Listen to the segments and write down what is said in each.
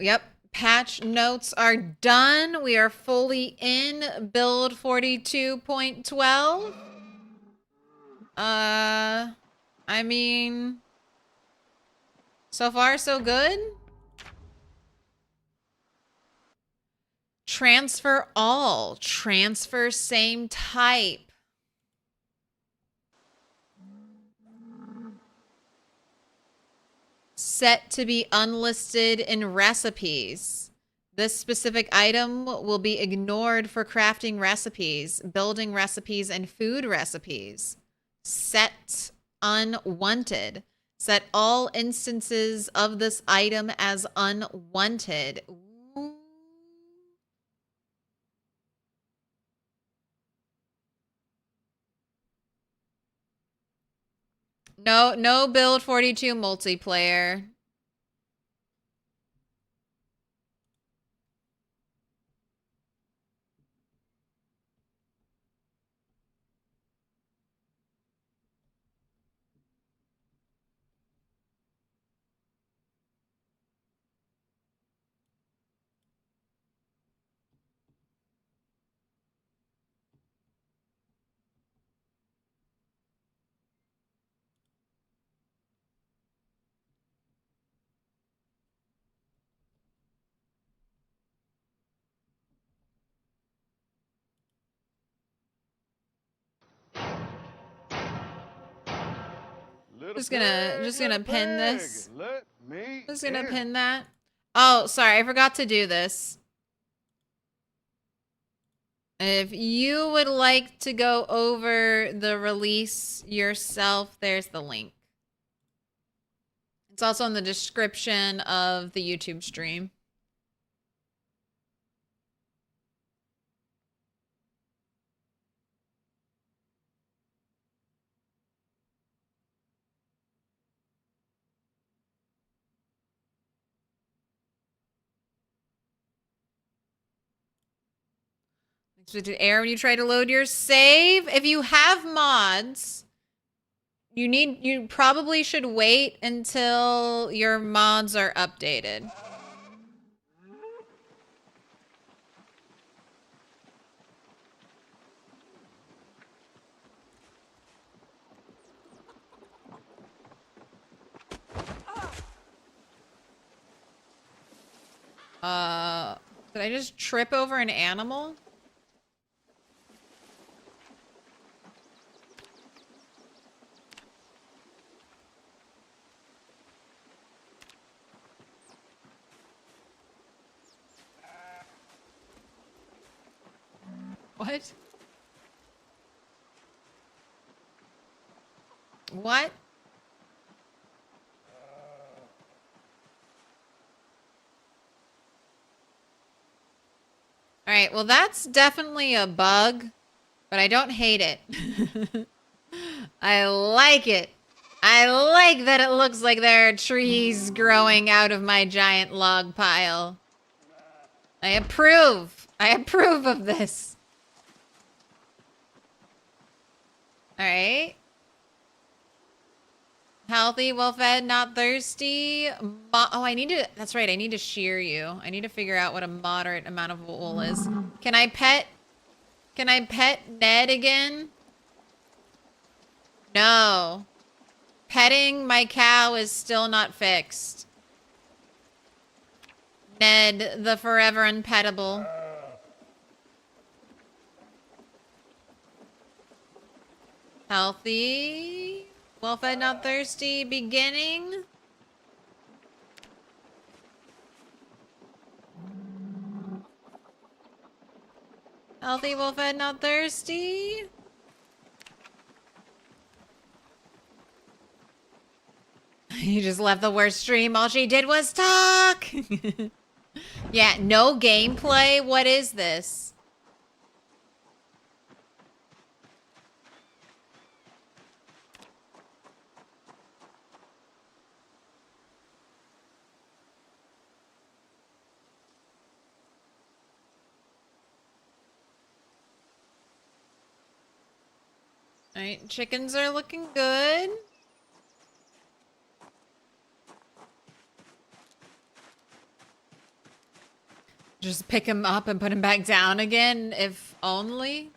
Yep. Patch notes are done. We are fully in build 42.12. I mean, so far so good. Transfer all. Transfer same type. Set to be unlisted in recipes. This specific item will be ignored for crafting recipes, building recipes, and food recipes. Set unwanted. Set all instances of this item as unwanted. Ooh. No build 42 multiplayer. Just gonna pin this. Just gonna pin that. Oh, sorry, I forgot to do this. If you would like to go over the release yourself, there's the link. It's also in the description of the YouTube stream. Expected error when you try to load your save. If you have mods, you probably should wait until your mods are updated. Did I just trip over an animal? What? What? Alright, well that's definitely a bug, but I don't hate it. I like it. I like that it looks like there are trees growing out of my giant log pile. I approve. I approve of this. Alright. Healthy, well-fed, not thirsty. Oh, I need to... That's right, I need to shear you. I need to figure out what a moderate amount of wool is. Can I pet... Can I pet Ned again? No. Petting my cow is still not fixed. Ned, the forever unpettable. Healthy. Well-fed, not thirsty. Beginning. Healthy, well-fed, not thirsty. You just left the worst stream. All she did was talk. Yeah, no gameplay. What is this? Alright, chickens are looking good. Just pick him up and put him back down again, if only.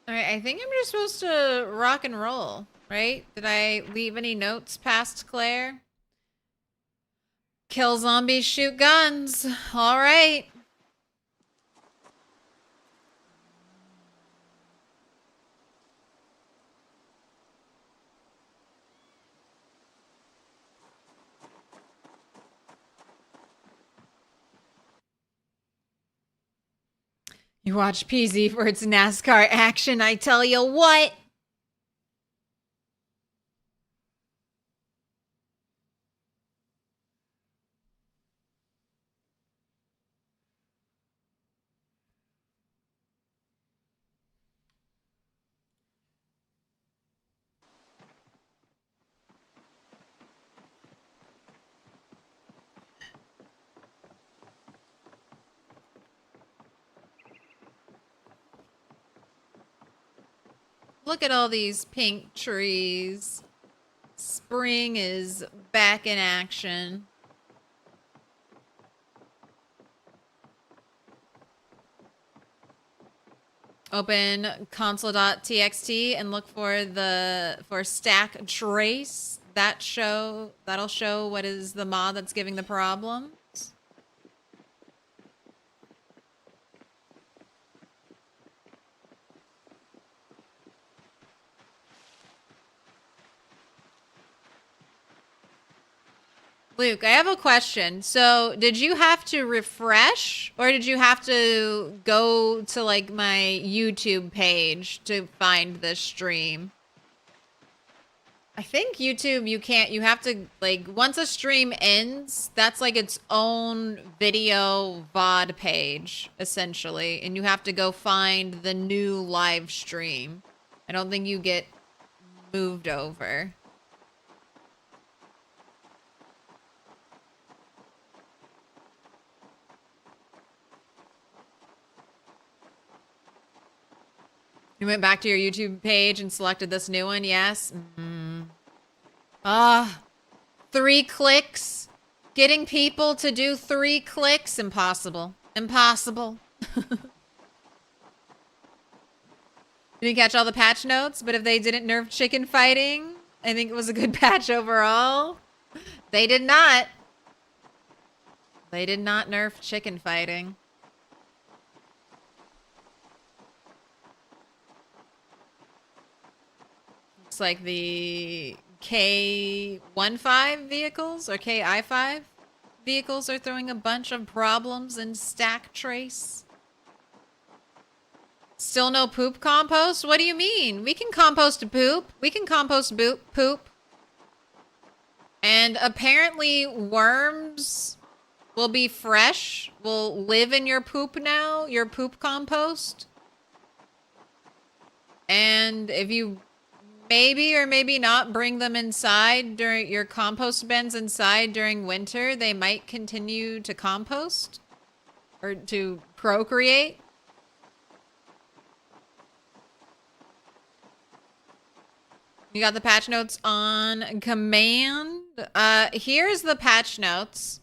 Alright, I think I'm just supposed to rock and roll, right? Did I leave any notes past Claire? Kill zombies, shoot guns. Alright. You watch PZ for its NASCAR action, I tell you what. Look at all these pink trees. Spring is back in action. Open console.txt and look for stack trace. That'll show what is the mod that's giving the problem. Luke, I have a question. So, did you have to refresh or did you have to go to like my YouTube page to find this stream? I think YouTube, you have to, like, once a stream ends, that's like its own video VOD page, essentially. And you have to go find the new live stream. I don't think you get moved over. You went back to your YouTube page and selected this new one, yes? Ah, 3 clicks. Getting people to do 3 clicks, impossible. Impossible. You didn't catch all the patch notes, but if they didn't nerf chicken fighting, I think it was a good patch overall. They did not. They did not nerf chicken fighting. Looks like the K15 vehicles or KI5 vehicles are throwing a bunch of problems in stack trace. Still no poop compost? What do you mean? We can compost poop. We can compost poop. And apparently worms will be fresh, will live in your poop now, your poop compost. And if you maybe or maybe not bring them inside during your compost bins inside during winter, they might continue to compost or to procreate. You got the patch notes on command. Here's the patch notes.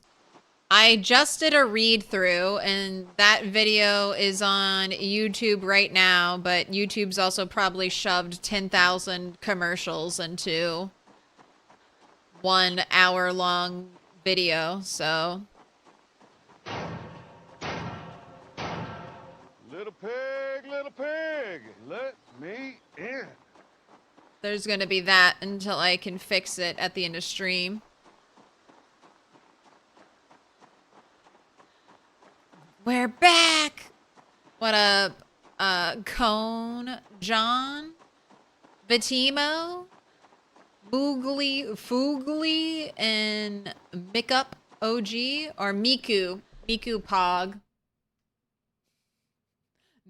I just did a read through and that video is on YouTube right now, but YouTube's also probably shoved 10,000 commercials into 1 hour long video, so. Little pig, let me in. There's gonna be that until I can fix it at the end of stream. We're back! What up, Cone, John, Vitimo, Foogly, and Mickup OG, or Miku Pog.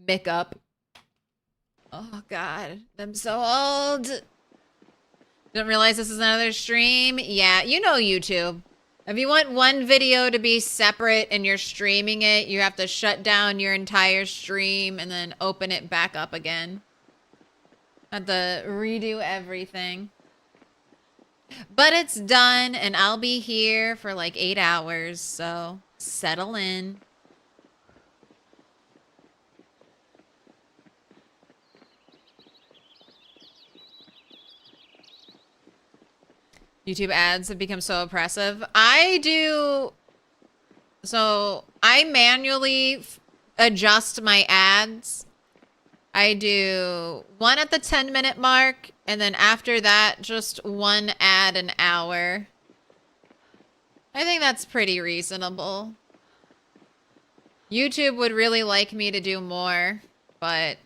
Mick up. Oh god, I'm so old. Don't realize this is another stream? Yeah, you know YouTube. If you want one video to be separate and you're streaming it, you have to shut down your entire stream and then open it back up again. Have to redo everything. But it's done, and I'll be here for like 8 hours, so settle in. YouTube ads have become so oppressive. So I manually adjust my ads. I do one at the 10-minute mark, and then after that, just one ad an hour. I think that's pretty reasonable. YouTube would really like me to do more, but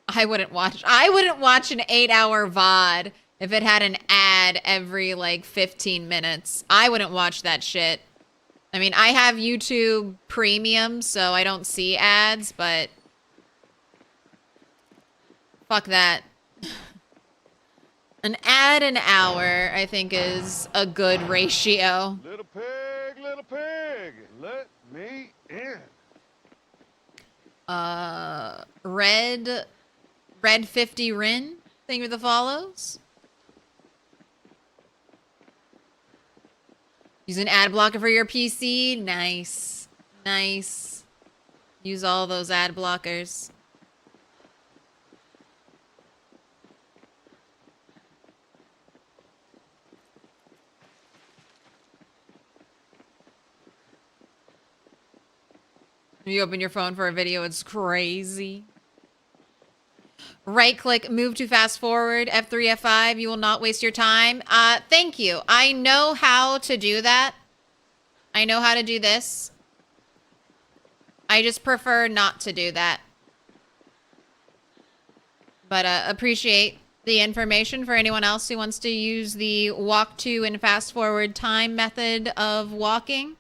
I wouldn't watch an 8-hour VOD if it had an ad every like 15 minutes. I wouldn't watch that shit. I mean, I have YouTube Premium, so I don't see ads, but fuck that. An ad an hour, I think, is a good ratio. Little pig, let me in. Red 50 Rin, thank you for the follows. Use an ad blocker for your PC. Nice. Nice. Use all those ad blockers. You open your phone for a video, it's crazy. Right click, move to fast forward, F3, F5. You will not waste your time. Thank you. I know how to do that. I know how to do this. I just prefer not to do that. But appreciate the information for anyone else who wants to use the walk to and fast forward time method of walking.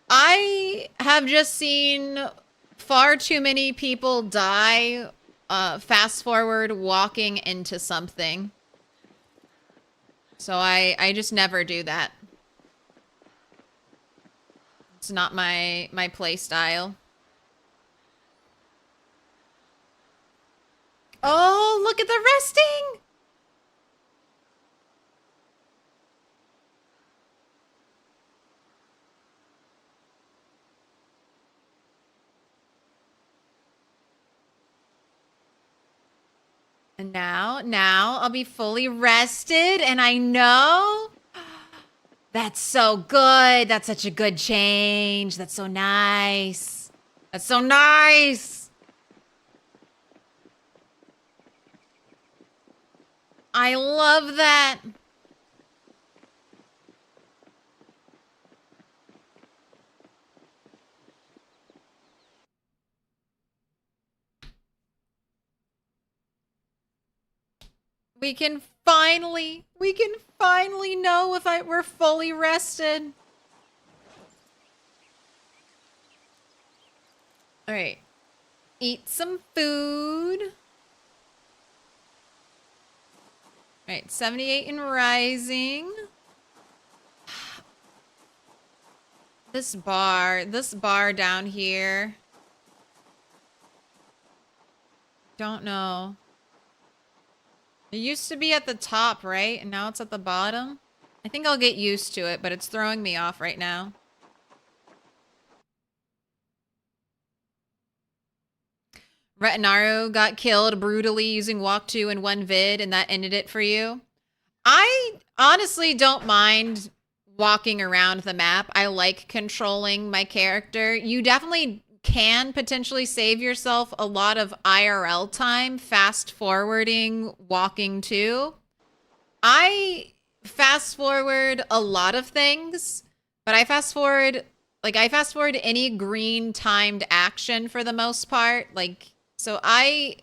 I have just seen far too many people die fast forward walking into something. So I just never do that. It's not my play style. Oh, look at the resting! And now I'll be fully rested, and I know that's so good. That's such a good change. That's so nice. That's so nice. I love that. We can finally know if we're fully rested. All right. Eat some food. All right, 78 and rising. This bar down here. Don't know. It used to be at the top, right? And now it's at the bottom. I think I'll get used to it, but it's throwing me off right now. Retinaru got killed brutally using walk 2 in one vid, and that ended it for you. I honestly don't mind walking around the map. I like controlling my character. You definitely can potentially save yourself a lot of IRL time fast forwarding walking 2. I fast forward a lot of things, but I fast forward any green timed action for the most part. Like, so I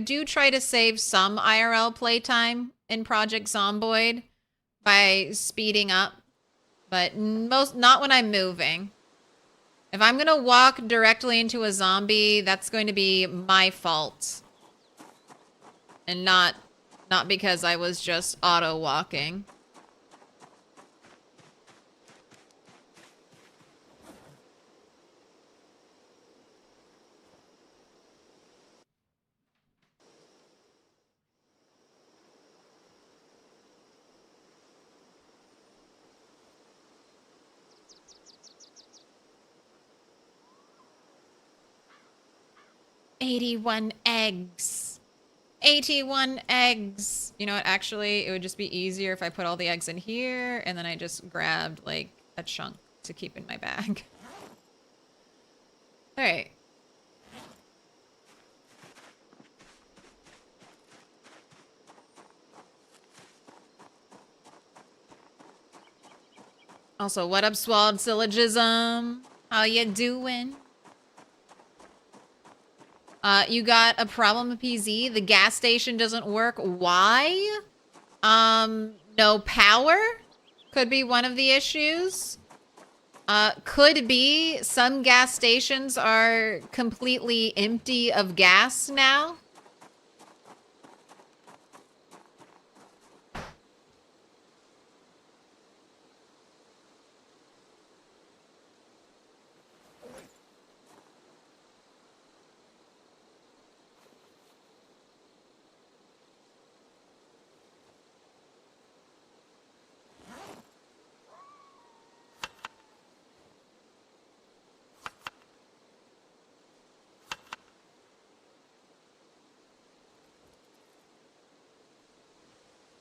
do try to save some IRL playtime in Project Zomboid by speeding up, but not when I'm moving. If I'm gonna walk directly into a zombie, that's going to be my fault. And not because I was just auto walking. "81 eggs. 81 eggs." You know what? Actually, it would just be easier if I put all the eggs in here and then I just grabbed like a chunk to keep in my bag. All right. Also, what up, Swallowed Syllogism? How you doing? You got a problem, PZ? The gas station doesn't work. Why? No power? Could be one of the issues. Could be some gas stations are completely empty of gas now.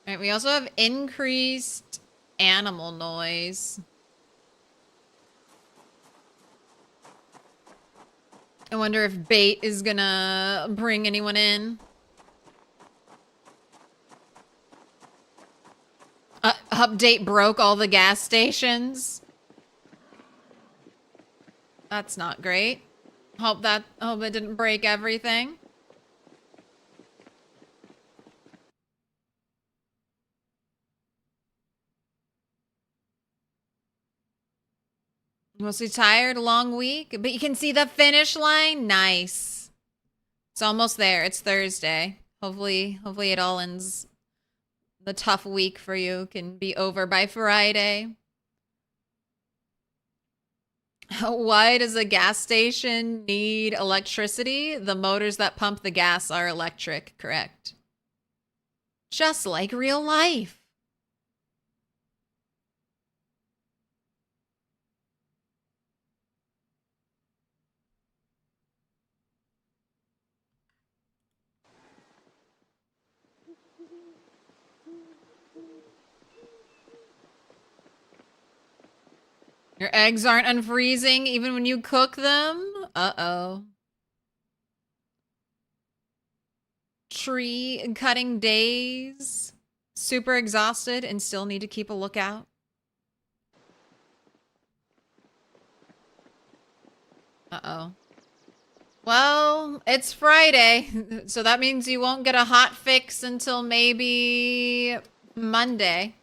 All right, we also have increased animal noise. I wonder if bait is gonna bring anyone in. Update broke all the gas stations. That's not great. Hope it didn't break everything. Mostly tired, long week, but you can see the finish line. Nice. It's almost there. It's Thursday. Hopefully it all ends. The tough week for you can be over by Friday. Why does a gas station need electricity? The motors that pump the gas are electric, correct? Just like real life. Your eggs aren't unfreezing even when you cook them? Uh-oh. Tree cutting days. Super exhausted and still need to keep a lookout. Uh-oh. Well, it's Friday, so that means you won't get a hot fix until maybe Monday.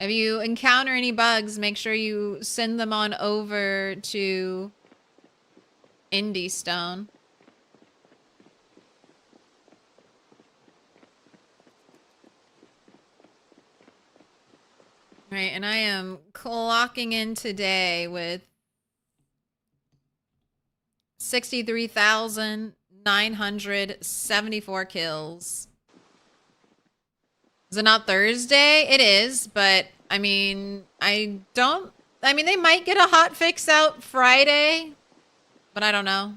If you encounter any bugs, make sure you send them on over to Indie Stone. Right, and I am clocking in today with 63,974 kills. Is it not Thursday? It is, but I mean, they might get a hot fix out Friday, but I don't know.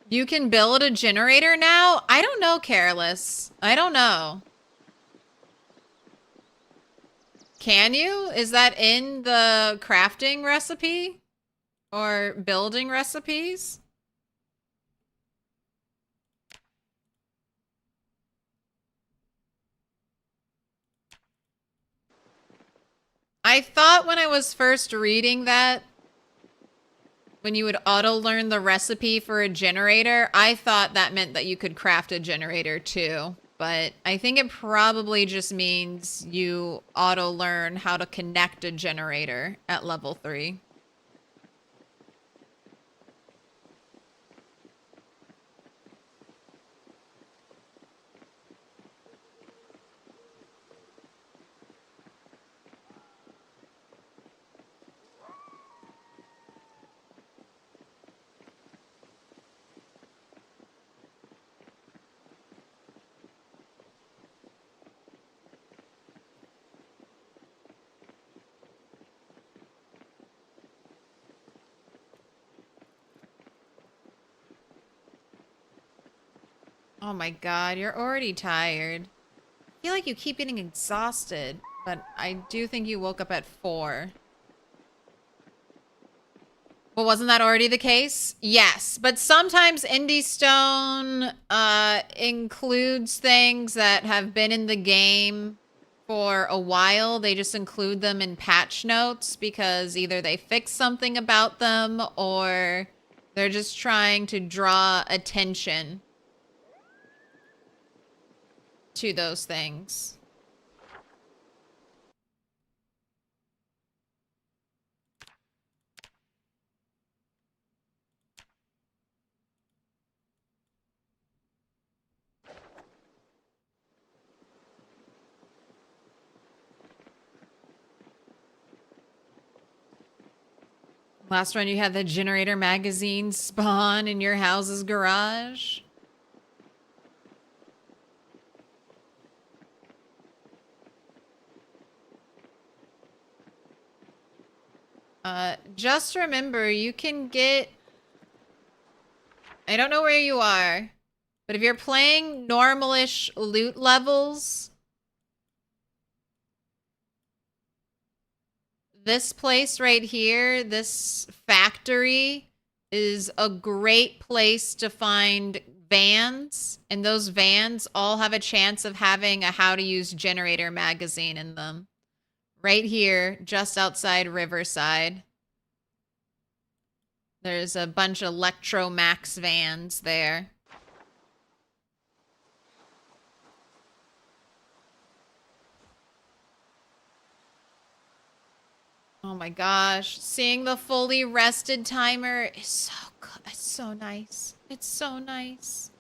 You can build a generator now? I don't know, Careless. I don't know. Can you? Is that in the crafting recipe? Or building recipes? I thought when I was first reading that when you would auto learn the recipe for a generator, I thought that meant that you could craft a generator too. But I think it probably just means you auto learn how to connect a generator at level 3. Oh my god, you're already tired. I feel like you keep getting exhausted, but I do think you woke up at 4. Well, wasn't that already the case? Yes, but sometimes Indie Stone includes things that have been in the game for a while. They just include them in patch notes because either they fix something about them or they're just trying to draw attention to those things. Last run, you had the generator magazine spawn in your house's garage. Just remember, you can get... I don't know where you are, but if you're playing normalish loot levels, this place right here, this factory, is a great place to find vans, and those vans all have a chance of having a how to use generator magazine in them. Right here, just outside Riverside. There's a bunch of Electro Max vans there. Oh my gosh. Seeing the fully rested timer is so good. It's so nice. It's so nice.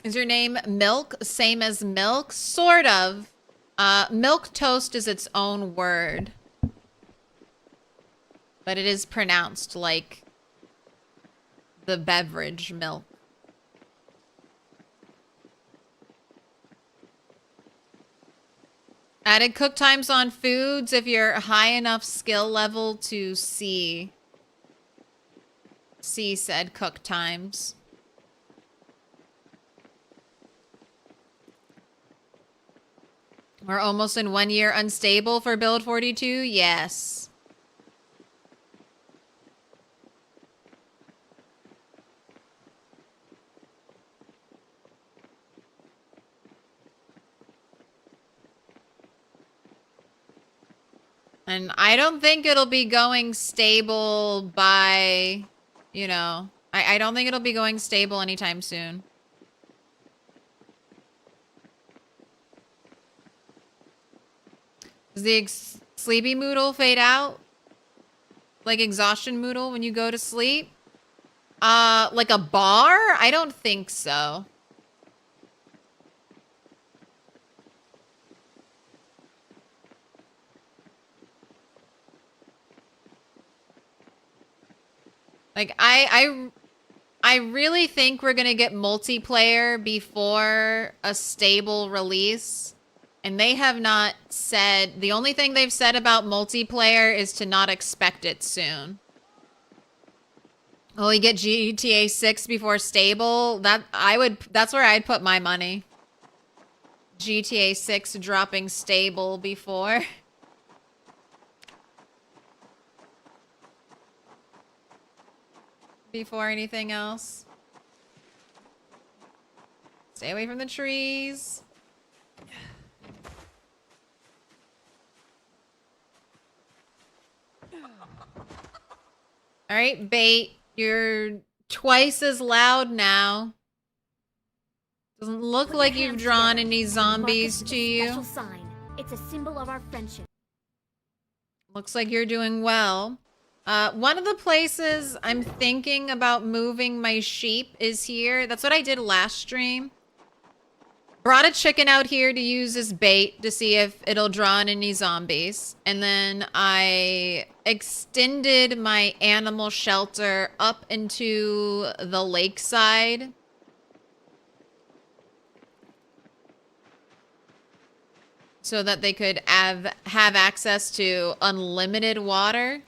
Is your name Milk? Same as milk? Sort of. Milquetoast is its own word. But it is pronounced like the beverage milk. Added cook times on foods if you're high enough skill level to see said cook times. We're almost in 1 year unstable for build 42? Yes. And I don't think it'll be going stable by, you know, I don't think it'll be going stable anytime soon. Does the sleepy moodle fade out? Like exhaustion moodle when you go to sleep? Like a bar? I don't think so. Like I really think we're gonna get multiplayer before a stable release. And they have not said... The only thing they've said about multiplayer is to not expect it soon. Oh, we get GTA 6 before stable? That's where I'd put my money. GTA 6 dropping stable before. Before anything else. Stay away from the trees. All right, bait. You're twice as loud now. Doesn't look like you've drawn any zombies to you. Sign. It's a symbol of our friendship. Looks like you're doing well. One of the places I'm thinking about moving my sheep is here. That's what I did last stream. Brought a chicken out here to use as bait to see if it'll draw in any zombies. And then I extended my animal shelter up into the lakeside. So that they could have access to unlimited water.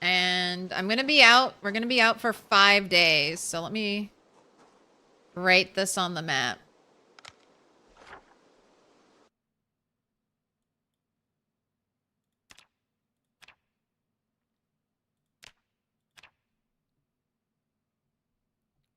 And I'm going to be out. We're going to be out for 5 days. So let me write this on the map.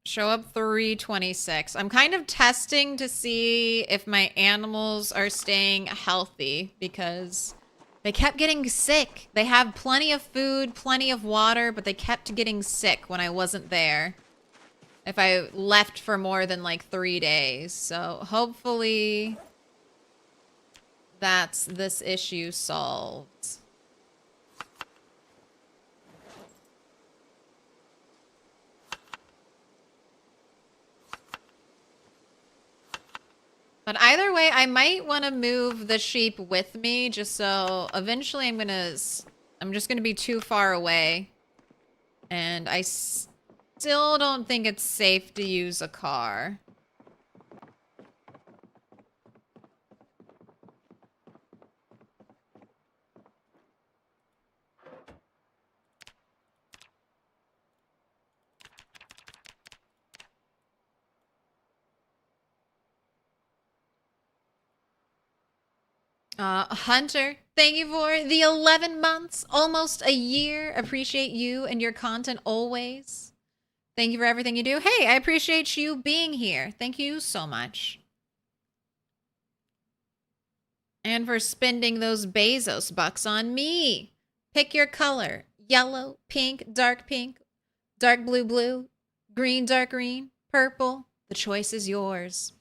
Show up 326. I'm kind of testing to see if my animals are staying healthy because they kept getting sick. They have plenty of food, plenty of water, but they kept getting sick when I wasn't there. If I left for more than like 3 days. So hopefully that's this issue solved. But either way, I might want to move the sheep with me just so eventually I'm just going to be too far away. And I still don't think it's safe to use a car. Hunter, thank you for the 11 months, almost a year. Appreciate you and your content always. Thank you for everything you do. Hey, I appreciate you being here. Thank you so much. And for spending those Bezos bucks on me. Pick your color. Yellow, pink, dark blue, blue, green, dark green, purple. The choice is yours.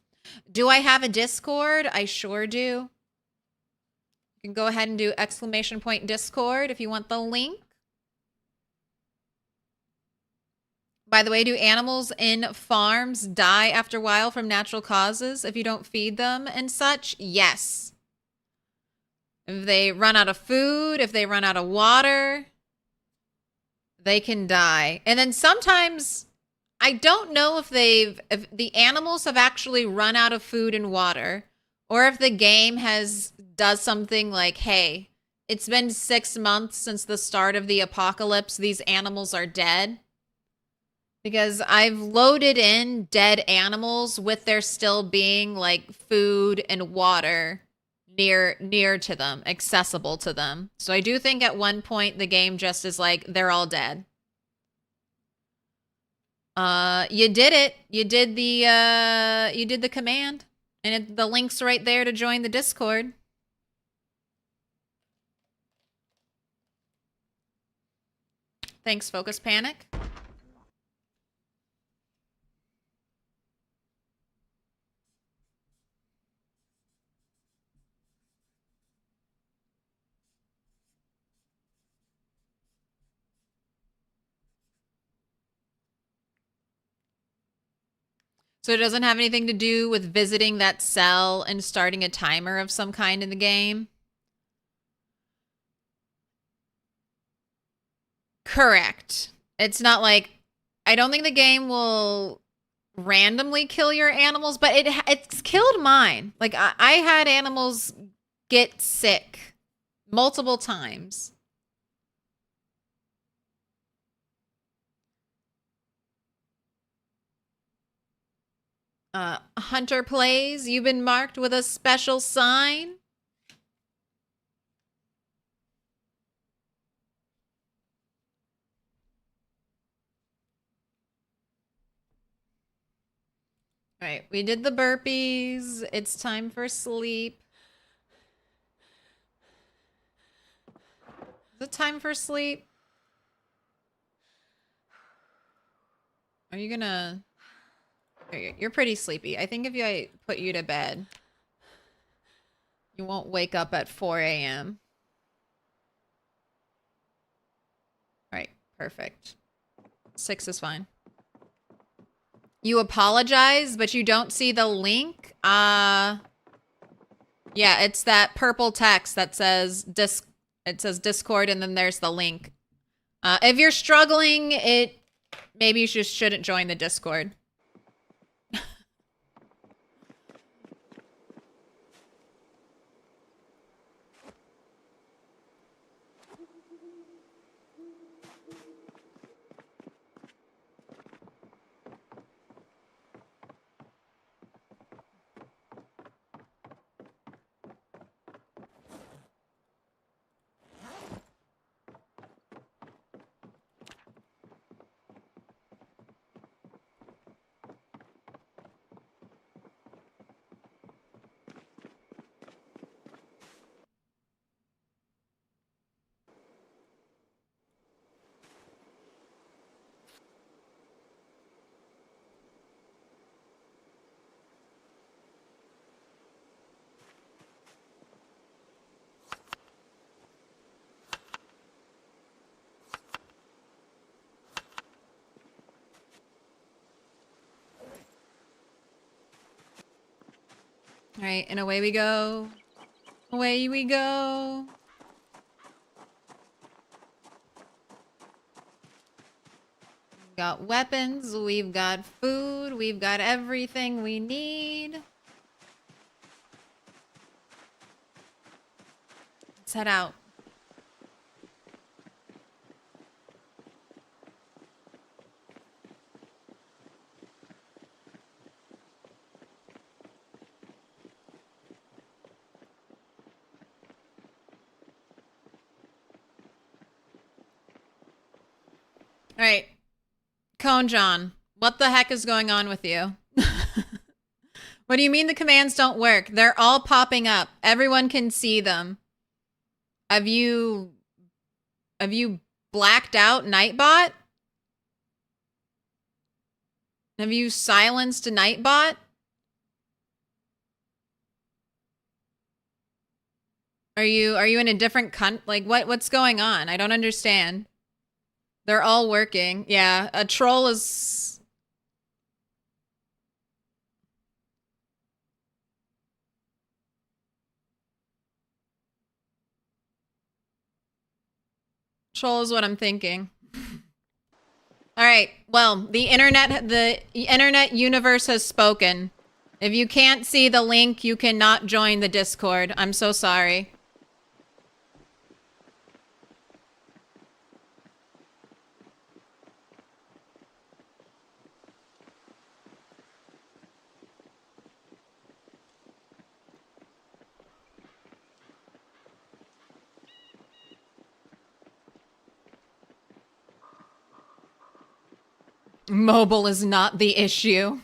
Do I have a Discord? I sure do. You can go ahead and do !point Discord if you want the link. By the way, do animals in farms die after a while from natural causes if you don't feed them and such? Yes. If they run out of food, if they run out of water, they can die. And then sometimes, I don't know if the animals have actually run out of food and water, or if the game does something like, hey, it's been 6 months since the start of the apocalypse. These animals are dead. Because I've loaded in dead animals with there still being like food and water near to them, accessible to them. So I do think at one point the game just is like, they're all dead. You did it. You did the command. And the link's right there to join the Discord. Thanks, Focus Panic. So it doesn't have anything to do with visiting that cell and starting a timer of some kind in the game? Correct. It's not like, I don't think the game will randomly kill your animals, but it's killed mine. Like I had animals get sick multiple times. Hunter plays. You've been marked with a special sign. All right, we did the burpees. It's time for sleep. Is it time for sleep? Are you gonna... You're pretty sleepy. I think if I put you to bed, you won't wake up at 4 a.m. All right, perfect. 6 is fine. You apologize, but you don't see the link? Yeah, it's that purple text that says it says Discord and then there's the link. If you're struggling, maybe you just shouldn't join the Discord. All right, and away we go. Away we go. We've got weapons, we've got food, we've got everything we need. Let's head out. All right. Cone John, what the heck is going on with you? What do you mean the commands don't work? They're all popping up. Everyone can see them. Have you blacked out Nightbot? Have you silenced Nightbot? Are you in a different like what's going on? I don't understand. They're all working. Yeah, a troll is... Troll is what I'm thinking. All right. Well, the internet universe has spoken. If you can't see the link, you cannot join the Discord. I'm so sorry. Mobile is not the issue.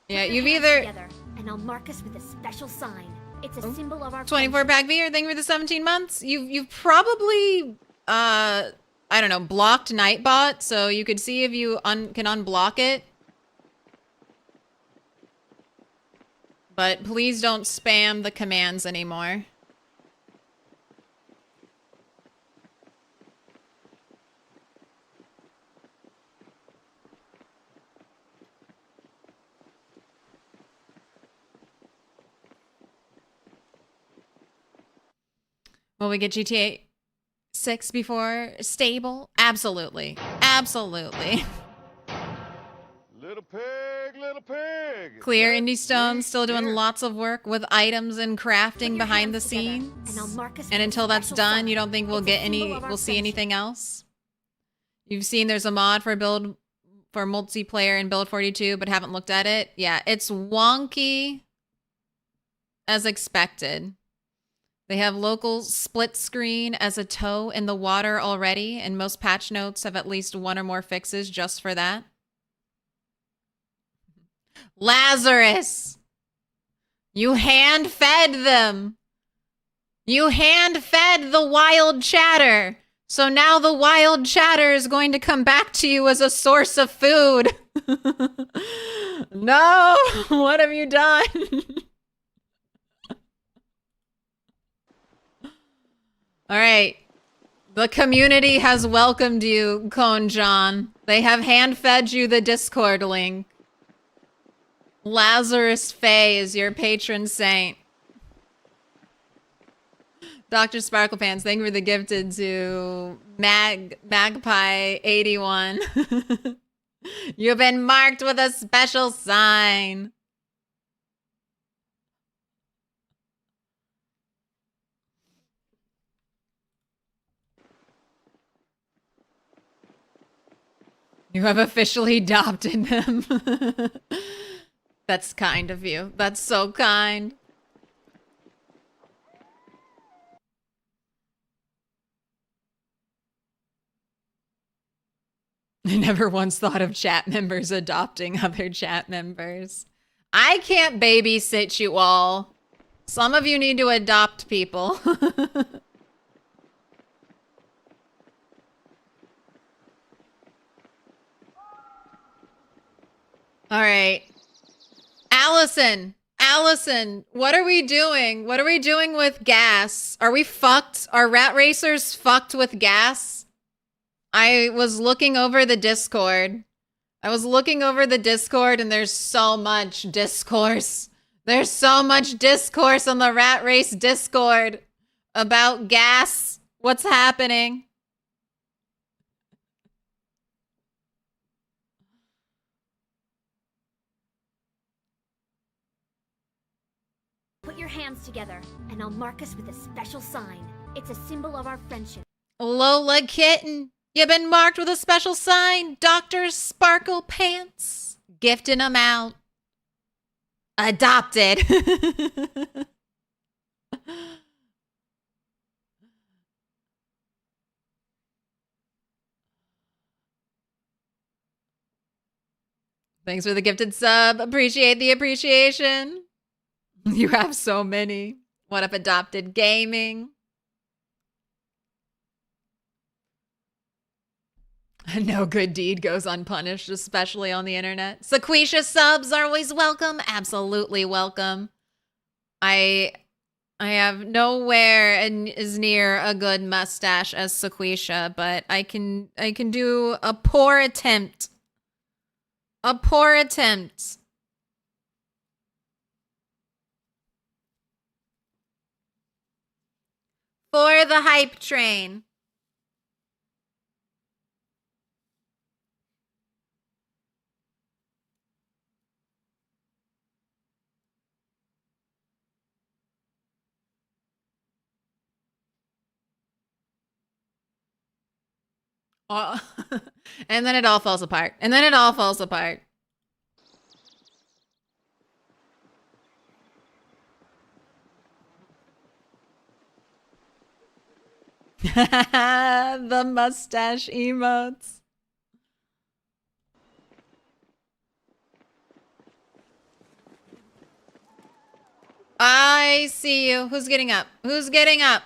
Yeah, you've either... Together, and I'll mark us with a special sign. It's a symbol of our 24 pack V, or thank you for the 17 months. You've probably I don't know, blocked Nightbot, so you could see if you can unblock it. But please don't spam the commands anymore. Will we get GTA 6 before stable? Absolutely. Absolutely. Little pig, little pig. Clear Let Indie Stone me still doing in. lots of work with items and crafting behind the scenes. And until that's done, you don't think we'll get we'll see anything else? You've seen there's a mod for multiplayer in Build 42, but haven't looked at it. Yeah, it's wonky. as expected. They have local split screen as a tow in the water already, and most patch notes have at least one or more fixes just for that. Lazarus! You hand-fed them! You hand-fed the wild chatter! So now the wild chatter is going to come back to you as a source of food. No! What have you done? All right. The community has welcomed you, Cone John. They have hand-fed you the Discord link. Lazarus Faye is your patron saint. Dr. Sparklepants, thank you for the gifted to Magpie81. You've been marked with a special sign. You have officially adopted them. That's kind of you. That's so kind. I never once thought of chat members adopting other chat members. I can't babysit you all. Some of you need to adopt people. All right. Allison, what are we doing? What are we doing with gas? Are we fucked? Are rat racers fucked with gas? I was looking over the Discord. And there's so much discourse. There's so much discourse on the rat race Discord about gas. What's happening? Put your hands together, and I'll mark us with a special sign. It's a symbol of our friendship. Lola Kitten, you've been marked with a special sign. Dr. Sparkle Pants, gifting them out. Adopted. Thanks for the gifted sub. Appreciate the appreciation. You have so many. What up, Adopted Gaming? No good deed goes unpunished, especially on the internet. Sequisha subs are always welcome. Absolutely welcome. I have nowhere as near a good mustache as Sequisha, but I can do a poor attempt. A poor attempt. For the hype train. Oh. And then it all falls apart. The mustache emotes. I see you. Who's getting up? Who's getting up?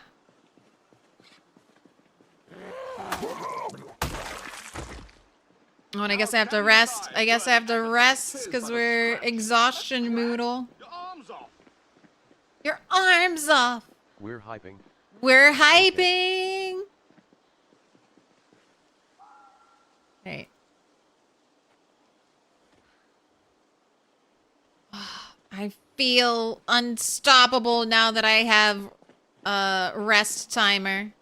Oh, and I guess I have to rest. Because we're exhaustion moodle. Your arms off. Your arms off. We're hyping. We're hyping. Hey. I feel unstoppable now that I have a rest timer.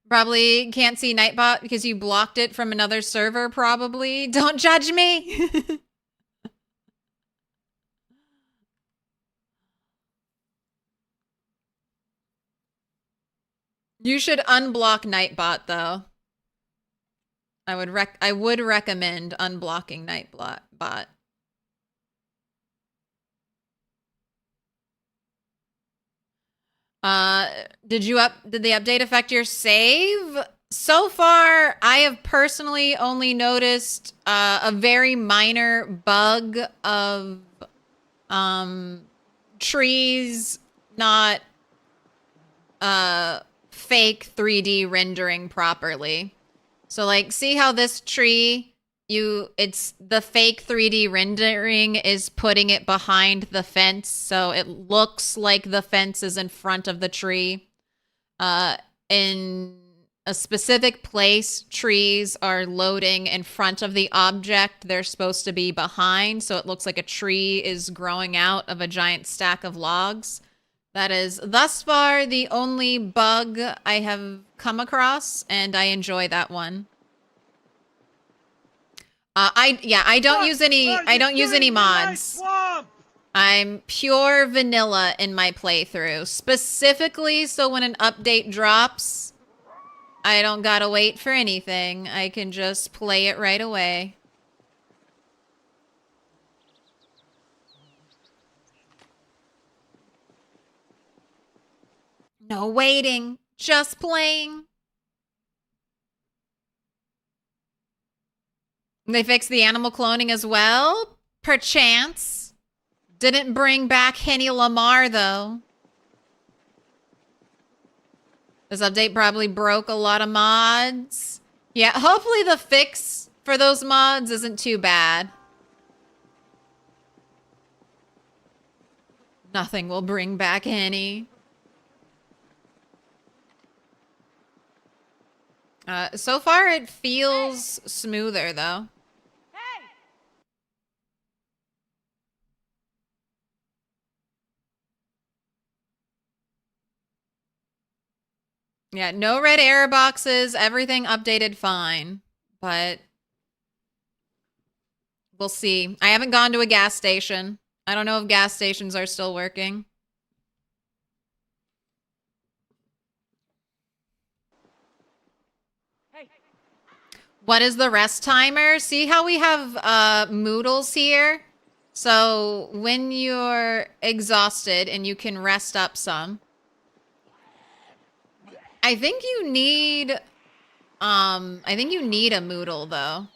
Probably can't see Nightbot because you blocked it from another server, probably. Don't judge me. You should unblock Nightbot, though. I would recommend unblocking Nightbot. Did the update affect your save? So far, I have personally only noticed a very minor bug of trees not fake 3D rendering properly. So like, see how this tree, it's the fake 3D rendering is putting it behind the fence, so it looks like the fence is in front of the tree. In a specific place, trees are loading in front of the object they're supposed to be behind, so it looks like a tree is growing out of a giant stack of logs. That is thus far the only bug I have come across, and I enjoy that one. I don't use any mods. I'm pure vanilla in my playthrough, specifically so when an update drops, I don't gotta wait for anything. I can just play it right away. No waiting, just playing. They fixed the animal cloning as well? Perchance. Didn't bring back Henny Lamar, though. This update probably broke a lot of mods. Yeah, hopefully the fix for those mods isn't too bad. Nothing will bring back Henny. So far it feels smoother, though. Yeah, no red error boxes, everything updated fine, but we'll see. I haven't gone to a gas station. I don't know if gas stations are still working. Hey. What is the rest timer? See how we have moodles here? So when you're exhausted and you can rest up some, I think you need a moodle though.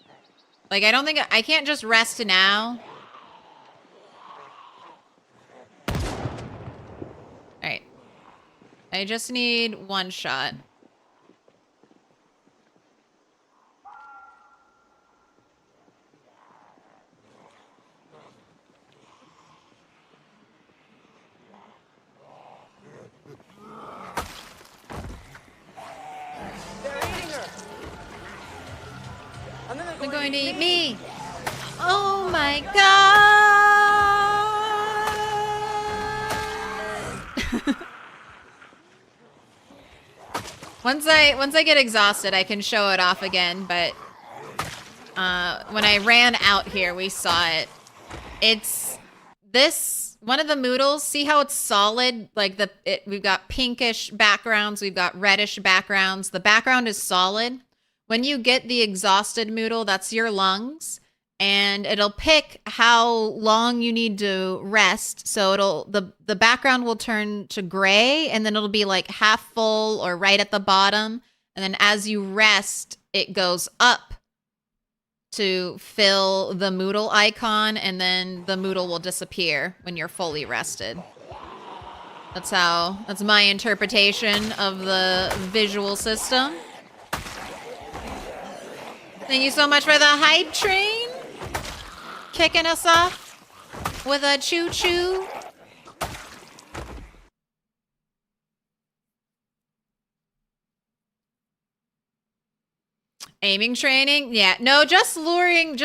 Like I can't just rest now. Alright. I just need one shot. They're going to eat me. Oh my god. Once I get exhausted, I can show it off again, but when I ran out here, we saw it. It's this one of the moodles. See how it's solid? Like we've got pinkish backgrounds, we've got reddish backgrounds. The background is solid. When you get the exhausted moodle, that's your lungs, and it'll pick how long you need to rest. So the background will turn to gray, and then it'll be like half full or right at the bottom. And then as you rest, it goes up to fill the moodle icon, and then the moodle will disappear when you're fully rested. That's my interpretation of the visual system. Thank you so much for the hype train. Kicking us off with a choo-choo. Aiming training? Yeah. No, just luring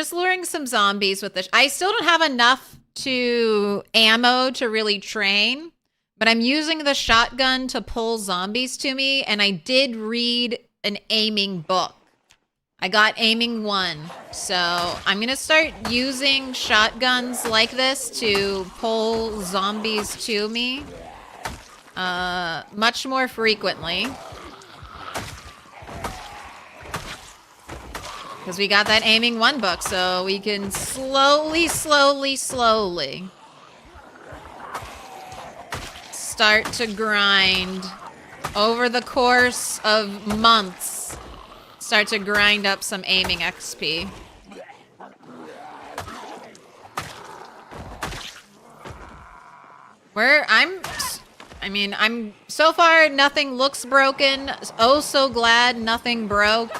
some zombies with this. I still don't have enough ammo to really train, but I'm using the shotgun to pull zombies to me, and I did read an aiming book. I got aiming 1, so I'm gonna start using shotguns like this to pull zombies to me much more frequently. Because we got that aiming 1 book, so we can slowly start to grind over the course of months. Start to grind up some aiming XP. I'm so far nothing looks broken. Oh, so glad nothing broke.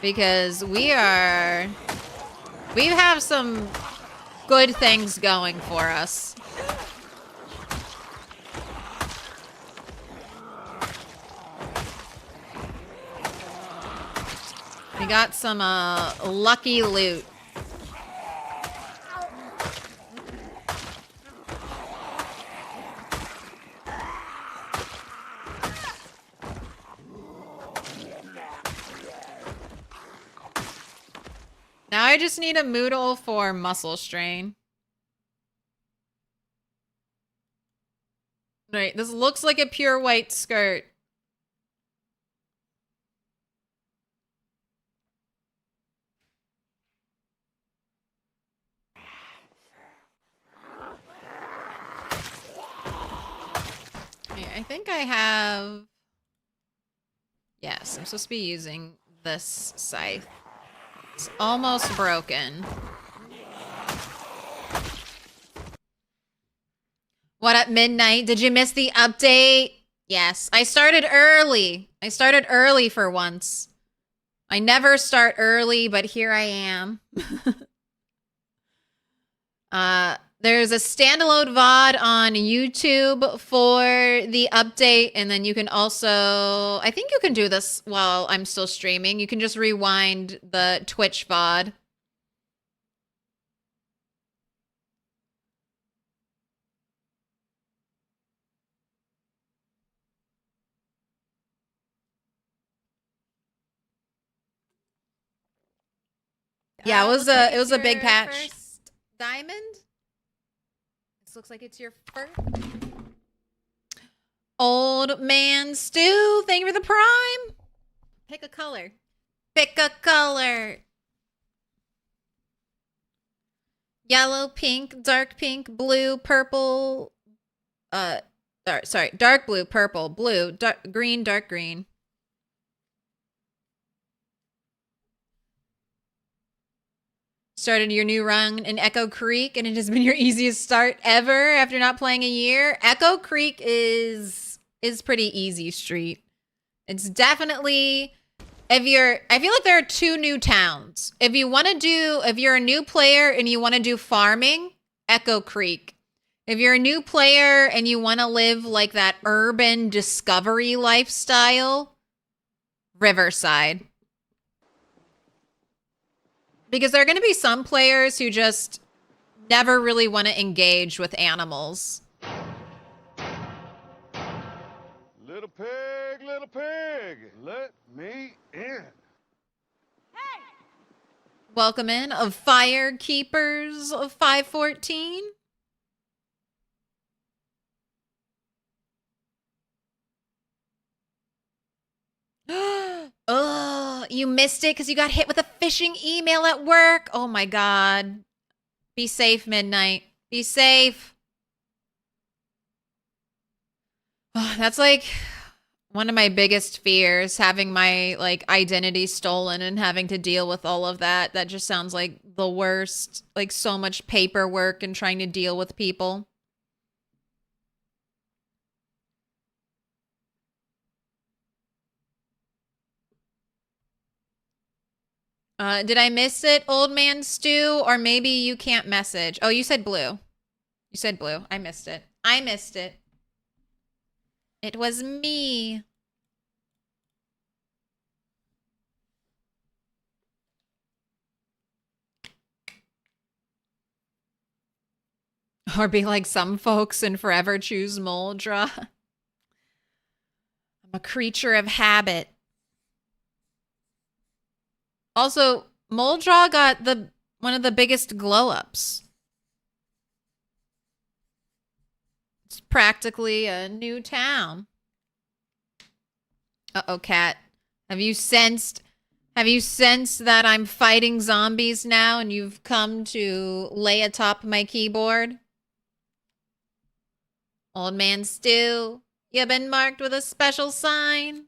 Because we have some good things going for us. We got some lucky loot. Now I just need a Moodle for muscle strain. Right, this looks like a pure white skirt. Yeah, I think I have... Yes, I'm supposed to be using this scythe. It's almost broken. What up, Midnight? Did you miss the update? Yes, I started early. I started early for once. I never start early, but here I am. There's a standalone VOD on YouTube for the update, and then you can also... I think you can do this while I'm still streaming. You can just rewind the Twitch VOD. Yeah, it was a big patch. First diamond? This looks like it's your first. Old Man Stew, thank you for the prime. Pick a color. Pick a color. Yellow, pink, dark pink, blue, purple. Sorry, dark blue, purple, blue, green, dark green. Started your new run in Echo Creek, and it has been your easiest start ever after not playing a year. Echo Creek is pretty easy street. It's definitely, I feel like there are 2 new towns. If you're a new player and you want to do farming, Echo Creek. If you're a new player and you want to live like that urban discovery lifestyle, Riverside. Because there are going to be some players who just never really want to engage with animals. Little pig, let me in. Hey! Welcome in of Fire Keepers of 514. Oh, you missed it because you got hit with a phishing email at work. Oh my God. Be safe, Midnight. Be safe. Oh, that's like one of my biggest fears, having my like identity stolen and having to deal with all of that. That just sounds like the worst. Like so much paperwork and trying to deal with people. Did I miss it, Old Man Stew? Or maybe you can't message. Oh, you said blue. You said blue. I missed it. I missed it. It was me. Or be like some folks and forever choose Moldra. I'm a creature of habit. Also, Moldra got one of the biggest glow-ups. It's practically a new town. Uh-oh, Cat. Have you sensed Have you sensed that I'm fighting zombies now and you've come to lay atop my keyboard? Old man Stu, you've been marked with a special sign.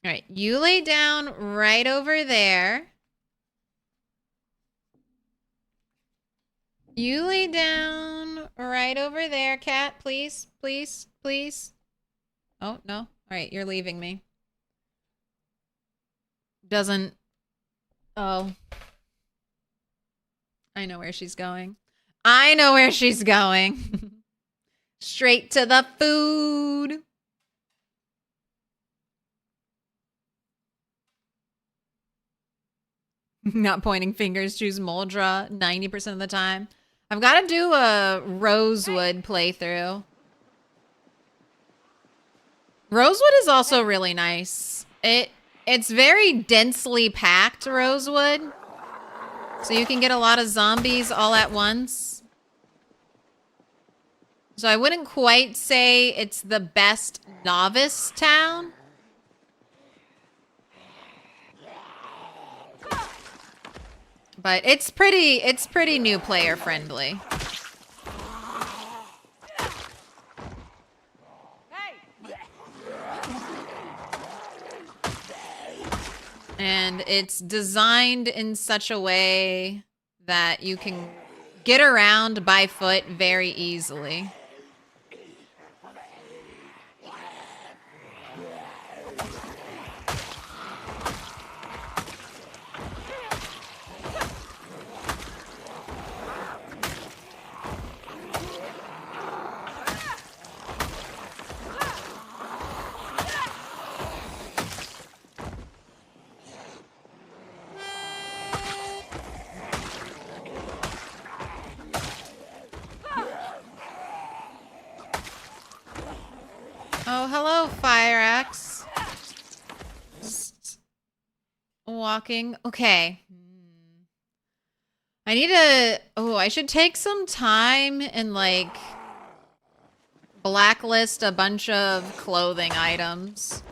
All right, you lay down right over there. You lay down right over there, cat, please, please, please. Oh, no. All right, you're leaving me. Doesn't... Oh. I know where she's going. I know where she's going. Straight to the food. Not pointing fingers, choose Moldra 90% of the time. I've got to do a Rosewood playthrough. Rosewood is also really nice. It's very densely packed, Rosewood. So you can get a lot of zombies all at once. So I wouldn't quite say it's the best novice town. But it's pretty new player friendly. And it's designed in such a way that you can get around by foot very easily. Oh, hello, Fire Axe. Just walking. Okay. I need to... Oh, I should take some time and, like, blacklist a bunch of clothing items.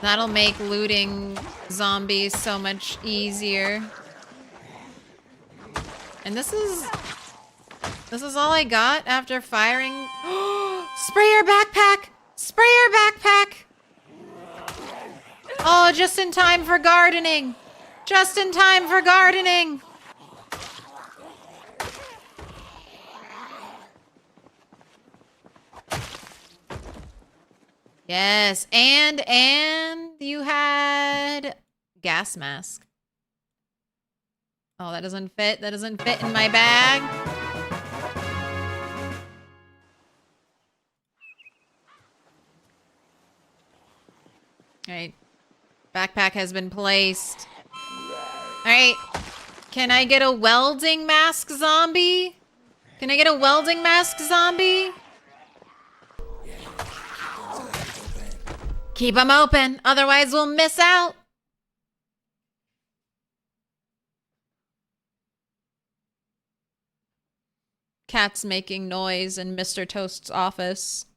That'll make looting zombies so much easier. And this is all I got after firing. Sprayer backpack! Sprayer backpack! Oh, just in time for gardening! Just in time for gardening! Yes, and you had gas mask. Oh, that doesn't fit. That doesn't fit in my bag. All right. Backpack has been placed. All right. Can I get a welding mask zombie? Can I get a welding mask zombie? Keep them open, otherwise we'll miss out. Cat's making noise in Mr. Toast's office.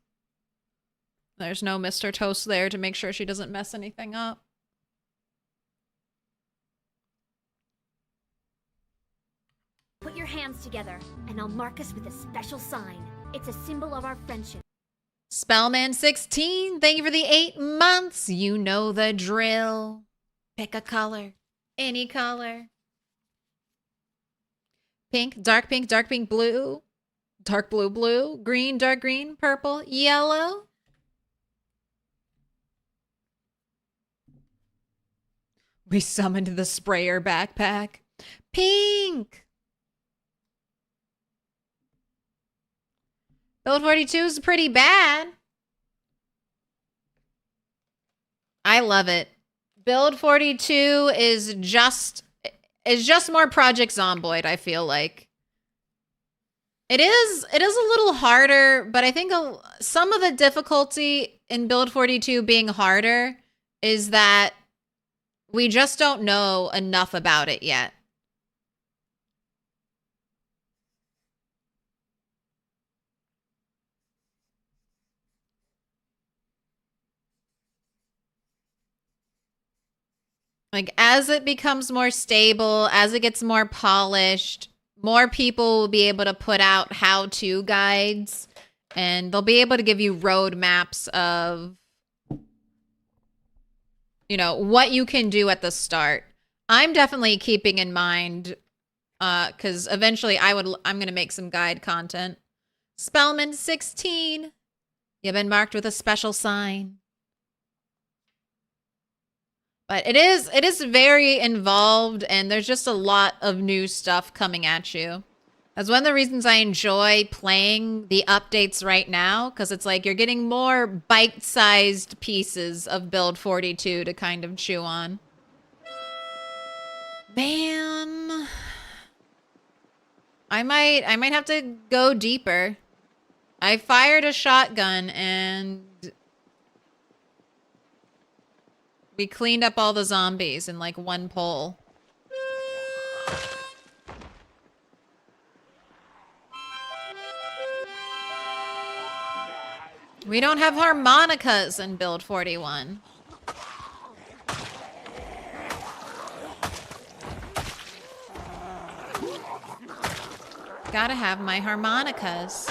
There's no Mr. Toast there to make sure she doesn't mess anything up. Put your hands together, and I'll mark us with a special sign. It's a symbol of our friendship. Spellman16, thank you for the 8 months. You know the drill. Pick a color. Any color. Pink, dark blue. Dark blue, blue. Green, dark green, purple, yellow. We summoned the sprayer backpack. Pink. Build 42 is pretty bad. I love it. Build 42 is just more Project Zomboid, I feel like. It is a little harder, but I think some of the difficulty in Build 42 being harder is that We just don't know enough about it yet. Like, as it becomes more stable, as it gets more polished, more people will be able to put out how-to guides, and they'll be able to give you roadmaps of, you know, what you can do at the start. I'm definitely keeping in mind, because eventually I'm going to make some guide content. Spellman 16, you've been marked with a special sign. But it is very involved, and there's just a lot of new stuff coming at you. That's one of the reasons I enjoy playing the updates right now, because it's like you're getting more bite-sized pieces of Build 42 to kind of chew on. Man, I might have to go deeper. I fired a shotgun and we cleaned up all the zombies in like one pull. We don't have harmonicas in Build 41. Gotta have my harmonicas.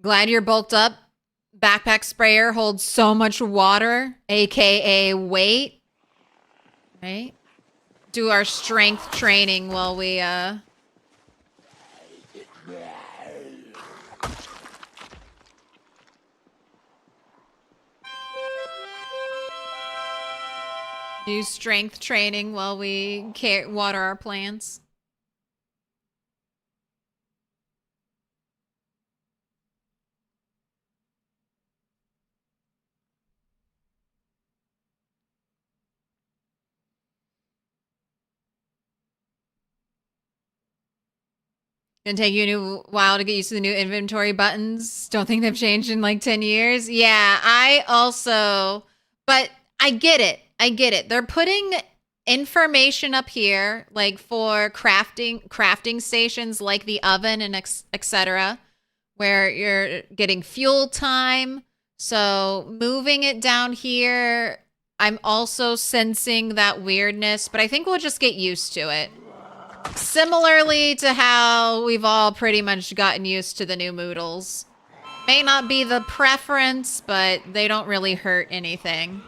Glad you're bulked up. Backpack sprayer holds so much water, aka weight. Right? Do our strength training while we do strength training while we water our plants. Gonna take you a while to get used to the new inventory buttons. Don't think they've changed in like 10 years. Yeah, I also, but I get it. I get it. They're putting information up here, like for crafting stations like the oven and etc., where you're getting fuel time. So moving it down here, I'm also sensing that weirdness, but I think we'll just get used to it. Similarly to how we've all pretty much gotten used to the new Moodles. May not be the preference, but they don't really hurt anything.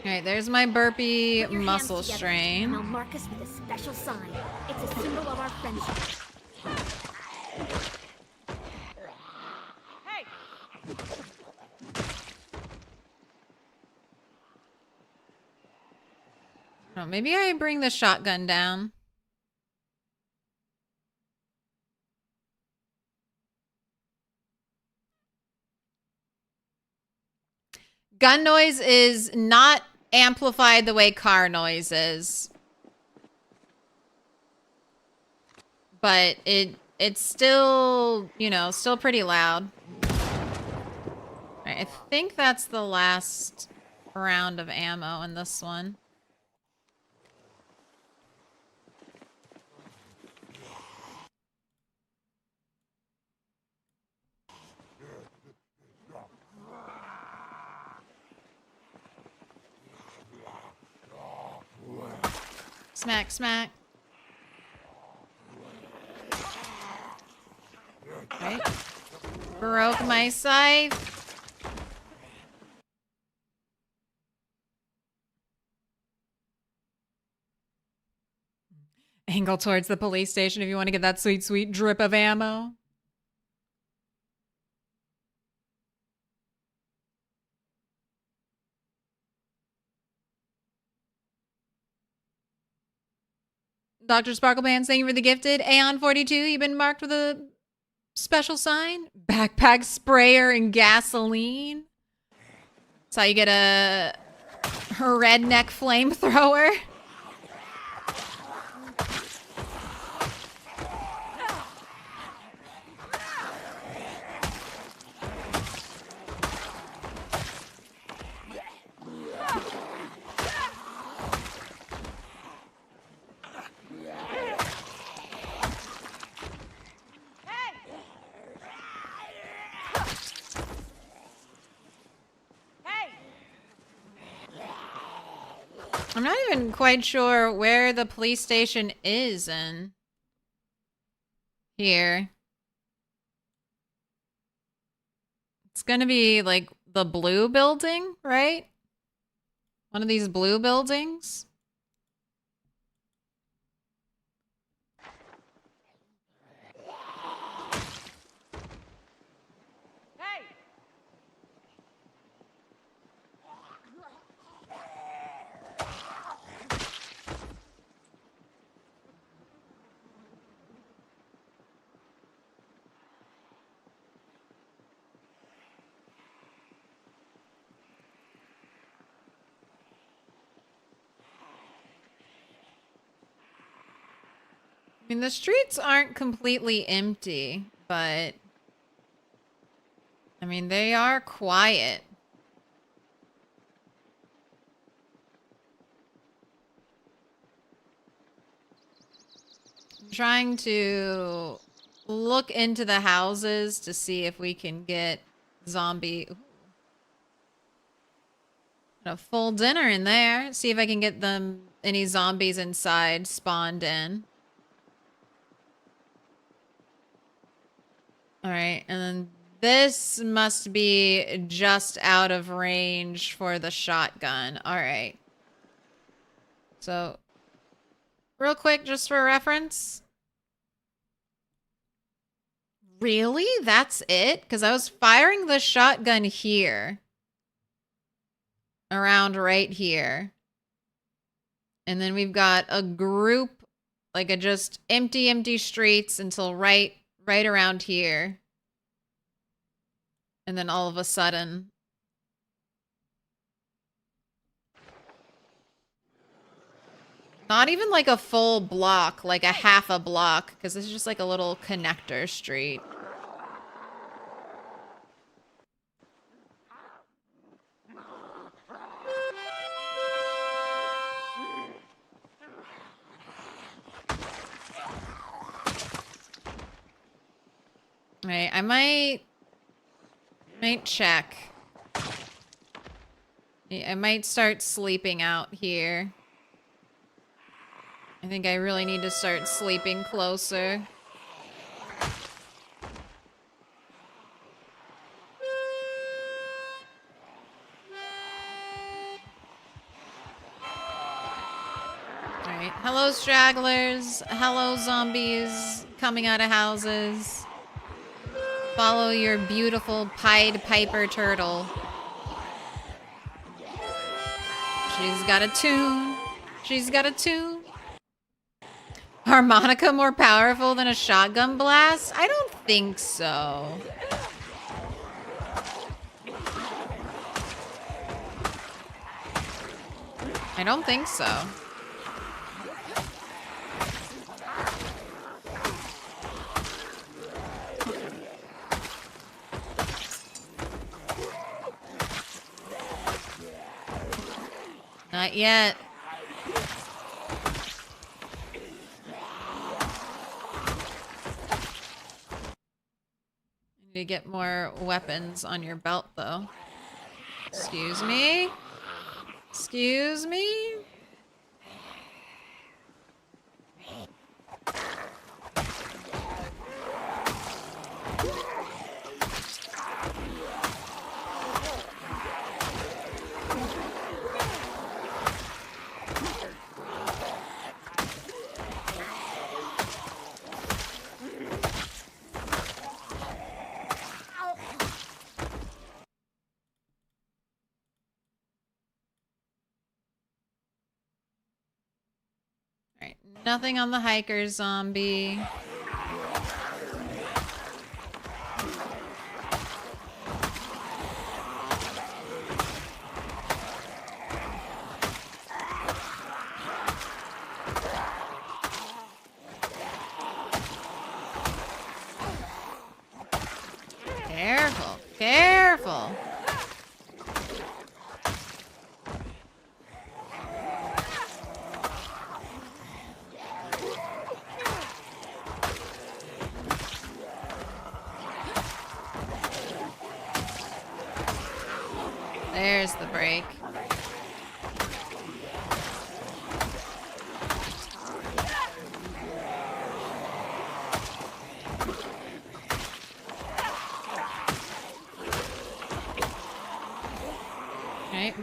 Alright, there's my burpee muscle strain. And I'll mark us with a special sign. It's a symbol of our friendship. Hey! Oh, maybe I bring the shotgun down. Gun noise is not amplified the way car noise is. But it's still, you know, still pretty loud. Right, I think that's the last round of ammo in this one. Smack, smack. Right. Broke my scythe. Angle towards the police station if you want to get that sweet, sweet drip of ammo. Dr. Sparklebands, thank you for the gifted. Aeon42, you've been marked with a Special sign, backpack sprayer and gasoline. That's how you get a redneck flamethrower. I'm not even quite sure where the police station is in here. It's gonna be like the blue building, right? One of these blue buildings. I mean, the streets aren't completely empty, but I mean, they are quiet. I'm trying to look into the houses to see if we can get zombie. Ooh. A full dinner in there. See if I can get them any zombies inside spawned in. All right, and then this must be just out of range for the shotgun. All right. So, real quick, just for reference. Really? That's it? Because I was firing the shotgun here. Around right here. And then we've got a group, like a just empty streets until right around here. And then all of a sudden. Not even like a full block, like a half a block, because this is just like a little connector street. Right, I might check. I might start sleeping out here. I think I really need to start sleeping closer. Alright, hello stragglers, hello zombies coming out of houses. Follow your beautiful Pied Piper turtle. She's got a tune. She's got a tune. Harmonica more powerful than a shotgun blast? I don't think so. I don't think so. Not yet. You need to get more weapons on your belt, though. Excuse me? Excuse me? Nothing on the hiker zombie.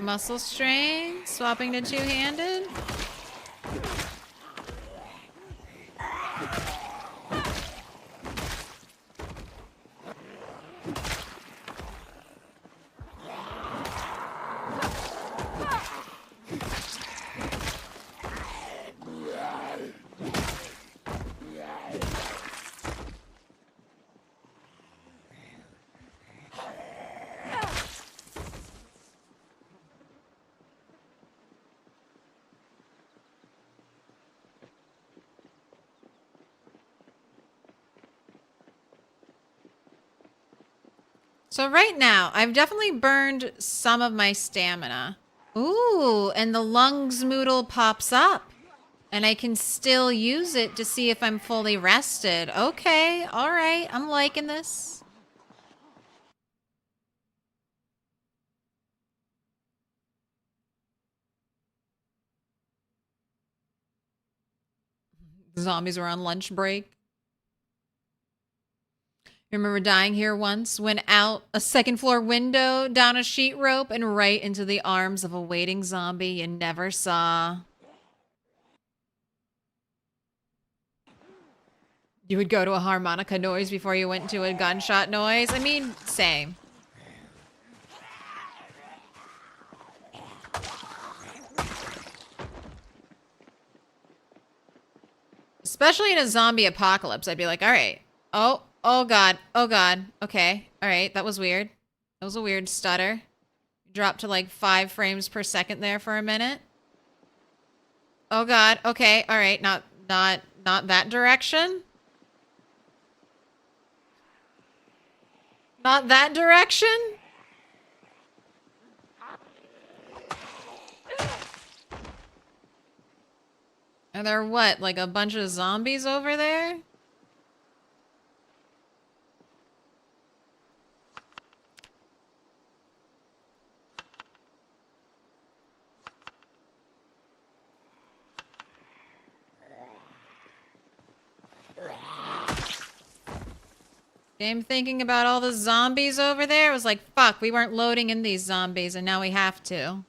Muscle strain, swapping to two-handed. So right now, I've definitely burned some of my stamina. Ooh, and the lungs moodle pops up. And I can still use it to see if I'm fully rested. Okay, all right, I'm liking this. The zombies were on lunch break. Remember dying here once? Went out a second floor window, down a sheet rope, and right into the arms of a waiting zombie you never saw. You would go to a harmonica noise before you went to a gunshot noise? I mean, same. Especially in a zombie apocalypse, I'd be like, all right. Oh God. Oh God. Okay. All right. That was weird. That was a weird stutter. Dropped to like 5 frames per second there for a minute. Oh God. Okay. All right. Not that direction. Not that direction. Are there what? Like a bunch of zombies over there? I'm thinking about all the zombies over there. It was like, fuck, we weren't loading in these zombies and now we have to.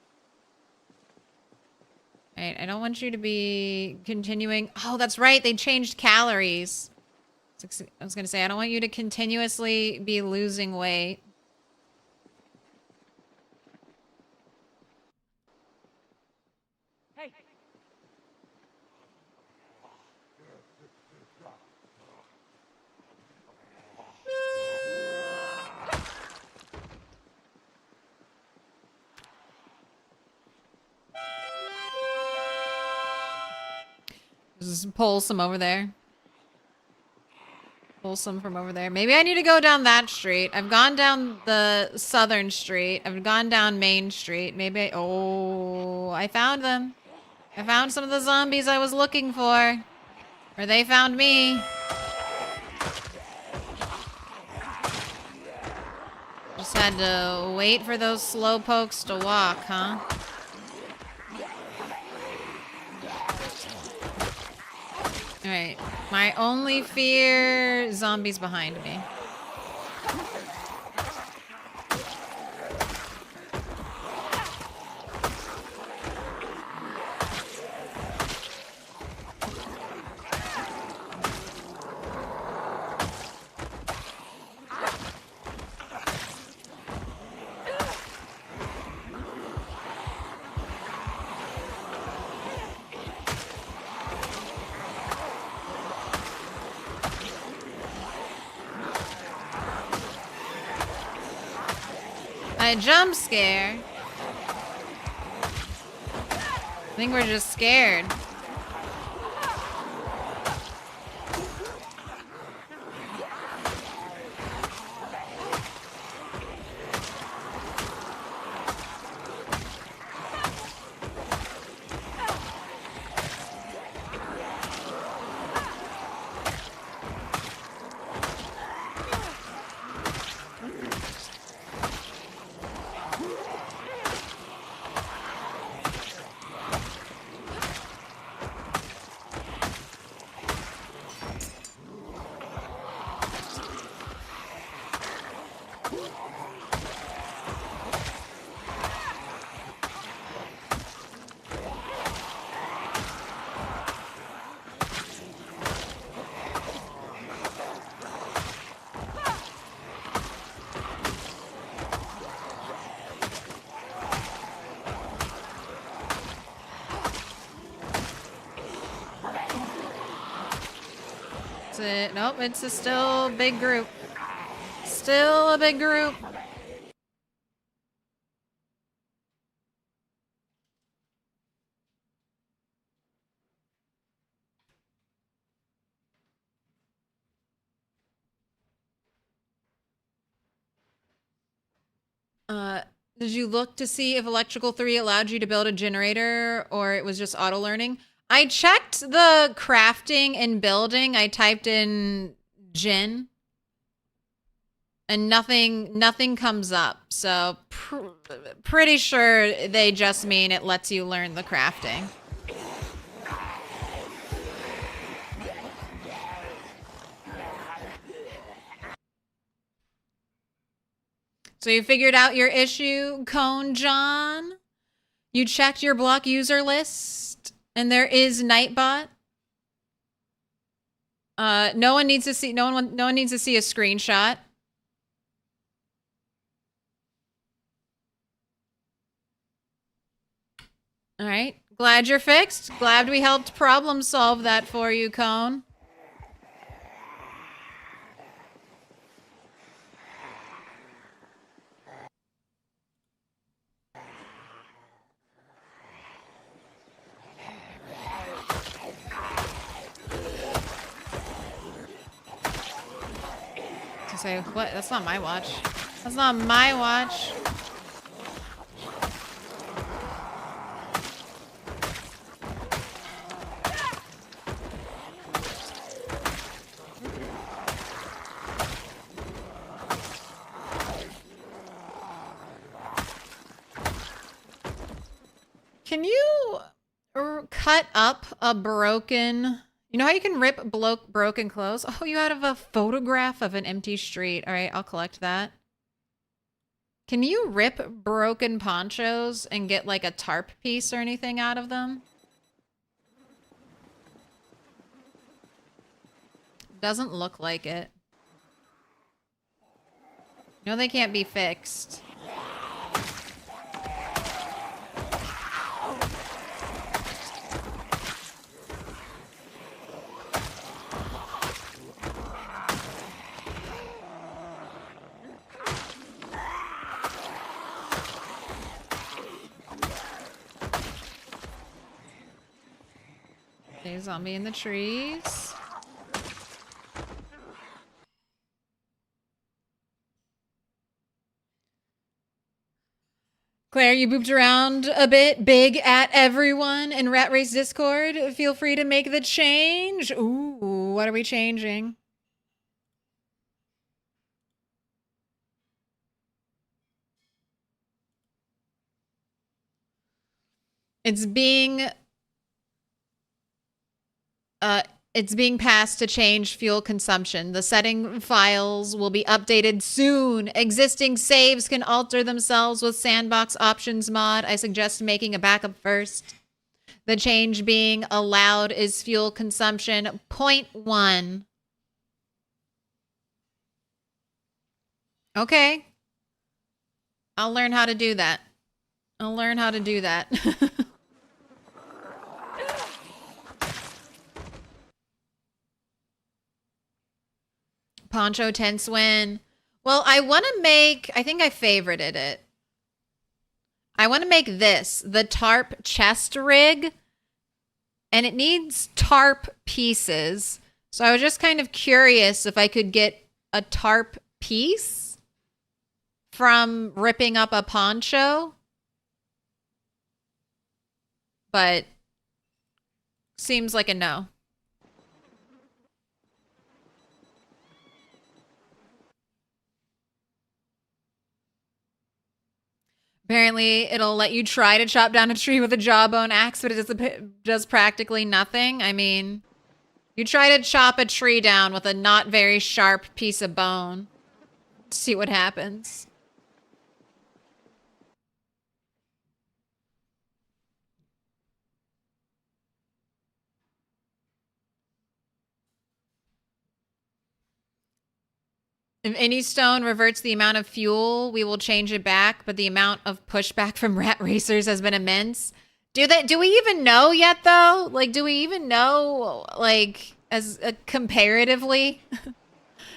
Alright, I don't want you to be continuing. Oh, that's right. They changed calories. I was going to say, I don't want you to continuously be losing weight. Hey. Just pull some over there. Pull some from over there. Maybe I need to go down that street. I've gone down the southern street. I've gone down Main Street. Maybe oh, I found them. I found some of the zombies I was looking for. Or they found me. Just had to wait for those slow pokes to walk, huh? Alright. My only fear, zombies behind me. A jump scare? I think we're just scared. That's it. Nope, it's a still big group. Still a big group. Did you look to see if Electrical 3 allowed you to build a generator or it was just auto learning? I checked the crafting and building. I typed in gen and nothing comes up. So pretty sure they just mean it lets you learn the crafting. So you figured out your issue, Cone John? You checked your block user list and there is Nightbot? No one needs to see no one needs to see a screenshot. All right. Glad you're fixed. Glad we helped problem solve that for you, Cone. To say what? That's not my watch. That's not my watch. Can you cut up a broken... You know how you can rip broken clothes? Oh, you have a photograph of an empty street. All right, I'll collect that. Can you rip broken ponchos and get like a tarp piece or anything out of them? Doesn't look like it. No, they can't be fixed. Okay, zombie in the trees. Claire, you booped around a bit. Big at everyone in Rat Race Discord. Feel free to make the change. Ooh, what are we changing? It's being passed to change fuel consumption. The setting files will be updated soon. Existing saves can alter themselves with Sandbox options mod. I suggest making a backup first. The change being allowed is fuel consumption 0.1. Okay. I'll learn how to do that. I'll learn how to do that. Poncho tense win. Well, I want to make... I think I favorited it. I want to make this. The tarp chest rig. And it needs tarp pieces. So I was just kind of curious if I could get a tarp piece from ripping up a poncho. But seems like a no. Apparently, it'll let you try to chop down a tree with a jawbone axe, but it does practically nothing. I mean, you try to chop a tree down with a not very sharp piece of bone. See what happens. If any stone reverts the amount of fuel, we will change it back, but the amount of pushback from rat racers has been immense. Do we even know yet, though? Like, do we even know, like, as comparatively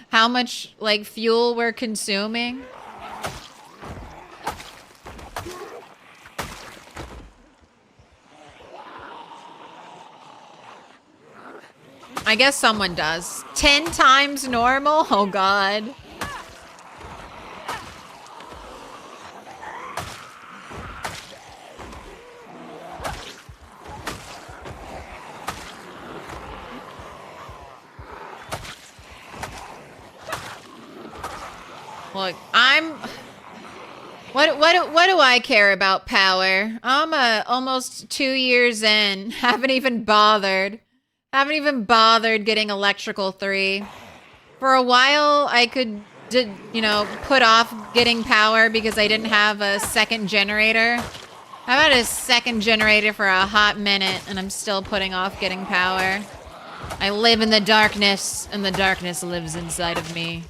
how much like fuel we're consuming. I guess someone does. 10 times normal? Oh god. Look, what do I care about power? I'm almost 2 years in. Haven't even bothered getting electrical 3. For a while, I could, put off getting power because I didn't have a second generator. I've had a second generator for a hot minute, and I'm still putting off getting power. I live in the darkness, and the darkness lives inside of me.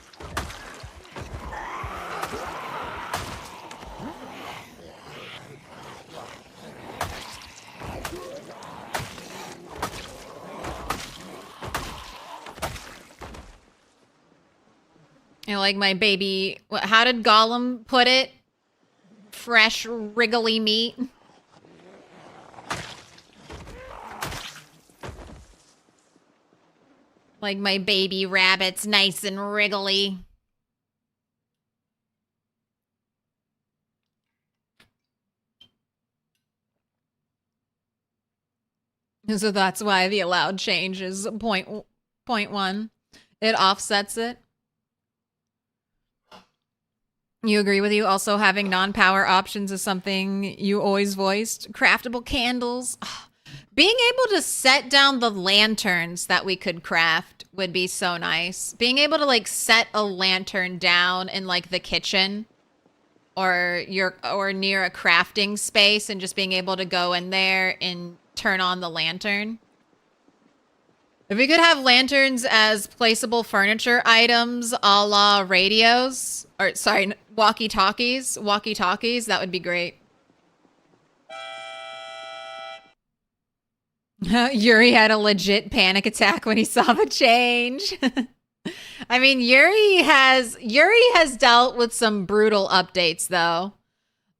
Like my baby, how did Gollum put it? Fresh, wriggly meat. Like my baby rabbit's nice and wriggly. So that's why the allowed change is 0.1. It offsets it. You agree with you? Also, having non-power options is something you always voiced. Craftable candles. Being able to set down the lanterns that we could craft would be so nice. Being able to like set a lantern down in like the kitchen or near a crafting space and just being able to go in there and turn on the lantern. If we could have lanterns as placeable furniture items a la radios, or sorry, walkie-talkies, that would be great. Yuri had a legit panic attack when he saw the change. I mean, Yuri has dealt with some brutal updates though.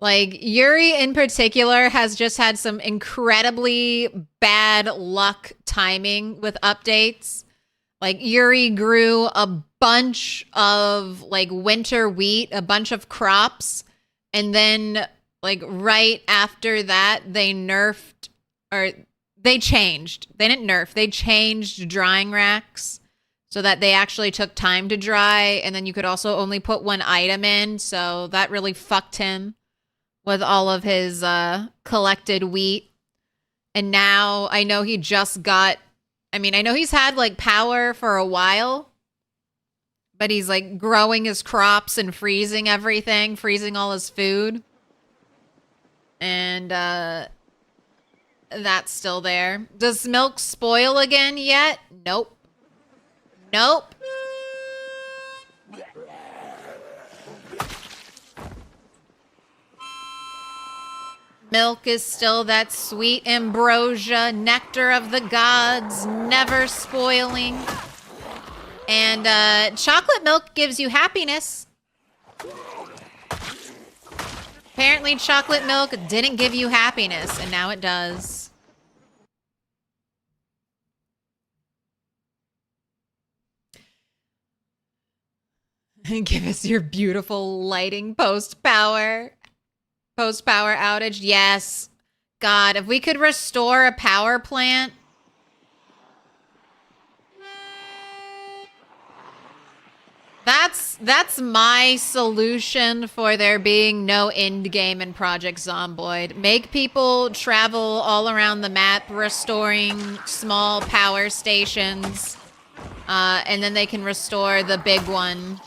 Like, Yuri in particular has just had some incredibly bad luck timing with updates. Like, Yuri grew a bunch of, like, winter wheat, a bunch of crops, and then, like, right after that, they nerfed, or they changed. They didn't nerf. They changed drying racks so that they actually took time to dry, and then you could also only put one item in, so that really fucked him with all of his collected wheat. And now I know he just got, I know he's had like power for a while, but he's like growing his crops and freezing everything, freezing all his food. And that's still there. Does milk spoil again yet? Nope. Nope. Milk is still that sweet ambrosia, nectar of the gods, never spoiling. And chocolate milk gives you happiness. Apparently chocolate milk didn't give you happiness, and now it does. Give us your beautiful lighting post-power. Post-power outage, yes. God, if we could restore a power plant. That's my solution for there being no end game in Project Zomboid. Make people travel all around the map, restoring small power stations. And then they can restore the big one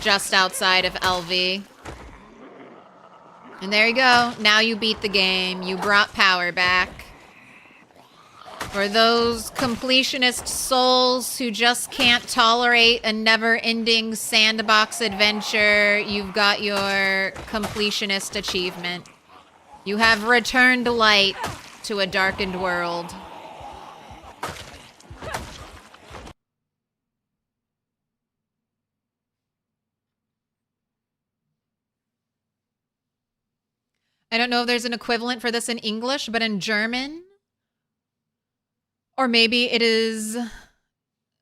just outside of LV. And there you go. Now you beat the game. You brought power back. For those completionist souls who just can't tolerate a never-ending sandbox adventure, you've got your completionist achievement. You have returned light to a darkened world. I don't know if there's an equivalent for this in English, but in German, or maybe it is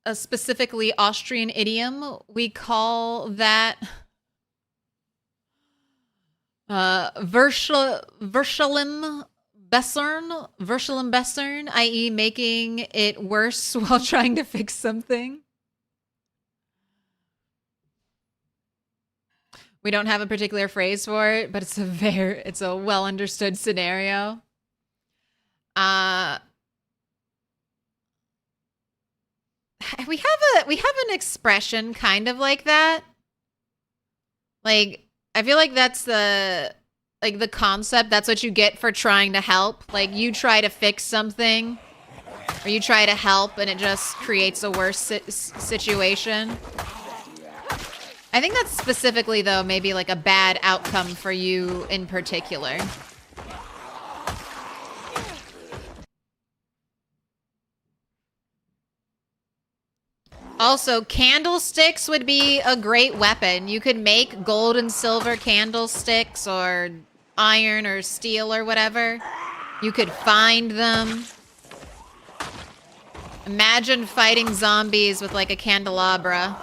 a specifically Austrian idiom, we call that Verschlim bessern, i.e. making it worse while trying to fix something. We don't have a particular phrase for it, but it's a well understood scenario. We have an expression kind of like that. Like, I feel like that's the concept. That's what you get for trying to help. Like, you try to fix something, or you try to help, and it just creates a worse situation. I think that's specifically, though, maybe like a bad outcome for you in particular. Also, candlesticks would be a great weapon. You could make gold and silver candlesticks, or iron or steel or whatever. You could find them. Imagine fighting zombies with like a candelabra.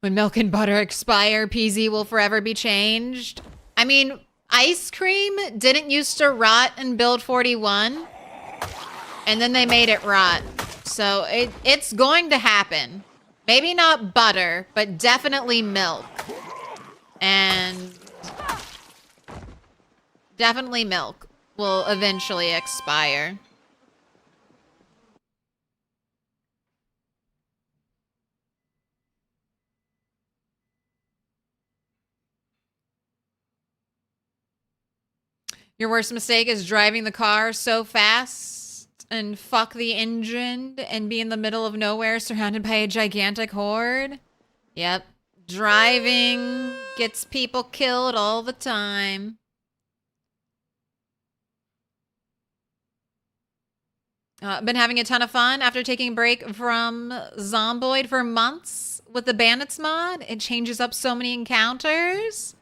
When milk and butter expire, PZ will forever be changed. I mean, ice cream didn't used to rot in Build 41, and then they made it rot. So it's going to happen. Maybe not butter, but definitely milk. And definitely milk will eventually expire. Your worst mistake is driving the car so fast and fuck the engine and be in the middle of nowhere surrounded by a gigantic horde. Yep. Driving gets people killed all the time. Been having a ton of fun after taking a break from Zomboid for months with the Bandits mod. It changes up so many encounters.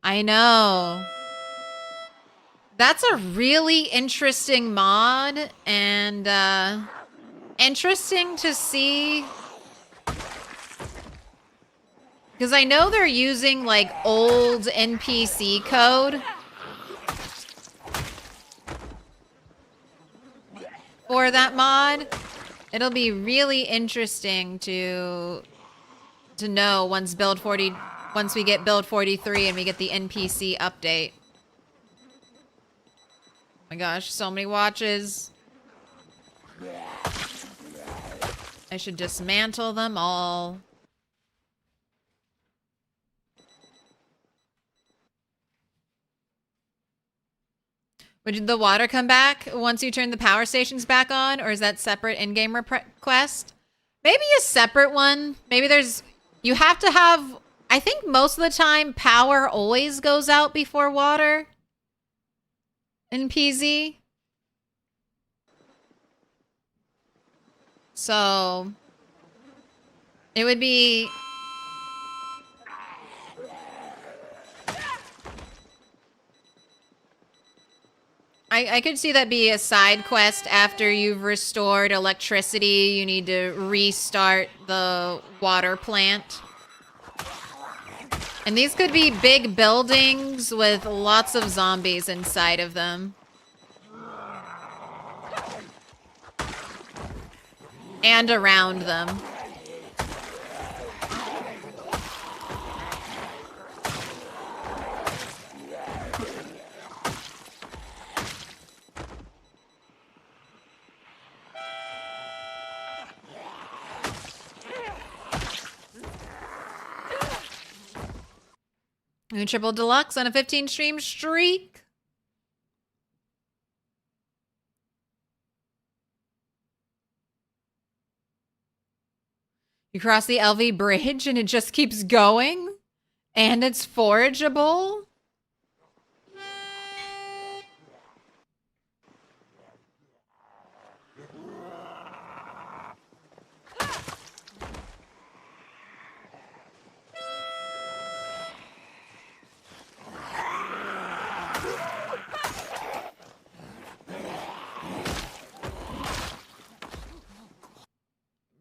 I know. That's a really interesting mod, and interesting to see. Because I know they're using like old NPC code for that mod. It'll be really interesting to know once we get build 43 and we get the NPC update. Oh my gosh, so many watches. I should dismantle them all. Would the water come back once you turn the power stations back on, or is that separate in-game request? Maybe a separate one. Maybe you have to have, I think most of the time, power always goes out before water in PZ. So it would be... I could see that be a side quest after you've restored electricity. You need to restart the water plant. And these could be big buildings with lots of zombies inside of them. And around them. New triple deluxe on a 15 stream streak. You cross the LV bridge and it just keeps going. And it's forageable.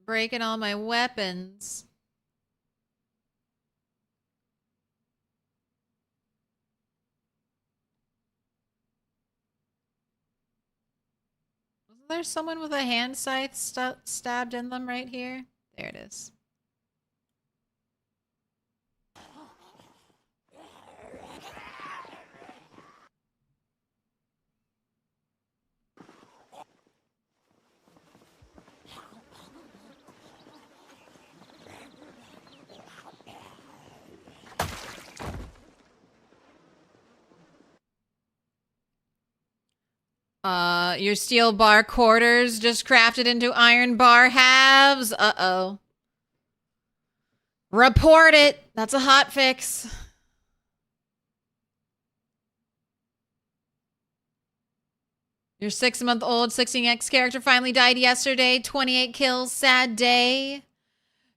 breaking all my weapons. Wasn't there someone with a hand scythe stabbed in them right here? There it is. Your steel bar quarters just crafted into iron bar halves. Uh-oh. Report it. That's a hot fix. Your 6-month-old 16X character finally died yesterday. 28 kills, sad day.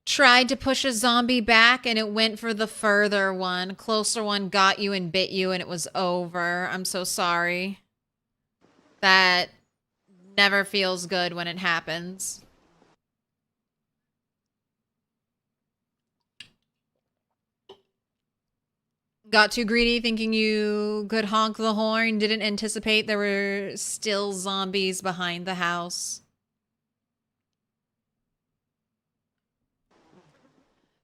Tried to push a zombie back and it went for the further one. Closer one got you and bit you and it was over. I'm so sorry. That never feels good when it happens. Got too greedy thinking you could honk the horn. Didn't anticipate there were still zombies behind the house.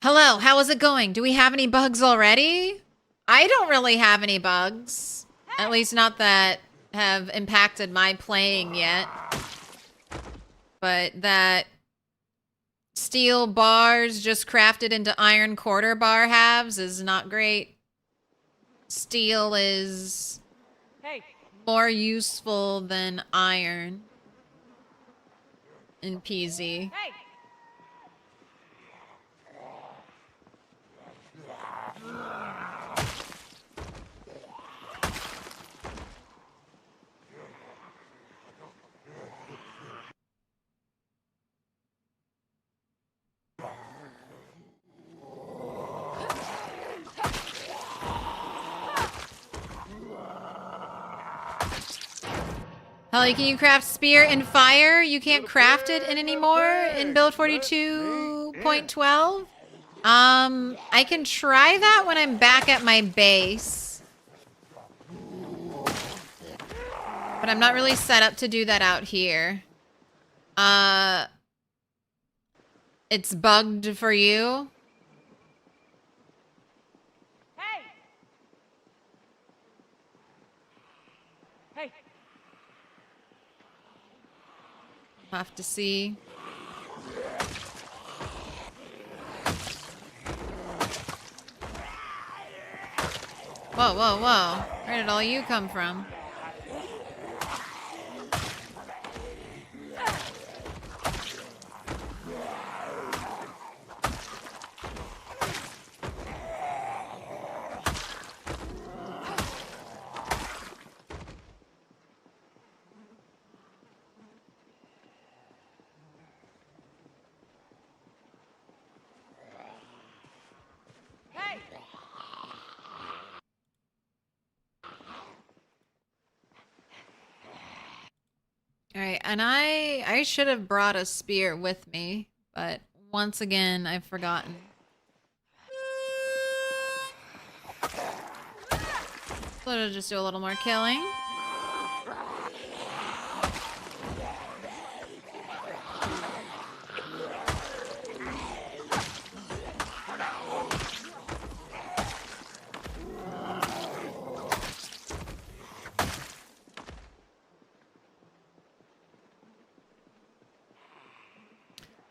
Hello, how is it going? Do we have any bugs already? I don't really have any bugs. At least not that have impacted my playing yet. But that steel bars just crafted into iron quarter bar halves is not great. Steel is more useful than iron in PZ. Holly, can you craft spear and fire? You can't craft it in anymore in build 42.12. I can try that when I'm back at my base. But I'm not really set up to do that out here. It's bugged for you. Have to see. Whoa, whoa, whoa. Where did all you come from? Alright, and I should have brought a spear with me, but once again, I've forgotten. So I'll just do a little more killing.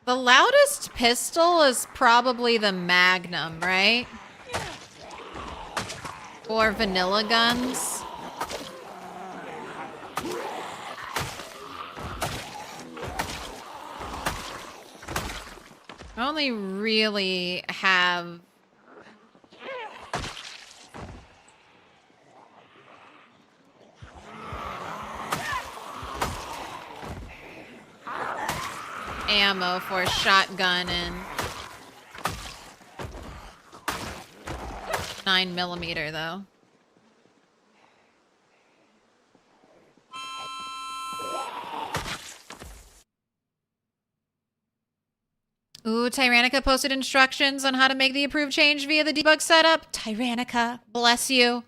The loudest pistol is probably the Magnum, right? Or vanilla guns. I only really have ammo for a shotgun and 9mm though. Ooh, Tyrannica posted instructions on how to make the approved change via the debug setup. Tyrannica, bless you.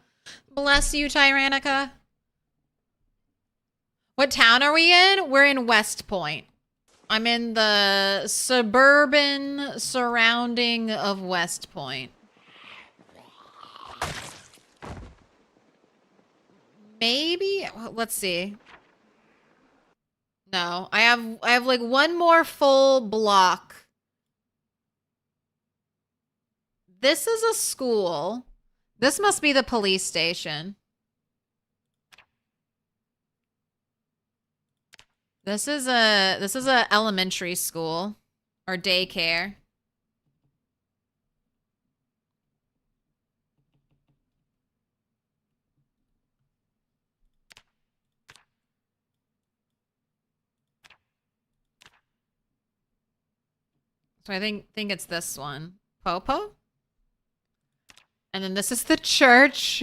Bless you, Tyrannica. What town are we in? We're in West Point. I'm in the suburban surrounding of West Point. Maybe? Let's see. No, I have like one more full block. This is a school. This must be the police station. This is a elementary school or daycare. So I think it's this one. Popo? And then this is the church.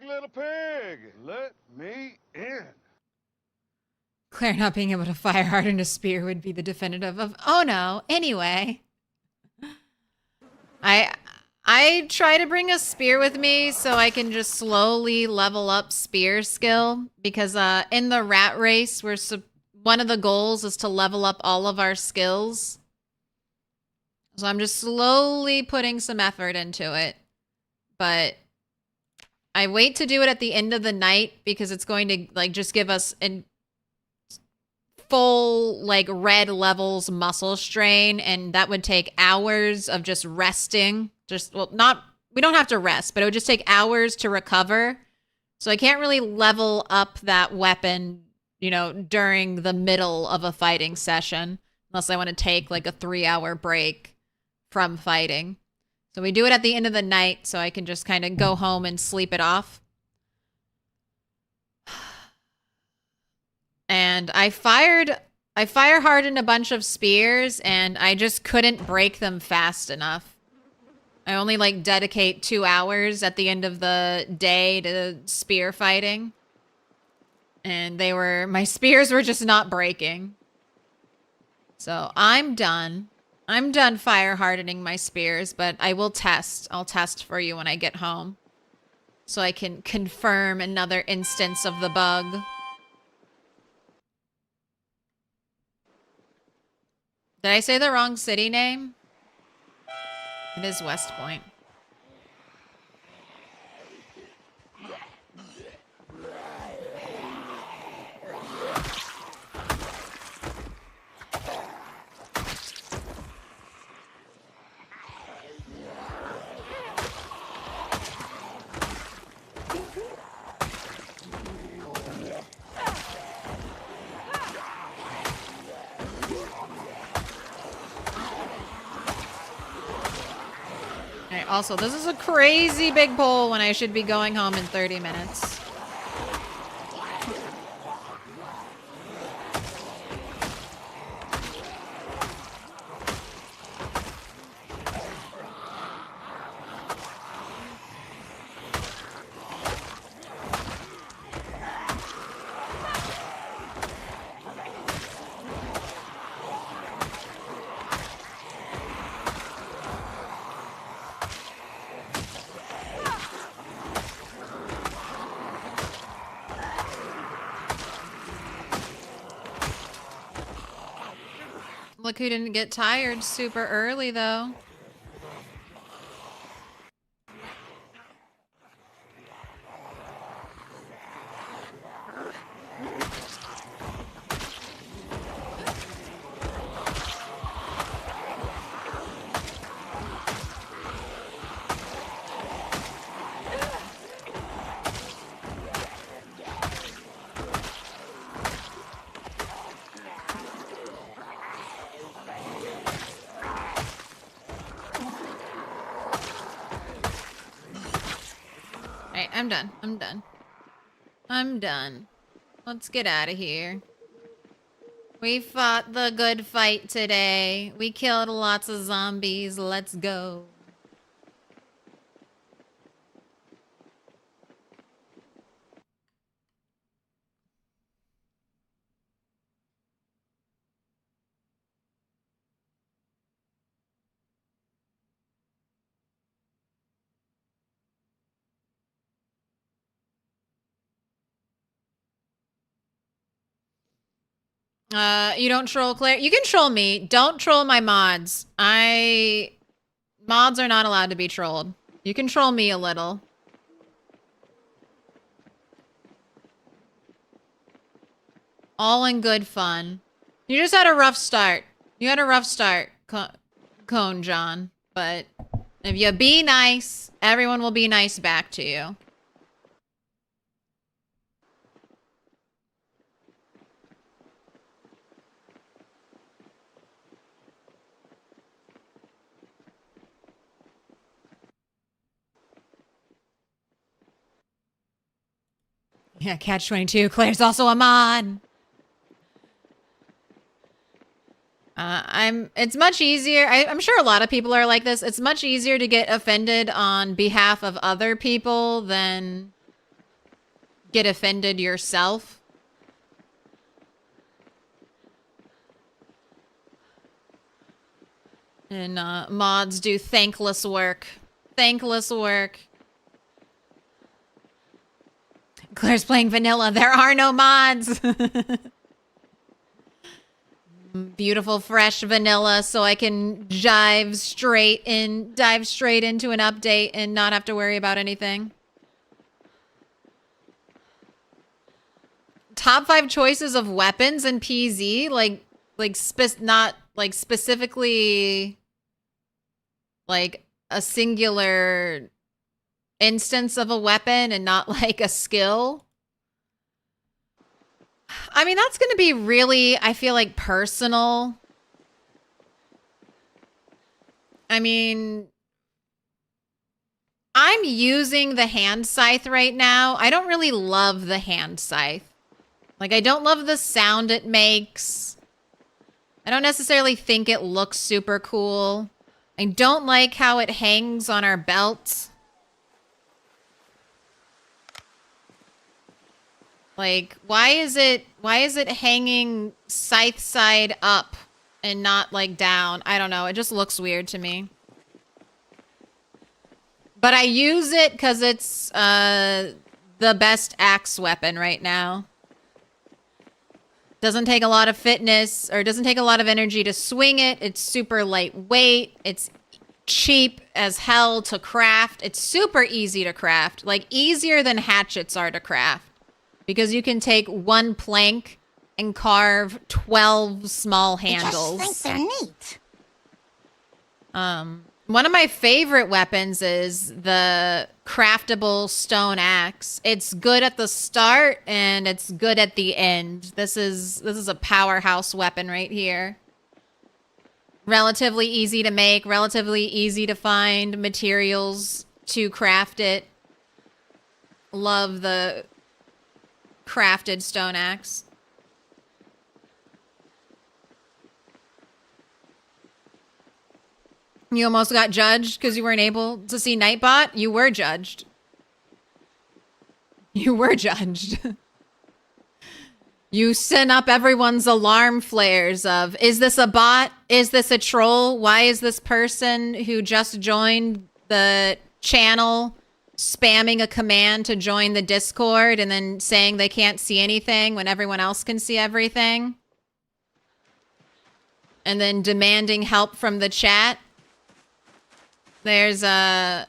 Little pig, let me in. Claire not being able to fire harden a spear would be the definitive of, oh no, anyway. I try to bring a spear with me so I can just slowly level up spear skill because in the rat race, one of the goals is to level up all of our skills. So I'm just slowly putting some effort into it. But I wait to do it at the end of the night because it's going to like just give us in full like red levels muscle strain, and that would take hours of just resting. We don't have to rest, but it would just take hours to recover. So I can't really level up that weapon, you know, during the middle of a fighting session unless I want to take like a 3-hour break from fighting. So we do it at the end of the night so I can just kind of go home and sleep it off. And I fire hardened a bunch of spears and I just couldn't break them fast enough. I only like dedicate 2 hours at the end of the day to spear fighting. And my spears were just not breaking. So I'm done. I'm done fire hardening my spears, but I will test. I'll test for you when I get home. So I can confirm another instance of the bug. Did I say the wrong city name? It is West Point. Also, this is a crazy big pole when I should be going home in 30 minutes. Look who didn't get tired super early, though. I'm done. I'm done. I'm done. Let's get out of here. We fought the good fight today. We killed lots of zombies. Let's go. You don't troll Claire? You can troll me. Don't troll my mods. Mods are not allowed to be trolled. You can troll me a little. All in good fun. You just had a rough start. You had a rough start, Cone John. But if you be nice, everyone will be nice back to you. Yeah, Catch-22. Claire's also a mod. It's much easier. I'm sure a lot of people are like this. It's much easier to get offended on behalf of other people than get offended yourself. And mods do thankless work. Thankless work. Claire's playing vanilla. There are no mods. Beautiful fresh vanilla so I can dive straight into an update and not have to worry about anything. Top 5 choices of weapons in PZ, not like specifically like a singular instance of a weapon and not like a skill. I mean, that's going to be really, I feel like, personal. I mean, I'm using the hand scythe right now. I don't really love the hand scythe. Like, I don't love the sound it makes. I don't necessarily think it looks super cool. I don't like how it hangs on our belt. Like, why is it hanging scythe side up and not like down? I don't know. It just looks weird to me. But I use it because it's the best axe weapon right now. Doesn't take a lot of fitness, or doesn't take a lot of energy to swing it. It's super lightweight. It's cheap as hell to craft. It's super easy to craft. Like, easier than hatchets are to craft. Because you can take one plank and carve 12 small handles. I just think they're neat. One of my favorite weapons is the craftable stone axe. It's good at the start and it's good at the end. This is a powerhouse weapon right here. Relatively easy to make, relatively easy to find materials to craft it. Love the crafted stone axe. You almost got judged because you weren't able to see Nightbot? You were judged. You were judged. You sent up everyone's alarm flares of, is this a bot? Is this a troll? Why is this person who just joined the channel spamming a command to join the Discord and then saying they can't see anything when everyone else can see everything? And then demanding help from the chat? There's sayings.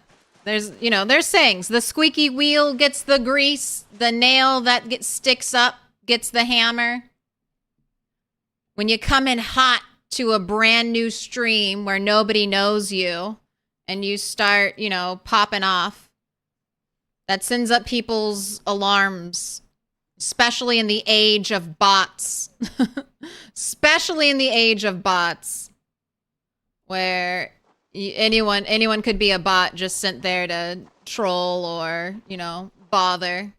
The squeaky wheel gets the grease. The nail that sticks up gets the hammer. When you come in hot to a brand new stream where nobody knows you and you start, popping off, that sends up people's alarms, especially in the age of bots. Especially in the age of bots, where anyone could be a bot just sent there to troll or, bother.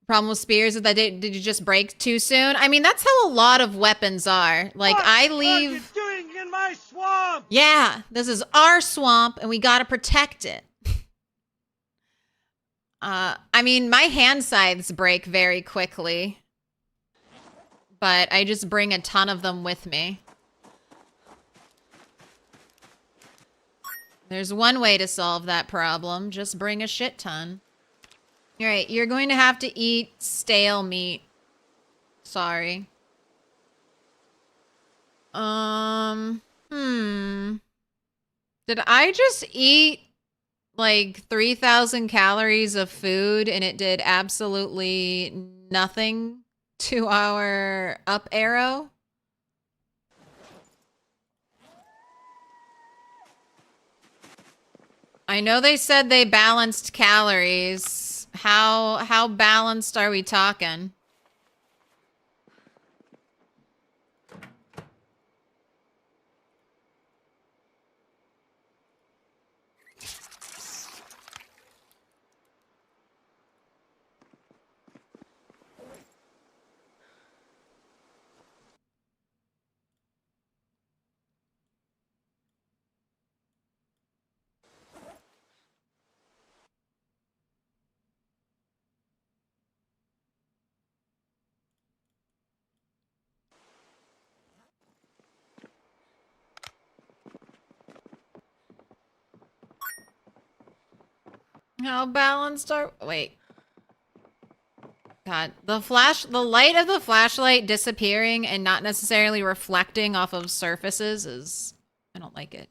Problem with spears is that did you just break too soon? I mean, that's how a lot of weapons are. Like, I leave... What are you doing in my swamp? Yeah, this is our swamp, and we gotta protect it. I mean, my hand scythes break very quickly. But I just bring a ton of them with me. There's one way to solve that problem. Just bring a shit ton. Alright, you're going to have to eat stale meat. Sorry. Did I just eat like 3,000 calories of food and it did absolutely nothing to our up arrow? I know they said they balanced calories. How balanced are we talking? How balanced are... Wait. God, the light of the flashlight disappearing and not necessarily reflecting off of surfaces is... I don't like it.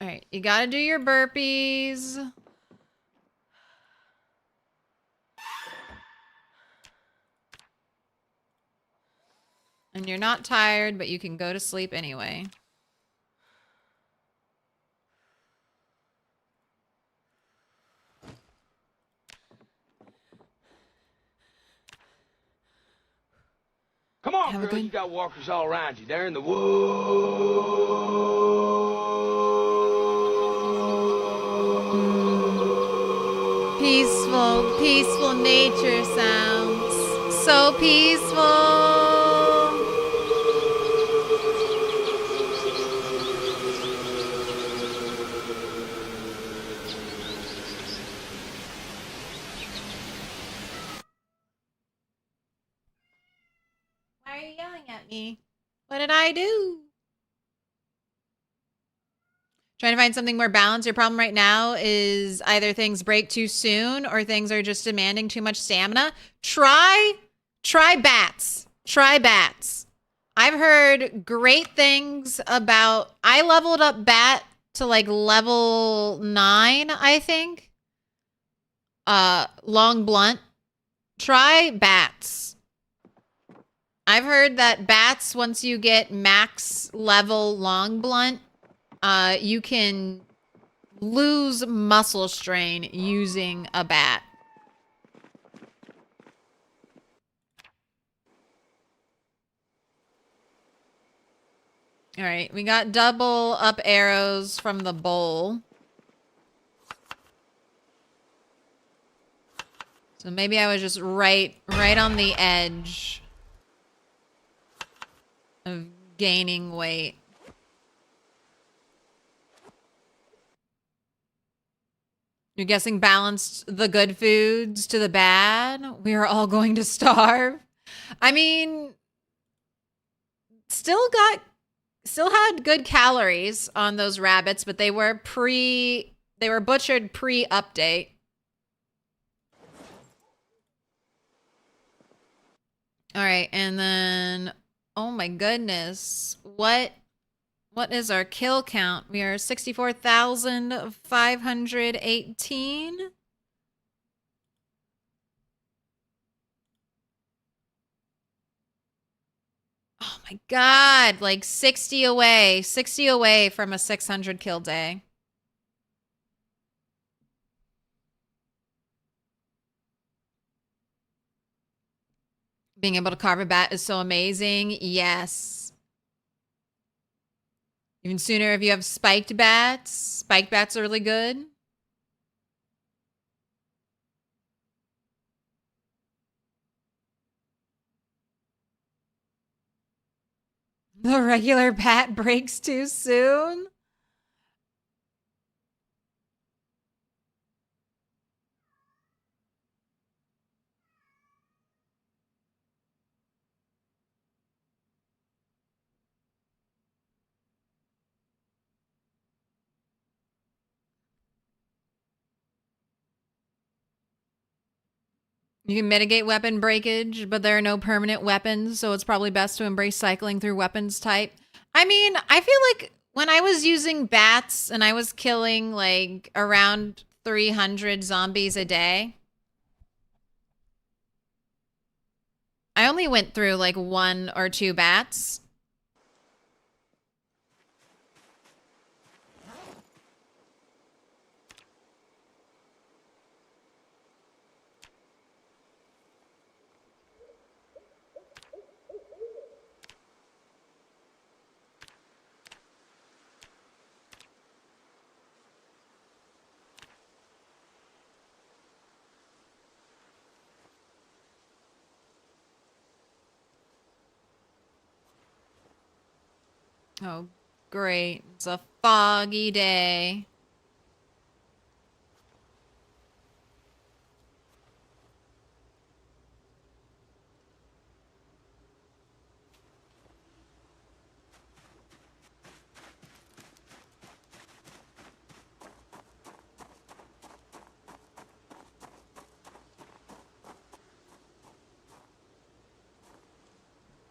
Alright, you gotta do your burpees. And you're not tired, but you can go to sleep anyway. Come on, Have a girl. good- You got walkers all around you. They're in the woods. Peaceful, peaceful nature sounds. So peaceful. Why are you yelling at me? What did I do? Trying to find something more balanced. Your problem right now is either things break too soon or things are just demanding too much stamina. Try bats. Try bats. I've heard great things about... I leveled up bat to like level 9, I think. Long blunt. Try bats. I've heard that bats, once you get max level long blunt, you can lose muscle strain using a bat. All right, we got double up arrows from the bowl. So maybe I was just right on the edge of gaining weight. You're guessing balanced the good foods to the bad? We are all going to starve. I mean, still had good calories on those rabbits, but they were butchered pre-update. All right, and then, oh my goodness, what is our kill count? We are 64,518. Oh my God, like 60 away from a 600 kill day. Being able to carve a bat is so amazing. Yes. Even sooner if you have spiked bats. Spiked bats are really good. The regular bat breaks too soon. You can mitigate weapon breakage, but there are no permanent weapons, so it's probably best to embrace cycling through weapons type. I mean, I feel like when I was using bats and I was killing like around 300 zombies a day, I only went through like 1 or 2 bats. Oh, great. It's a foggy day.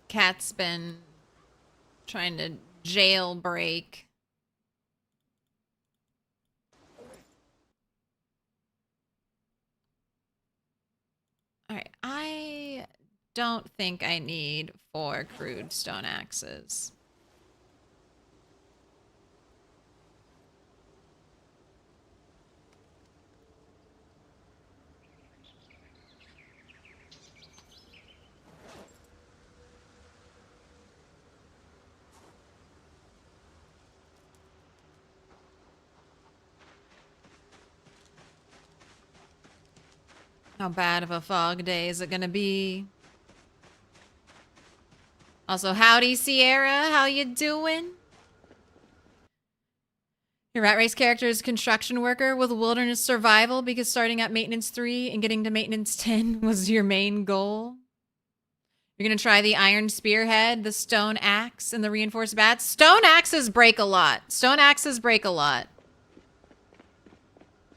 Cat's been trying to jailbreak. All right, I don't think I need 4 crude stone axes. How bad of a fog day is it gonna be? Also, howdy Sierra, how you doing? Your rat race character is a construction worker with wilderness survival because starting at maintenance 3 and getting to maintenance 10 was your main goal. You're gonna try the iron spearhead, the stone axe, and the reinforced bats. Stone axes break a lot. Stone axes break a lot.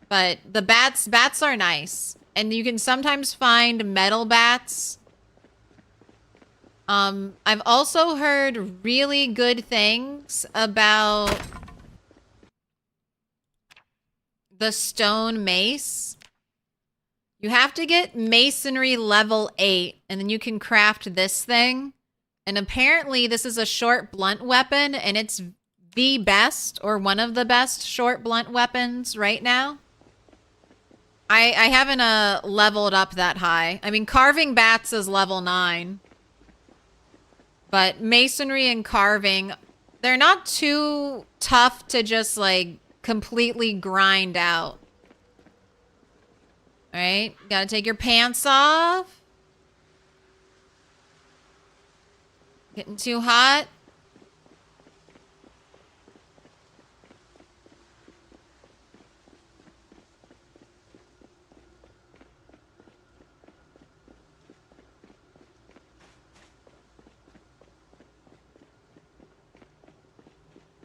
But the bats are nice. And you can sometimes find metal bats. I've also heard really good things about the stone mace. You have to get masonry level 8, and then you can craft this thing. And apparently this is a short blunt weapon, and it's the best, or one of the best short blunt weapons right now. I haven't leveled up that high. I mean, carving bats is level 9. But masonry and carving, they're not too tough to just, like, completely grind out. Alright, gotta take your pants off. Getting too hot.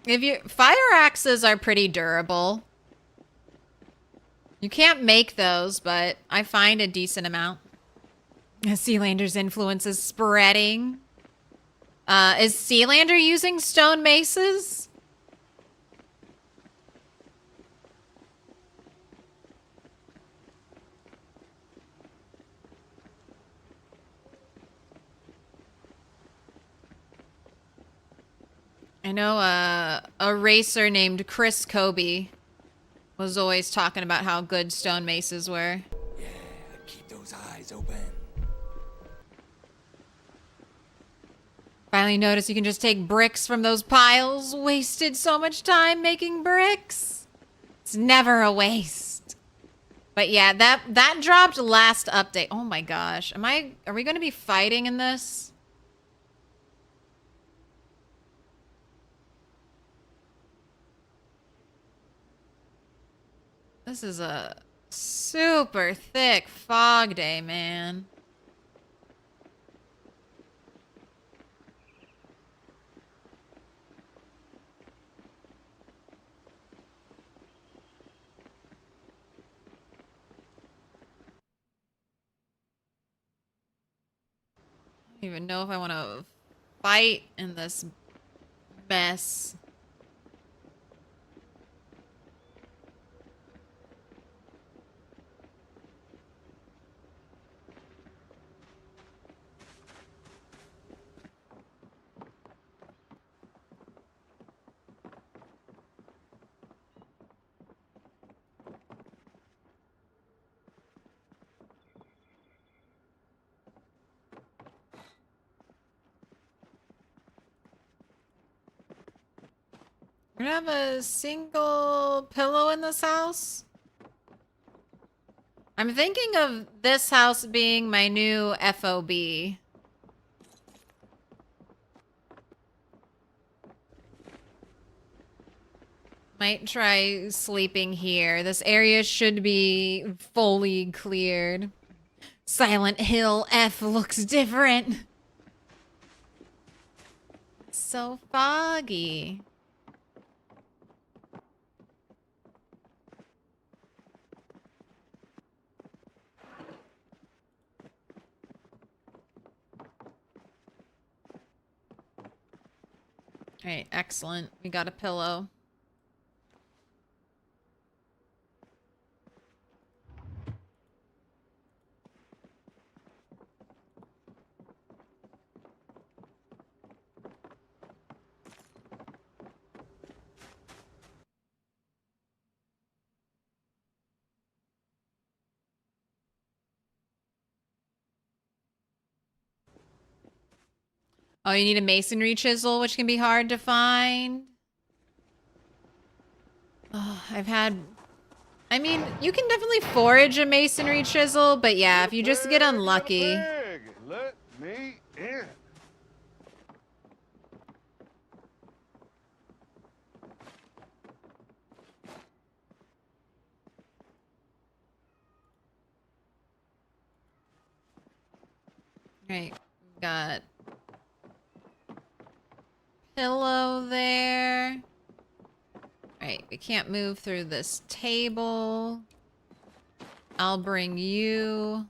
If you fire axes are pretty durable. You can't make those, but I find a decent amount. Sealander's influence is spreading. Is Sealander using stone maces? I know a racer named Chris Kobe was always talking about how good stone maces were. Yeah, keep those eyes open. Finally noticed you can just take bricks from those piles. Wasted so much time making bricks. It's never a waste. But yeah, that dropped last update. Oh my gosh. Are we going to be fighting in this? This is a super thick fog day, man. I don't even know if I want to fight in this mess. We're gonna have a single pillow in this house. I'm thinking of this house being my new FOB. Might try sleeping here. This area should be fully cleared. Silent Hill F looks different. So foggy. Alright, excellent. We got a pillow. Oh, you need a masonry chisel, which can be hard to find. Oh, I mean, you can definitely forage a masonry chisel, but yeah, if you just get unlucky. Let me in. Right, got pillow there. Right, we can't move through this table. I'll bring you.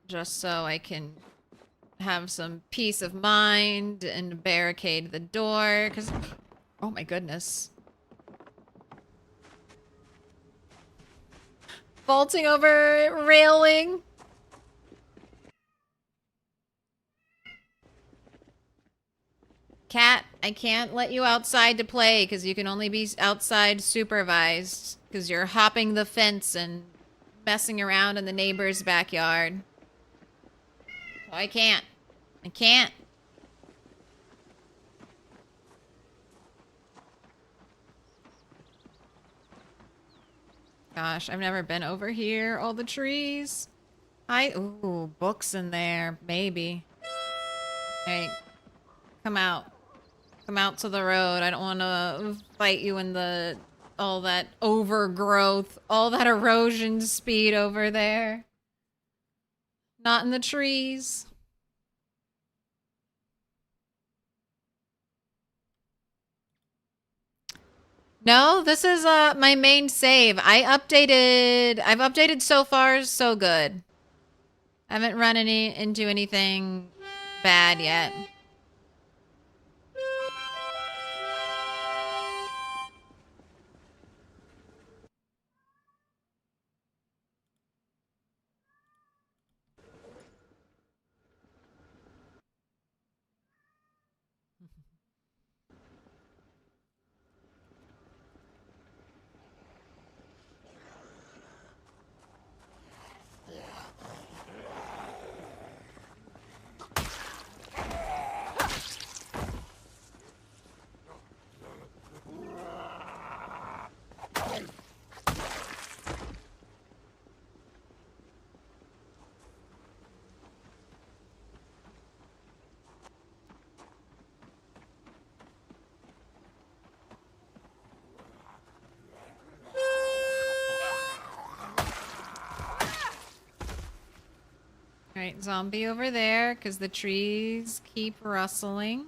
Just so I can have some peace of mind and barricade the door, because... Oh my goodness. Vaulting over railing. Cat, I can't let you outside to play because you can only be outside supervised because you're hopping the fence and messing around in the neighbor's backyard. So I can't. I can't. Gosh, I've never been over here. All the trees. Ooh, books in there. Maybe. Hey, come out. Come out to the road. I don't want to fight you in the... all that overgrowth. All that erosion speed over there. Not in the trees. No, this is my main save. I've updated so far, so good. I haven't run into anything bad yet. Alright, zombie over there, because the trees keep rustling.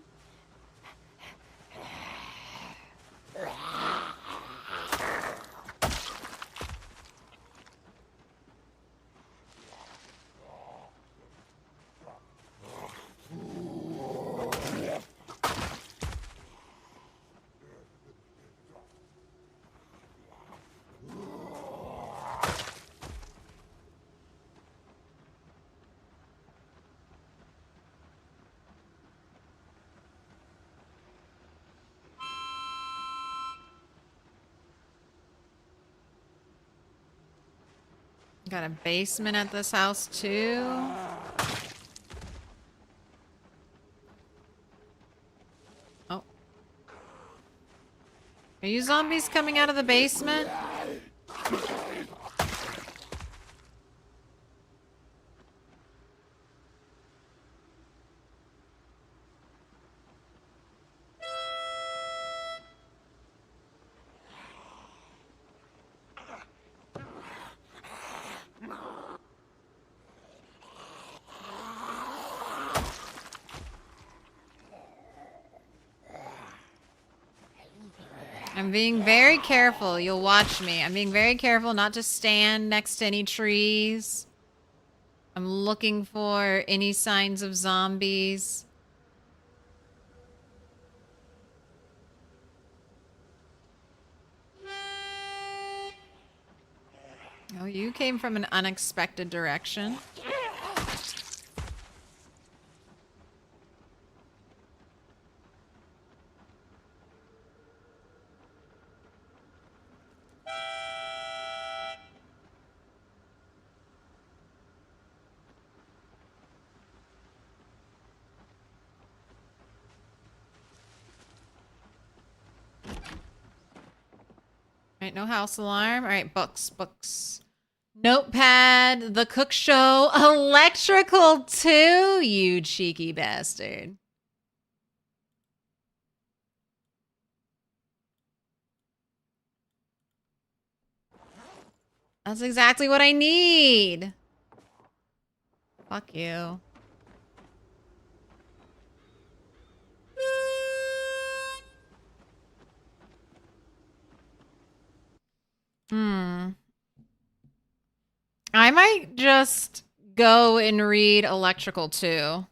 Got a basement at this house too. Oh. Are you zombies coming out of the basement? I'm being very careful. You'll watch me. I'm being very careful not to stand next to any trees. I'm looking for any signs of zombies. Oh, you came from an unexpected direction. Alright, no house alarm. Alright, books. Notepad, The Cook Show, Electrical 2, you cheeky bastard. That's exactly what I need. Fuck you. I might just go and read Electrical 2.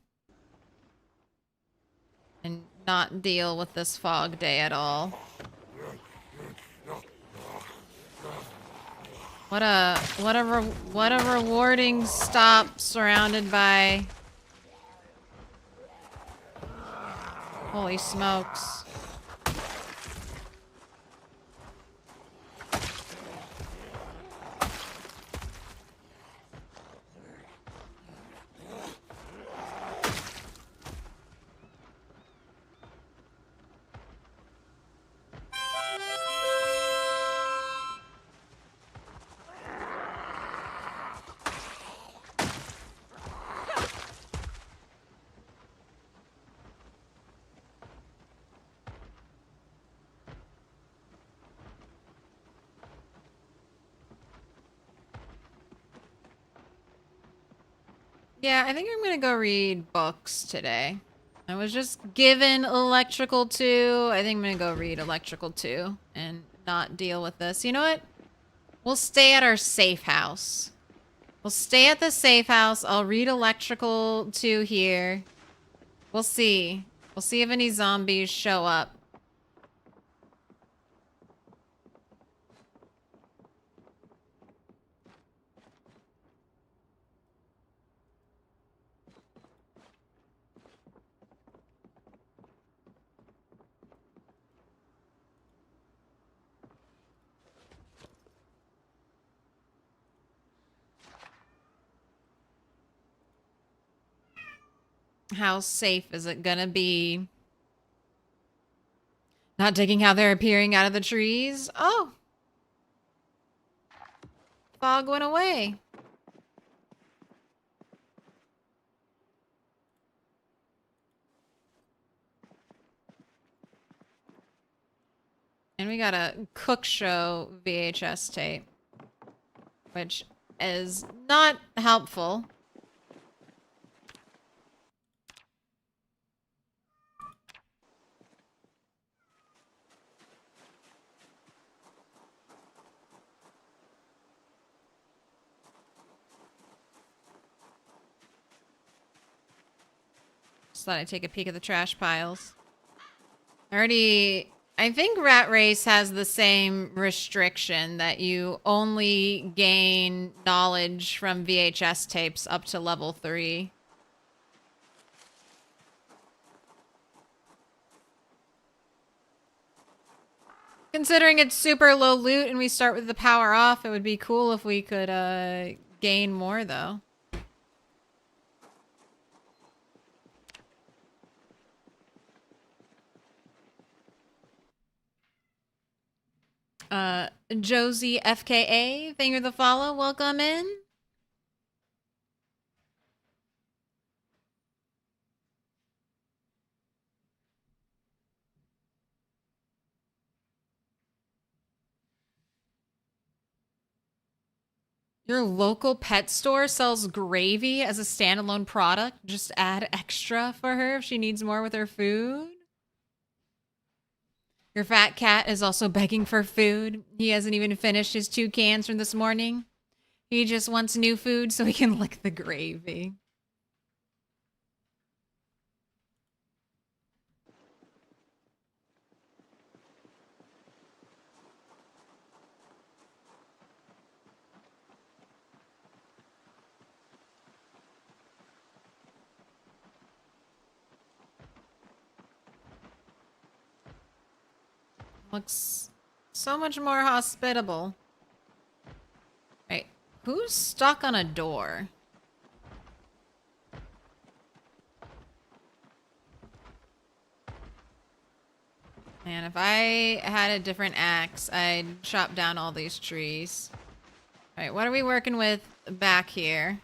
And not deal with this fog day at all. What a rewarding stop surrounded by... Holy smokes. Yeah, I think I'm gonna go read books today. I was just given Electrical 2. I think I'm gonna go read Electrical 2 and not deal with this. You know what? We'll stay at our safe house. We'll stay at the safe house. I'll read Electrical 2 here. We'll see. We'll see if any zombies show up. How safe is it gonna be? Not digging how they're appearing out of the trees? Oh! Fog went away. And we got a Cook Show VHS tape. Which is not helpful. Just thought I'd take a peek at the trash piles. I think Rat Race has the same restriction that you only gain knowledge from VHS tapes up to level 3. Considering it's super low loot and we start with the power off, it would be cool if we could gain more though. Josie FKA, thank you for the follow. Welcome in. Your local pet store sells gravy as a standalone product. Just add extra for her if she needs more with her food. Your fat cat is also begging for food. He hasn't even finished his 2 cans from this morning. He just wants new food so he can lick the gravy. Looks so much more hospitable. Right. Who's stuck on a door? Man, if I had a different axe, I'd chop down all these trees. Alright, what are we working with back here?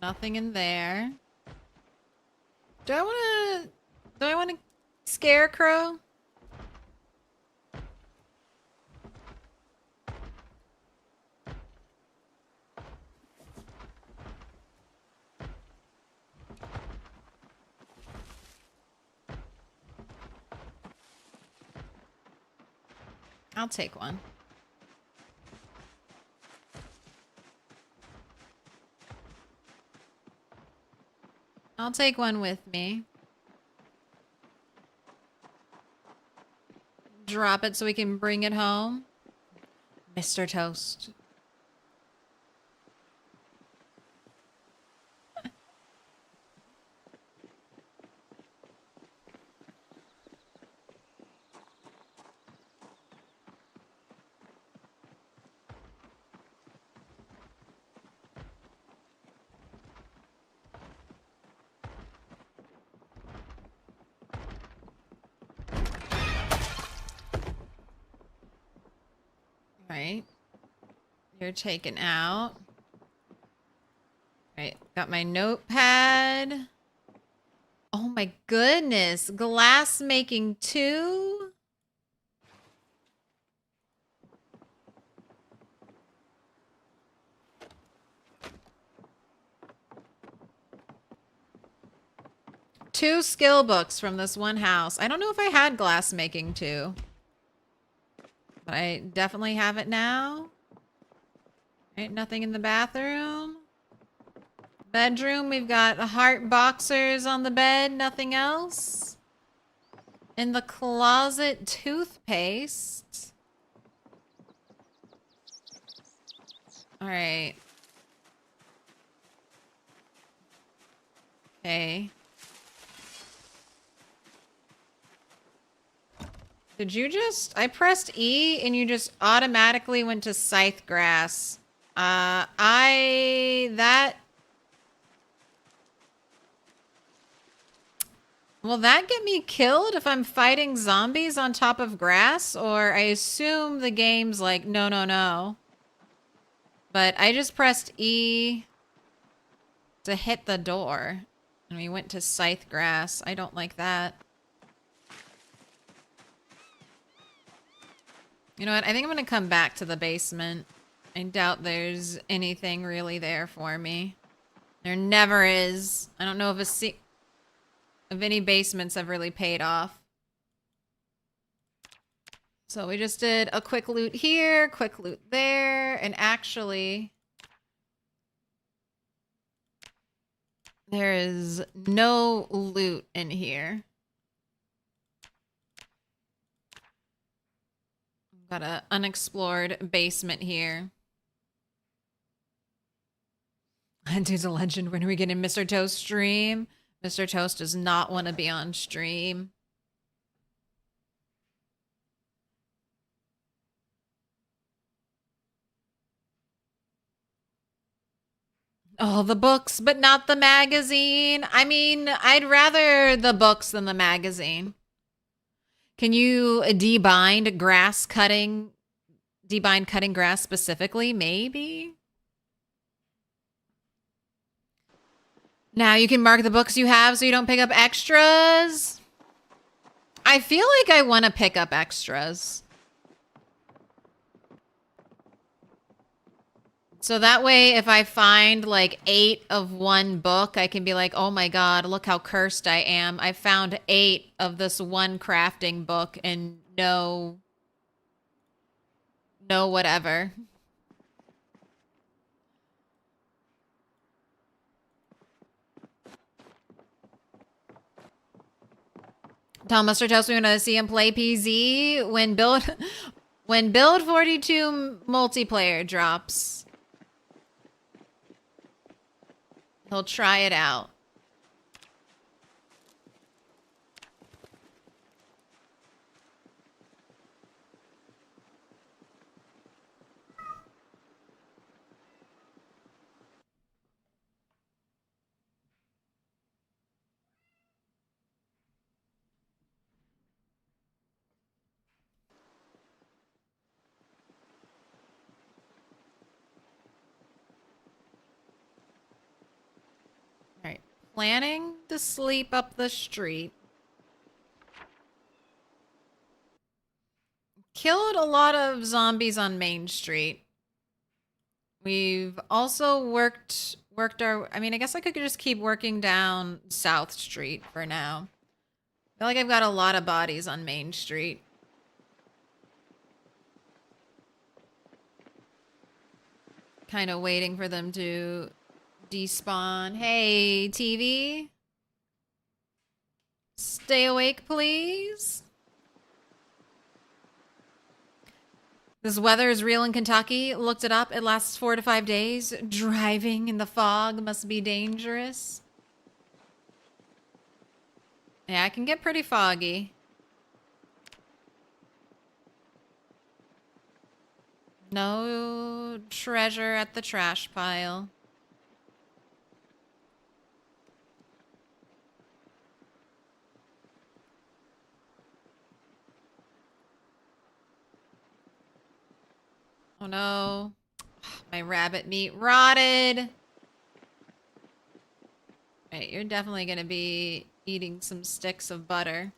Nothing in there. Do I want a scarecrow? I'll take one. I'll take one with me. Drop it so we can bring it home. Mr. Toast. Right. You're taken out. Right. Got my notepad. Oh my goodness. Glass making 2. Two skill books from this one house. I don't know if I had glass making 2. But I definitely have it now. Right, nothing in the bathroom. Bedroom, we've got heart boxers on the bed, nothing else. In the closet, toothpaste. Alright. Okay. Did you just... I pressed E and you just automatically went to scythe grass. Will that get me killed if I'm fighting zombies on top of grass? Or I assume the game's like, no, no, no. But I just pressed E to hit the door. And we went to scythe grass. I don't like that. You know what? I think I'm going to come back to the basement. I doubt there's anything really there for me. There never is. I don't know if if any basements have really paid off. So we just did a quick loot here, quick loot there, and actually there is no loot in here. Got an unexplored basement here. Dude's a legend. When are we getting Mr. Toast stream? Mr. Toast does not want to be on stream. Oh, the books, but not the magazine. I mean, I'd rather the books than the magazine. Can you debind cutting grass specifically? Maybe. Now you can mark the books you have so you don't pick up extras. I feel like I want to pick up extras. So that way, if I find like 8 of one book, I can be like, oh my God, look how cursed I am. I found 8 of this one crafting book and no whatever. Tell Mr. Toast we want to see him play PZ when build 42 multiplayer drops. He'll try it out. Alright, planning to sleep up the street. Killed a lot of zombies on Main Street. We've also worked our... I mean, I guess I could just keep working down South Street for now. I feel like I've got a lot of bodies on Main Street. Kind of waiting for them to despawn. Hey, TV? Stay awake, please. This weather is real in Kentucky. Looked it up. It lasts 4 to 5 days. Driving in the fog must be dangerous. Yeah, it can get pretty foggy. No treasure at the trash pile. Oh no. My rabbit meat rotted. Right, you're definitely gonna be eating some sticks of butter.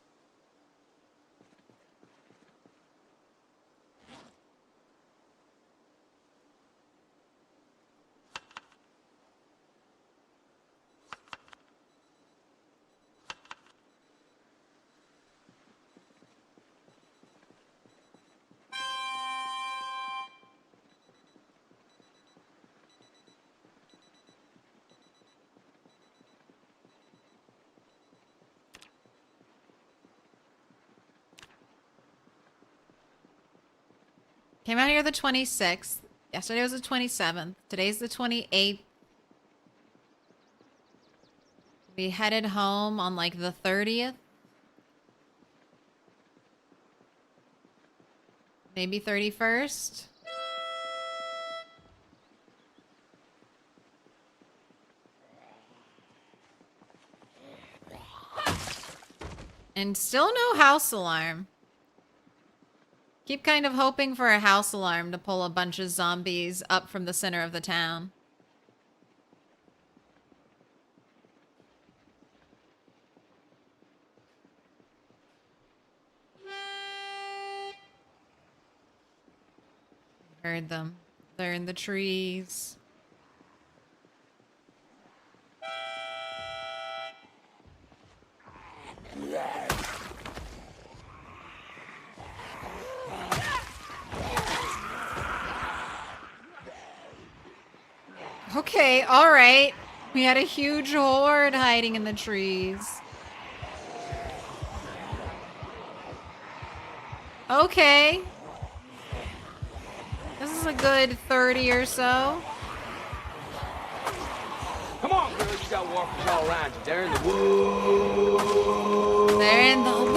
Came out here the 26th. Yesterday was the 27th. Today's the 28th. We headed home on like the 30th. Maybe 31st. And still no house alarm. Keep kind of hoping for a house alarm to pull a bunch of zombies up from the center of the town. Heard them. They're in the trees. Okay, alright. We had a huge horde hiding in the trees. Okay. This is a good 30 or so. Come on, girl, you got walkers all around you. They're in the woods. They're in the woods.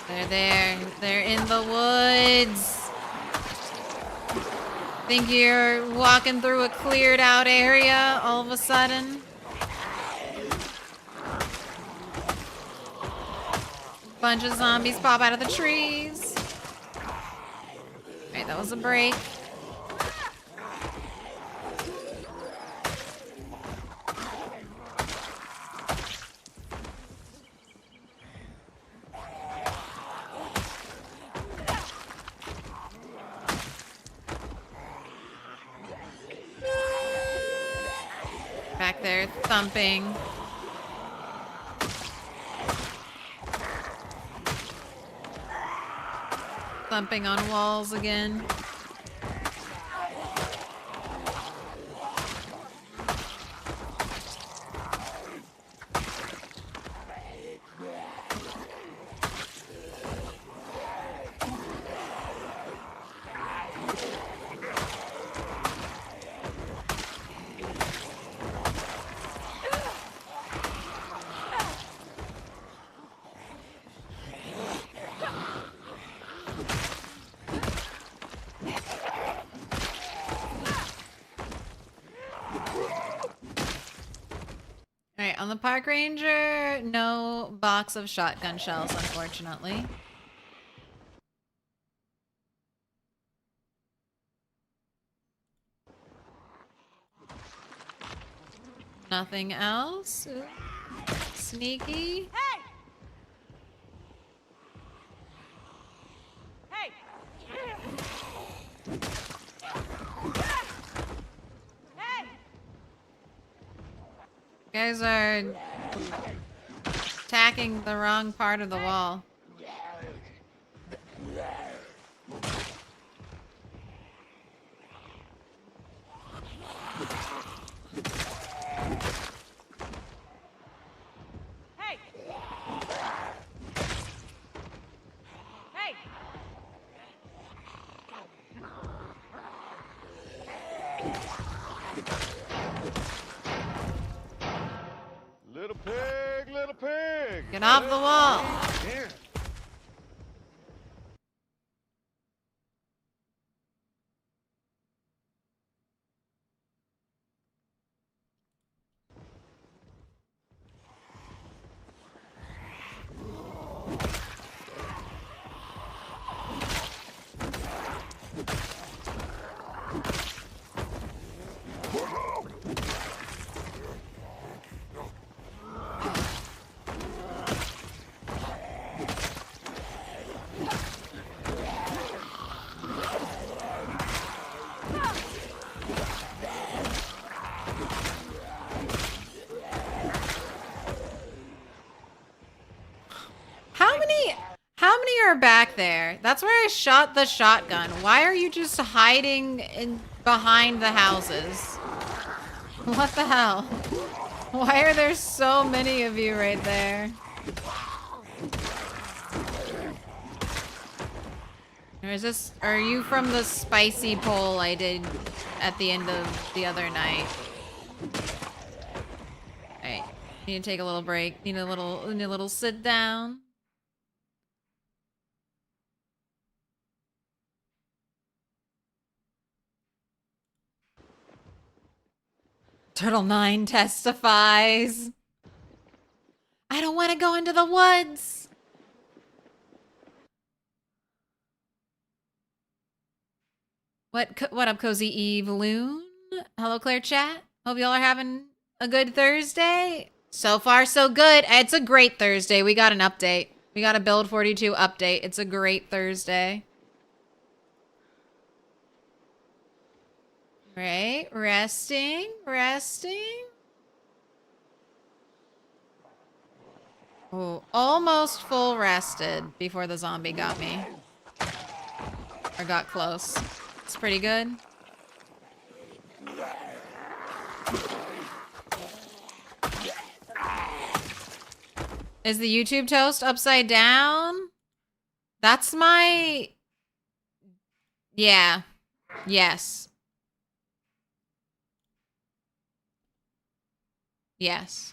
They're there. They're in the woods. Think you're walking through a cleared out area all of a sudden? Bunch of zombies pop out of the trees. Alright, that was a break. Back there thumping. Thumping on walls again. Alright, on the park ranger, no box of shotgun shells, unfortunately. Nothing else? Ooh. Sneaky. Hey! Hey! Hey! You guys are attacking the wrong part of the wall. Hey! Hey! Little pig, little pig. Get off the wall. Yeah. How many are back there? That's where I shot the shotgun. Why are you just hiding in behind the houses? What the hell? Why are there so many of you right there? Or is this, are you from the spicy poll I did at the end of the other night? Alright, need to take a little break. Need a little sit down. Turtle 9 testifies. I don't want to go into the woods. What up, Cozy Eve Loon? Hello, Claire Chat. Hope y'all are having a good Thursday. So far, so good. It's a great Thursday. We got an update. We got a Build 42 update. It's a great Thursday. Right, resting. Oh, almost full rested before the zombie got me. Or got close. It's pretty good. Is the YouTube toast upside down? That's my... Yeah. Yes. Yes.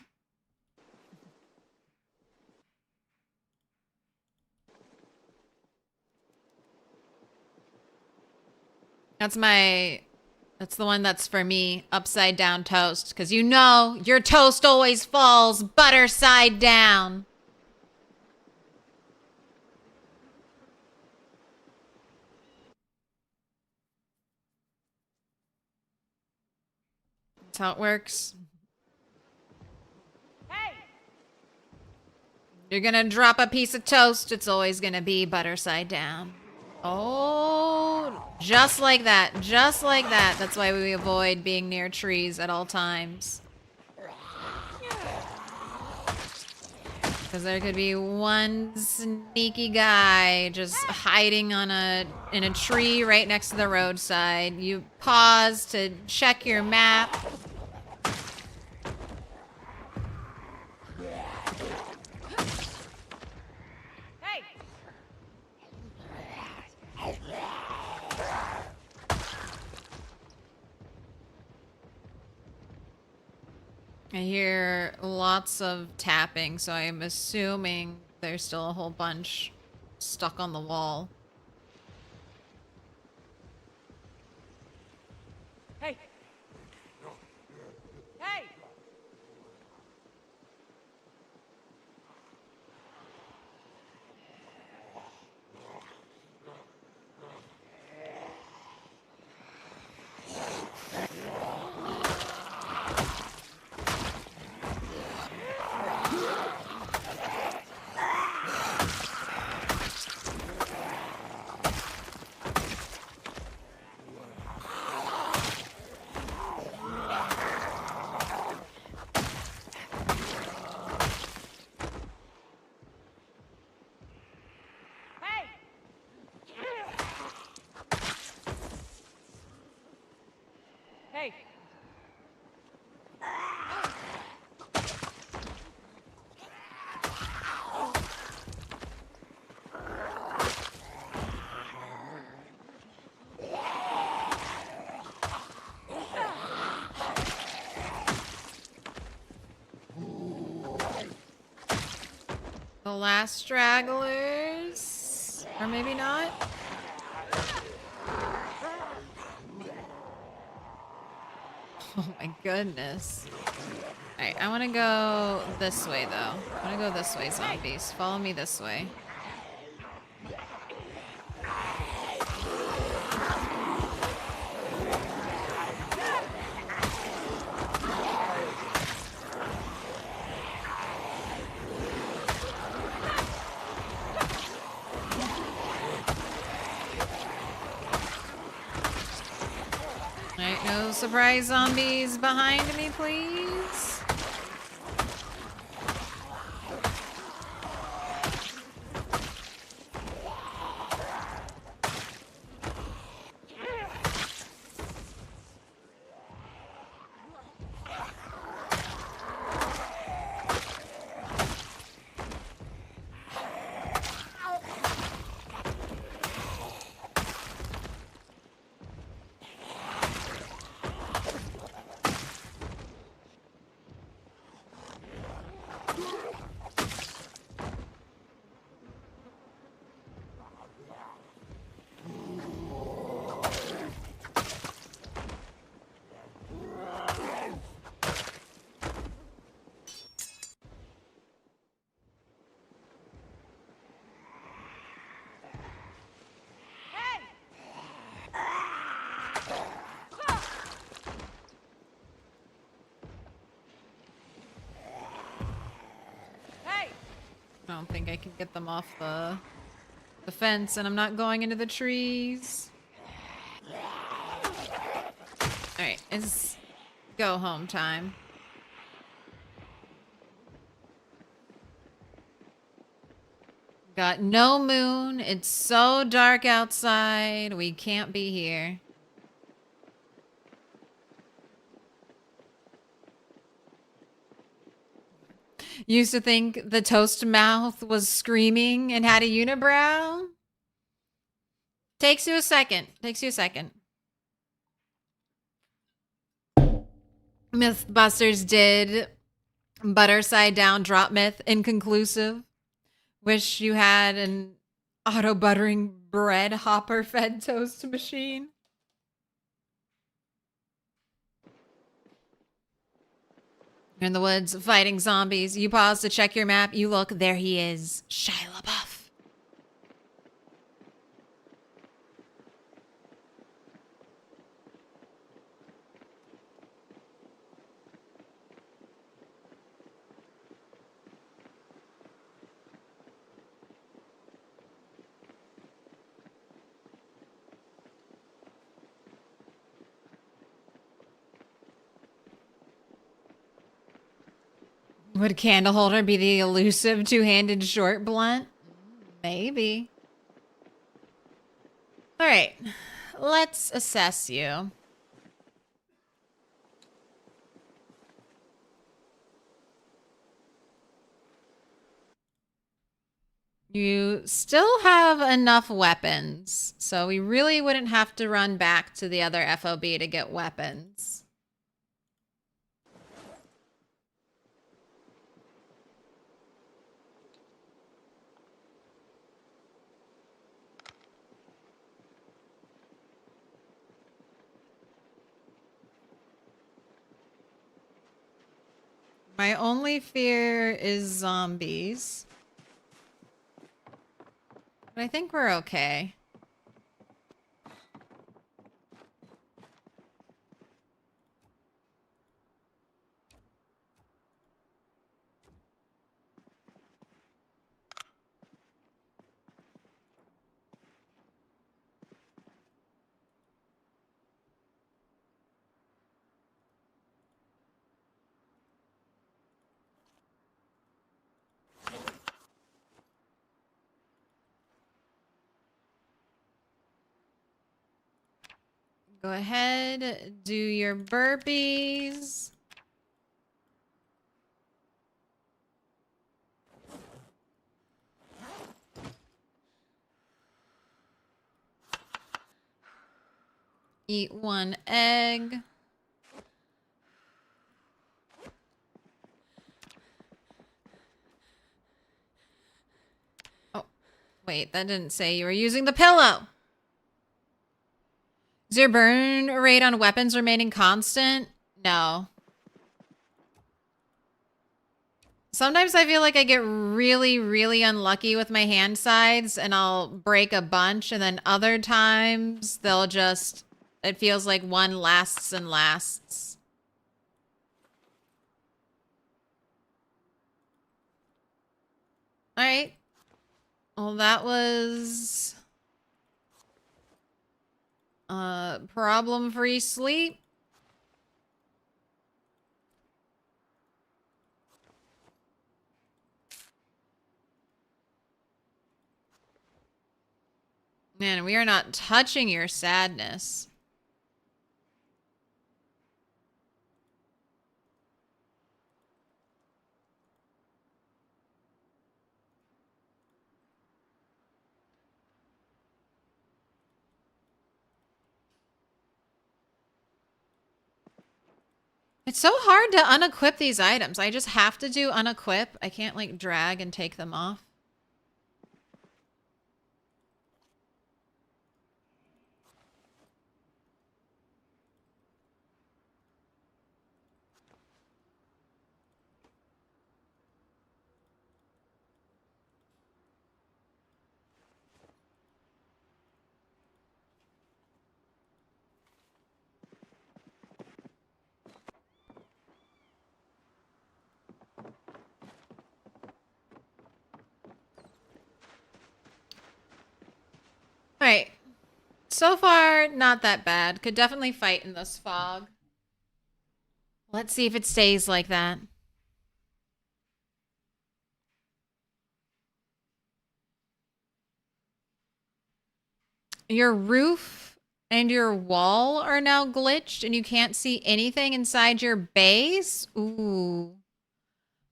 That's the one that's for me, upside down toast. Because you know, your toast always falls butter side down. That's how it works. Hey! You're gonna drop a piece of toast, it's always gonna be butter side down. Oh, just like that. Just like that. That's why we avoid being near trees at all times. Because there could be one sneaky guy just hiding in a tree right next to the roadside. You pause to check your map. Hey! I hear lots of tapping, so I'm assuming there's still a whole bunch stuck on the wall. Hey! Hey! Hey! The last stragglers. Or maybe not. Oh my goodness. Alright, I want to go this way, though. I want to go this way, zombies. Follow me this way. Alright, no surprise zombies behind me, please. don't think I can get them off the fence, and I'm not going into the trees. Alright, it's go home time. Got no moon. It's so dark outside. We can't be here. Used to think the toast mouth was screaming and had a unibrow. Takes you a second. Takes you a second. Mythbusters did butter side down drop myth inconclusive. Wish you had an auto buttering bread hopper fed toast machine. You're in the woods fighting zombies. You pause to check your map. You look, there he is. Shia LaBeouf. Would candle holder be the elusive two-handed short blunt? Maybe. All right, let's assess you. You still have enough weapons, so we really wouldn't have to run back to the other FOB to get weapons. My only fear is zombies. But I think we're okay. Go ahead, do your burpees. Eat one egg. Oh, wait, that didn't say you were using the pillow. Is your burn rate on weapons remaining constant? No. Sometimes I feel like I get really, really unlucky with my hand sides and I'll break a bunch, and then other times they'll just, it feels like one lasts and lasts. All right. Well, that was problem-free sleep. Man, we are not touching your sadness. It's so hard to unequip these items. I just have to do unequip. I can't like drag and take them off. So far, not that bad. Could definitely fight in this fog. Let's see if it stays like that. Your roof and your wall are now glitched and you can't see anything inside your base? Ooh.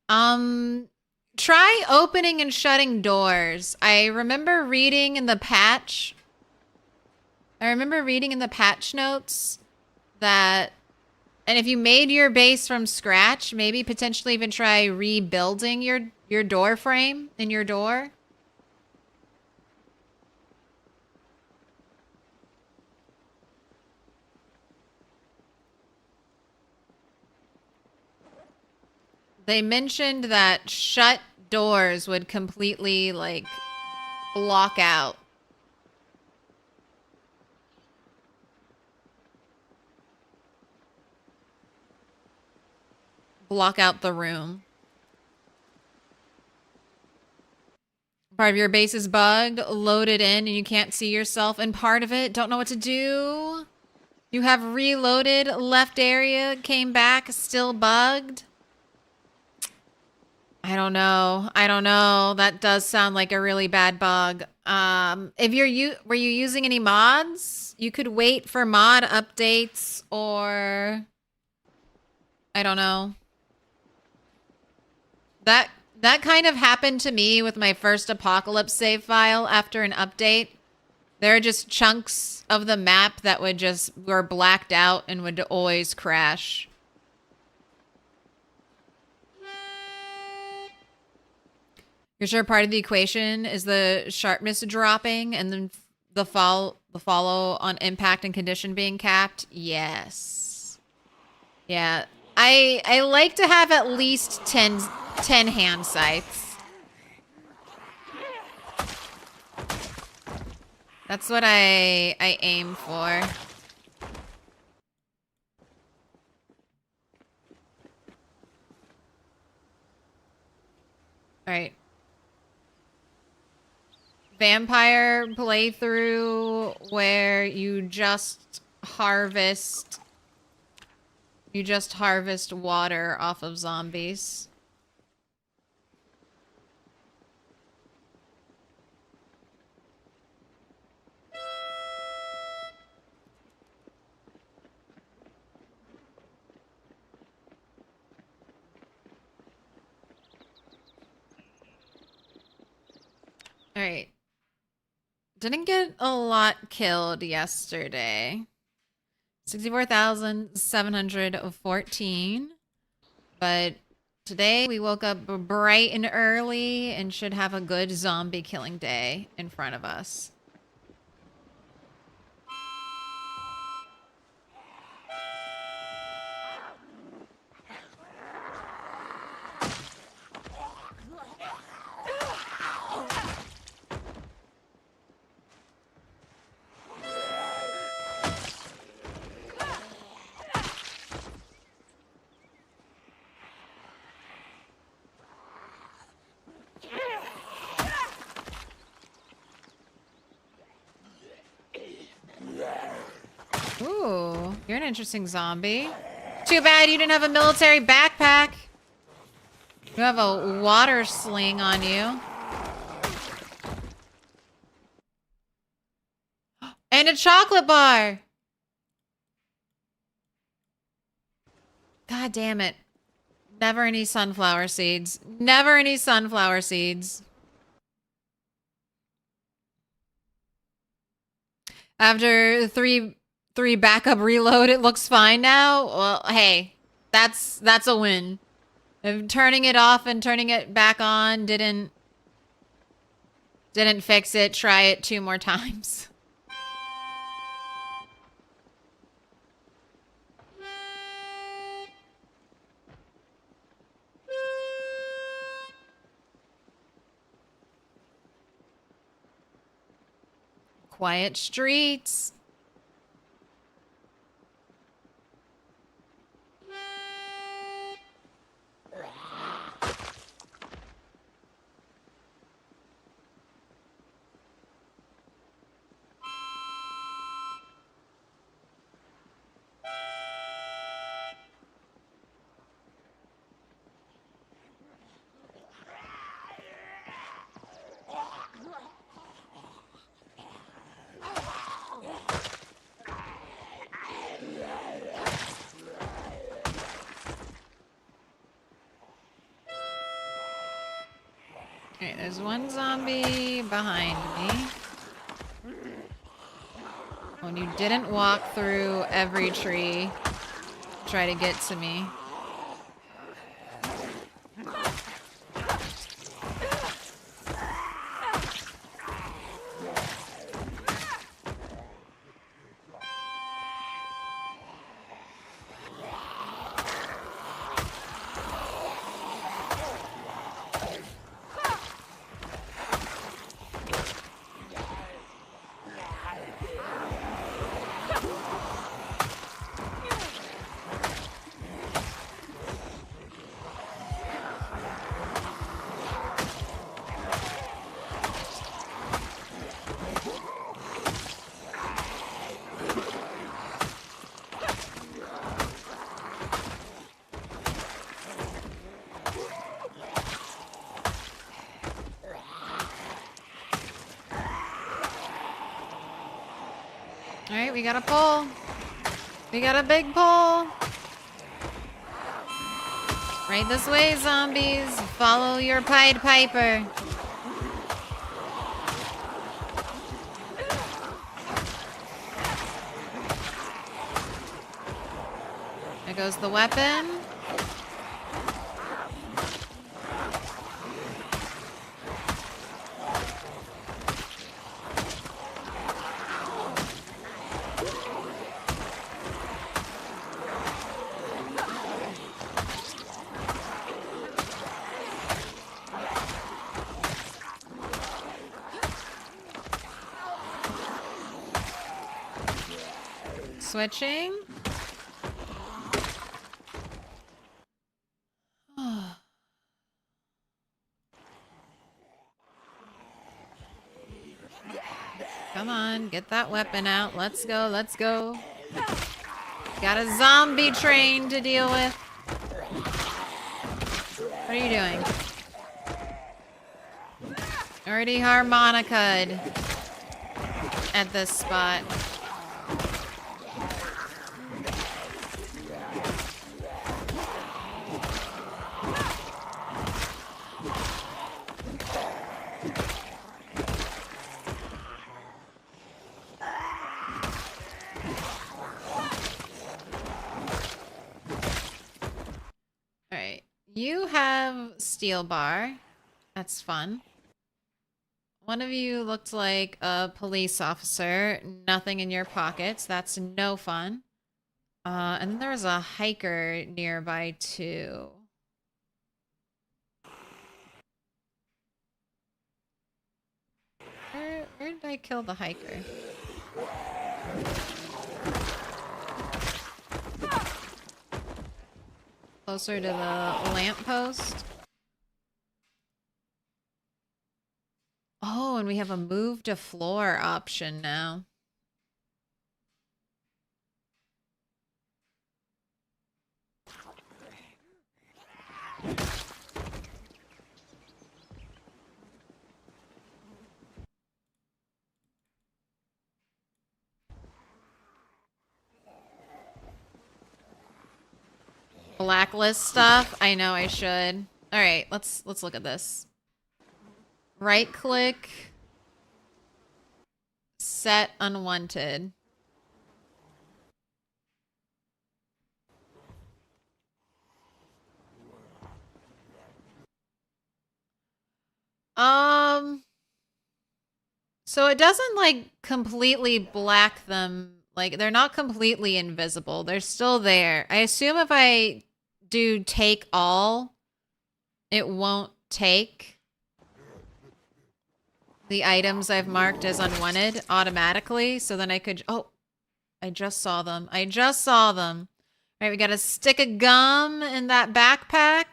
Try opening and shutting doors. I remember reading in the patch notes that, and if you made your base from scratch, maybe potentially even try rebuilding your door frame in your door. They mentioned that shut doors would completely, like, block out. Block out the room. Part of your base is bugged, loaded in, and you can't see yourself in part of it. Don't know what to do. You have reloaded, left area, came back, still bugged. I don't know. I don't know. That does sound like a really bad bug. If were you using any mods? You could wait for mod updates or I don't know. That kind of happened to me with my first Apocalypse save file after an update. There are just chunks of the map that were blacked out and would always crash. You're sure part of the equation is the sharpness dropping and then the follow on impact and condition being capped? Yes. Yeah. I like to have at least 10 hand sights. That's what I aim for. All right. Vampire playthrough where you just harvest water off of zombies. All right. Didn't get a lot killed yesterday. 64,714. But today we woke up bright and early and should have a good zombie killing day in front of us. Ooh, you're an interesting zombie. Too bad you didn't have a military backpack. You have a water sling on you. And a chocolate bar. God damn it. Never any sunflower seeds. Never any sunflower seeds. After three backup reload, it looks fine now. Well, hey, that's a win. If turning it off and turning it back on didn't fix it, try it 2 more times. Quiet streets. Alright, there's one zombie behind me. Oh, and you didn't walk through every tree to try to get to me. Alright, we got a pole. We got a big pole. Right this way, zombies. Follow your Pied Piper. There goes the weapon. Switching. Come on, get that weapon out. Let's go, let's go. Got a zombie train to deal with. What are you doing? Already harmonica'd at this spot. You have steel bar. That's fun. One of you looked like a police officer. Nothing in your pockets. That's no fun. And then there was a hiker nearby too. Where did I kill the hiker? Closer to the lamppost. Oh, and we have a move to floor option now. Blacklist stuff? I know I should. All right, let's look at this. Right click. Set unwanted. So it doesn't like completely black them. Like they're not completely invisible. They're still there. I assume if I do take all, it won't take the items I've marked as unwanted automatically. So then I could, oh, I just saw them. I just saw them. All right, we got a stick of gum in that backpack.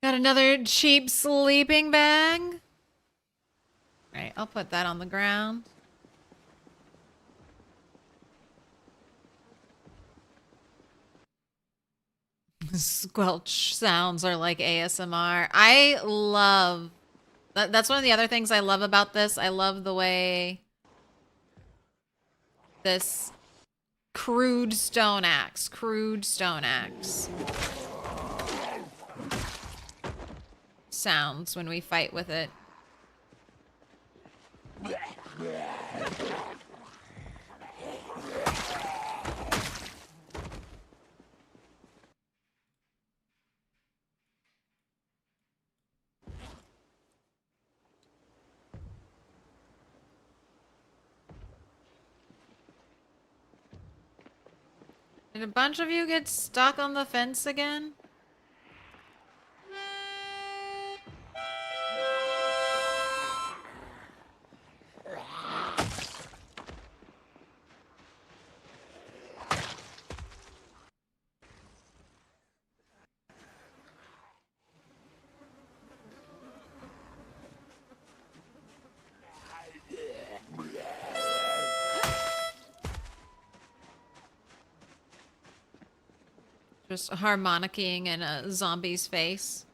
Got another cheap sleeping bag. All right, I'll put that on the ground. Squelch sounds are like ASMR. I love... That's one of the other things I love about this. I love the way this crude stone axe sounds when we fight with it. Did a bunch of you get stuck on the fence again? Just harmonicking in a zombie's face.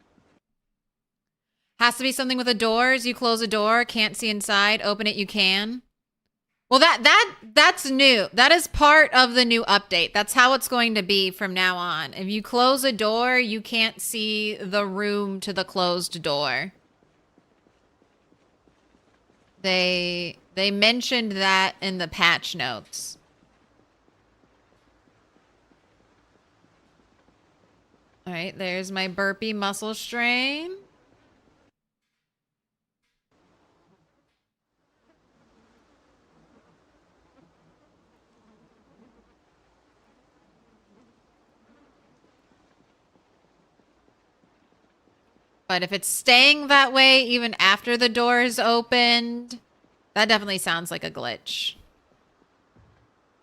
Has to be something with a door. As you close a door, can't see inside. Open it, you can. Well, that's new. That is part of the new update. That's how it's going to be from now on. If you close a door, you can't see the room to the closed door. They mentioned that in the patch notes. All right, there's my burpee muscle strain. But if it's staying that way even after the door is opened, that definitely sounds like a glitch.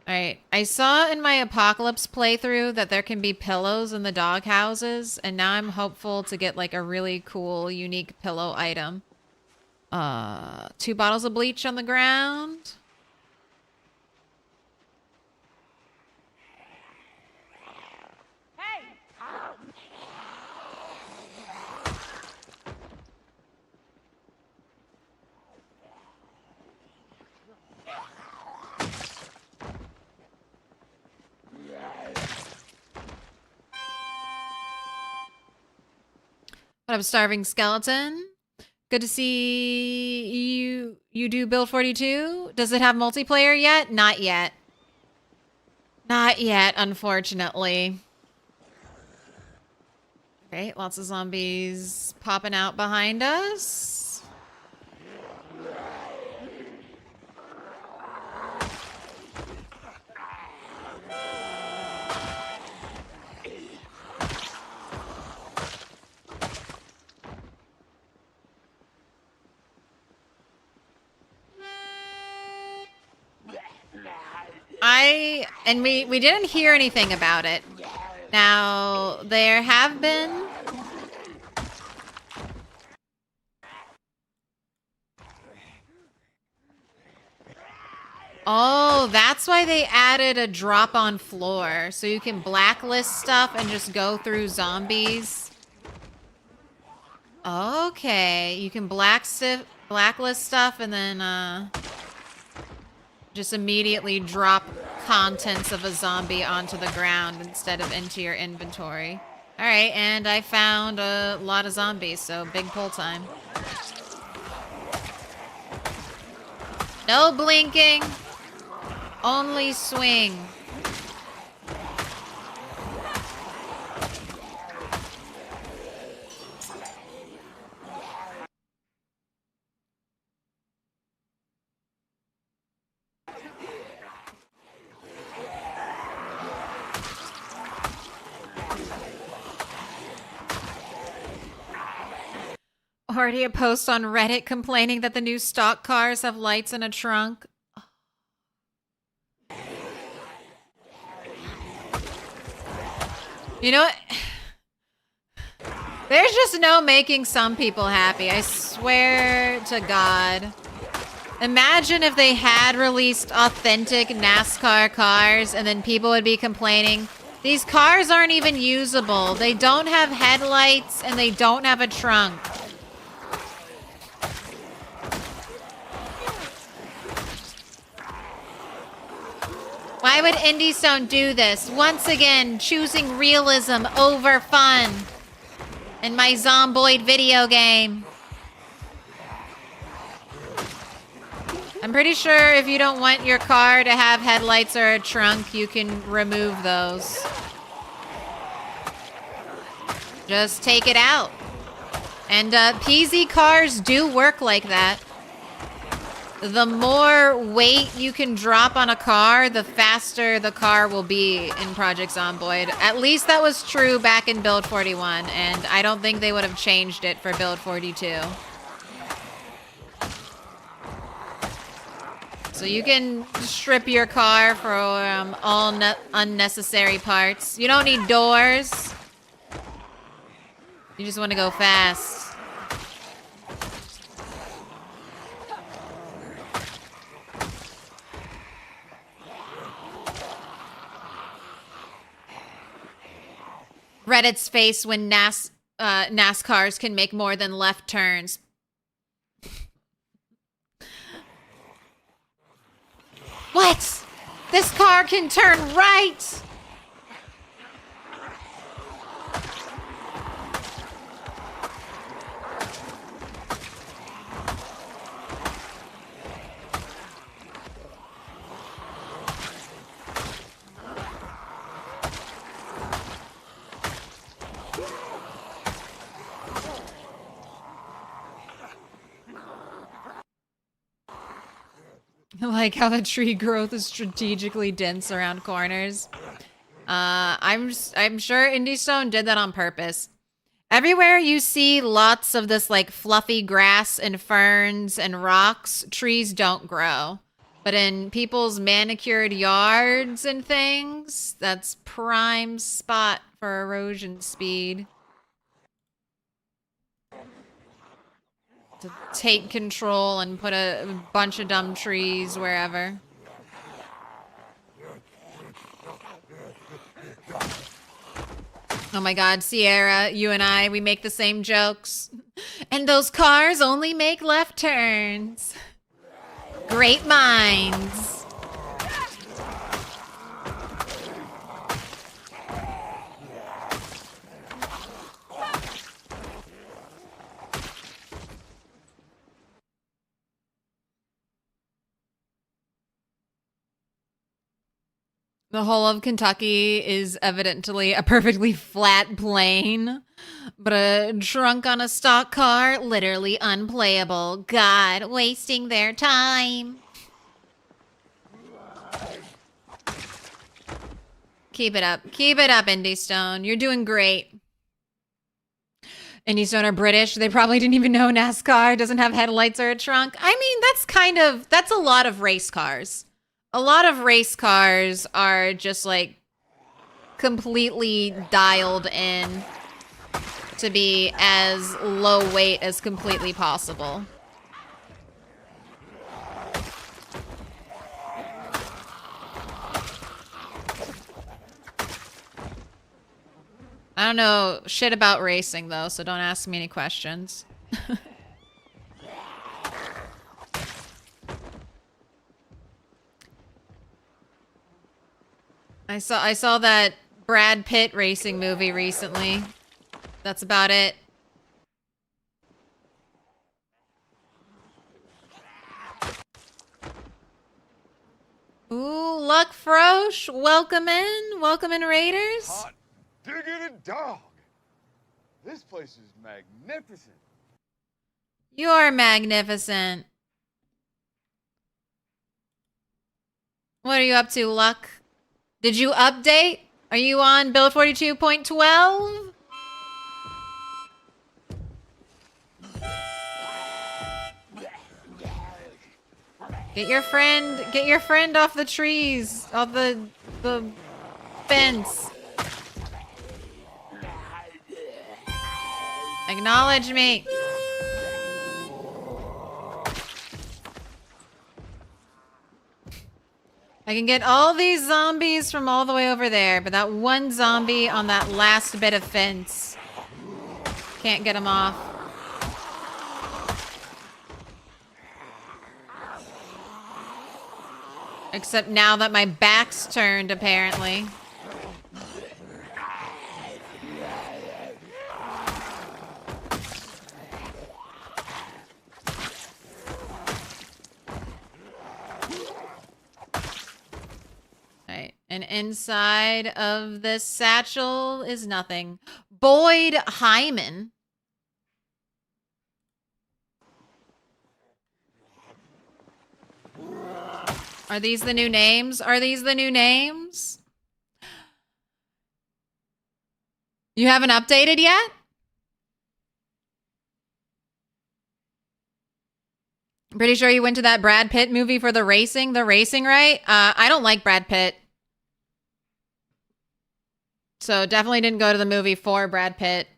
Alright, I saw in my Apocalypse playthrough that there can be pillows in the dog houses, and now I'm hopeful to get like a really cool, unique pillow item. 2 bottles of bleach on the ground. What up, Starving Skeleton? Good to see you. You do Build 42? Does it have multiplayer yet? Not yet. Not yet, unfortunately. Okay, lots of zombies popping out behind us. And we didn't hear anything about it. Now, there have been... Oh, that's why they added a drop on floor. So you can blacklist stuff and just go through zombies. Okay, you can blacklist stuff and then just immediately drop contents of a zombie onto the ground instead of into your inventory. All right, and I found a lot of zombies, so big pull time. No blinking, only swing. Already a post on Reddit complaining that the new stock cars have lights in a trunk. You know what? There's just no making some people happy. I swear to God. Imagine if they had released authentic NASCAR cars and then people would be complaining, these cars aren't even usable. They don't have headlights and they don't have a trunk. Why would IndieStone do this? Once again, choosing realism over fun. in my Zomboid video game. I'm pretty sure if you don't want your car to have headlights or a trunk, you can remove those. Just take it out. And PZ cars do work like that. The more weight you can drop on a car, the faster the car will be in Project Zomboid. At least that was true back in Build 41, and I don't think they would have changed it for Build 42. So you can strip your car for all unnecessary parts. You don't need doors. You just want to go fast. Reddit's face when NASCARs can make more than left turns. What? This car can turn right! I like how the tree growth is strategically dense around corners. I'm sure Indie Stone did that on purpose. Everywhere you see lots of this like fluffy grass and ferns and rocks, trees don't grow. But in people's manicured yards and things, that's prime spot for erosion speed. To take control and put a bunch of dumb trees wherever. Oh my god, Sierra, you and I, we make the same jokes. And those cars only make left turns. Great minds. The whole of Kentucky is evidently a perfectly flat plain, but a trunk on a stock car, literally unplayable. God, wasting their time. Keep it up. Keep it up, Indie Stone. You're doing great. Indie Stone are British. They probably didn't even know NASCAR doesn't have headlights or a trunk. I mean, that's a lot of race cars. A lot of race cars are just like completely dialed in to be as low weight as completely possible. I don't know shit about racing though, so don't ask me any questions. I saw that Brad Pitt racing movie recently. That's about it. Ooh, Luck Frosh, welcome in Raiders. Hot diggity dog. This place is magnificent. You're magnificent. What are you up to, Luck? Did you update? Are you on build 42.12? Get your friend off the trees, off the fence. Acknowledge me. I can get all these zombies from all the way over there, but that one zombie on that last bit of fence, can't get him off. Except now that my back's turned, apparently. And inside of this satchel is nothing. Boyd Hyman. Are these the new names? Are these the new names? You haven't updated yet? I'm pretty sure you went to that Brad Pitt movie for the racing, right? I don't like Brad Pitt. So definitely didn't go to the movie for Brad Pitt.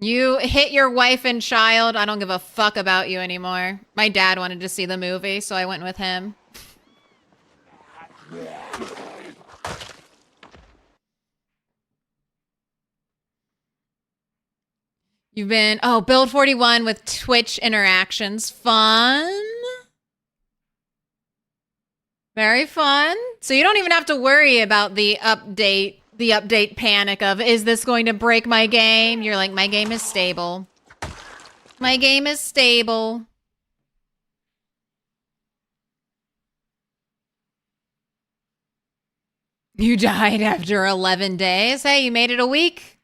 You hit your wife and child. I don't give a fuck about you anymore. My dad wanted to see the movie, so I went with him. You've been, Build 41 with Twitch interactions. Fun. Very fun. So you don't even have to worry about the update panic of, is this going to break my game? You're like, my game is stable. My game is stable. You died after 11 days. Hey, you made it a week.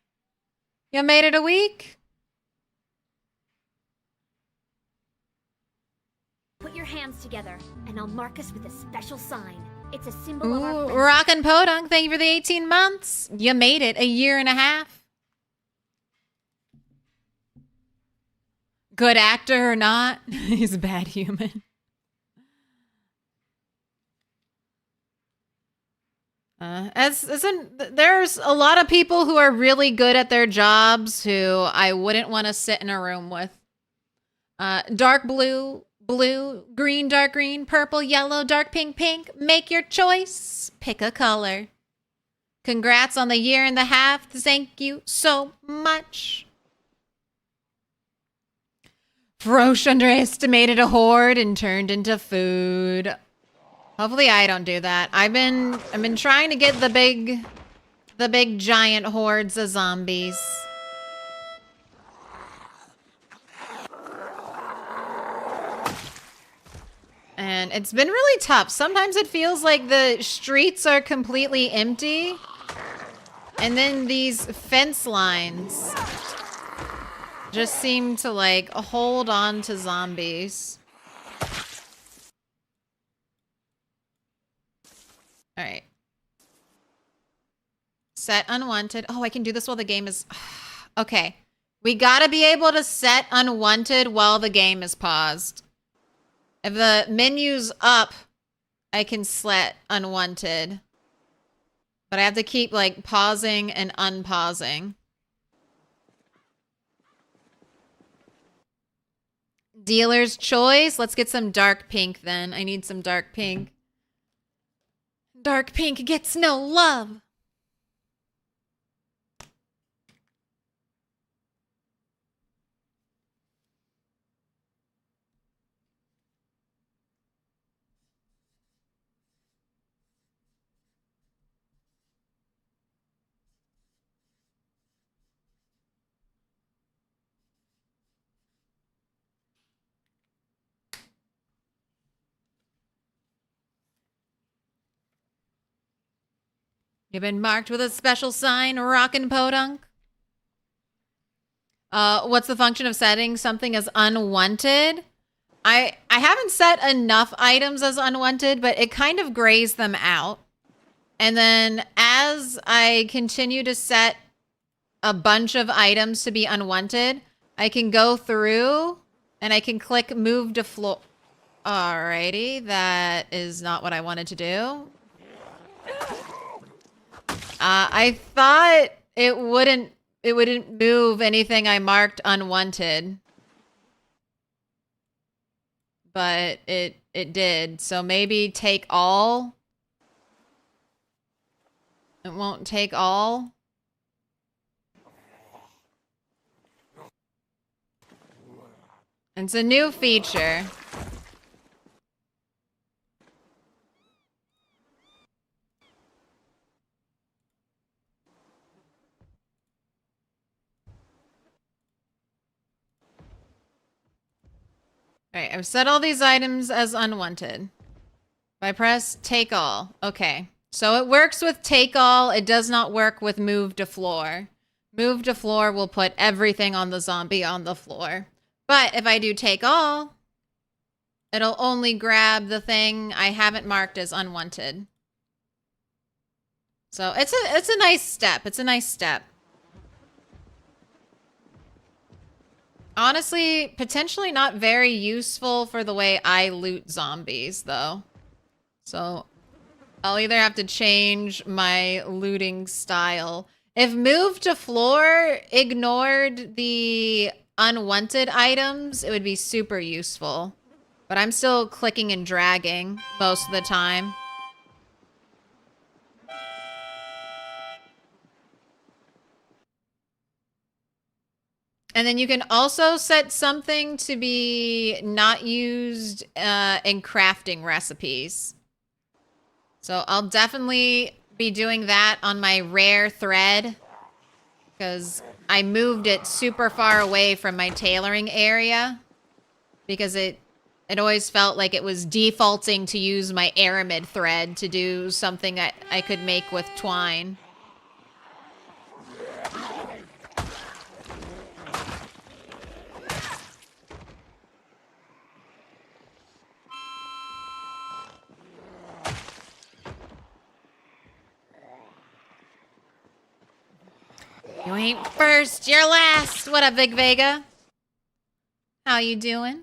You made it a week. Put your hands together, and I'll mark us with a special sign. It's a symbol of our friendship. Rockin' Podunk, thank you for the 18 months. You made it a year and a half. Good actor or not, he's a bad human. There's a lot of people who are really good at their jobs who I wouldn't want to sit in a room with. Dark blue, green, dark green, purple, yellow, dark pink, pink. Make your choice. Pick a color. Congrats on the year and a half. Thank you so much. Frosh underestimated a horde and turned into food. Hopefully I don't do that. I've been trying to get the big giant hordes of zombies. And it's been really tough. Sometimes it feels like the streets are completely empty. And then these fence lines just seem to like hold on to zombies. All right. Set unwanted. Oh, I can do this while the game is... Okay. We gotta be able to set unwanted while the game is paused. If the menu's up, I can set unwanted. But I have to keep, like, pausing and unpausing. Dealer's choice. Let's get some dark pink, then. I need some dark pink. Dark pink gets no love. You've been marked with a special sign, Rockin' Podunk. What's the function of setting something as unwanted? I haven't set enough items as unwanted, but it kind of grays them out. And then as I continue to set a bunch of items to be unwanted, I can go through and I can click move to floor. Alrighty, that is not what I wanted to do. I thought it wouldn't move anything I marked unwanted. But it did. So maybe take all. It won't take all. It's a new feature. All right, I've set all these items as unwanted. If I press take all. Okay. So it works with take all. It does not work with move to floor. Move to floor will put everything on the zombie on the floor. But if I do take all, it'll only grab the thing I haven't marked as unwanted. So it's a nice step. It's a nice step. Honestly, potentially not very useful for the way I loot zombies, though. So I'll either have to change my looting style. If move to floor ignored the unwanted items, it would be super useful. But I'm still clicking and dragging most of the time. And then you can also set something to be not used in crafting recipes. So I'll definitely be doing that on my rare thread because I moved it super far away from my tailoring area because it always felt like it was defaulting to use my aramid thread to do something that I could make with twine. You ain't first, you're last. What up, Big Vega? How you doing?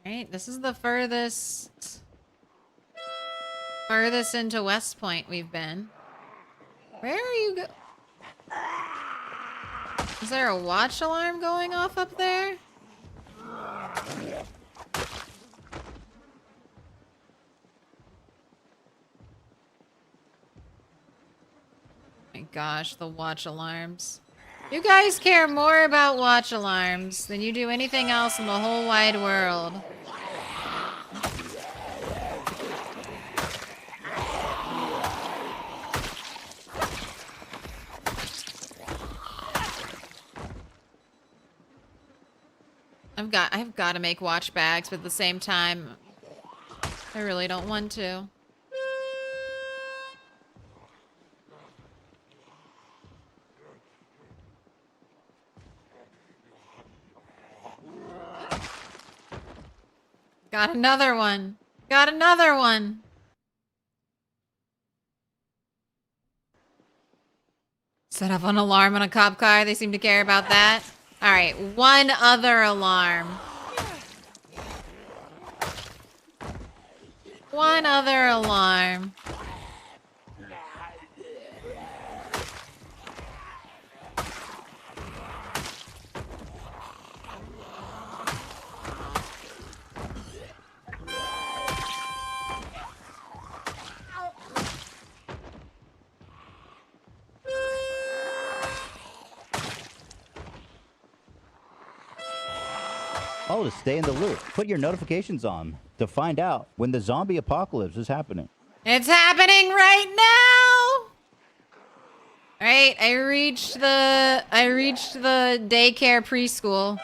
Right, this is the furthest into West Point we've been. Where are you go? Is there a watch alarm going off up there? My gosh, the watch alarms. You guys care more about watch alarms than you do anything else in the whole wide world. I've got to make watch bags, but at the same time, I really don't want to. Got another one. Got another one. Set up an alarm on a cop car. They seem to care about that. All right, one other alarm. One other alarm. Oh, to stay in the loop, put your notifications on to find out when the zombie apocalypse is happening. It's happening right now. All right, I reached the daycare preschool.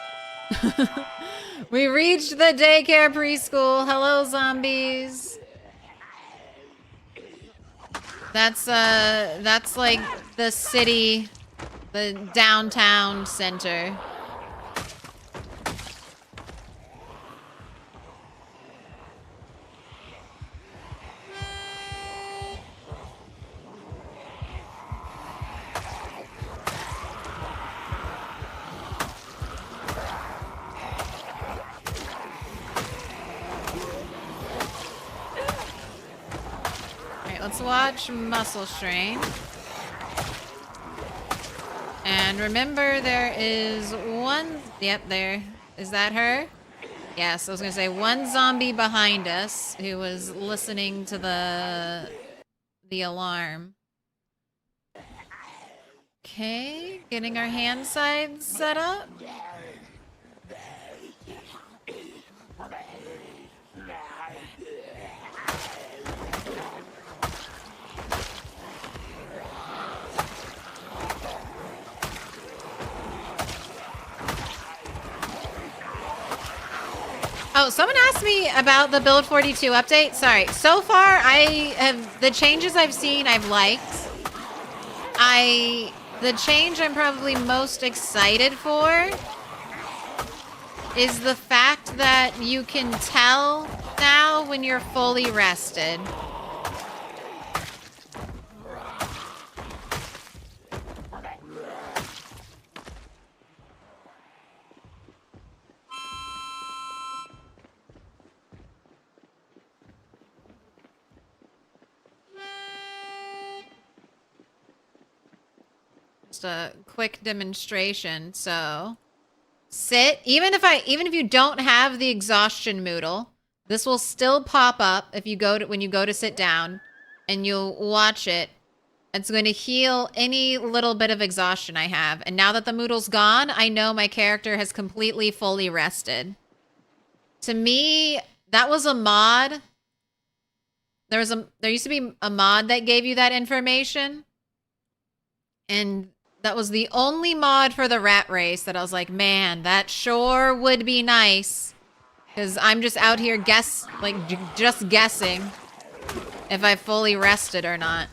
We reached the daycare preschool. Hello, zombies. That's like the city, the downtown center. let's watch Muscle Strain. And remember, there is one... Yep, there. Is that her? Yes, I was gonna say one zombie behind us who was listening to the alarm. Okay, getting our hand sides set up. Oh, someone asked me about the Build 42 update. Sorry. So far, the changes I've seen, I've liked. The change I'm probably most excited for is the fact that you can tell now when you're fully rested. Just a quick demonstration. So sit. Even if you don't have the exhaustion moodle, this will still pop up if you when you go to sit down, and you'll watch it. It's going to heal any little bit of exhaustion I have. And now that the moodle's gone, I know my character has completely fully rested. To me, that was a mod. There used to be a mod that gave you that information. And that was the only mod for the rat race that I was like, man, that sure would be nice. Because I'm just out here just guessing if I fully rested or not.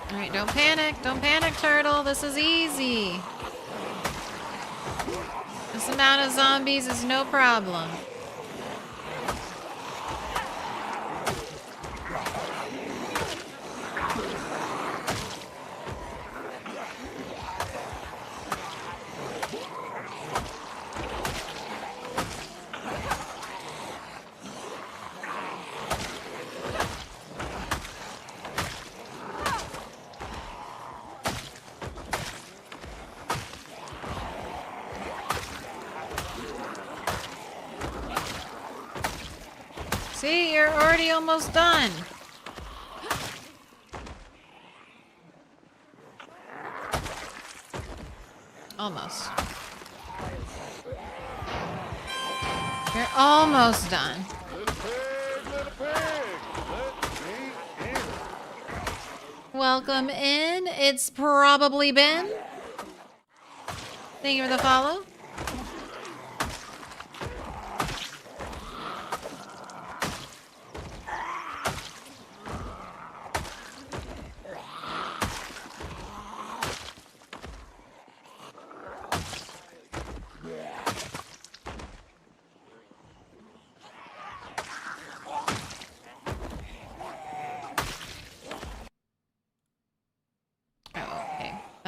Alright, don't panic. Don't panic, turtle. This is easy. This amount of zombies is no problem. See, you're already almost done. Almost. You're almost done. Welcome in. It's probably been. Thank you for the follow.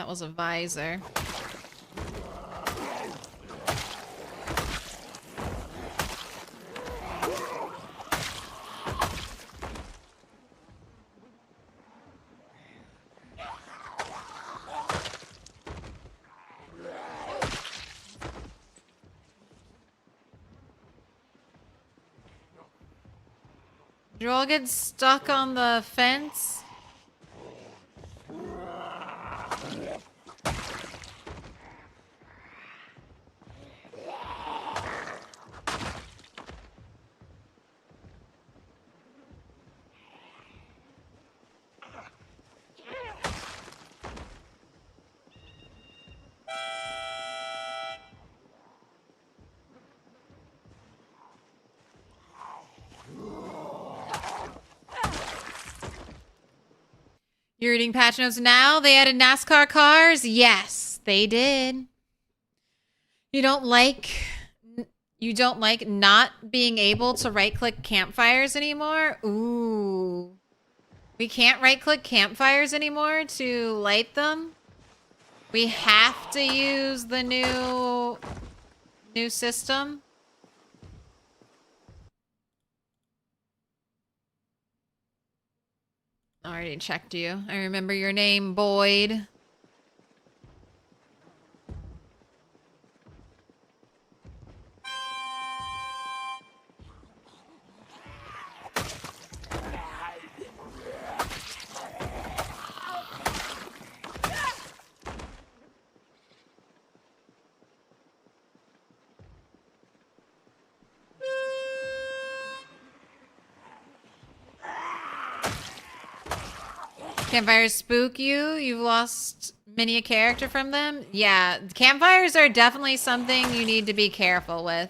Was a visor. Did you all get stuck on the fence? You're reading patch notes now? They added NASCAR cars? Yes, they did. You don't like not being able to right-click campfires anymore? Ooh. We can't right-click campfires anymore to light them? We have to use the new system? I already checked you. I remember your name, Boyd. Campfires spook you? You've lost many a character from them? Yeah, campfires are definitely something you need to be careful with.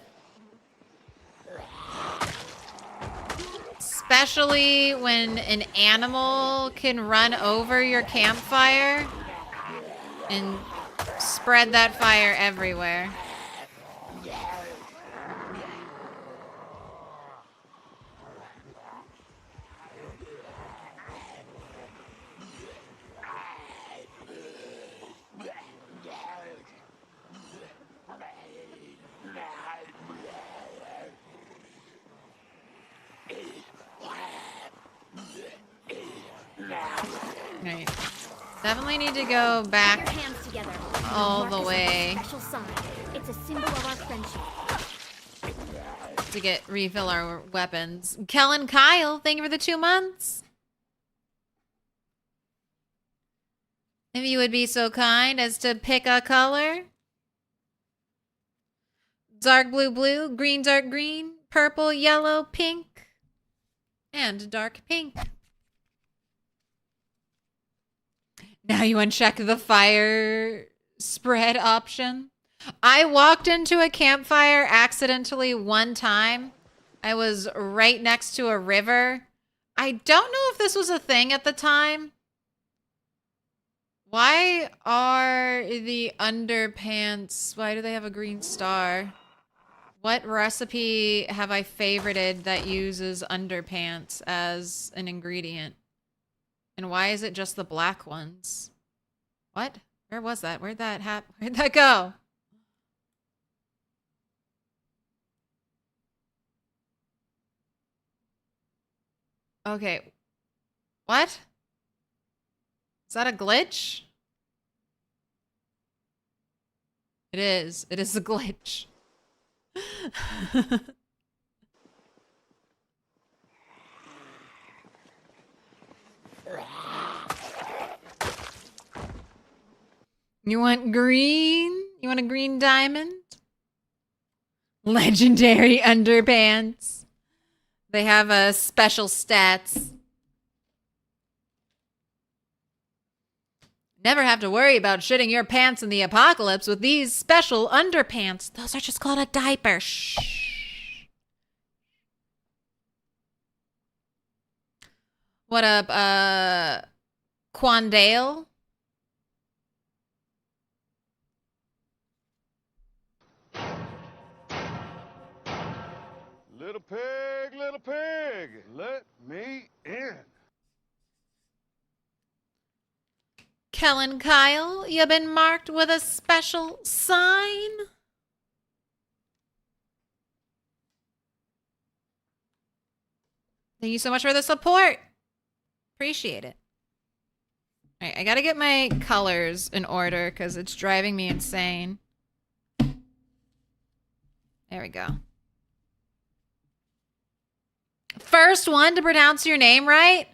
Especially when an animal can run over your campfire and spread that fire everywhere. Right. Definitely need to go back Put your hands together. all the Mark us with a way special sign. It's a symbol of our friendship. to refill our weapons. Kellen Kyle, thank you for the 2 months. If you would be so kind as to pick a color. Dark blue, blue, green, dark green, purple, yellow, pink, and dark pink. Now you uncheck the fire spread option. I walked into a campfire accidentally one time. I was right next to a river. I don't know if this was a thing at the time. Why are the underpants... Why do they have a green star? What recipe have I favorited that uses underpants as an ingredient? And why is it just the black ones? What? Where was that? Where'd that go? Okay. What? Is that a glitch? It is. It is a glitch. You want green? You want a green diamond? Legendary underpants. They have a special stats. Never have to worry about shitting your pants in the apocalypse with these special underpants. Those are just called a diaper. Shh. What up, Quandale? Little pig, let me in. Kellen Kyle, you've been marked with a special sign. Thank you so much for the support. Appreciate it. All right, I gotta get my colors in order because it's driving me insane. There we go. First one to pronounce your name right?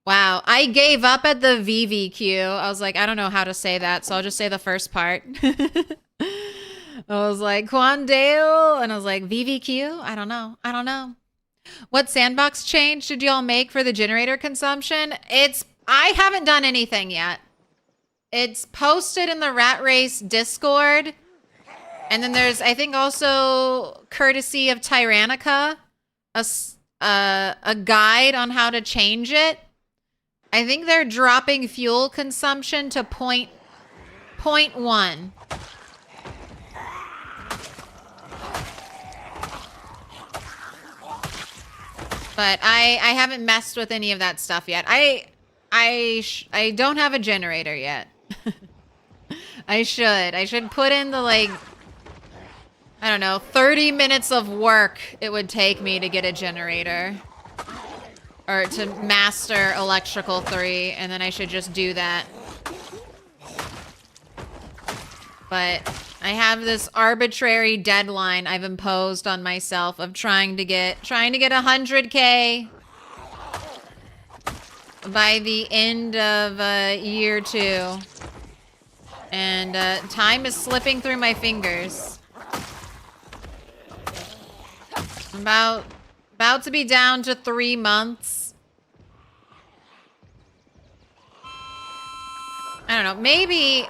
Wow, I gave up at the VVQ. I was like, I don't know how to say that, so I'll just say the first part. I was like, Quandale, and I was like, VVQ? I don't know. What sandbox change did y'all make for the generator consumption? I haven't done anything yet. It's posted in the Rat Race Discord. And then there's, I think also, courtesy of Tyrannica, a guide on how to change it. I think they're dropping fuel consumption to point 0.1. But I haven't messed with any of that stuff yet. I don't have a generator yet. I should put in the, like, I don't know, 30 minutes of work it would take me to get a generator. Or to master electrical 3, and then I should just do that. But I have this arbitrary deadline I've imposed on myself of trying to get 100K by the end of year 2. And time is slipping through my fingers. I'm about to be down to 3 months. I don't know, maybe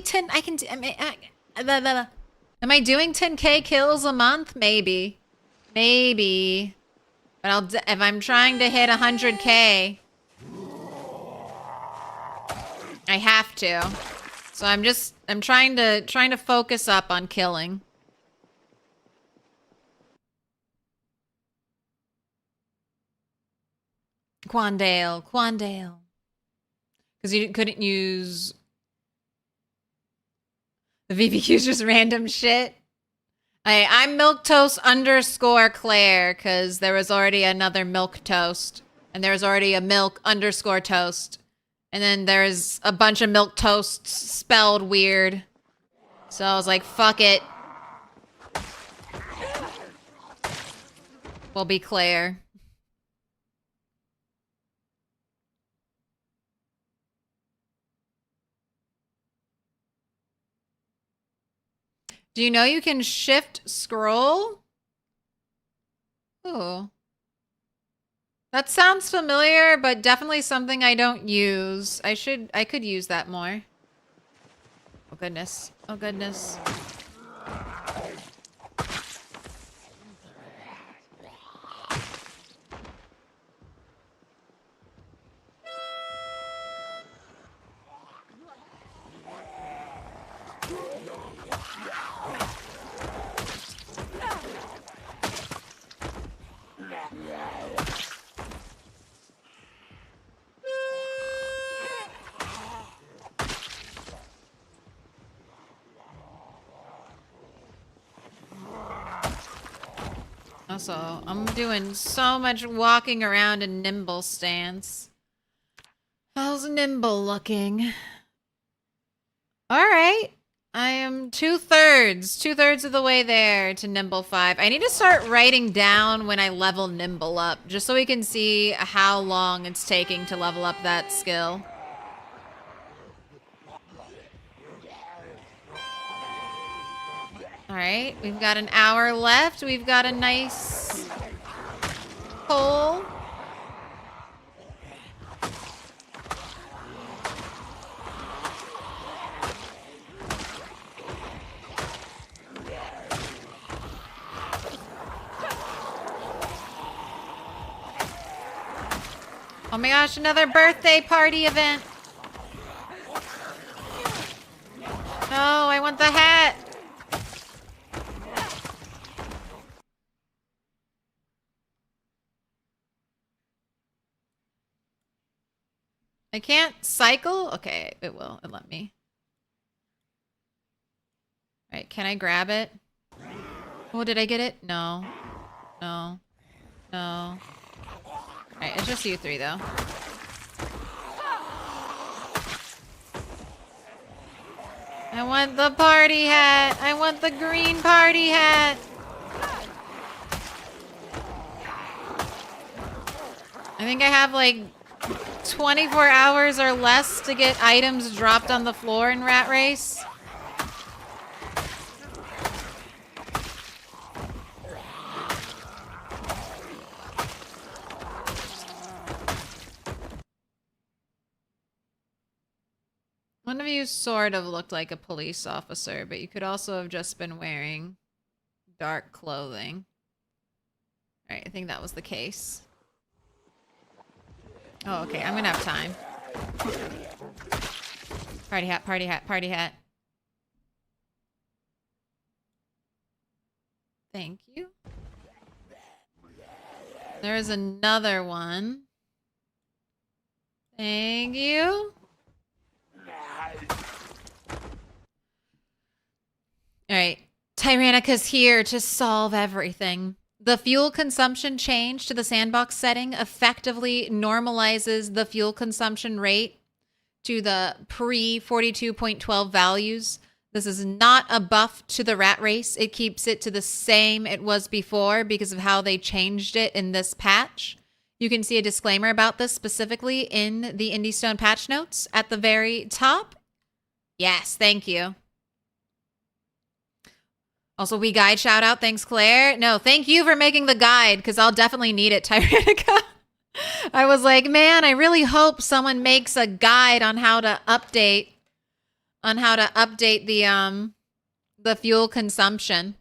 10, I can, am I doing 10K kills a month? Maybe. But if I'm trying to hit 100K, I have to. So I'm trying to focus up on killing. Quandale. Because you couldn't use... The VVQ's just random shit. I'm Milquetoast _ Claire, because there was already another Milquetoast. And there was already a Milk _ Toast. And then there's a bunch of Milquetoasts spelled weird. So I was like, fuck it. We'll be Claire. Do you know you can shift scroll? Ooh. That sounds familiar, but definitely something I don't use. I could use that more. Oh goodness. Oh goodness. Also, I'm doing so much walking around in nimble stance. How's nimble looking? Alright. I am 2/3 of the way there to nimble 5. I need to start writing down when I level nimble up, just so we can see how long it's taking to level up that skill. Alright, we've got an hour left. We've got a nice hole. Oh my gosh, another birthday party event. No, I want the hat. I can't cycle? Okay, it will. It let me. Alright, can I grab it? Oh, did I get it? No. No. No. Alright, it's just you 3, though. I want the party hat! I want the green party hat! I think I have, like, 24 hours or less to get items dropped on the floor in Rat Race. One of you sort of looked like a police officer, but you could also have just been wearing dark clothing. Alright, I think that was the case. Oh, okay. I'm gonna have time. Party hat, party hat, party hat. Thank you. There is another one. Thank you. Alright. Tyranica's here to solve everything. The fuel consumption change to the sandbox setting effectively normalizes the fuel consumption rate to the pre-42.12 values. This is not a buff to the rat race. It keeps it to the same it was before because of how they changed it in this patch. You can see a disclaimer about this specifically in the IndieStone patch notes at the very top. Yes, thank you. Also, we guide shout out. Thanks, Claire. No, thank you for making the guide because I'll definitely need it, Tyrannica. I was like, man, I really hope someone makes a guide on how to update the fuel consumption.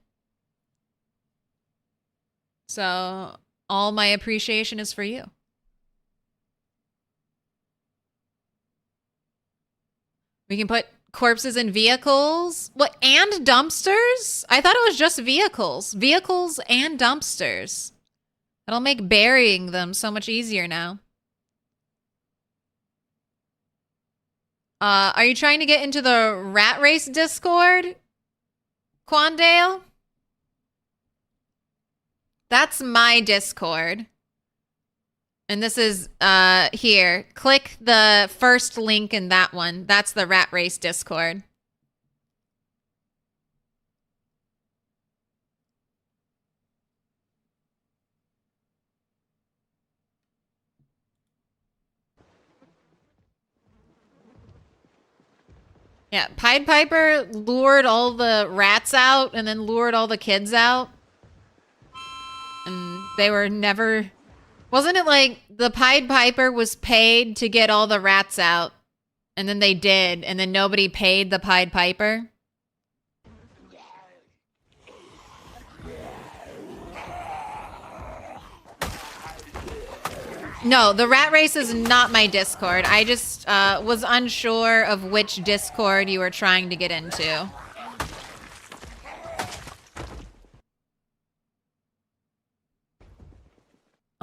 So all my appreciation is for you. We can put corpses in vehicles. What, and dumpsters? I thought it was just vehicles. Vehicles and dumpsters. That'll make burying them so much easier now. Are you trying to get into the Rat Race Discord, Quandale? That's my Discord. And this is, here. Click the first link in that one. That's the Rat Race Discord. Yeah, Pied Piper lured all the rats out and then lured all the kids out. And they were never... Wasn't it like the Pied Piper was paid to get all the rats out? And then they did, and then nobody paid the Pied Piper? No, the Rat Race is not my Discord. I just was unsure of which Discord you were trying to get into.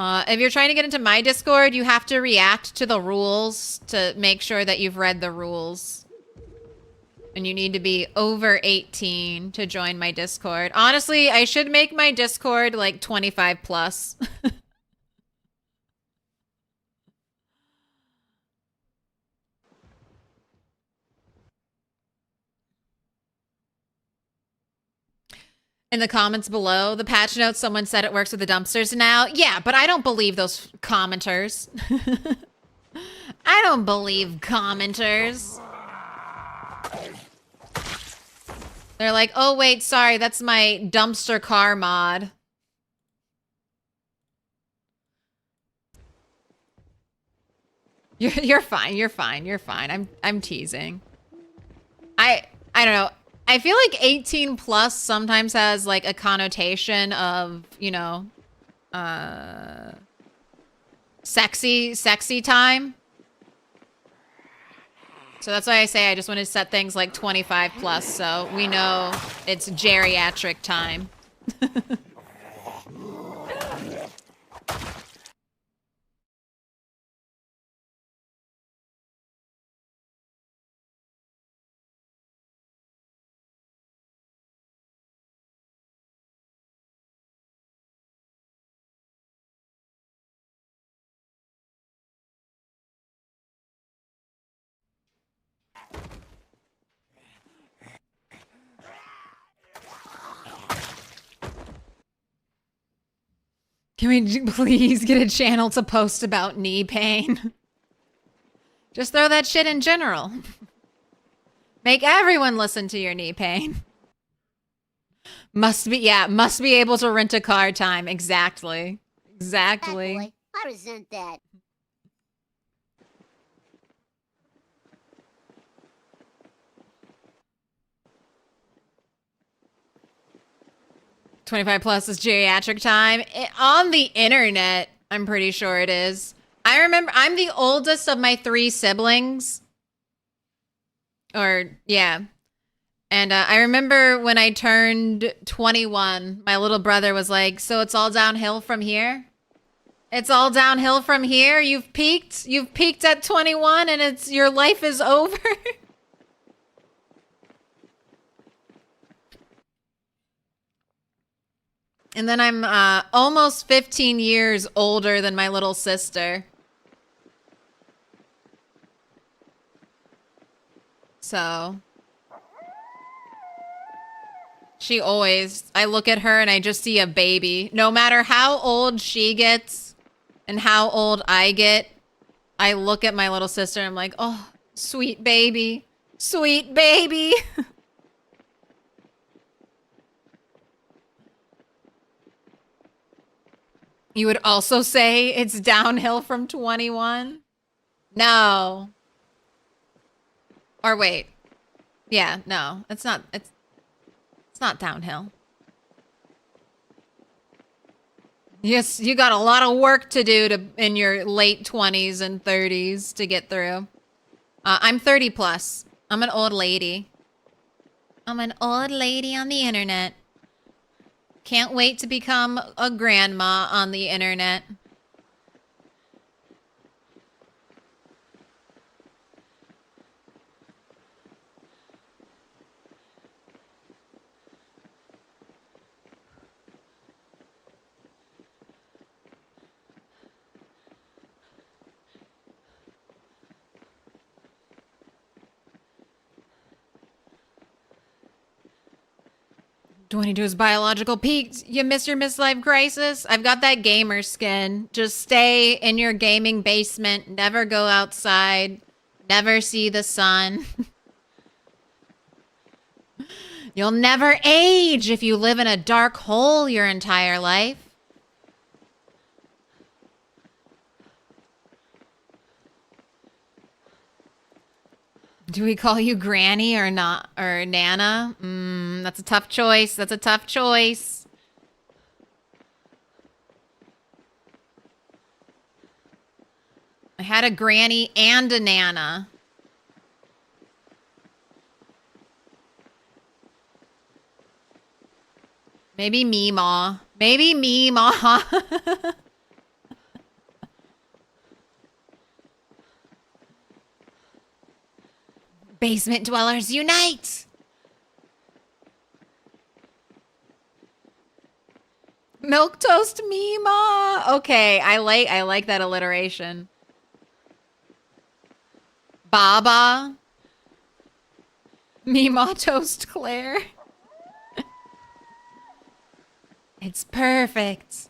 If you're trying to get into my Discord, you have to react to the rules to make sure that you've read the rules. And you need to be over 18 to join my Discord. Honestly, I should make my Discord like 25 plus. In the comments below, the patch notes, someone said it works with the dumpsters now. Yeah, but I don't believe those commenters. I don't believe commenters. They're like, oh, wait, sorry, that's my dumpster car mod. You're fine, you're fine, you're fine. I'm teasing. I don't know. I feel like 18 plus sometimes has like a connotation of, you know, sexy time. So that's why I say I just want to set things like 25 plus so we know it's geriatric time. Can we please get a channel to post about knee pain? Just throw that shit in general. Make everyone listen to your knee pain. Must be able to rent a car time. Exactly. Exactly. Boy, I resent that. +25 is geriatric time. On the internet, I'm pretty sure it is. I remember I'm the oldest of my 3 siblings. Or, yeah. And I remember when I turned 21, my little brother was like, so it's all downhill from here? It's all downhill from here? You've peaked? You've peaked at 21 and it's your life is over? And then I'm almost 15 years older than my little sister. So she always, I look at her and I just see a baby. No matter how old she gets and how old I get, I look at my little sister and I'm like, oh, sweet baby. Sweet baby. You would also say it's downhill from 21? No. Or wait. Yeah, no. It's not downhill. Yes, you got a lot of work to do in your late 20s and 30s to get through. I'm 30 plus. I'm an old lady. I'm an old lady on the internet. Can't wait to become a grandma on the internet. Do you do his biological peak? You miss your midlife crisis? I've got that gamer skin. Just stay in your gaming basement. Never go outside. Never see the sun. You'll never age if you live in a dark hole your entire life. Do we call you Granny or not, or Nana? That's a tough choice. That's a tough choice. I had a Granny and a Nana. Maybe Meemaw. Maybe Meemaw. Basement dwellers unite! Milquetoast Meemaw. Okay, I like that alliteration. Baba. Meemaw Toast Claire. It's perfect.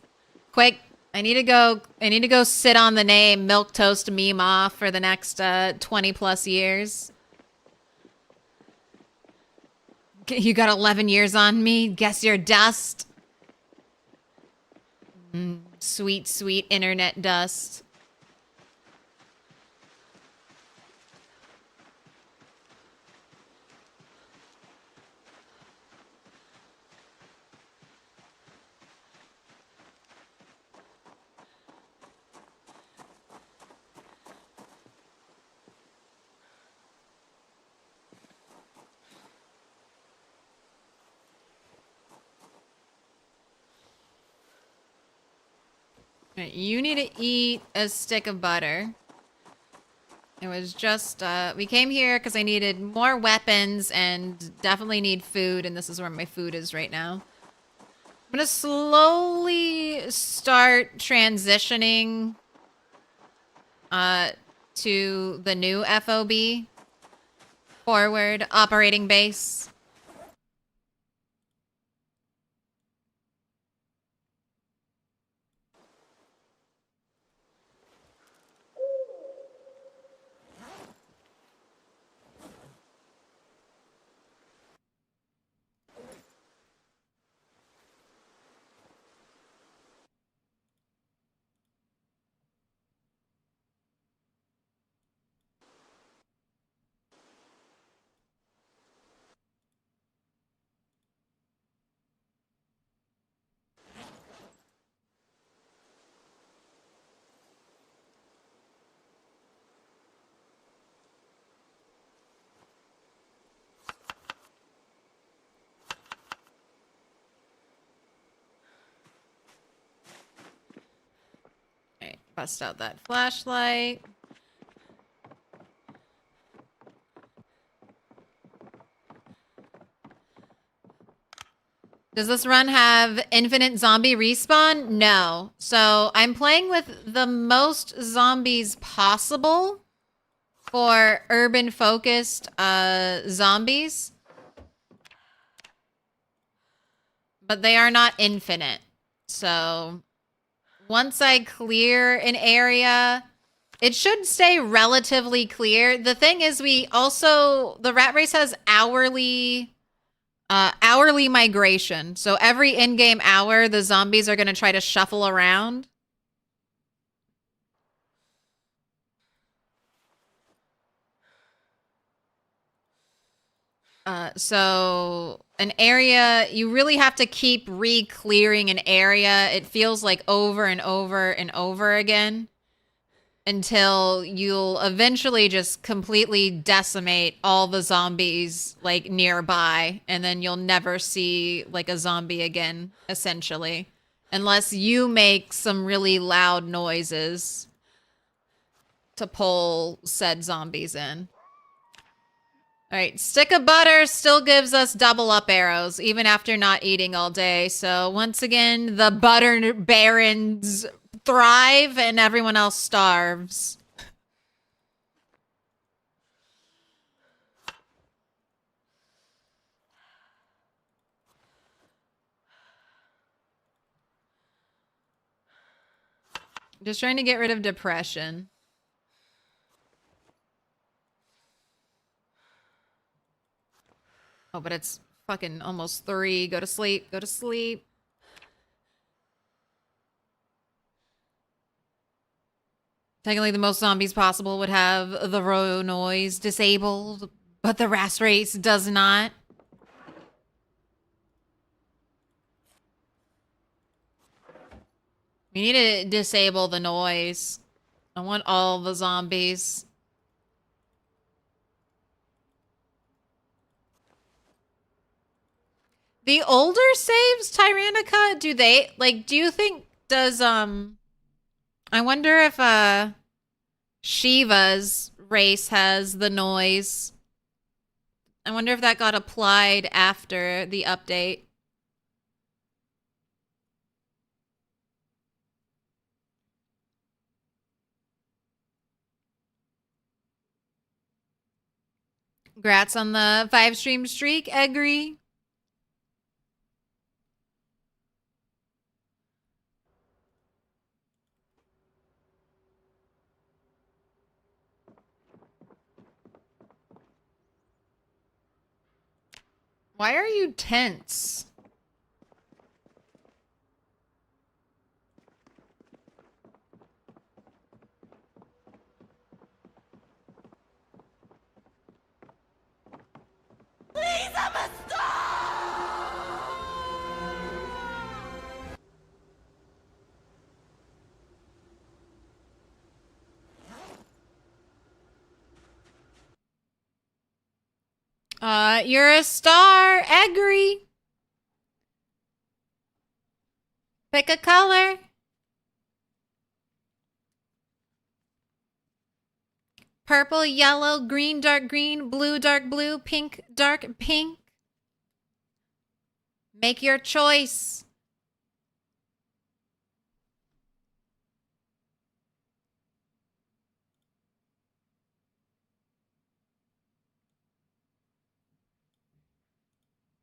Quick, I need to go sit on the name Milquetoast Meemaw for the next 20 plus years. You got 11 years on me? Guess you're dust. Sweet, sweet internet dust. Right, you need to eat a stick of butter. It was just, we came here because I needed more weapons and definitely need food, and this is where my food is right now. I'm gonna slowly start transitioning to the new FOB. Forward operating base. Bust out that flashlight. Does this run have infinite zombie respawn? No. So I'm playing with the most zombies possible for urban focused zombies. But they are not infinite. So once I clear an area, it should stay relatively clear. The thing is, the rat race has hourly migration. So every in-game hour, the zombies are going to try to shuffle around. So an area, you really have to keep re-clearing an area. It feels like over and over and over again until you'll eventually just completely decimate all the zombies like nearby, and then you'll never see like a zombie again, essentially, unless you make some really loud noises to pull said zombies in. All right, stick of butter still gives us double up arrows, even after not eating all day. So once again, the butter barons thrive and everyone else starves. Just trying to get rid of depression. Oh, but it's fucking almost 3. Go to sleep. Go to sleep. Technically, the most zombies possible would have the row noise disabled, but the rat race does not. We need to disable the noise. I want all the zombies. The older saves, Tyrannica, do you think, I wonder if, Shiva's race has the noise. I wonder if that got applied after the update. Congrats on the 5-stream streak, Egri. Why are you tense? Please, I'm a star! You're a star, Egri. Pick a color. Purple, yellow, green, dark green, blue, dark blue, pink, dark pink. Make your choice.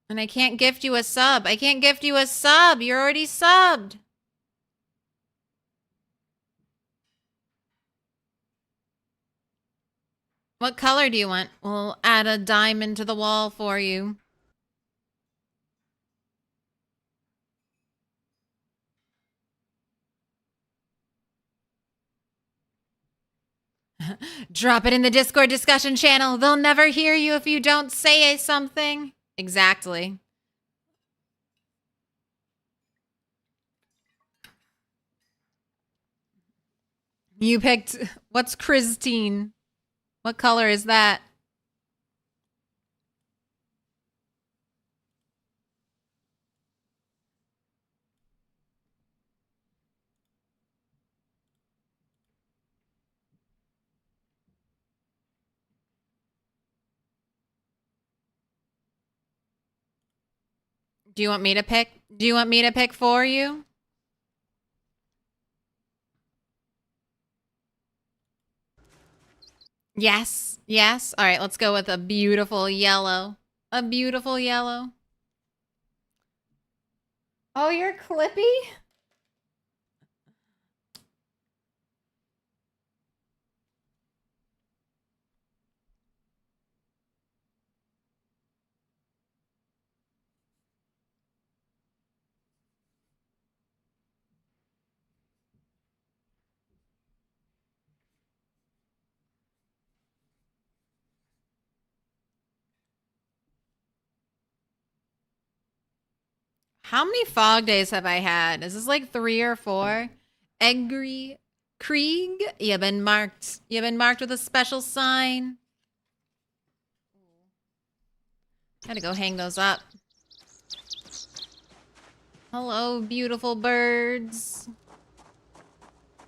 And I can't gift you a sub. I can't gift you a sub. You're already subbed. What color do you want? We'll add a diamond to the wall for you. Drop it in the Discord discussion channel. They'll never hear you if you don't say something. Exactly. You picked... What's Christine? What color is that? Do you want me to pick? Do you want me to pick for you? Yes. Yes. All right, let's go with a beautiful yellow. A beautiful yellow. Oh, you're Clippy? How many fog days have I had? Is this like 3 or 4? Egry Krieg, you've been marked. You've been marked with a special sign. Gotta go hang those up. Hello, beautiful birds.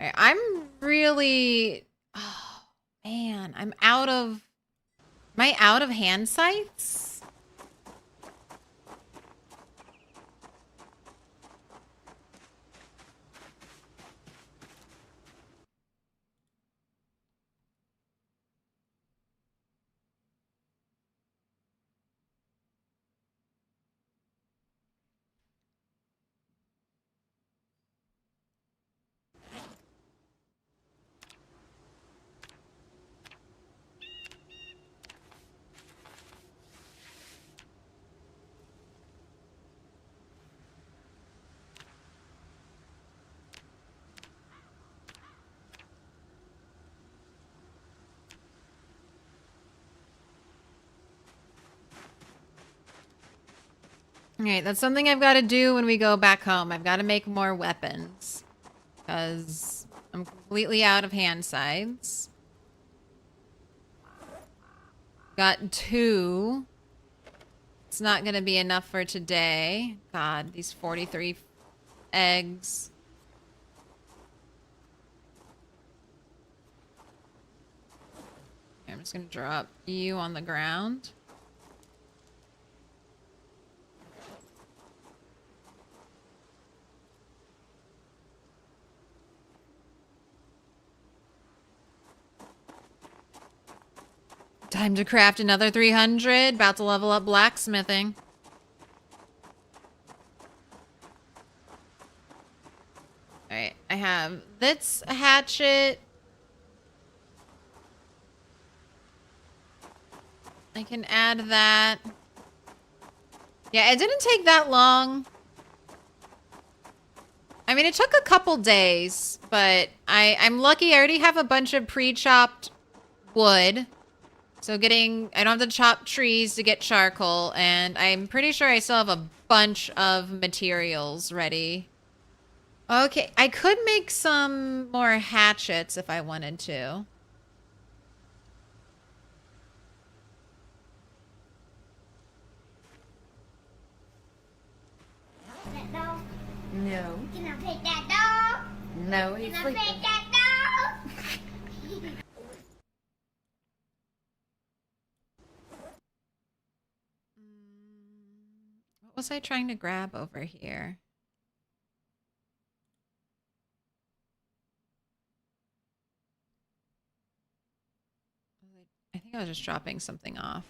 All right, I'm really... Oh, man. I'm out of... Am I out of hand sights? All right, that's something I've got to do when we go back home. I've got to make more weapons because I'm completely out of hand sides. Got 2. It's not going to be enough for today. God, these 43 eggs. I'm just going to drop you on the ground. Time to craft another 300. About to level up blacksmithing. Alright, I have this hatchet. I can add that. Yeah, it didn't take that long. I mean, it took a couple days, but I'm lucky. I already have a bunch of pre-chopped wood. So I don't have to chop trees to get charcoal, and I'm pretty sure I still have a bunch of materials ready. Okay, I could make some more hatchets if I wanted to. That dog? No. Can I pet that dog? No, he's Can I sleeping. pet that dog? What was I trying to grab over here? I think I was just dropping something off.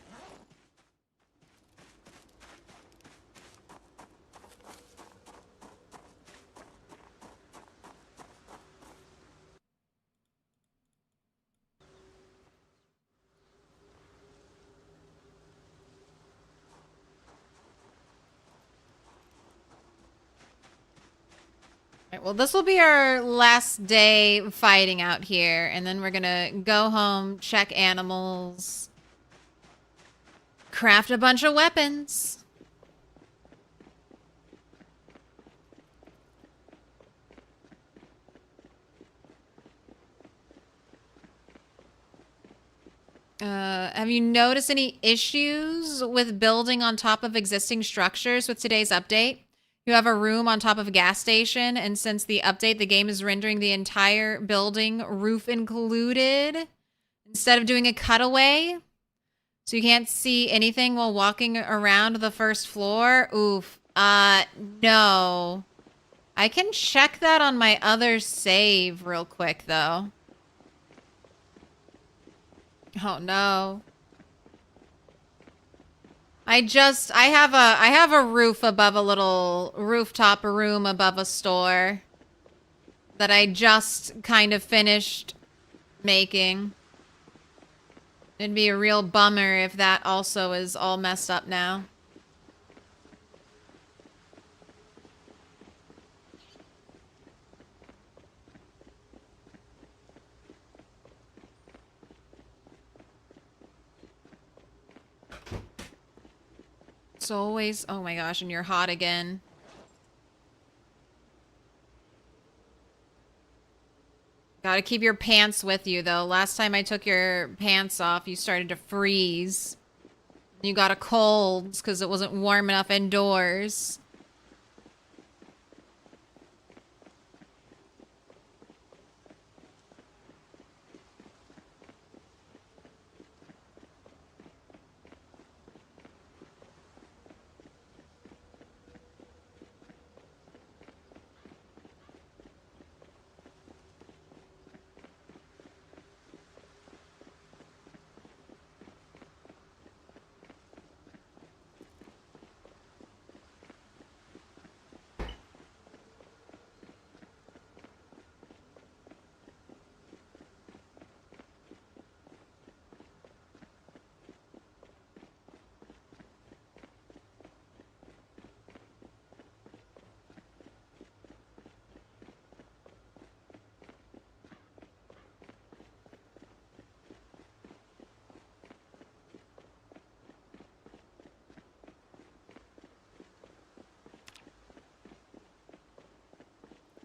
Right, well, this will be our last day fighting out here, and then we're gonna go home, check animals, craft a bunch of weapons. Have you noticed any issues with building on top of existing structures with today's update? You have a room on top of a gas station, and since the update, the game is rendering the entire building, roof included, instead of doing a cutaway. So you can't see anything while walking around the first floor. Oof. No. I can check that on my other save real quick, though. Oh, no. I have a roof above a little rooftop room above a store that I just kind of finished making. It'd be a real bummer if that also is all messed up now. It's always, oh my gosh, and you're hot again. Gotta keep your pants with you, though. Last time I took your pants off, you started to freeze. You got a cold because it wasn't warm enough indoors.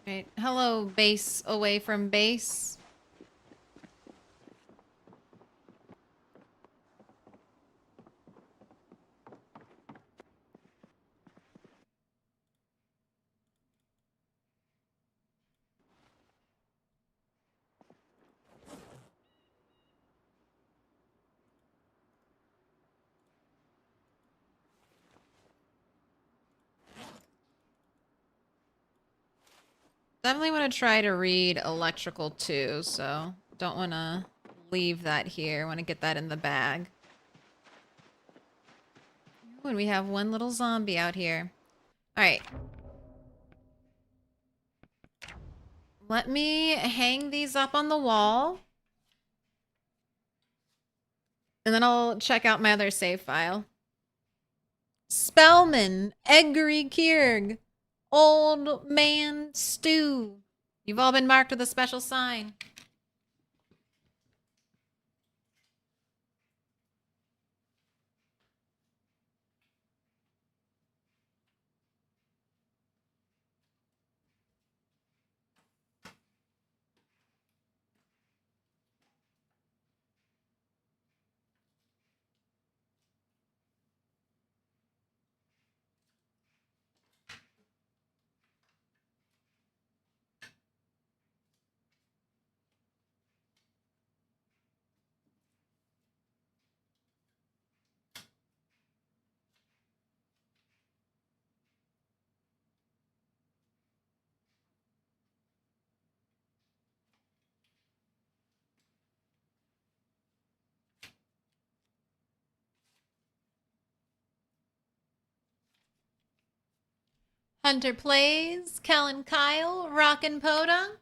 Right. Hello, base away from base. Definitely want to try to read electrical too, so don't want to leave that here. Want to get that in the bag. Ooh, and we have one little zombie out here. All right. Let me hang these up on the wall. And then I'll check out my other save file. Spellman, Eggery Kierg, Old Man Stew. You've all been marked with a special sign. Hunter Plays, Kellen Kyle, Rockin' Podunk.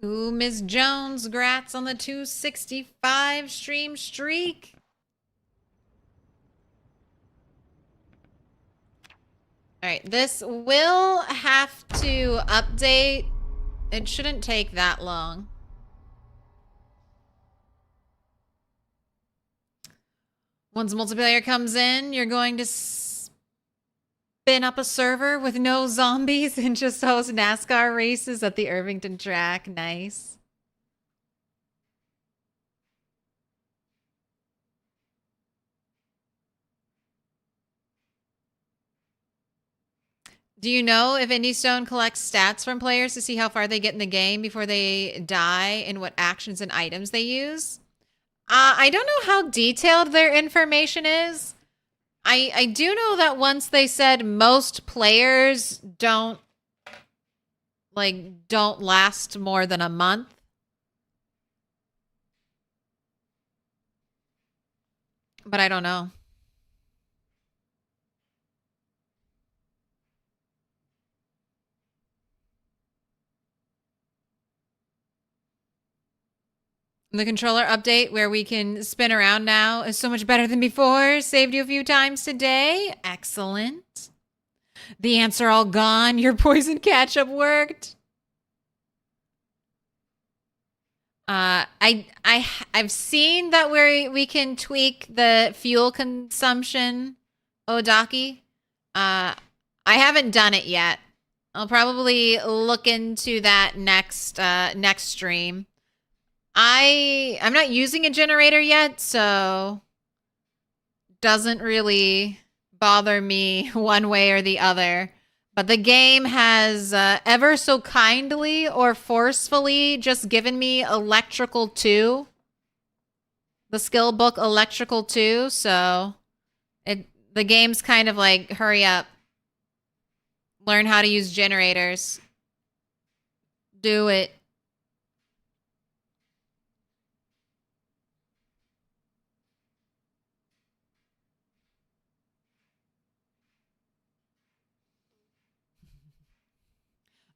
Ooh, Ms. Jones, grats on the 265 stream streak. Alright, this will have to update. It shouldn't take that long. Once multiplayer comes in, you're going to spin up a server with no zombies and just host NASCAR races at the Irvington track. Nice. Do you know if Indie Stone collects stats from players to see how far they get in the game before they die and what actions and items they use? I don't know how detailed their information is. I do know that once they said most players don't last more than a month. But I don't know. The controller update where we can spin around now is so much better than before. Saved you a few times today. Excellent. The ants are all gone. Your poison ketchup worked. I've seen that where we can tweak the fuel consumption, Odaki. I haven't done it yet. I'll probably look into that next stream. I'm not using a generator yet, so doesn't really bother me one way or the other. But the game has ever so kindly or forcefully just given me Electrical 2. The skill book Electrical 2, so the game's kind of like, hurry up. Learn how to use generators. Do it.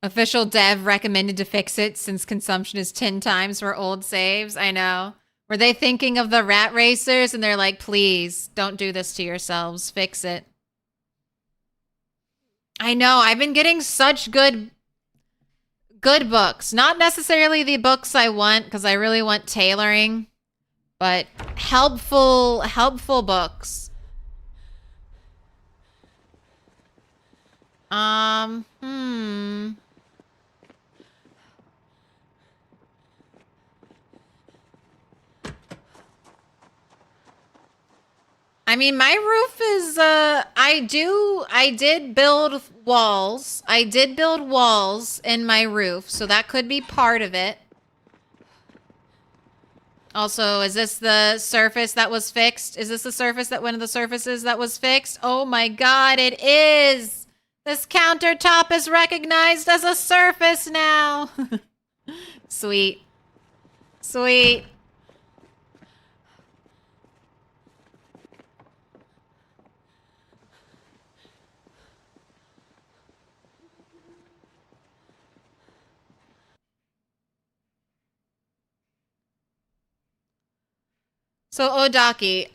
Official dev recommended to fix it since consumption is 10 times for old saves. I know. Were they thinking of the rat racers and they're like, please don't do this to yourselves. Fix it. I know. I've been getting such good books. Not necessarily the books I want because I really want tailoring, but helpful books. I mean, my roof is, I did build walls. I did build walls in my roof, so that could be part of it. Also, is this the surface that was fixed? Is this the surface that one of the surfaces that was fixed? Oh my god, it is! This countertop is recognized as a surface now! Sweet. Sweet. So Odaki,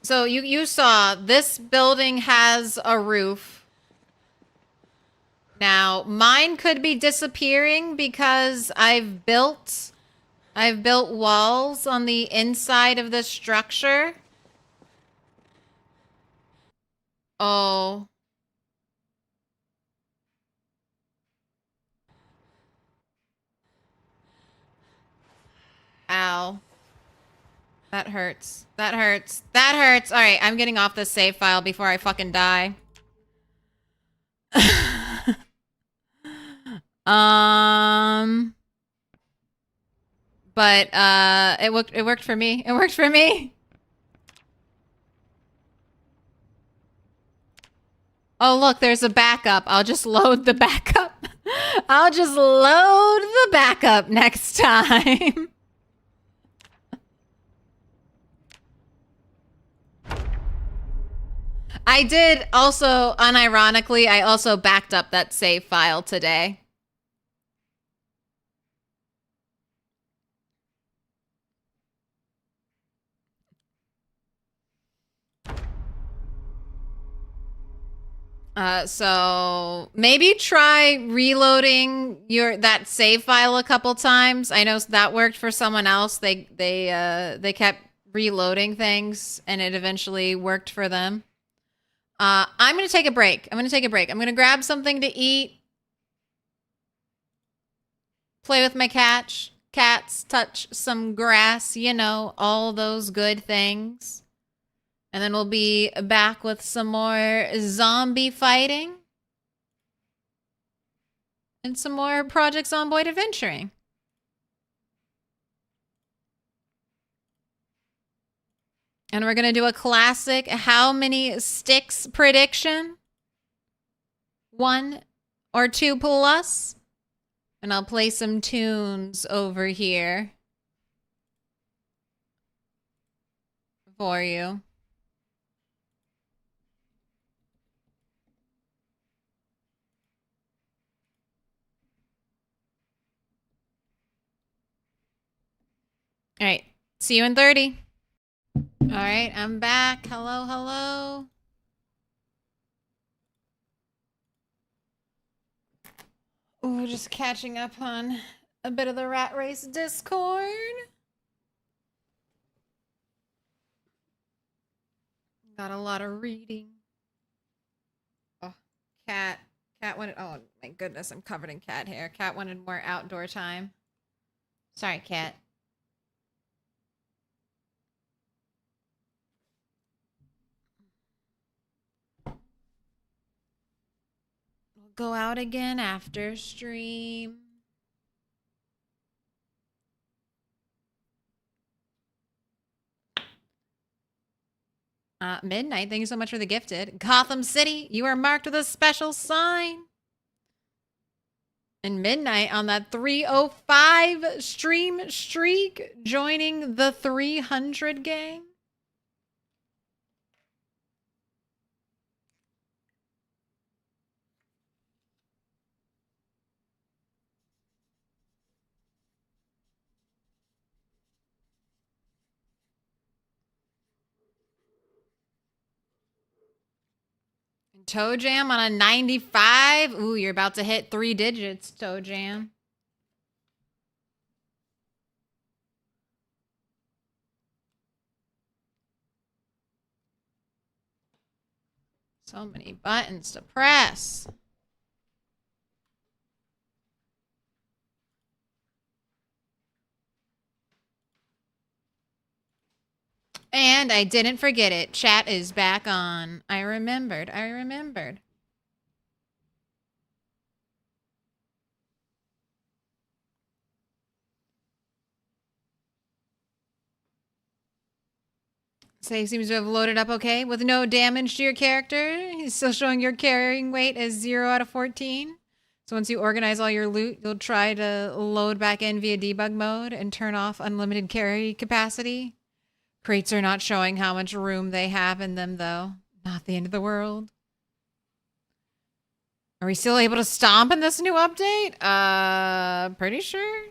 so you saw this building has a roof. Now, mine could be disappearing because I've built walls on the inside of the structure. Oh. Ow. That hurts. That hurts. That hurts. All right, I'm getting off this save file before I fucking die. But it worked for me. It worked for me. Oh, look, there's a backup. I'll just load the backup. I'll just load the backup next time. I did also, unironically, I also backed up that save file today. So maybe try reloading that save file a couple times. I know that worked for someone else. They kept reloading things, and it eventually worked for them. I'm gonna take a break. I'm gonna grab something to eat. Play with my cats. Touch some grass. You know, all those good things. And then we'll be back with some more zombie fighting. And some more Project Zomboid adventuring. And we're going to do a classic how many sticks prediction. 1 or 2 plus. And I'll play some tunes over here. For you. All right. See you in 30. All right. I'm back. Hello, hello. Ooh, just catching up on a bit of the Rat Race Discord. Got a lot of reading. Oh, cat wanted, oh my goodness, I'm covered in cat hair. Cat wanted more outdoor time. Sorry, cat. We'll go out again after stream. Midnight, thank you so much for the gifted. Gotham City, you are marked with a special sign. And Midnight on that 305 stream streak, joining the 300 gang. Toe Jam on a 95. Ooh, you're about to hit 3 digits, Toe Jam. So many buttons to press. And I didn't forget it. Chat is back on. I remembered. Say seems to have loaded up okay with no damage to your character. He's still showing your carrying weight as 0 out of 14. So once you organize all your loot, you'll try to load back in via debug mode and turn off unlimited carry capacity. Crates are not showing how much room they have in them, though. Not the end of the world. Are we still able to stomp in this new update? Pretty sure.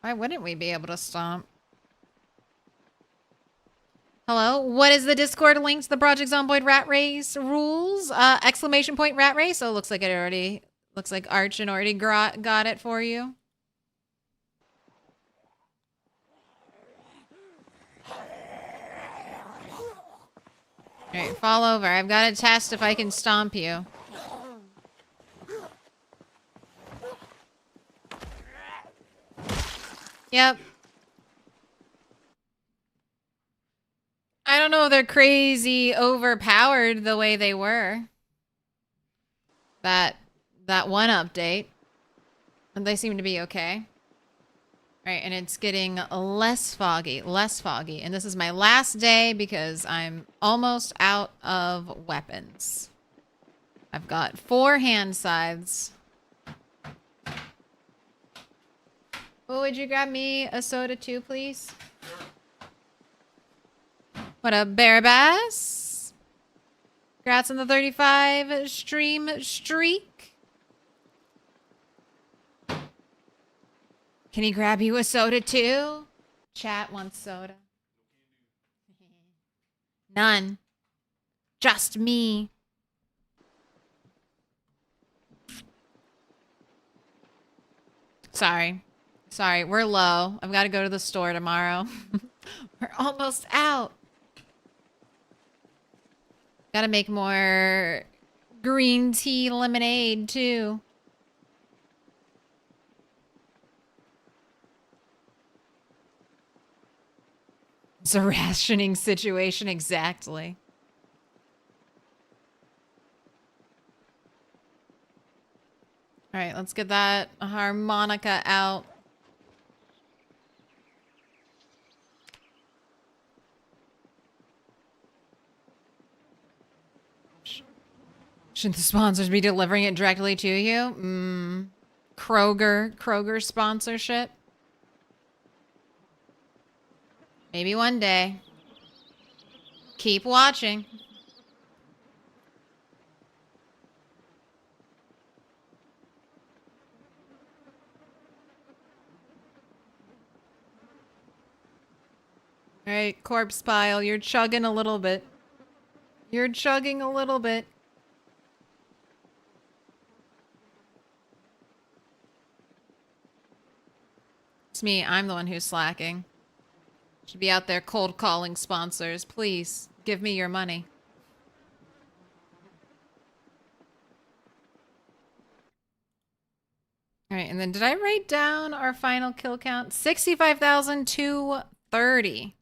Why wouldn't we be able to stomp? Hello, what is the Discord link to the Project Zomboid Rat Race rules? Exclamation point Rat Race. Oh, looks like it already, looks like Archon already got it for you. All right, fall over. I've got to test if I can stomp you. Yep. I don't know if they're crazy overpowered the way they were. That one update. And they seem to be okay. Right, and it's getting less foggy. And this is my last day because I'm almost out of weapons. I've got 4 hand scythes. Oh, would you grab me a soda too, please? What up, Bear Bass? Congrats on the 35 stream streak. Can he grab you a soda too? Chat wants soda. None. Just me. Sorry. Sorry, we're low. I've got to go to the store tomorrow. We're almost out. Got to make more green tea lemonade, too. It's a rationing situation, exactly. All right, let's get that harmonica out. Shouldn't the sponsors be delivering it directly to you? Kroger sponsorship. Maybe one day. Keep watching. All right, corpse pile, you're chugging a little bit. You're chugging a little bit. It's me. I'm the one who's slacking. Should be out there cold calling sponsors. Please, give me your money. All right, and then did I write down our final kill count? 65,230.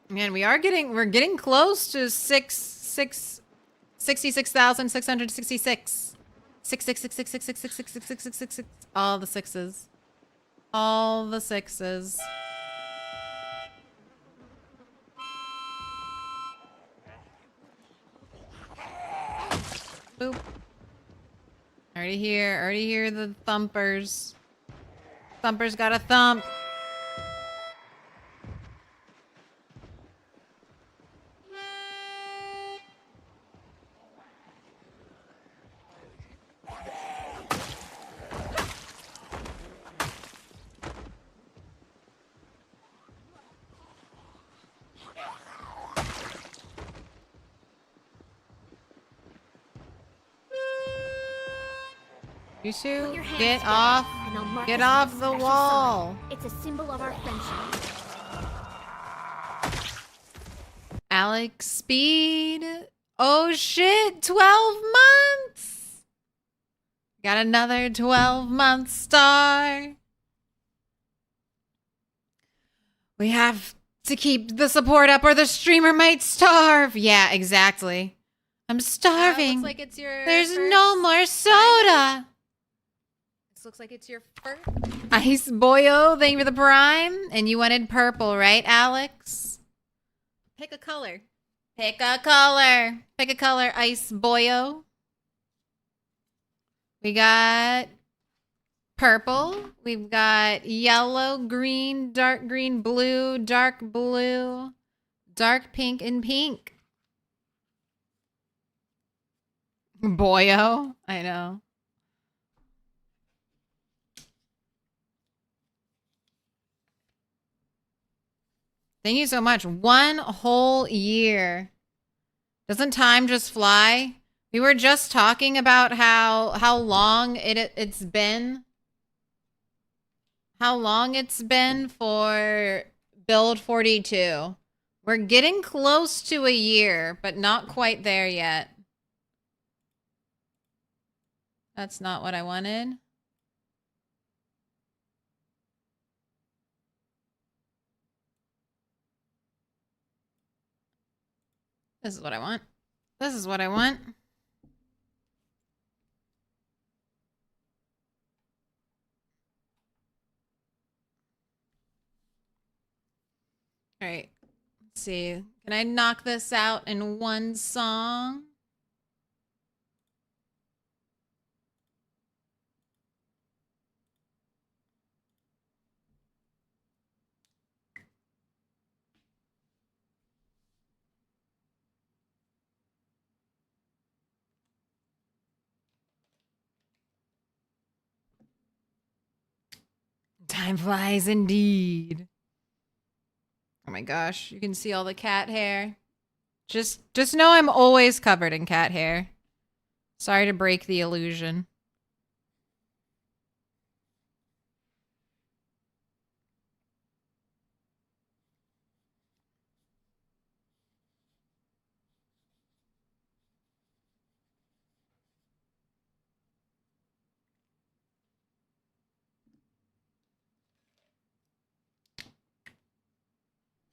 Man, we're getting close to 66,666. 66666666666. All the sixes. All the sixes. Boop. Already hear the thumpers. Thumpers got a thump. You Put two, your hands get together, off. and I'll mark Get us off with a the special wall. sign. It's a symbol of our friendship. Alex Speed. Oh shit, 12 months. Got another 12-month star. We have to keep the support up or the streamer might starve. Yeah, exactly. I'm starving. Looks like it's your There's first no more soda. This looks like it's your first. Ice Boyo, thank you for the prime. And you wanted purple, right, Alex? Pick a color. Pick a color. Pick a color, Ice Boyo. We got purple. We've got yellow, green, dark blue, dark pink, and pink. Boyo. I know. Thank you so much. 1 whole year. Doesn't time just fly? We were just talking about how long it's been. How long it's been for Build 42. We're getting close to a year, but not quite there yet. That's not what I wanted. This is what I want. This is what I want. All right. Let's see. Can I knock this out in one song? Time flies indeed. Oh my gosh, you can see all the cat hair. Just know I'm always covered in cat hair. Sorry to break the illusion.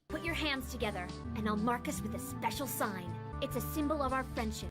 Put your hands together, and I'll mark us with a special sign. It's a symbol of our friendship.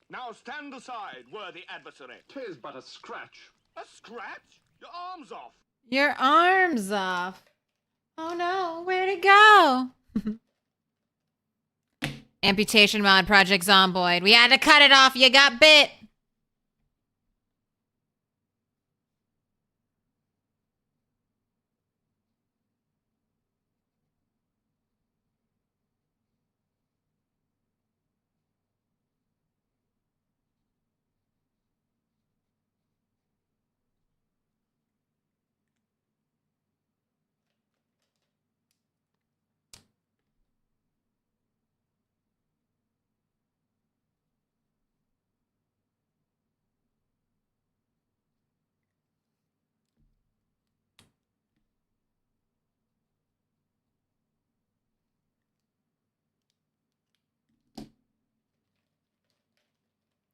Now stand aside, worthy adversary. 'Tis but a scratch. A scratch? Your arm's off. Your arm's off. Oh no, where'd it go? Amputation mod, Project Zomboid. We had to cut it off. You got bit.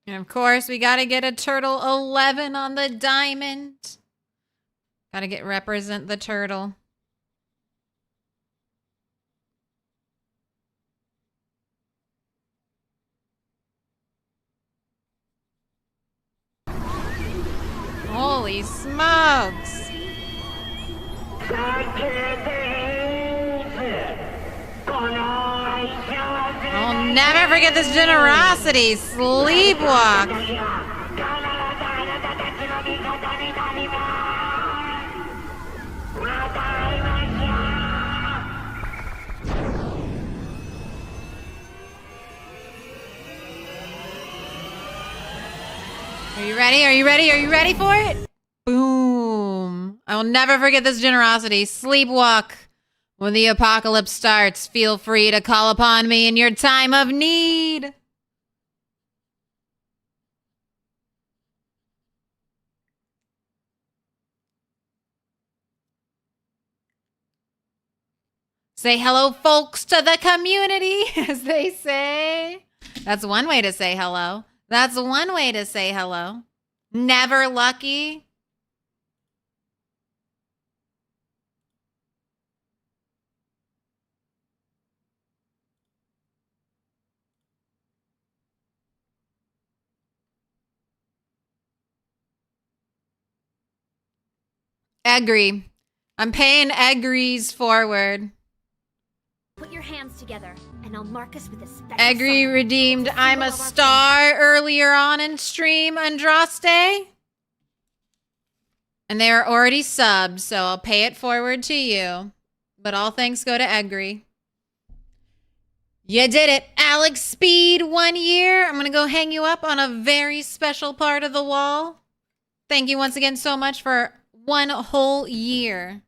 And of course, we gotta get a turtle 11 on the diamond. Gotta represent the turtle. Holy smokes. I'll never forget this generosity. Sleepwalk. Are you ready? Are you ready? Are you ready for it? Boom. I will never forget this generosity. Sleepwalk. When the apocalypse starts, feel free to call upon me in your time of need. Say hello, folks, to the community, as they say. That's one way to say hello. That's one way to say hello. Never lucky. Agree. I'm paying Egrees forward. Put your hands together, and I'll mark us with a special Agree sign. redeemed It's a I'm symbol a of our star earlier on in stream, Andraste. And they are already subbed, so I'll pay it forward to you. But all thanks go to Agree. You did it, Alex Speed, 1 year. I'm going to go hang you up on a very special part of the wall. Thank you once again so much for 1 whole year.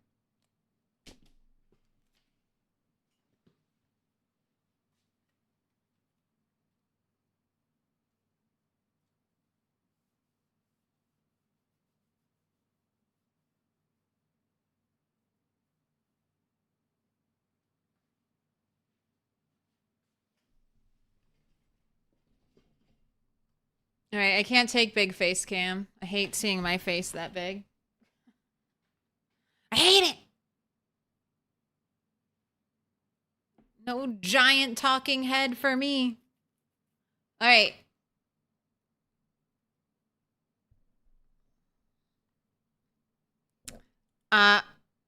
All right, I can't take big face cam. I hate seeing my face that big. I hate it. No giant talking head for me. All right.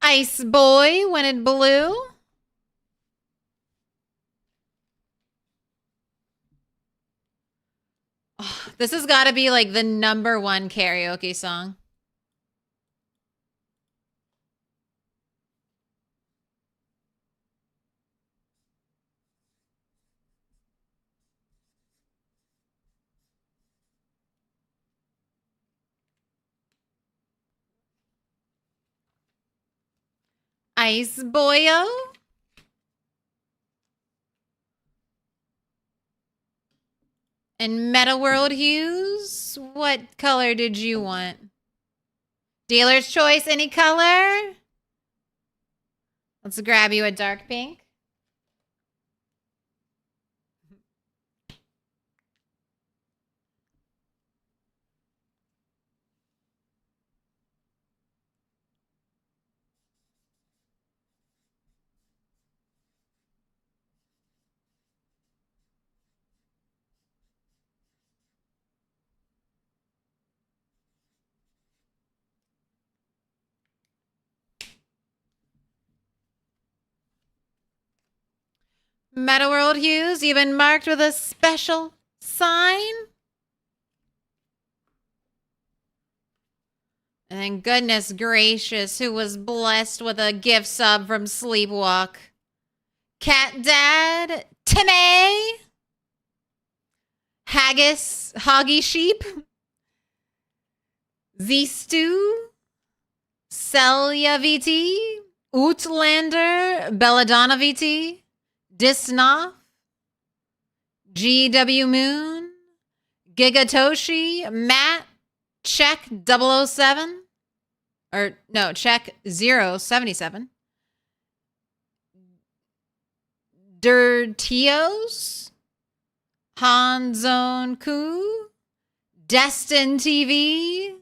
Ice Boy when it blew. Oh, this has got to be like the #1 karaoke song. Ice Boyo. And Meta World Hues, what color did you want? Dealer's choice, any color? Let's grab you a dark pink. Meta World Hues, you've been marked with a special sign. And then goodness gracious, who was blessed with a gift sub from Sleepwalk? Cat Dad, Timmy, Haggis, Hoggy Sheep, Z-Stew, Celia VT, Outlander, Belladonna VT, Disnoff, GW Moon, Gigatoshi, Matt, Check 007, or no, Check 077, Dirtios, Hanzone Ku, Destin TV,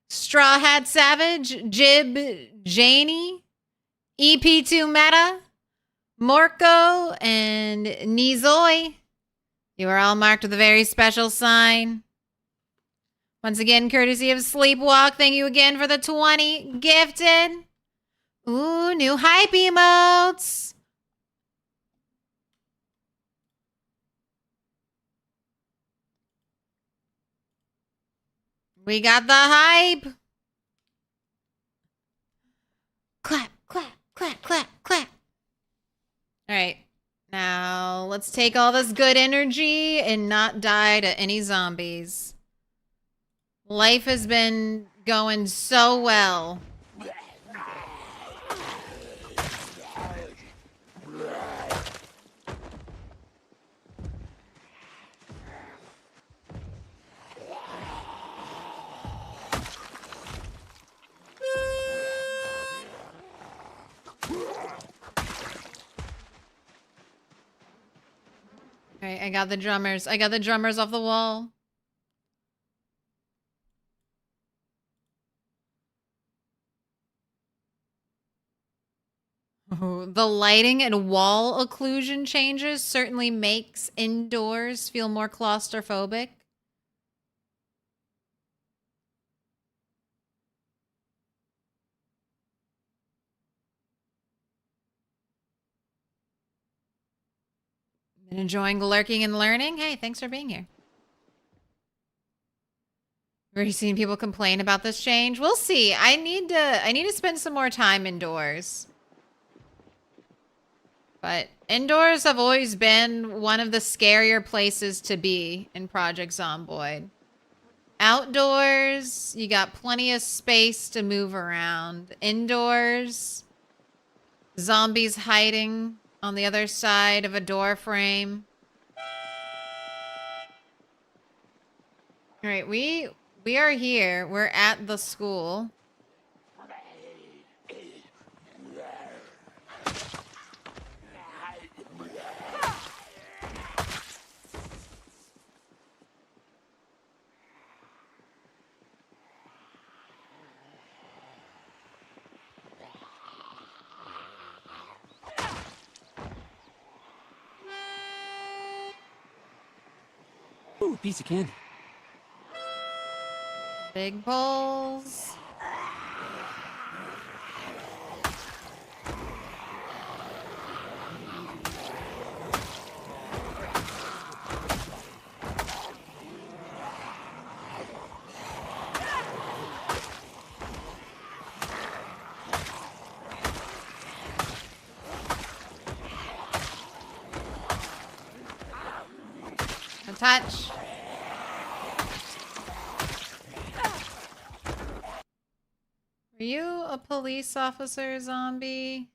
Straw Hat Savage, Jib Janie, EP2 Meta, Morco, and Nizoi. You are all marked with a very special sign. Once again, courtesy of Sleepwalk, thank you again for the 20 gifted. Ooh, new hype emotes. We got the hype. Clap, clap, clap, clap, clap. All right. Now, let's take all this good energy and not die to any zombies. Life has been going so well. All right, I got the drummers. I got the drummers off the wall. Oh, the lighting and wall occlusion changes certainly makes indoors feel more claustrophobic. Been enjoying lurking and learning? Hey, thanks for being here. We've seen people complain about this change. We'll see. I need to spend some more time indoors. But indoors have always been one of the scarier places to be in Project Zomboid. Outdoors, you got plenty of space to move around. Indoors, zombies hiding on the other side of a door frame. All right, we are here. We're at the school. Ooh, piece of candy. Big bowls. A touch. Are you a police officer, zombie?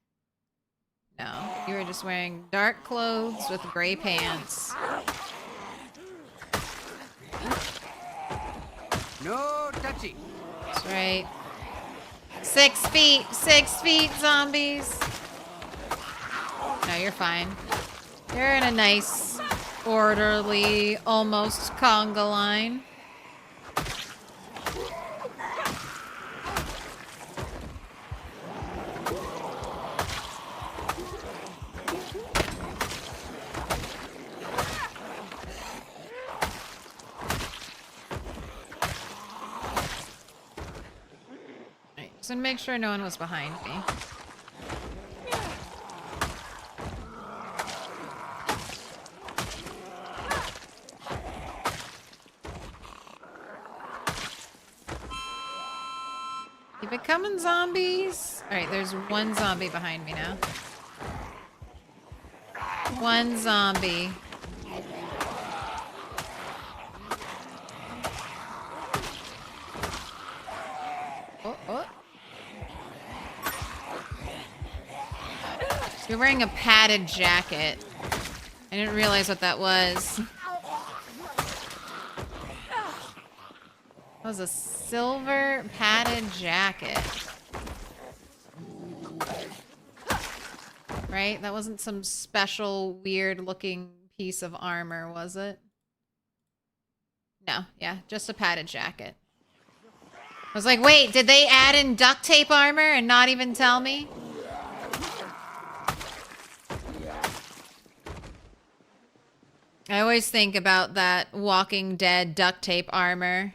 No, you were just wearing dark clothes with gray pants. No touchy. That's right. 6 feet! 6 feet, zombies! No, you're fine. You're in a nice, orderly, almost conga line. Just gonna make sure no one was behind me. Keep it coming, zombies. Alright, there's one zombie behind me now. One zombie. Oh, oh. You're wearing a padded jacket. I didn't realize what that was. That was a silver padded jacket. Right? That wasn't some special, weird-looking piece of armor, was it? No, yeah, just a padded jacket. I was like, wait, did they add in duct tape armor and not even tell me? I always think about that Walking Dead duct tape armor.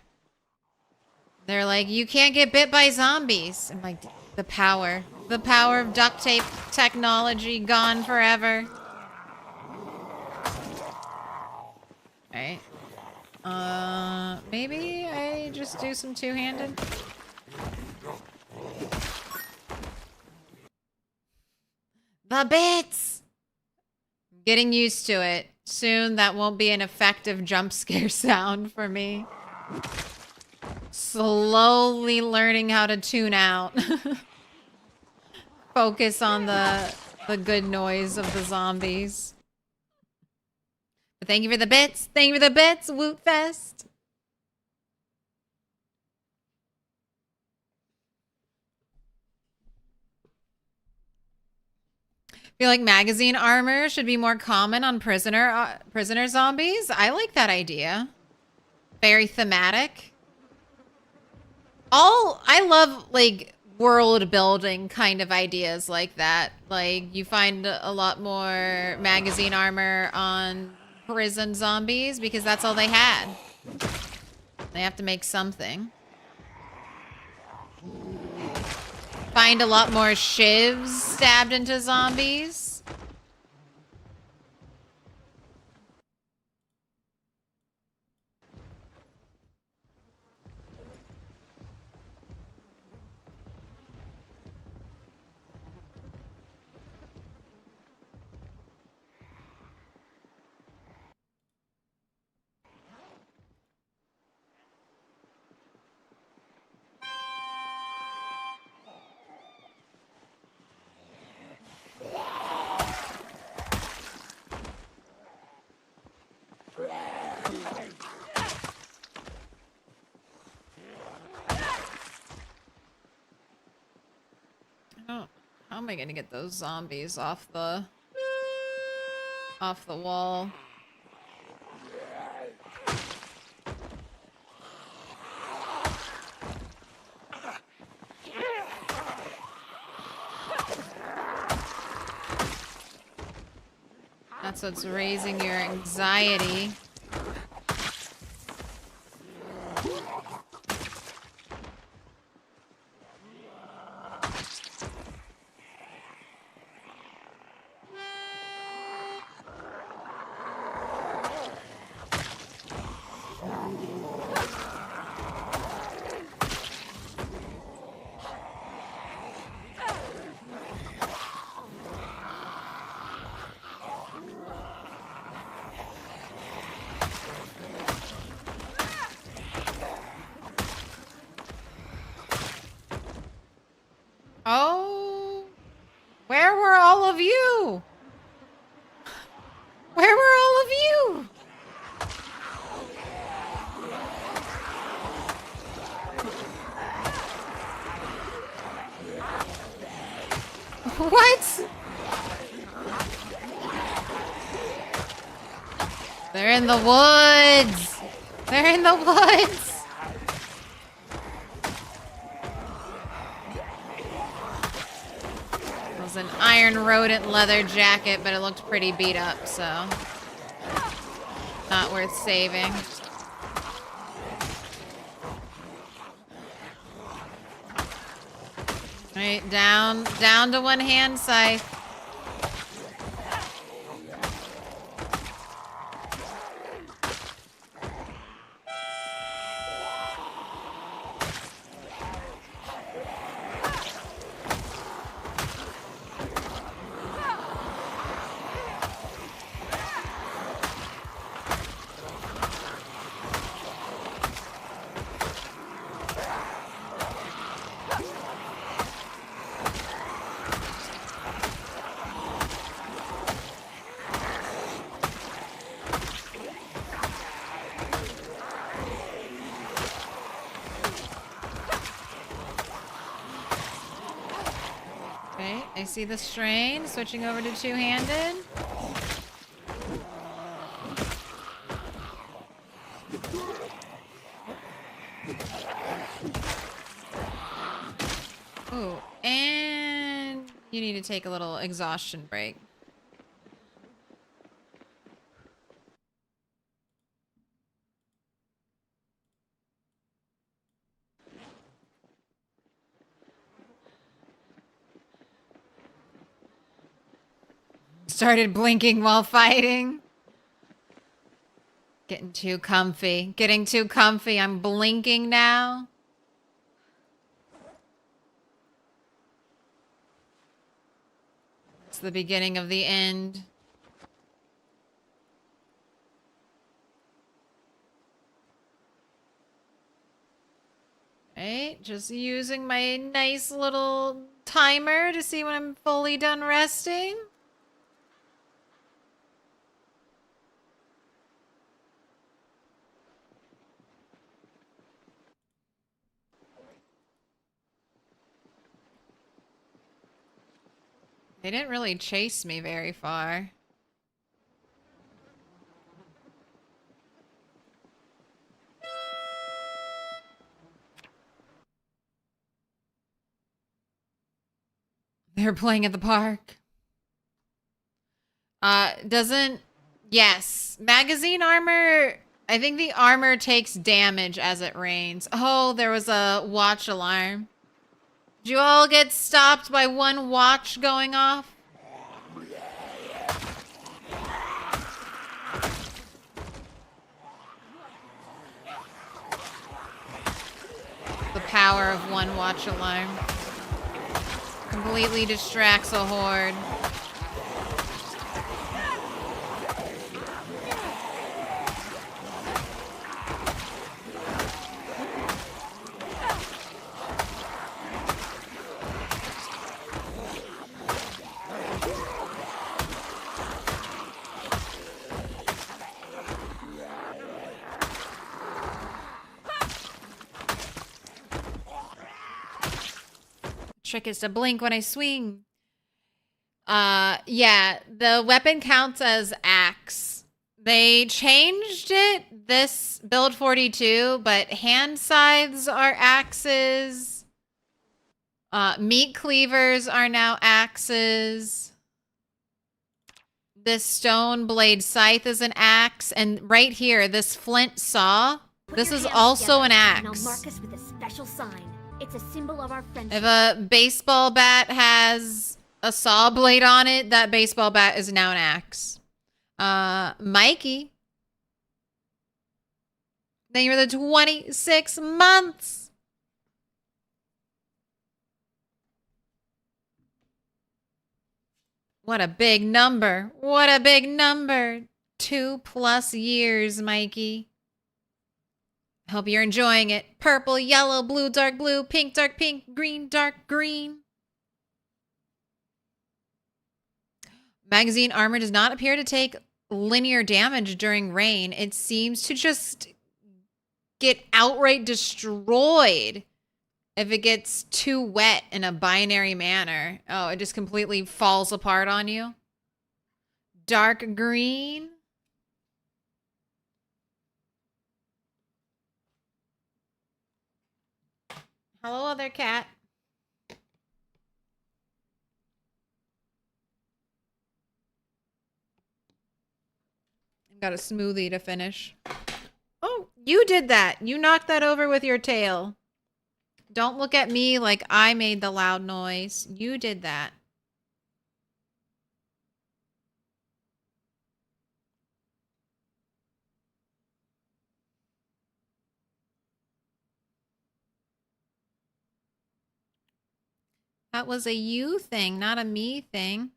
They're like, you can't get bit by zombies. I'm like, the power of duct tape technology gone forever. Alright. Maybe I just do some two-handed? The bits! Getting used to it. Soon that won't be an effective jump scare sound for me. Slowly learning how to tune out. Focus on the good noise of the zombies. But thank you for the bits. Thank you for the bits, Woot Fest. Feel like magazine armor should be more common on prisoner zombies. I like that idea. Very thematic. I love like world building kind of ideas like that. Like you find a lot more magazine armor on prison zombies because that's all they had. They have to make something. Find a lot more shivs stabbed into zombies. Oh, how am I gonna get those zombies off the wall? That's what's raising your anxiety. Oh, where were all of you? Where were all of you? What? They're in the woods. They're in the woods. It was an iron rodent leather jacket, but it looked pretty beat up, so not worth saving. Right, down to one hand scythe. Okay, I see the strain. Switching over to two-handed. Ooh, and you need to take a little exhaustion break. Started blinking while fighting. Getting too comfy. Getting too comfy. I'm blinking now. It's the beginning of the end. Right, just using my nice little timer to see when I'm fully done resting. They didn't really chase me very far. They're playing at the park. Yes. Magazine armor, I think the armor takes damage as it rains. Oh, there was a watch alarm. Did you all get stopped by one watch going off? The power of one watch alarm. Completely distracts a horde. Trick is to blink when I swing. Yeah, the weapon counts as axe. They changed it this build 42, but hand scythes are axes. Meat cleavers are now axes. This stone blade scythe is an axe, and right here, this flint saw, this is also an axe. And I'll mark us with a special sign. It's a symbol of our friendship. If a baseball bat has a saw blade on it, that baseball bat is now an axe. Mikey. Thank you for the 26 months. What a big number. What a big number. 2+ years, Mikey. Hope you're enjoying it. Purple, yellow, blue, dark blue, pink, dark pink, green, dark green. Magazine armor does not appear to take linear damage during rain. It seems to just get outright destroyed if it gets too wet in a binary manner. Oh, it just completely falls apart on you. Dark green. Hello, other cat. Got a smoothie to finish. Oh, you did that. You knocked that over with your tail. Don't look at me like I made the loud noise. You did that. That was a you thing, not a me thing.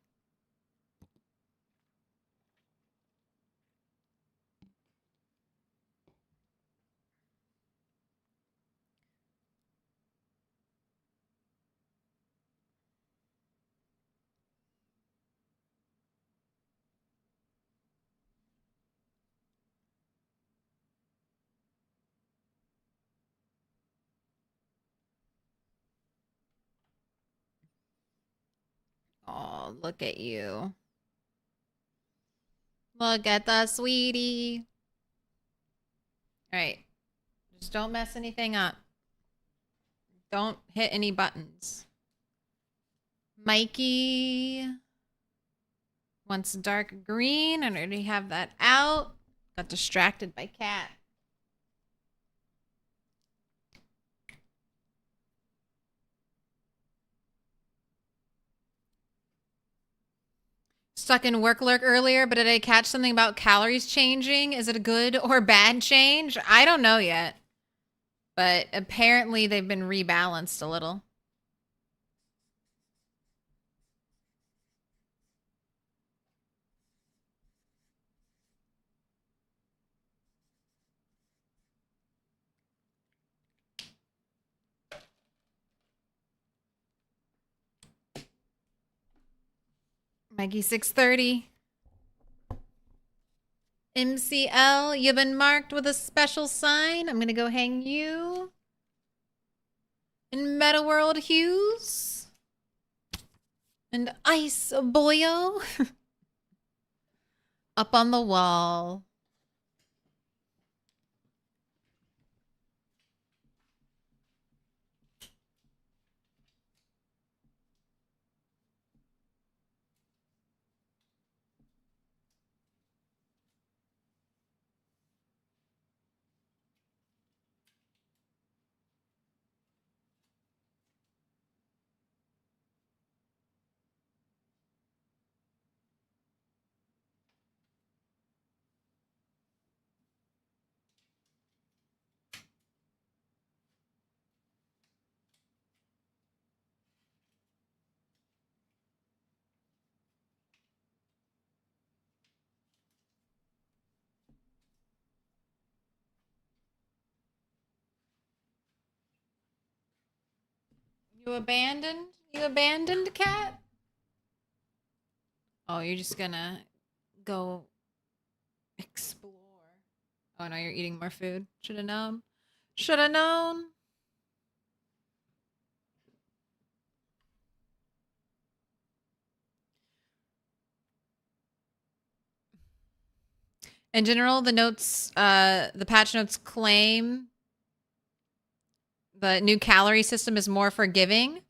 Oh, look at you. Look at the sweetie. All right. Just don't mess anything up. Don't hit any buttons. Mikey wants dark green. I already have that out. Got distracted by cat. Stuck in work lurk earlier, but did I catch something about calories changing? Is it a good or bad change? I don't know yet. But apparently they've been rebalanced a little. Mikey 630. MCL, you've been marked with a special sign. I'm going to go hang you in Meta World Hues and Ice Boyo up on the wall. You abandoned? You abandoned, cat? Oh, you're just gonna go explore. Oh, no, you're eating more food. Should have known. Should have known. In general, the patch notes claim the new calorie system is more forgiving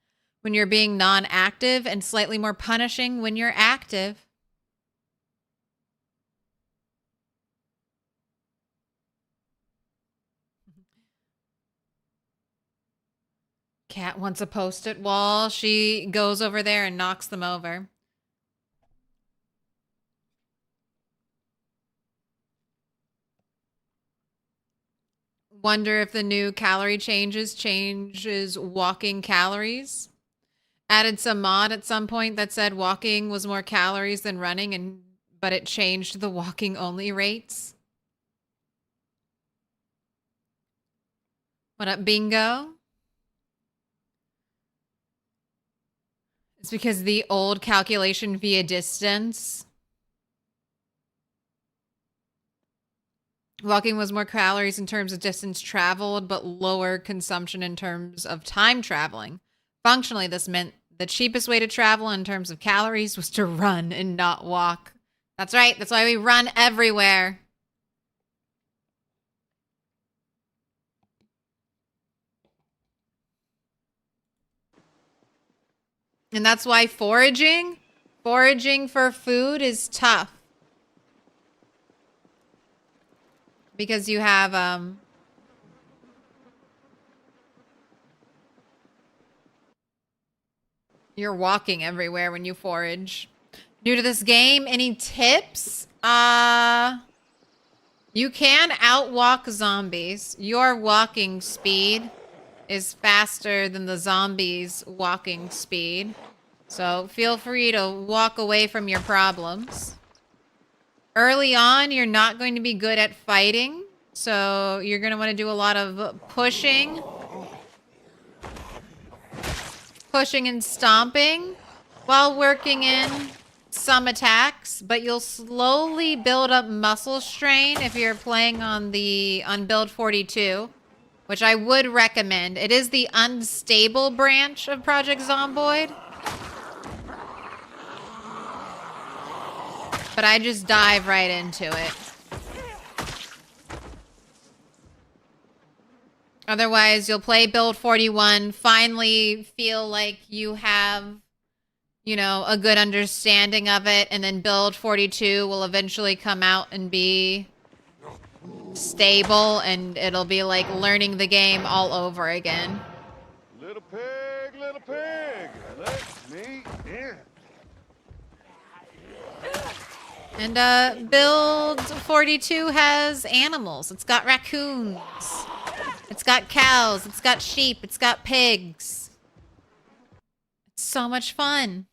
when you're being non-active and slightly more punishing when you're active. Cat wants a post-it wall. She goes over there and knocks them over. Wonder if the new calorie changes walking calories. Added some mod at some point that said walking was more calories than running, but it changed the walking only rates. What up, Bingo? It's because the old calculation via distance. Walking was more calories in terms of distance traveled, but lower consumption in terms of time traveling. Functionally, this meant the cheapest way to travel in terms of calories was to run and not walk. That's right. That's why we run everywhere. And that's why foraging for food is tough. Because you have, you're walking everywhere when you forage. New to this game, any tips? You can outwalk zombies. Your walking speed is faster than the zombies' walking speed. So feel free to walk away from your problems. Early on, you're not going to be good at fighting. So you're going to want to do a lot of pushing and stomping while working in some attacks, but you'll slowly build up muscle strain if you're playing on build 42, which I would recommend. It is the unstable branch of Project Zomboid, but I just dive right into it. Otherwise, you'll play build 41, finally feel like you have, you know, a good understanding of it, and then build 42 will eventually come out and be stable, and it'll be like learning the game all over again. Little pig, let me in. And build 42 has animals. It's got raccoons. It's got cows. It's got sheep. It's got pigs. It's so much fun.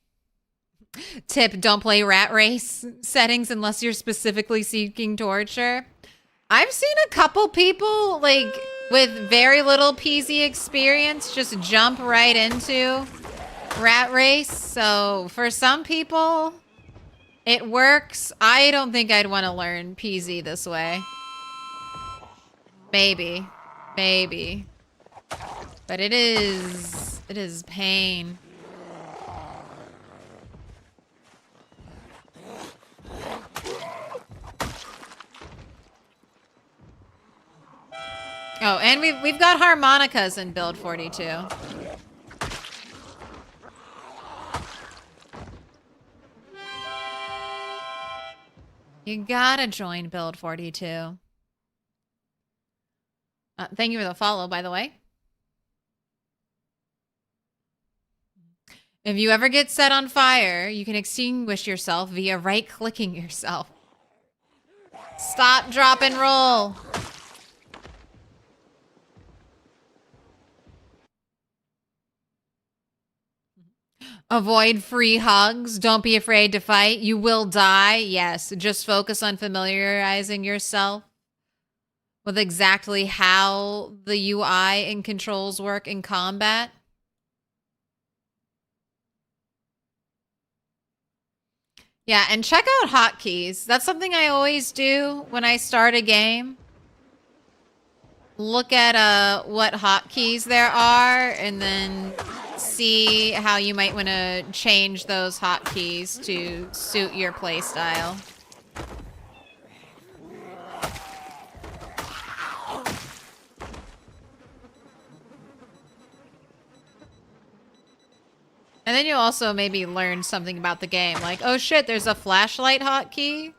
Tip, don't play rat race settings unless you're specifically seeking torture. I've seen a couple people, like, with very little PZ experience just jump right into rat race. So for some people, it works. I don't think I'd want to learn PZ this way. Maybe. But it is pain. Oh, and we've got harmonicas in build 42. You gotta join build 42. Thank you for the follow, by the way. If you ever get set on fire, you can extinguish yourself via right-clicking yourself. Stop, drop, and roll. Avoid free hugs. Don't be afraid to fight. You will die. Yes, just focus on familiarizing yourself with exactly how the UI and controls work in combat. Yeah, and check out hotkeys. That's something I always do when I start a game. Look at what hotkeys there are, and then see how you might want to change those hotkeys to suit your playstyle. And then you also maybe learn something about the game. Like, oh shit, there's a flashlight hotkey.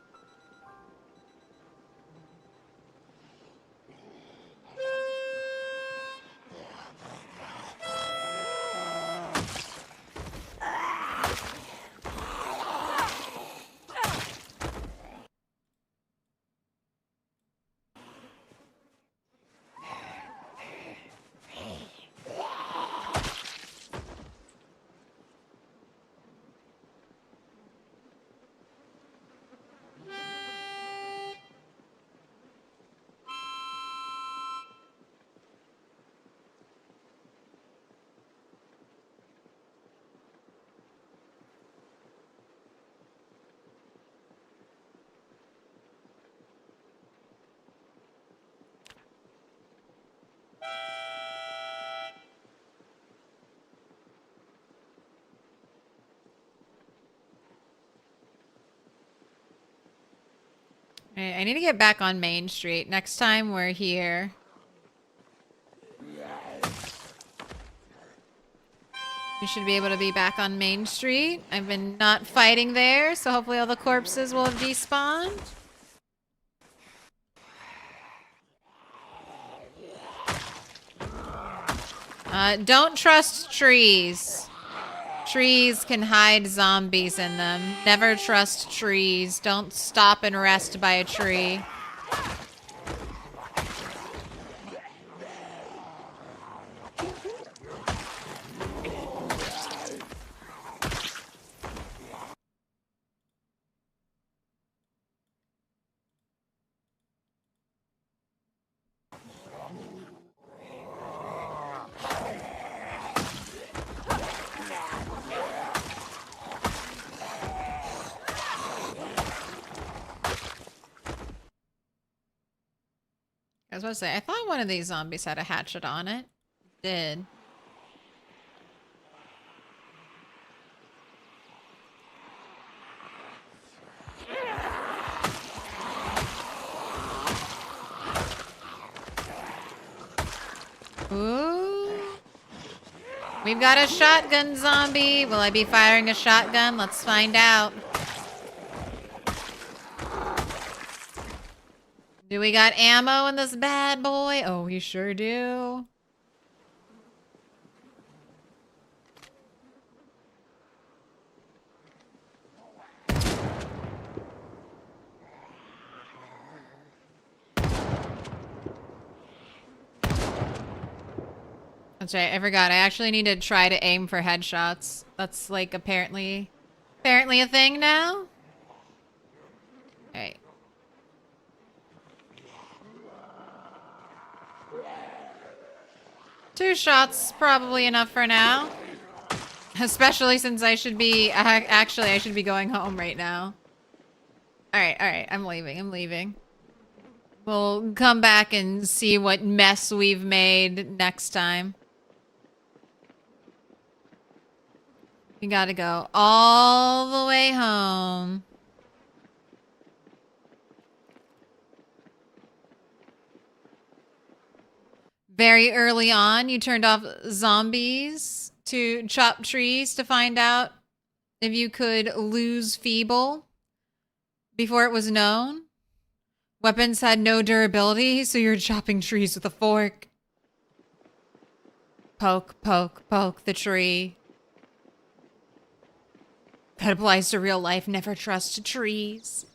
Alright, I need to get back on Main Street. Next time we're here. We should be able to be back on Main Street. I've been not fighting there, so hopefully all the corpses will have despawned. Don't trust trees. Trees can hide zombies in them. Never trust trees. Don't stop and rest by a tree. I was about to say, I thought one of these zombies had a hatchet on it. It did. Ooh. We've got a shotgun zombie. Will I be firing a shotgun? Let's find out. Do we got ammo in this bad boy? Oh, we sure do. That's right, I forgot. I actually need to try to aim for headshots. That's like apparently a thing now. Alright. Two shots, probably enough for now. Especially since I should be, actually I should be going home right now. Alright, I'm leaving. We'll come back and see what mess we've made next time. We gotta go all the way home. Very early on, you turned off zombies to chop trees to find out if you could lose feeble before it was known. Weapons had no durability, so you're chopping trees with a fork. Poke, poke, poke the tree. That applies to real life. Never trust trees.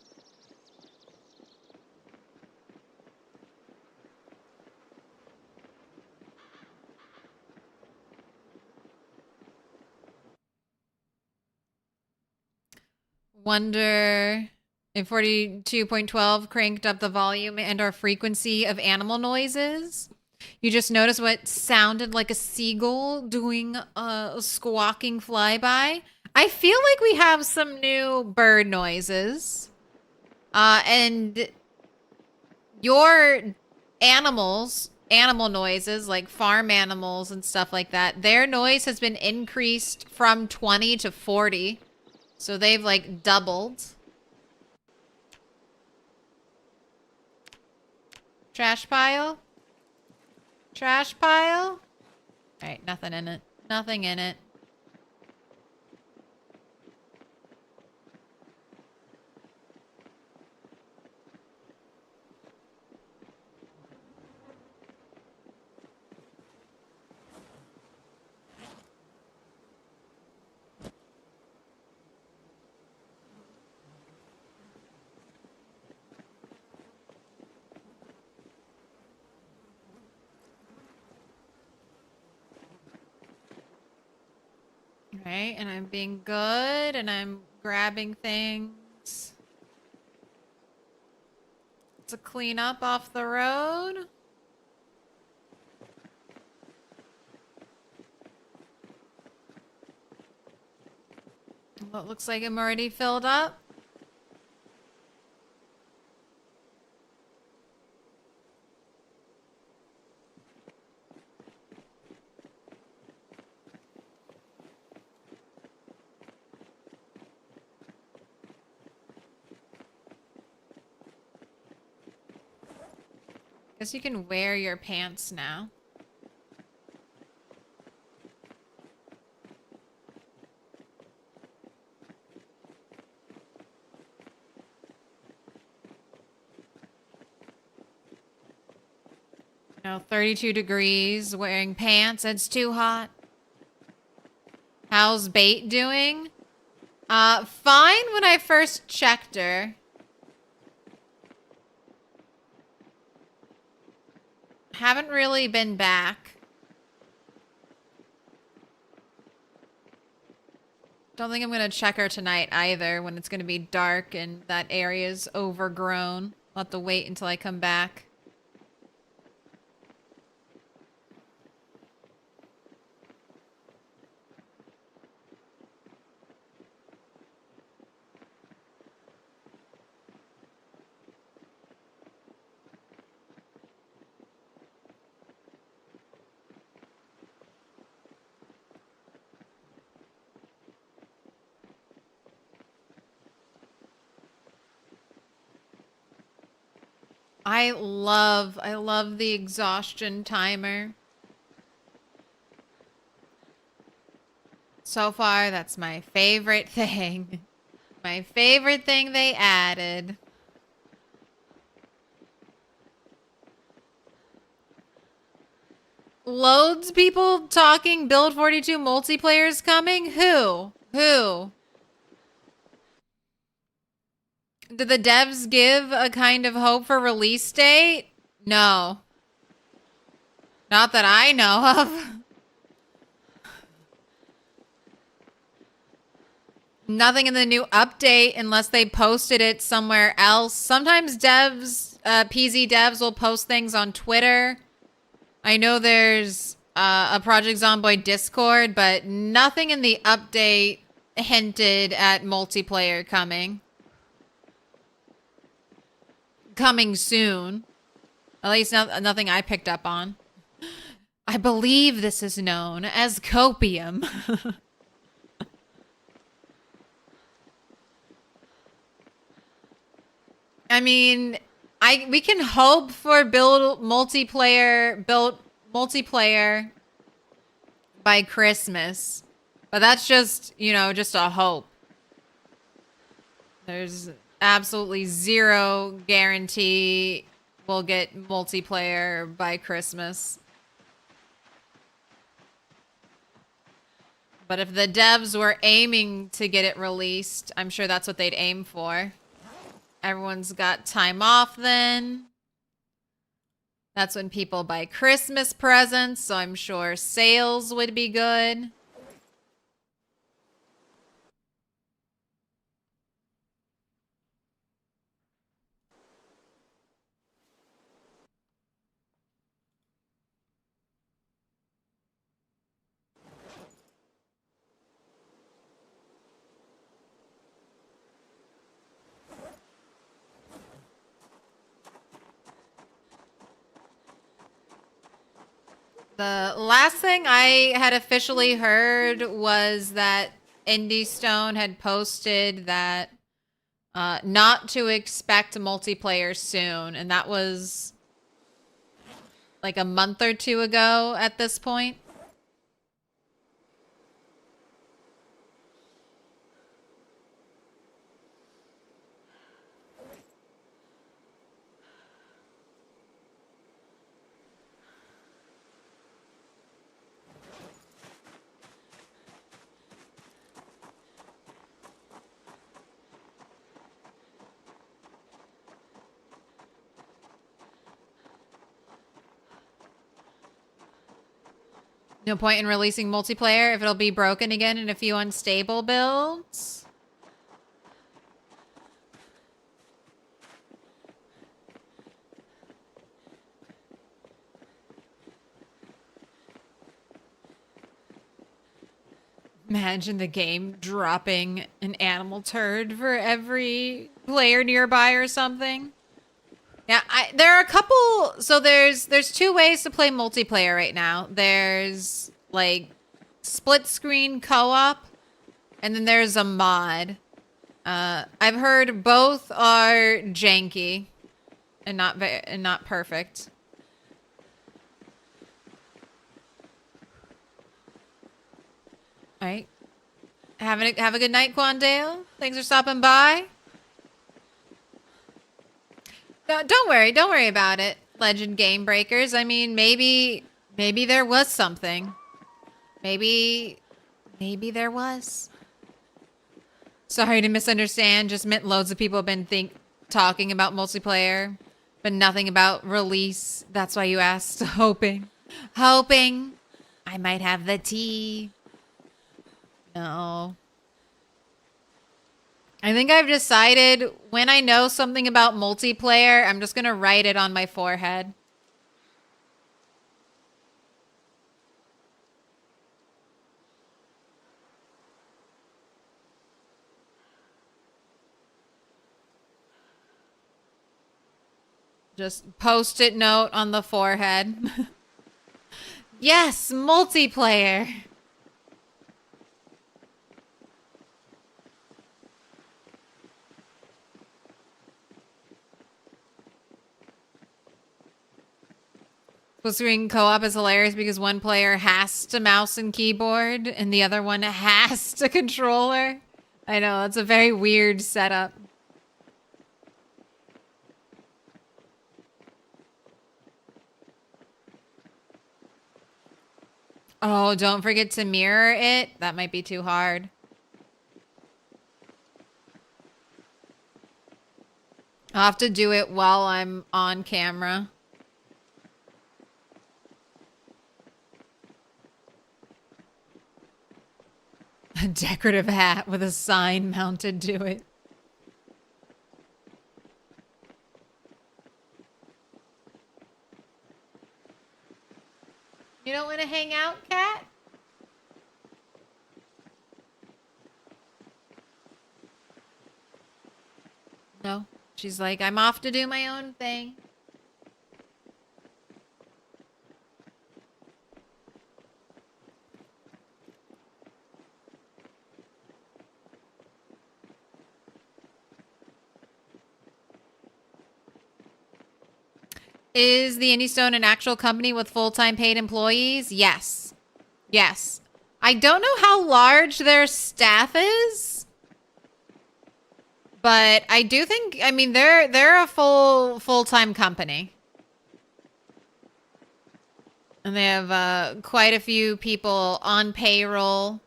Wonder if 42.12 cranked up the volume and our frequency of animal noises. You just notice what sounded like a seagull doing a squawking flyby. I feel like we have some new bird noises. And your animal noises, like farm animals and stuff like that, their noise has been increased from 20 to 40. So they've like doubled. Trash pile? Trash pile? Alright, nothing in it. Nothing in it. Right, and I'm being good, and I'm grabbing things to clean up off the road. Well, it looks like I'm already filled up. Guess you can wear your pants now. No, 32 degrees, wearing pants, it's too hot. How's Bait doing? Fine when I first checked her. Haven't really been back. Don't think I'm gonna check her tonight either when it's gonna be dark and that area's overgrown. I'll have to wait until I come back. I love the exhaustion timer. So far, that's my favorite thing. My favorite thing they added. Loads people talking Build 42 multiplayer's coming? Who? Who? Did the devs give a kind of hope for release date? No. Not that I know of. Nothing in the new update unless they posted it somewhere else. Sometimes devs, PZ devs will post things on Twitter. I know there's a Project Zomboid Discord, but nothing in the update hinted at multiplayer coming. Coming soon. At least nothing I picked up on. I believe this is known as copium. I mean, we can hope for build multiplayer by Christmas. But that's just, you know, just a hope. There's absolutely zero guarantee we'll get multiplayer by Christmas. But if the devs were aiming to get it released, I'm sure that's what they'd aim for. Everyone's got time off then. That's when people buy Christmas presents, so I'm sure sales would be good. The last thing I had officially heard was that Indie Stone had posted that not to expect multiplayer soon, and that was like a month or two ago at this point. No point in releasing multiplayer if it'll be broken again in a few unstable builds. Imagine the game dropping an animal turd for every player nearby or something. Yeah, there are a couple. So there's two ways to play multiplayer right now. There's like split screen co-op, and then there's a mod. I've heard both are janky and not perfect. All right. Have a good night, Quandale. Thanks for stopping by. No, don't worry about it, Legend Game Breakers. I mean, maybe there was something. Maybe there was. Sorry to misunderstand. Just meant loads of people have been talking about multiplayer, but nothing about release. That's why you asked. Hoping I might have the tea. No. I think I've decided when I know something about multiplayer, I'm just going to write it on my forehead. Just post-it note on the forehead. Yes, multiplayer. Split-screen co-op is hilarious because one player has to mouse and keyboard and the other one has to controller. I know, that's a very weird setup. Oh, don't forget to mirror it. That might be too hard. I'll have to do it while I'm on camera. A decorative hat with a sign mounted to it. You don't want to hang out, Cat? No. She's like, I'm off to do my own thing. Is the Indie Stone an actual company with full-time paid employees? Yes. Yes. I don't know how large their staff is, but I do think, I mean, they're a full-time company. And they have quite a few people on payroll.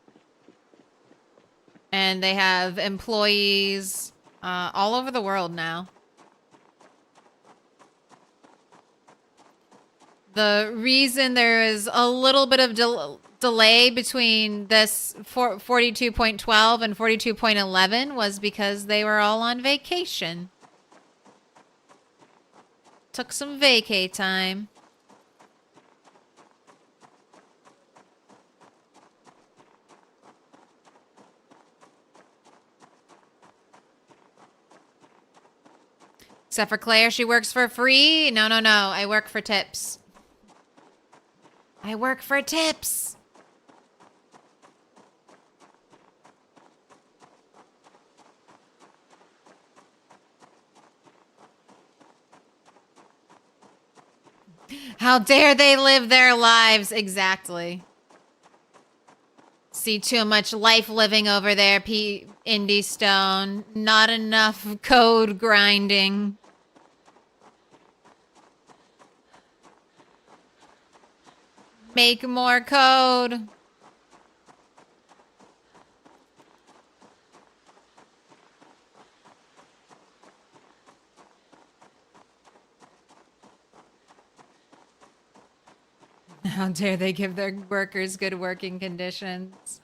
And they have employees all over the world now. The reason there is a little bit of delay between this 42.12 and 42.11 was because they were all on vacation. Took some vacay time. Except for Claire, she works for free. No. I work for tips. I work for tips. How dare they live their lives? Exactly. See too much life living over there, Indie Stone. Not enough code grinding. Make more code. How dare they give their workers good working conditions?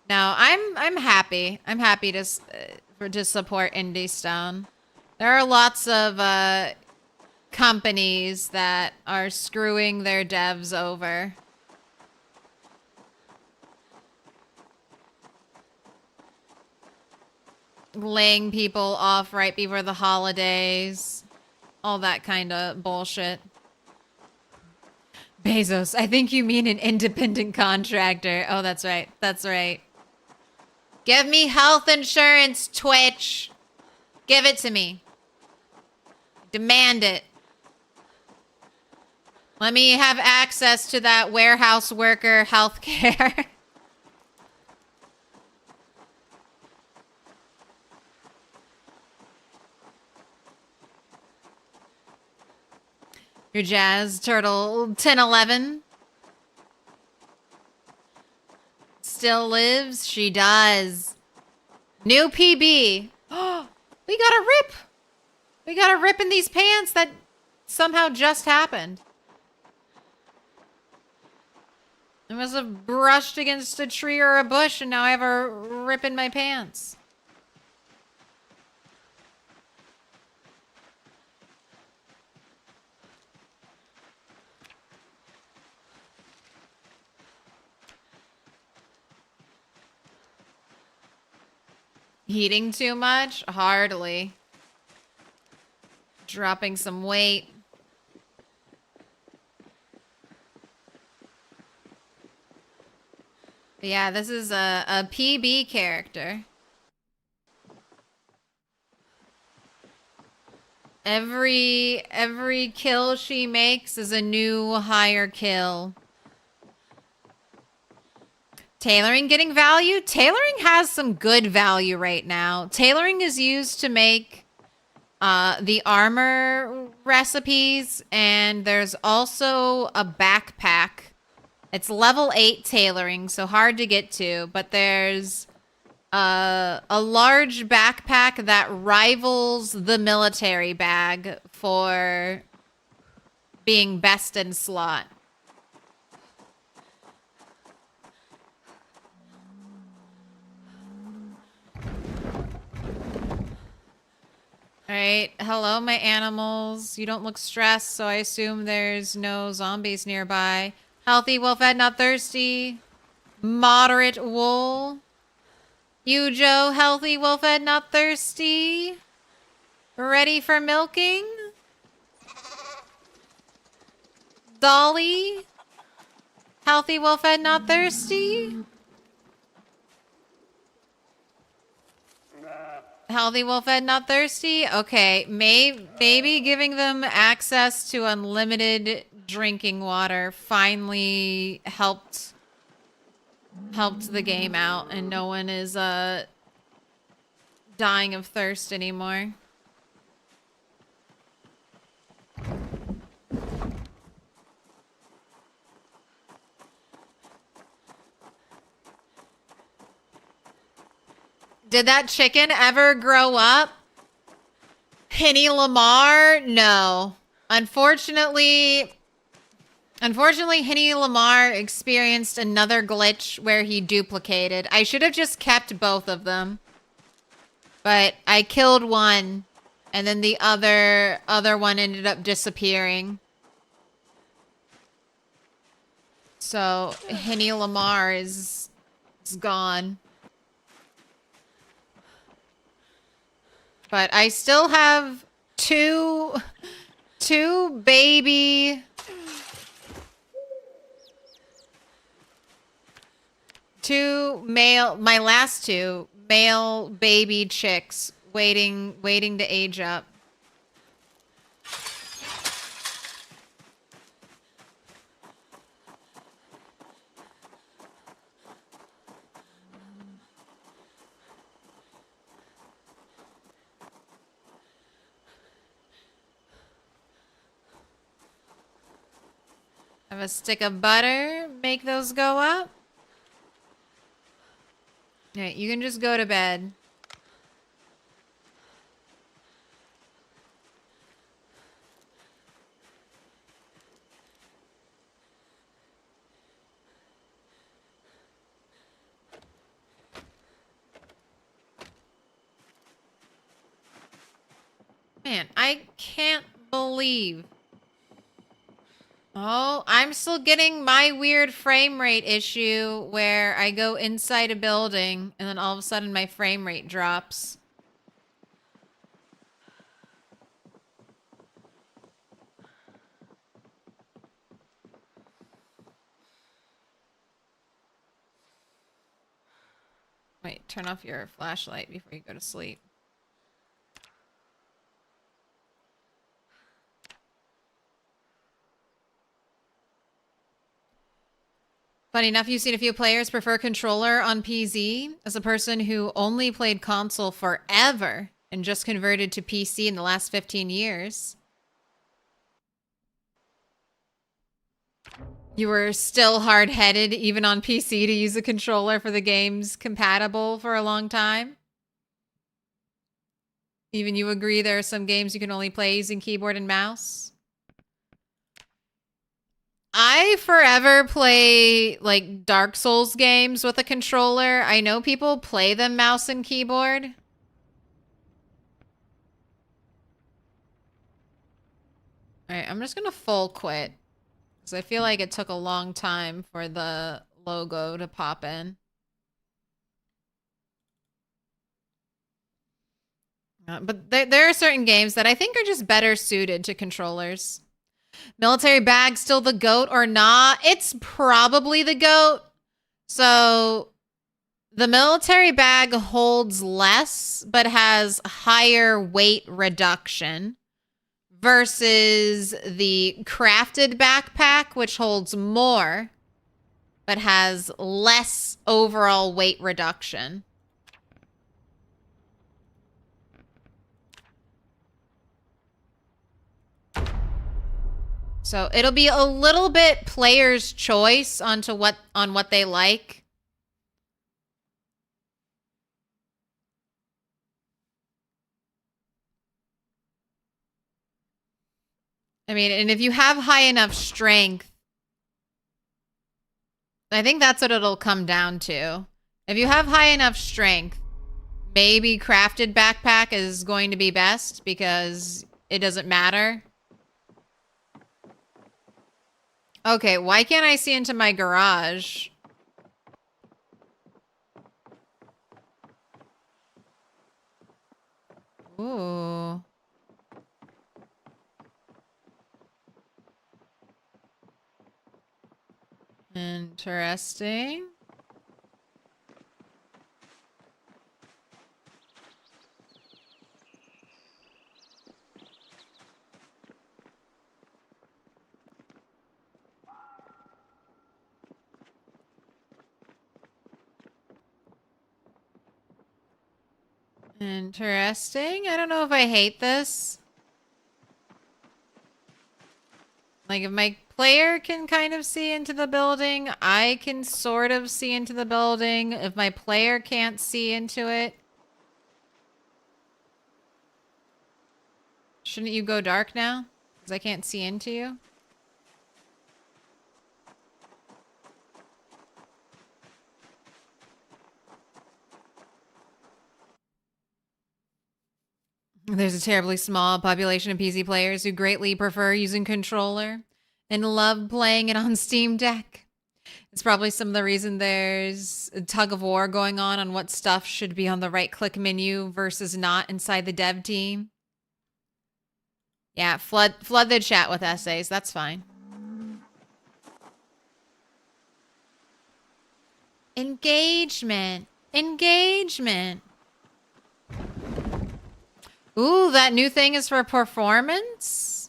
No, I'm happy. I'm happy to support Indie Stone. There are lots of companies that are screwing their devs over. Laying people off right before the holidays. All that kind of bullshit. Bezos, I think you mean an independent contractor. Oh, that's right. That's right. Give me health insurance, Twitch. Give it to me. Demand it. Let me have access to that warehouse worker health care. Your Jazz Turtle 1011 still lives. She does. New PB. Oh, we got a rip. We got a rip in these pants that somehow just happened. I must have brushed against a tree or a bush and now I have a rip in my pants. Eating too much? Hardly. Dropping some weight. Yeah, this is a PB character. Every kill she makes is a new higher kill. Tailoring getting value? Tailoring has some good value right now. Tailoring is used to make the armor recipes, and there's also a backpack. It's level 8 tailoring, so hard to get to, but there's a large backpack that rivals the military bag for being best in slot. Alright, hello my animals. You don't look stressed, so I assume there's no zombies nearby. Healthy, well-fed, not thirsty. Moderate wool. You, Joe, healthy, well-fed, not thirsty. Ready for milking? Dolly? Healthy, well-fed, not thirsty? Healthy, well-fed, not thirsty? Okay, maybe giving them access to unlimited drinking water finally helped the game out, and no one is dying of thirst anymore. Did that chicken ever grow up? Henny Lamar? No. Unfortunately, Henny Lamar experienced another glitch where he duplicated. I should have just kept both of them. But I killed one, and then the other one ended up disappearing. So, Henny Lamar is gone. But I still have two baby... my last two male baby chicks waiting to age up. Have a stick of butter, make those go up. Alright, you can just go to bed. Man, I can't believe. Oh, I'm still getting my weird frame rate issue where I go inside a building and then all of a sudden my frame rate drops. Wait, turn off your flashlight before you go to sleep. Funny enough, you've seen a few players prefer controller on PZ. As a person who only played console forever and just converted to PC in the last 15 years. You were still hard-headed even on PC to use a controller for the games compatible for a long time? Even you agree there are some games you can only play using keyboard and mouse? I forever play like Dark Souls games with a controller. I know people play them mouse and keyboard. Alright, I'm just gonna full quit. Because I feel like it took a long time for the logo to pop in. But there are certain games that I think are just better suited to controllers. Military bag still the GOAT or not? It's probably the GOAT. So the military bag holds less but has higher weight reduction versus the crafted backpack, which holds more but has less overall weight reduction. So it'll be a little bit player's choice on what they like. I mean, and if you have high enough strength, I think that's what it'll come down to. If you have high enough strength, maybe crafted backpack is going to be best because it doesn't matter. Okay, why can't I see into my garage? Ooh. Interesting. Interesting. I don't know if I hate this. Like, if my player can kind of see into the building, I can sort of see into the building. If my player can't see into it, shouldn't you go dark now? Because I can't see into you. There's a terribly small population of PC players who greatly prefer using controller and love playing it on Steam Deck. It's probably some of the reason there's a tug of war going on what stuff should be on the right-click menu versus not inside the dev team. Yeah, flood the chat with essays. That's fine. Engagement. Engagement. Ooh, that new thing is for performance?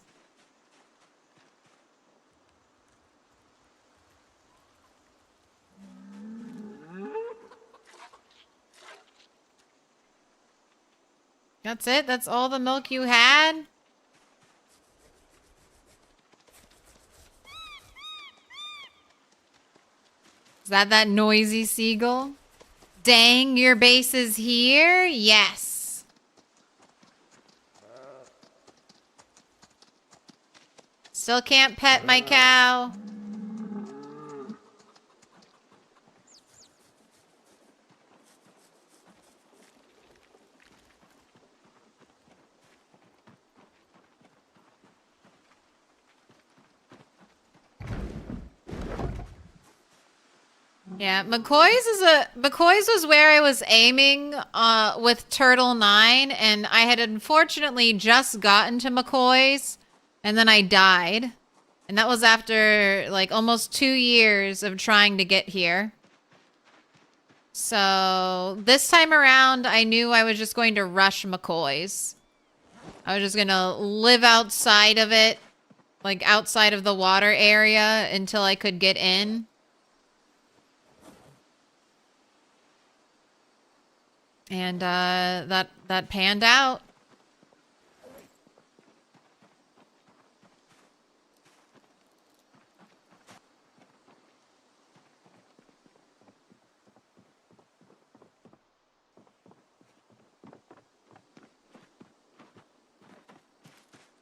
That's it? That's all the milk you had? Is that noisy seagull? Dang, your base is here? Yes. Still can't pet my cow. Yeah, McCoy's was where I was aiming with Turtle 9, and I had unfortunately just gotten to McCoy's, and then I died. And that was after like almost 2 years of trying to get here. So this time around, I knew I was just going to rush McCoy's. I was just going to live outside of it, like outside of the water area until I could get in. And that panned out.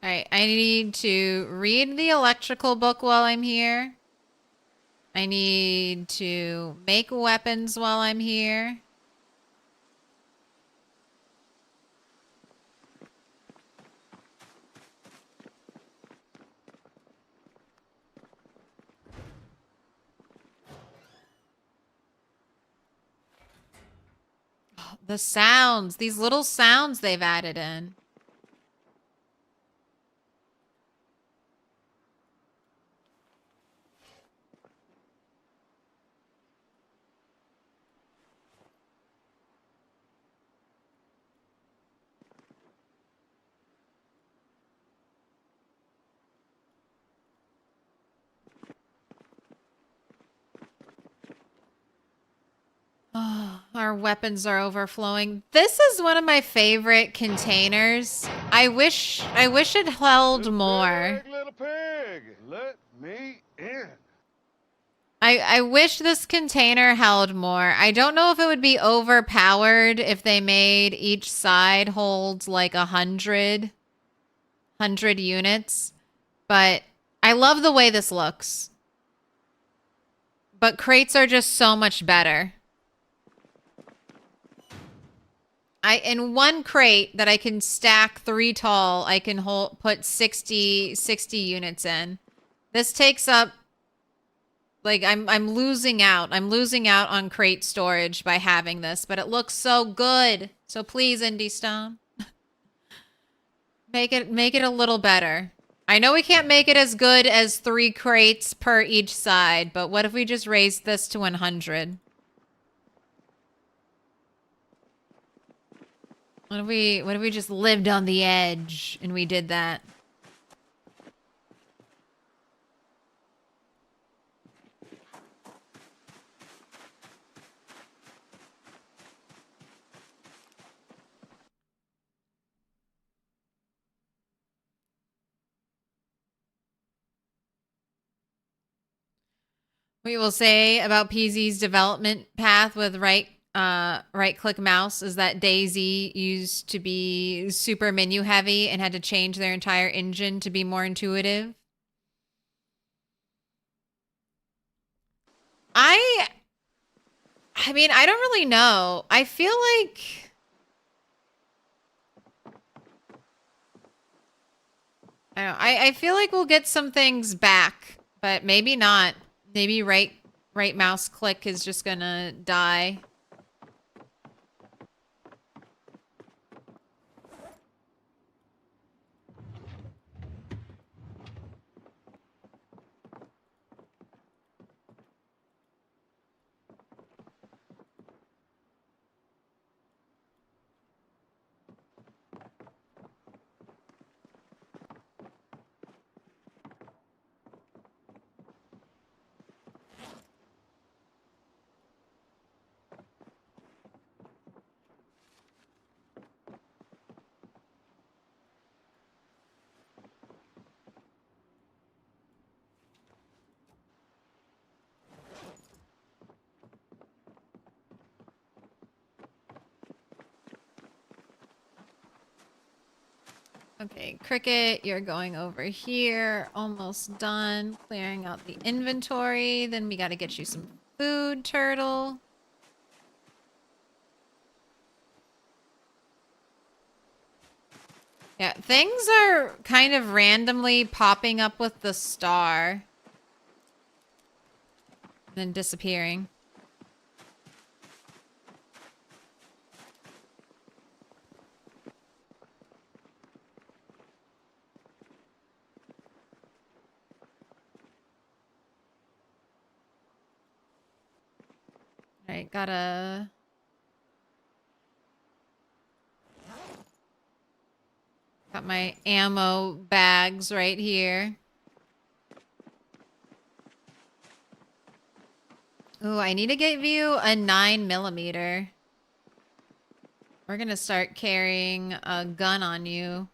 All right, I need to read the electrical book while I'm here. I need to make weapons while I'm here. Oh, the sounds, these little sounds they've added in. Oh, our weapons are overflowing. This is one of my favorite containers. I wish it held more. Pig, little pig, let me in. I wish this container held more. I don't know if it would be overpowered if they made each side hold like 100 units, but I love the way this looks. But crates are just so much better. In one crate that I can stack 3 tall, I can put 60 units in. This takes up, like, I'm losing out. I'm losing out on crate storage by having this, but it looks so good. So please, Indie Stone, make it a little better. I know we can't make it as good as 3 crates per each side, but what if we just raised this to 100? What if we just lived on the edge and we did that? We will say about PZ's development path with right-click mouse is that Daisy used to be super menu heavy and had to change their entire engine to be more intuitive. I mean, I don't really know. I feel like I feel like we'll get some things back, but maybe not. Maybe right mouse click is just gonna die. Okay, Cricket, you're going over here. Almost done. Clearing out the inventory. Then we gotta get you some food, Turtle. Yeah, things are kind of randomly popping up with the star. And then disappearing. Alright, gotta... Got my ammo bags right here. Ooh, I need to give you a 9mm. We're gonna start carrying a gun on you.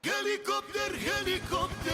Helicopter, helicopter.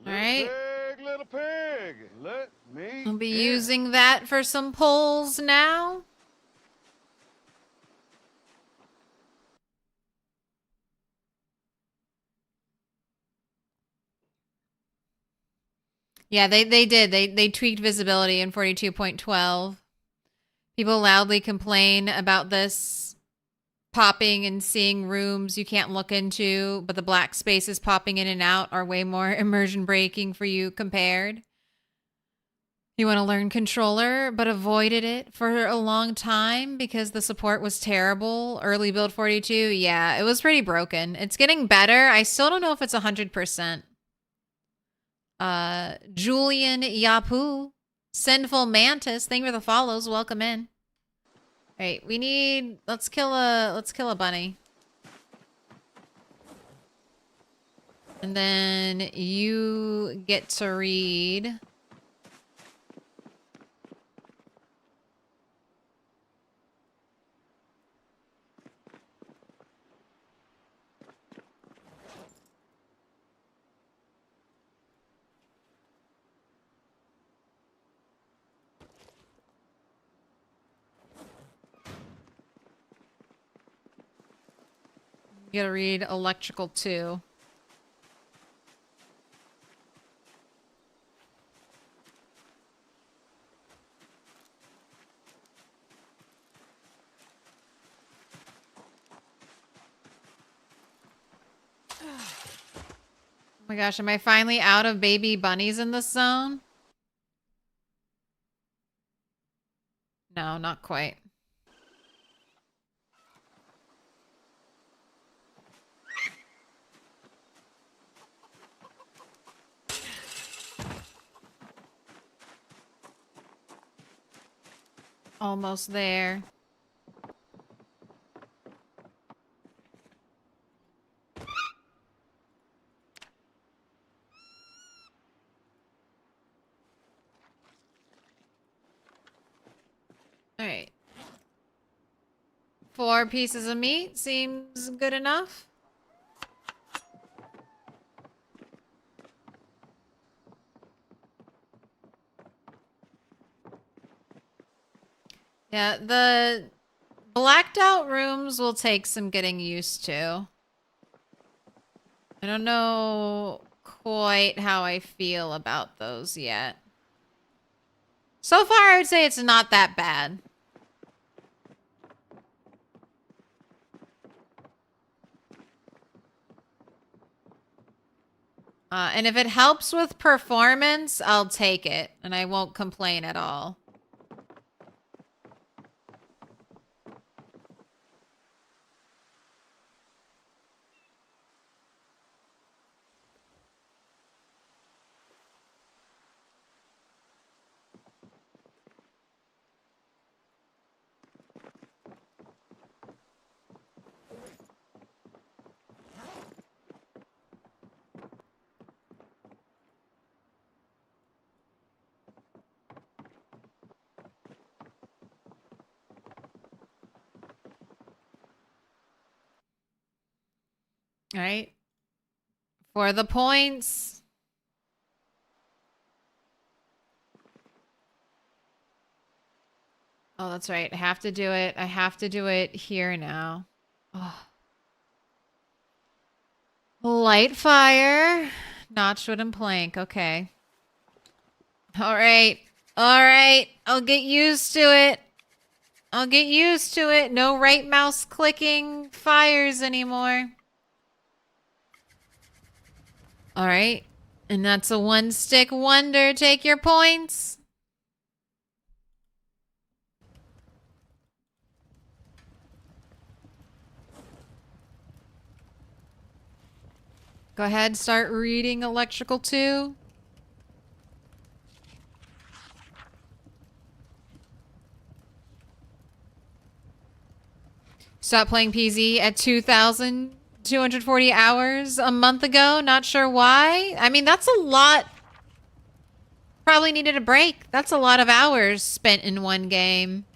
Alright. Pig, little pig, let me I'll be in. using that for some poles now. Yeah, they did. They tweaked visibility in 42.12. People loudly complain about this popping and seeing rooms you can't look into, but the black spaces popping in and out are way more immersion breaking for you compared. You want to learn controller, but avoided it for a long time because the support was terrible. Early build 42, yeah, it was pretty broken. It's getting better. I still don't know if it's 100%. Julian Yapu, Sinful Mantis, thank you for the follows. Welcome in. All right, we need. Let's kill a bunny. And then you get to read. You gotta read electrical 2. Oh my gosh, am I finally out of baby bunnies in this zone? No, not quite. Almost there. All right. 4 pieces of meat seems good enough. Yeah, the blacked out rooms will take some getting used to. I don't know quite how I feel about those yet. So far, I would say it's not that bad. And if it helps with performance, I'll take it. And I won't complain at all. All right. For the points. Oh, that's right. I have to do it. I have to do it here now. Oh. Light fire. Notch wood and plank. Okay. All right. All right. I'll get used to it. I'll get used to it. No right mouse clicking fires anymore. All right. And that's a one stick wonder. Take your points. Go ahead, start reading Electrical 2. Stopped playing PZ at 2,240 hours a month ago. Not sure why. I mean, that's a lot. Probably needed a break. That's a lot of hours spent in one game.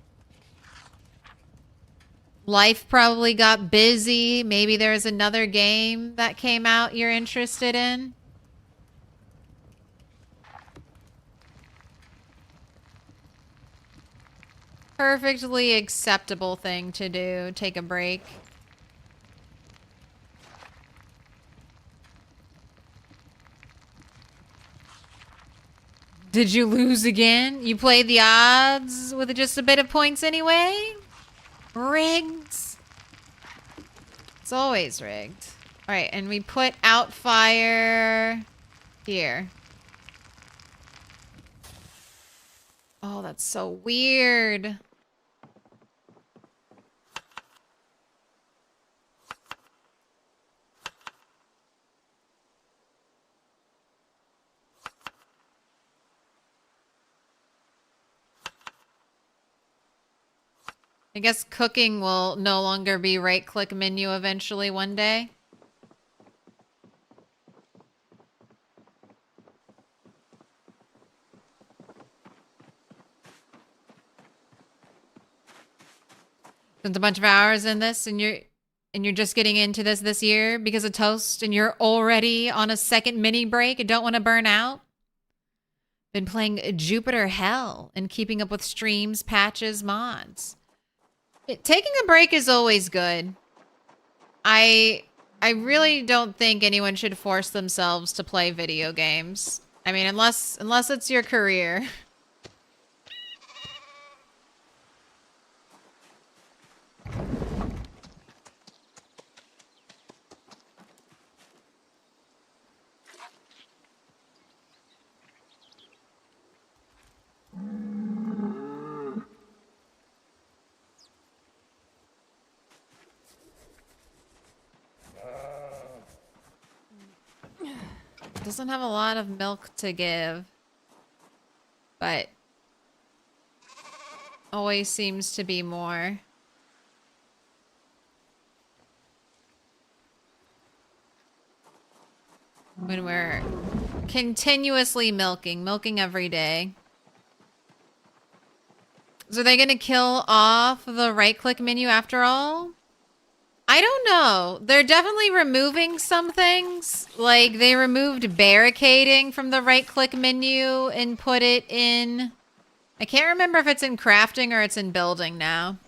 Life probably got busy. Maybe there's another game that came out you're interested in. Perfectly acceptable thing to do. Take a break. Did you lose again? You played the odds with just a bit of points anyway? Rigged. It's always rigged. All right, and we put out fire here. Oh, that's so weird. I guess cooking will no longer be right-click menu eventually one day. Spent a bunch of hours in this, and you're just getting into this year because of Toast, and you're already on a second mini break and don't want to burn out. Been playing Jupiter Hell and keeping up with streams, patches, mods. Taking a break is always good. I really don't think anyone should force themselves to play video games. I mean, unless it's your career. Doesn't have a lot of milk to give, but always seems to be more. When we're continuously milking every day. So are they gonna kill off the right-click menu after all? I don't know. They're definitely removing some things. Like, they removed barricading from the right-click menu and put it in... I can't remember if it's in crafting or it's in building now.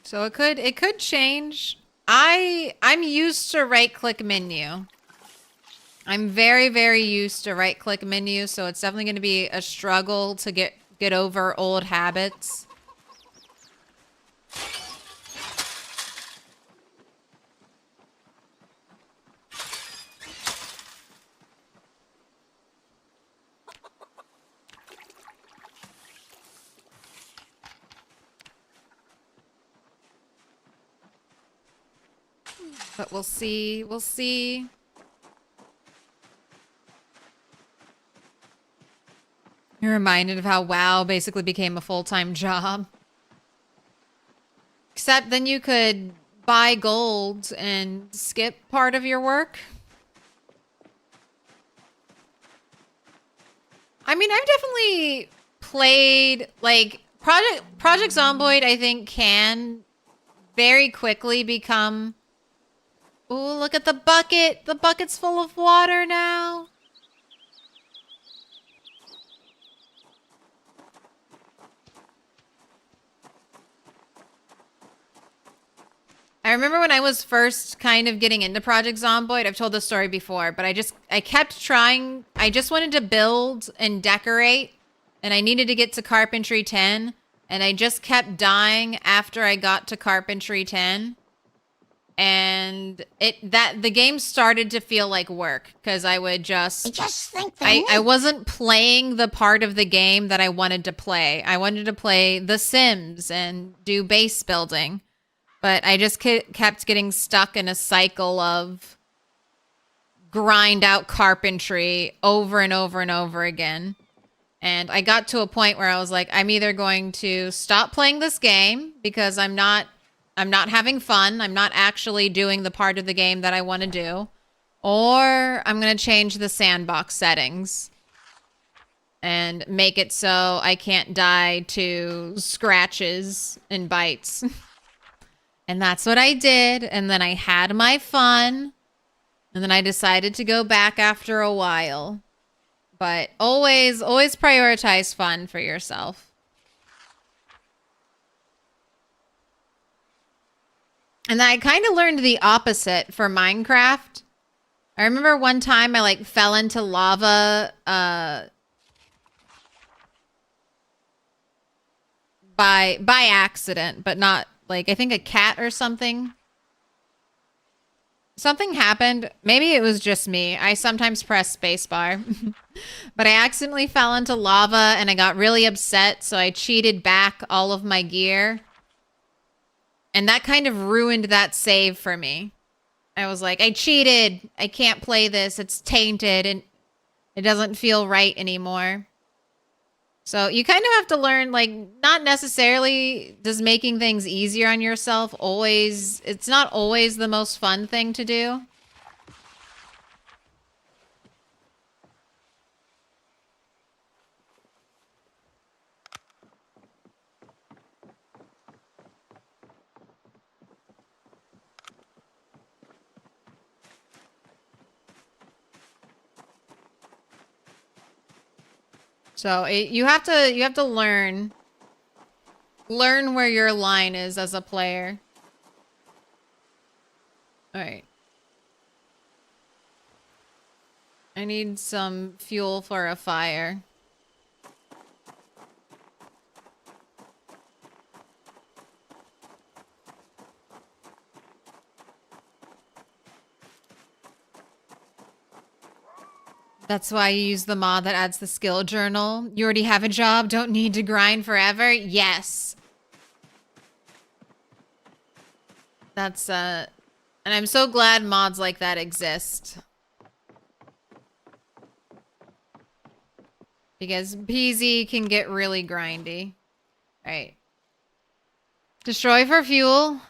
So it could change. I'm used to right-click menu. I'm very, very used to right-click menu, so it's definitely going to be a struggle to get over old habits. But we'll see. We'll see. You're reminded of how WoW basically became a full-time job. Except then you could buy gold and skip part of your work. I mean, I've definitely played, like, Project Zomboid, I think, can very quickly become... Ooh, look at the bucket. The bucket's full of water now. I remember when I was first kind of getting into Project Zomboid, I've told this story before, but I kept trying. I just wanted to build and decorate, and I needed to get to Carpentry 10, and I just kept dying after I got to Carpentry 10. And the game started to feel like work, because I would just think I wasn't playing the part of the game that I wanted to play. I wanted to play The Sims and do base building. But I just kept getting stuck in a cycle of grind out carpentry over and over and over again. And I got to a point where I was like, I'm either going to stop playing this game because I'm not having fun. I'm not actually doing the part of the game that I want to do. Or I'm going to change the sandbox settings and make it so I can't die to scratches and bites. And that's what I did. And then I had my fun. And then I decided to go back after a while. But always prioritize fun for yourself. And I kind of learned the opposite for Minecraft. I remember one time I like fell into lava by accident, but not like, I think a cat or something. Something happened. Maybe it was just me. I sometimes press spacebar. But I accidentally fell into lava and I got really upset, so I cheated back all of my gear. And that kind of ruined that save for me. I was like, I cheated. I can't play this. It's tainted and it doesn't feel right anymore. So you kind of have to learn, like, not necessarily does making things easier on yourself always, it's not always the most fun thing to do. So you have to learn where your line is as a player. All right. I need some fuel for a fire. That's why you use the mod that adds the skill journal. You already have a job, don't need to grind forever. Yes. That's, and I'm so glad mods like that exist. Because PZ can get really grindy. All right. Destroy for fuel.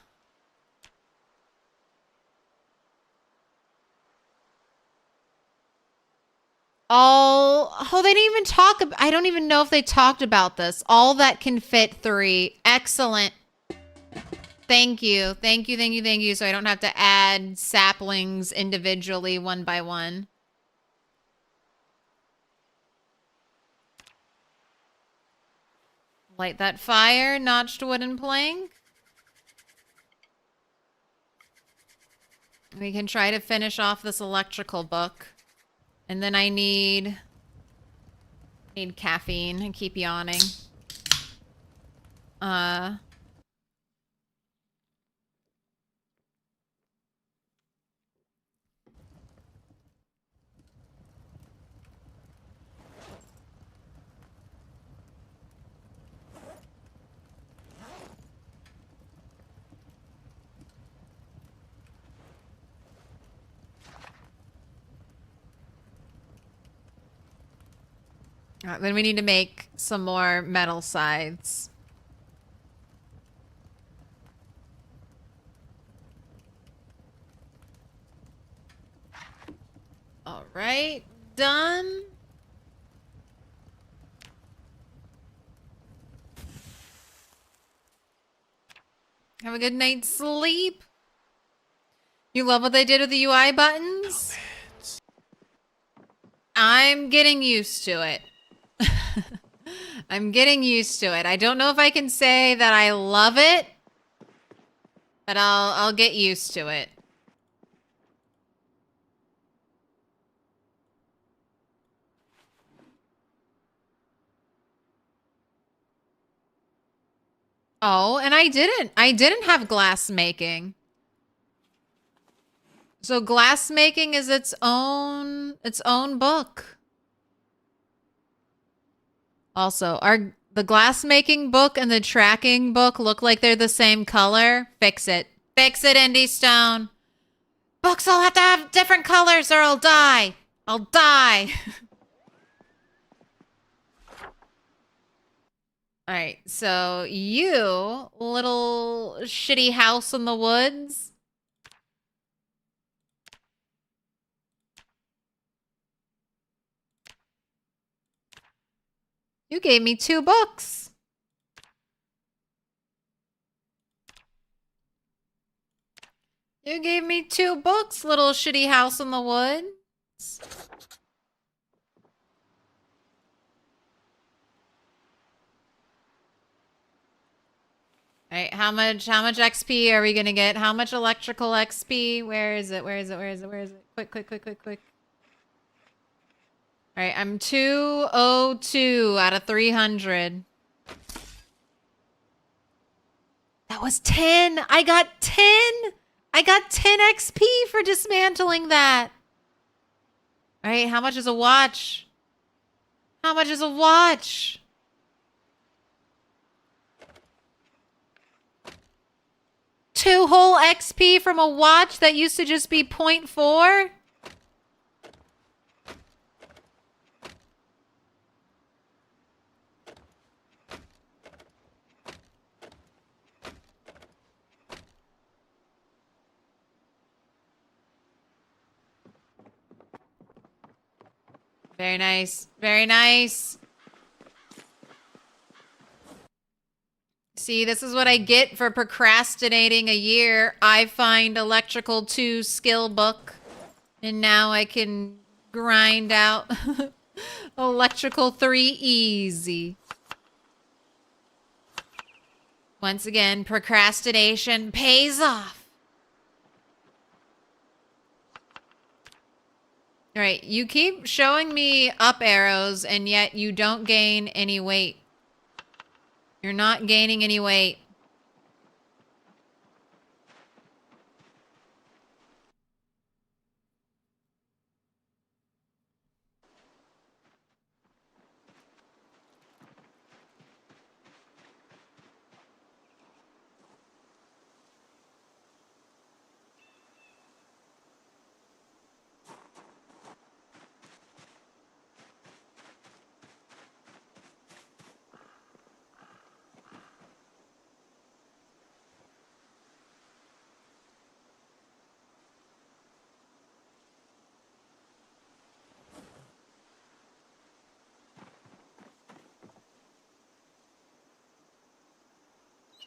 Oh, they didn't even talk about, I don't even know if they talked about this. All that can fit 3. Excellent. Thank you. Thank you, thank you, thank you. So I don't have to add saplings individually one by one. Light that fire, notched wooden plank. We can try to finish off this electrical book. And then I need caffeine. I keep yawning. Then we need to make some more metal sides. All right, done. Have a good night's sleep. You love what they did with the UI buttons? I'm getting used to it. I'm getting used to it. I don't know if I can say that I love it, but I'll get used to it. Oh, and I didn't have glass making. So glass making is its own book. Also, the glass making book and the tracking book look like they're the same color? Fix it. Fix it, Indie Stone. Books all have to have different colors or I'll die. I'll die. All right, so you little shitty house in the woods. You gave me 2 books. You gave me 2 books, little shitty house in the woods. All right, how much XP are we gonna get? How much electrical XP? Where is it? Where is it? Where is it? Where is it? Quick, quick, quick, quick, quick. All right, I'm 202 out of 300. That was 10. I got 10. I got 10 XP for dismantling that. All right, how much is a watch? How much is a watch? Two whole XP from a watch that used to just be 0.4? Very nice. Very nice. See, this is what I get for procrastinating a year. I find Electrical 2 skill book, and now I can grind out Electrical 3 easy. Once again, procrastination pays off. All right, you keep showing me up arrows, and yet you don't gain any weight. You're not gaining any weight.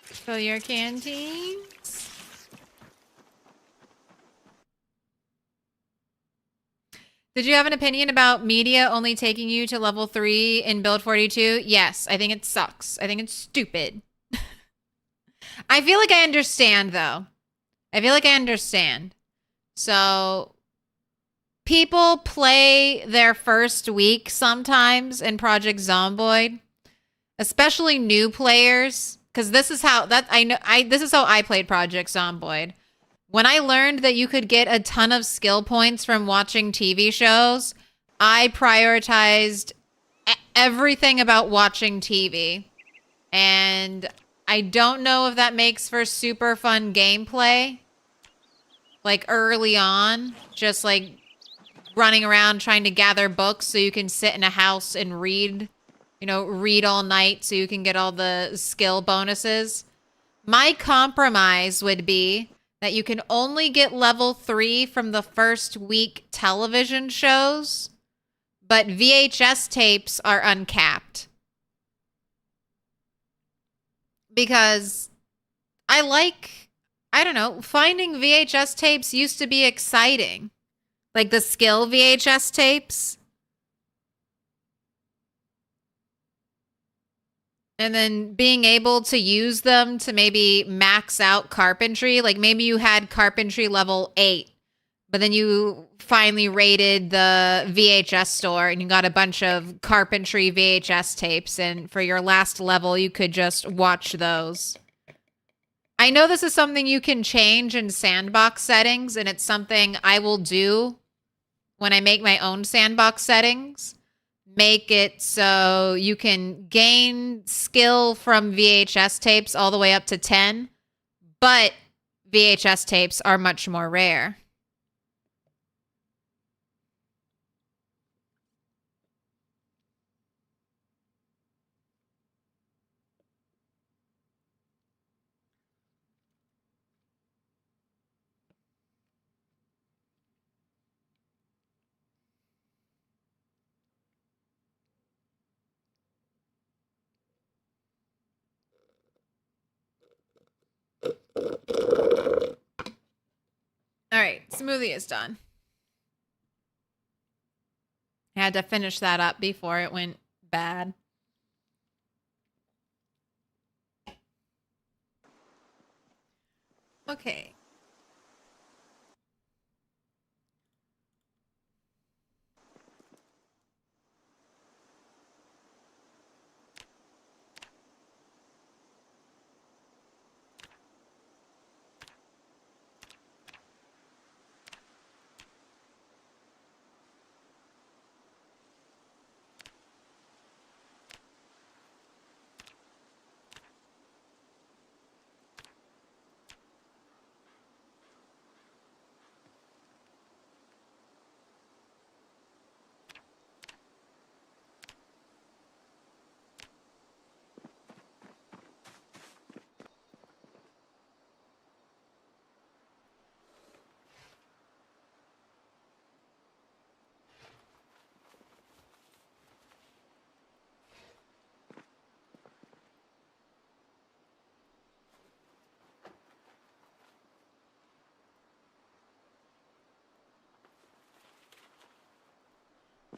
Fill your canteens. Did you have an opinion about media only taking you to level 3 in build 42? Yes, I think it sucks. I think it's stupid. I feel like I understand, though. I feel like I understand. So, people play their first week sometimes in Project Zomboid, especially new players. Because this is how this is how I played Project Zomboid. When I learned that you could get a ton of skill points from watching TV shows, I prioritized everything about watching TV. And I don't know if that makes for super fun gameplay. Like early on, just like running around trying to gather books so you can sit in a house and read. You know, read all night so you can get all the skill bonuses. My compromise would be that you can only get level 3 from the first week television shows, but VHS tapes are uncapped. Because I don't know, finding VHS tapes used to be exciting. Like the skill VHS tapes. And then being able to use them to maybe max out carpentry. Like maybe you had carpentry level 8, but then you finally raided the VHS store and you got a bunch of carpentry VHS tapes. And for your last level, you could just watch those. I know this is something you can change in Sandbox settings, and it's something I will do when I make my own Sandbox settings. Make it so you can gain skill from VHS tapes all the way up to 10, but VHS tapes are much more rare. All right, smoothie is done. I had to finish that up before it went bad. Okay.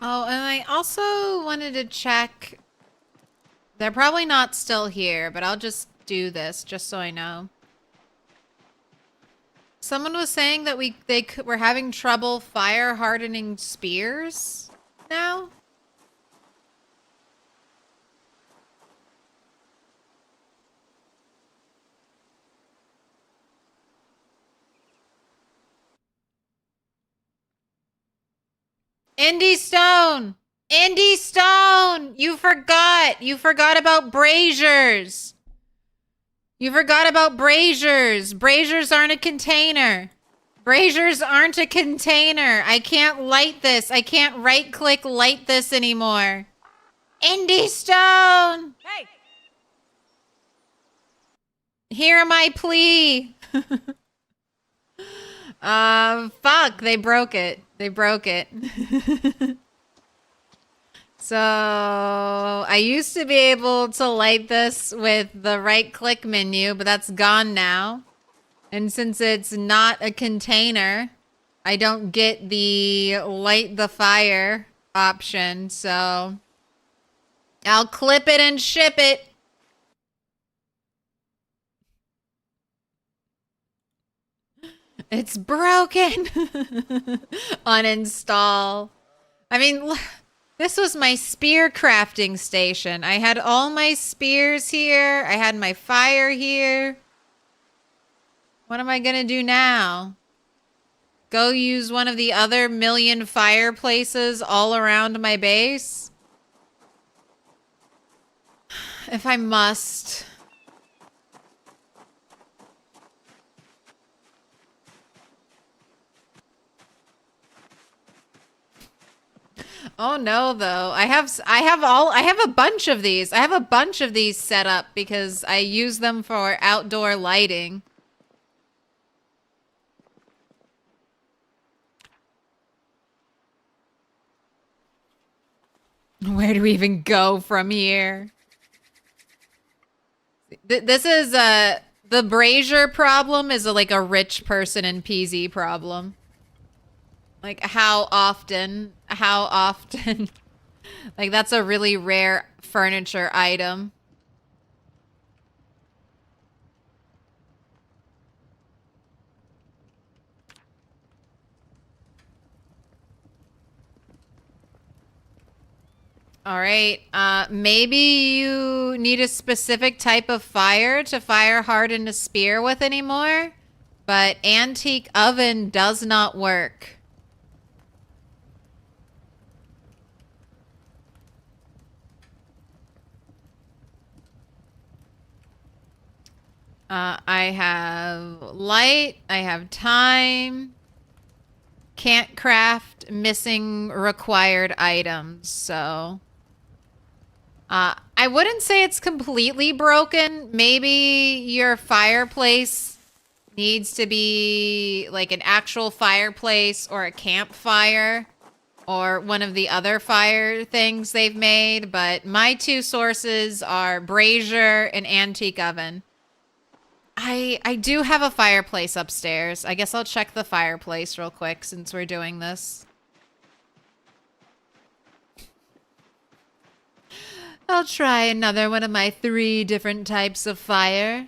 Oh, and I also wanted to check. They're probably not still here, but I'll just do this just so I know. Someone was saying that we're having trouble fire hardening spears now. Indy Stone! Indy Stone! You forgot! You forgot about braziers! You forgot about braziers! Braziers aren't a container! Braziers aren't a container! I can't light this! I can't right-click light this anymore! Indy Stone! Hey! Hear my plea! Fuck, they broke it. They broke it. So, I used to be able to light this with the right-click menu, but that's gone now. And since it's not a container, I don't get the light the fire option, so I'll clip it and ship it. It's broken. Uninstall. I mean, this was my spear crafting station. I had all my spears here. I had my fire here. What am I gonna do now? Go use one of the other million fireplaces all around my base? If I must. Oh no, though. I have a bunch of these. I have a bunch of these set up because I use them for outdoor lighting. Where do we even go from here? This The brazier problem is like a rich person in PZ problem. Like how often? Like that's a really rare furniture item. All right. Maybe you need a specific type of fire to fire harden a spear with anymore, but antique oven does not work. I have light. I have time. Can't craft missing required items, so... I wouldn't say it's completely broken. Maybe your fireplace needs to be like an actual fireplace or a campfire or one of the other fire things they've made. But my two sources are brazier and antique oven. I do have a fireplace upstairs. I guess I'll check the fireplace real quick since we're doing this. I'll try another one of my 3 different types of fire.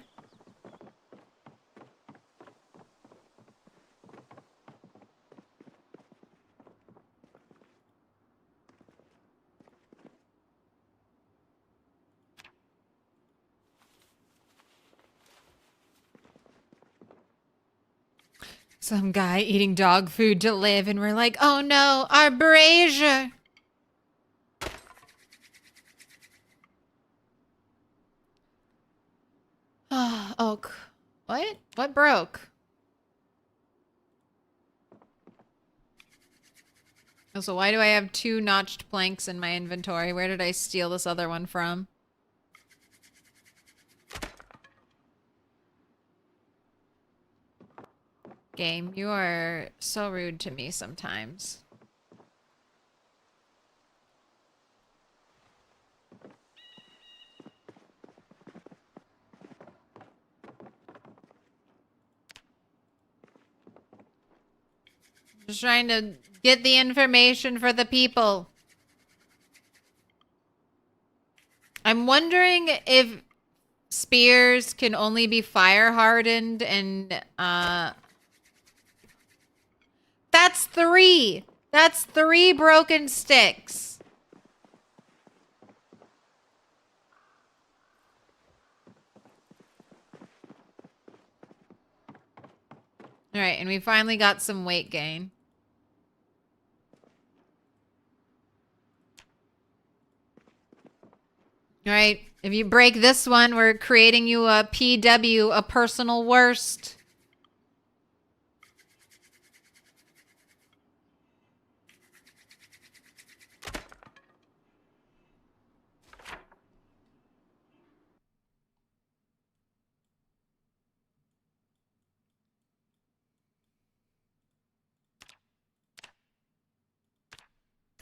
Some guy eating dog food to live, and we're like, oh no, our brazier. Oh, oak. What? What broke? Also, why do I have 2 notched planks in my inventory? Where did I steal this other one from? Game, you are so rude to me sometimes. Just trying to get the information for the people. I'm wondering if spears can only be fire hardened and that's 3. That's 3 broken sticks. All right, and we finally got some weight gain. All right, if you break this one, we're creating you a PW, a personal worst.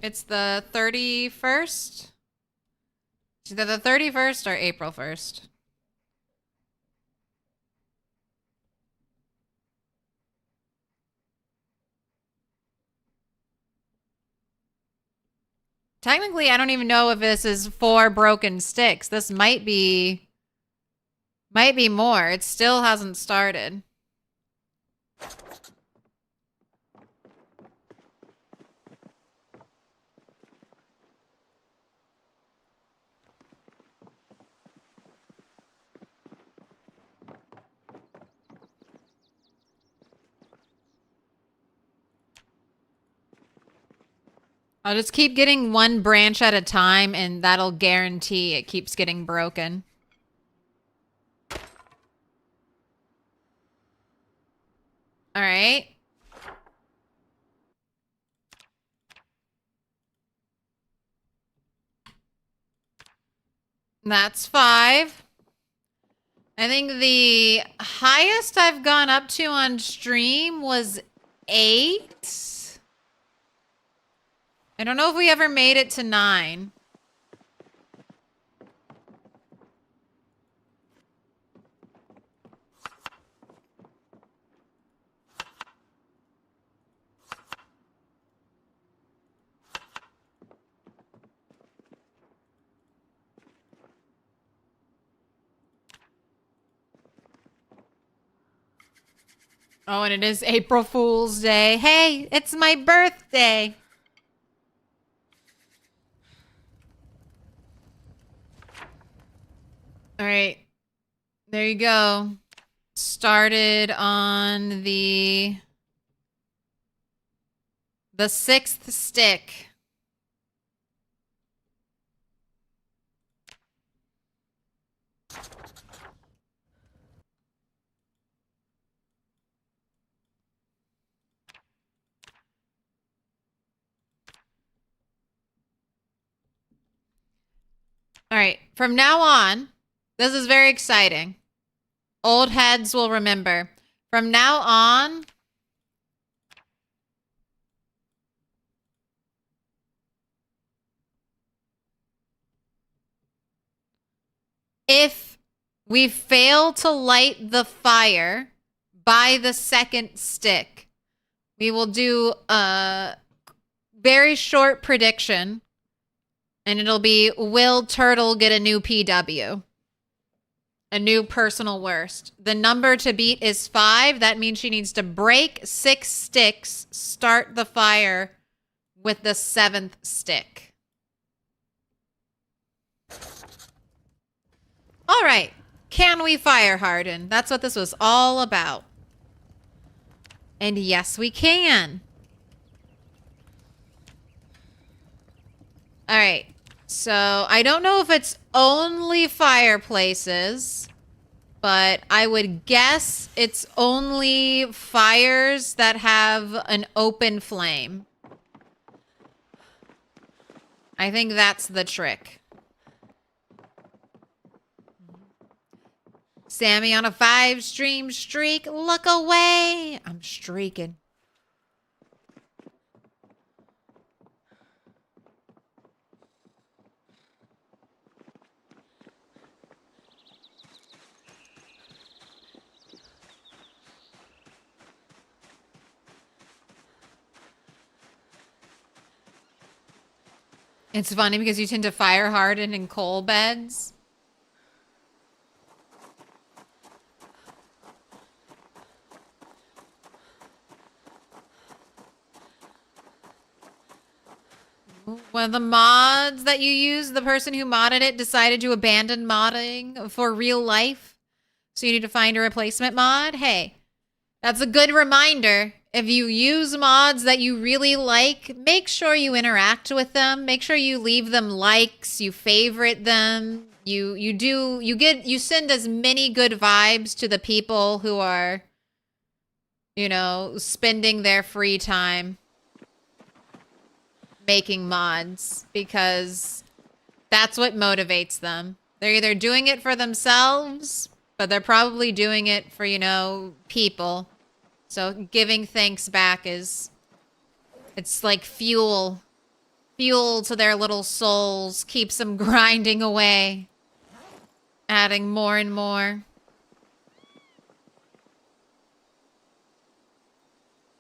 It's the 31st? It's either the 31st or April 1st. Technically, I don't even know if this is 4 broken sticks. This might be more. It still hasn't started. I'll just keep getting 1 branch at a time, and that'll guarantee it keeps getting broken. All right. That's 5. I think the highest I've gone up to on stream was 8. I don't know if we ever made it to 9. Oh, and it is April Fool's Day. Hey, it's my birthday. All right. There you go. Started on the 6th stick. All right. From now on, this is very exciting. Old heads will remember. From now on, if we fail to light the fire by the 2nd stick, we will do a very short prediction, and it'll be, will Turtle get a new PW? A new personal worst. The number to beat is 5. That means she needs to break 6 sticks, start the fire with the 7th stick. All right. Can we fire harden? That's what this was all about. And yes, we can. All right. So I don't know if it's only fireplaces, but I would guess it's only fires that have an open flame. I think that's the trick. Sammy on a 5-stream streak. Look away. I'm streaking. It's funny because you tend to fire harden in coal beds. One of the mods that you use, the person who modded it decided to abandon modding for real life. So you need to find a replacement mod. Hey, that's a good reminder. If you use mods that you really like, make sure you interact with them. Make sure you leave them likes, you favorite them. You send as many good vibes to the people who are, you know, spending their free time making mods, because that's what motivates them. They're either doing it for themselves, but they're probably doing it for, you know, people. So giving thanks back it's like fuel to their little souls, keeps them grinding away, adding more and more.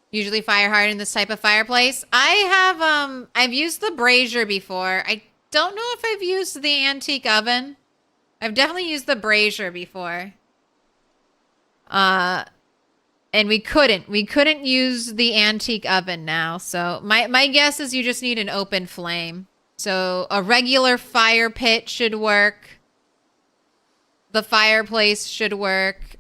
Usually fire hard in this type of fireplace. I've used the brazier before. I don't know if I've used the antique oven. I've definitely used the brazier before. And we couldn't use the antique oven now. So my guess is you just need an open flame. So a regular fire pit should work. The fireplace should work.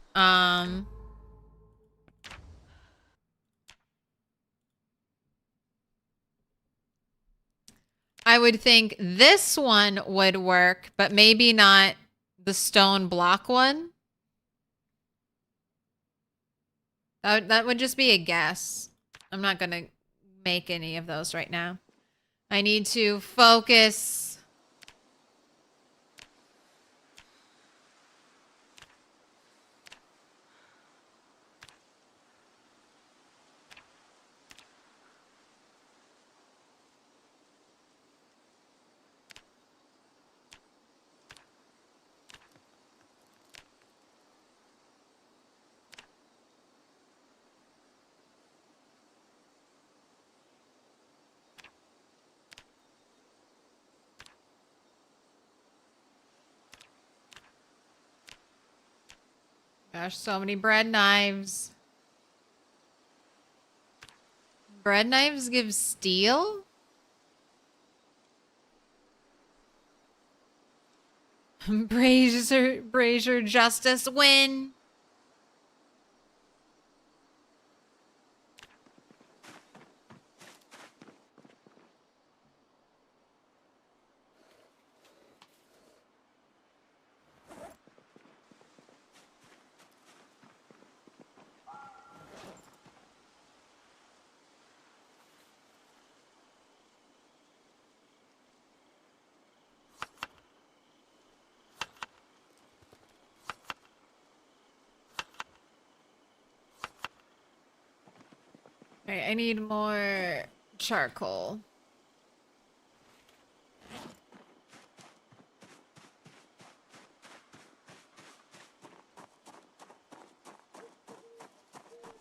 I would think this one would work, but maybe not the stone block one. That would just be a guess. I'm not going to make any of those right now. I need to focus. Gosh, so many bread knives. Bread knives give steel? Brazier justice win. Alright, I need more charcoal.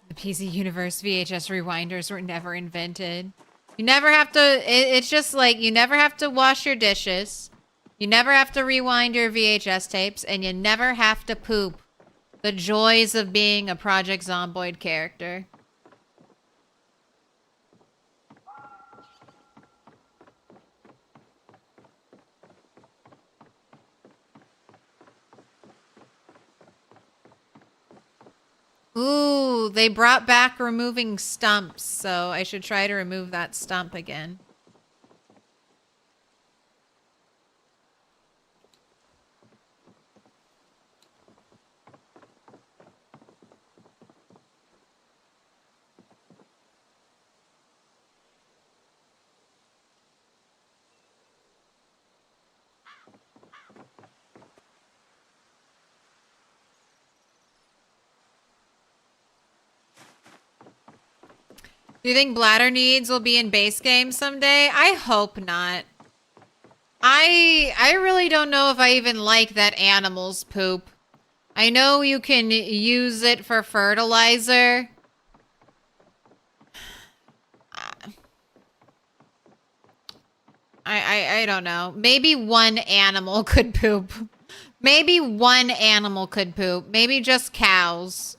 The PC Universe VHS rewinders were never invented. You never have to, it's just like, you never have to wash your dishes. You never have to rewind your VHS tapes, and you never have to poop. The joys of being a Project Zomboid character. Ooh, they brought back removing stumps, so I should try to remove that stump again. Do you think bladder needs will be in base game someday? I hope not. I really don't know if I even like that animals poop. I know you can use it for fertilizer. I don't know. Maybe one animal could poop. Maybe one animal could poop. Maybe just cows.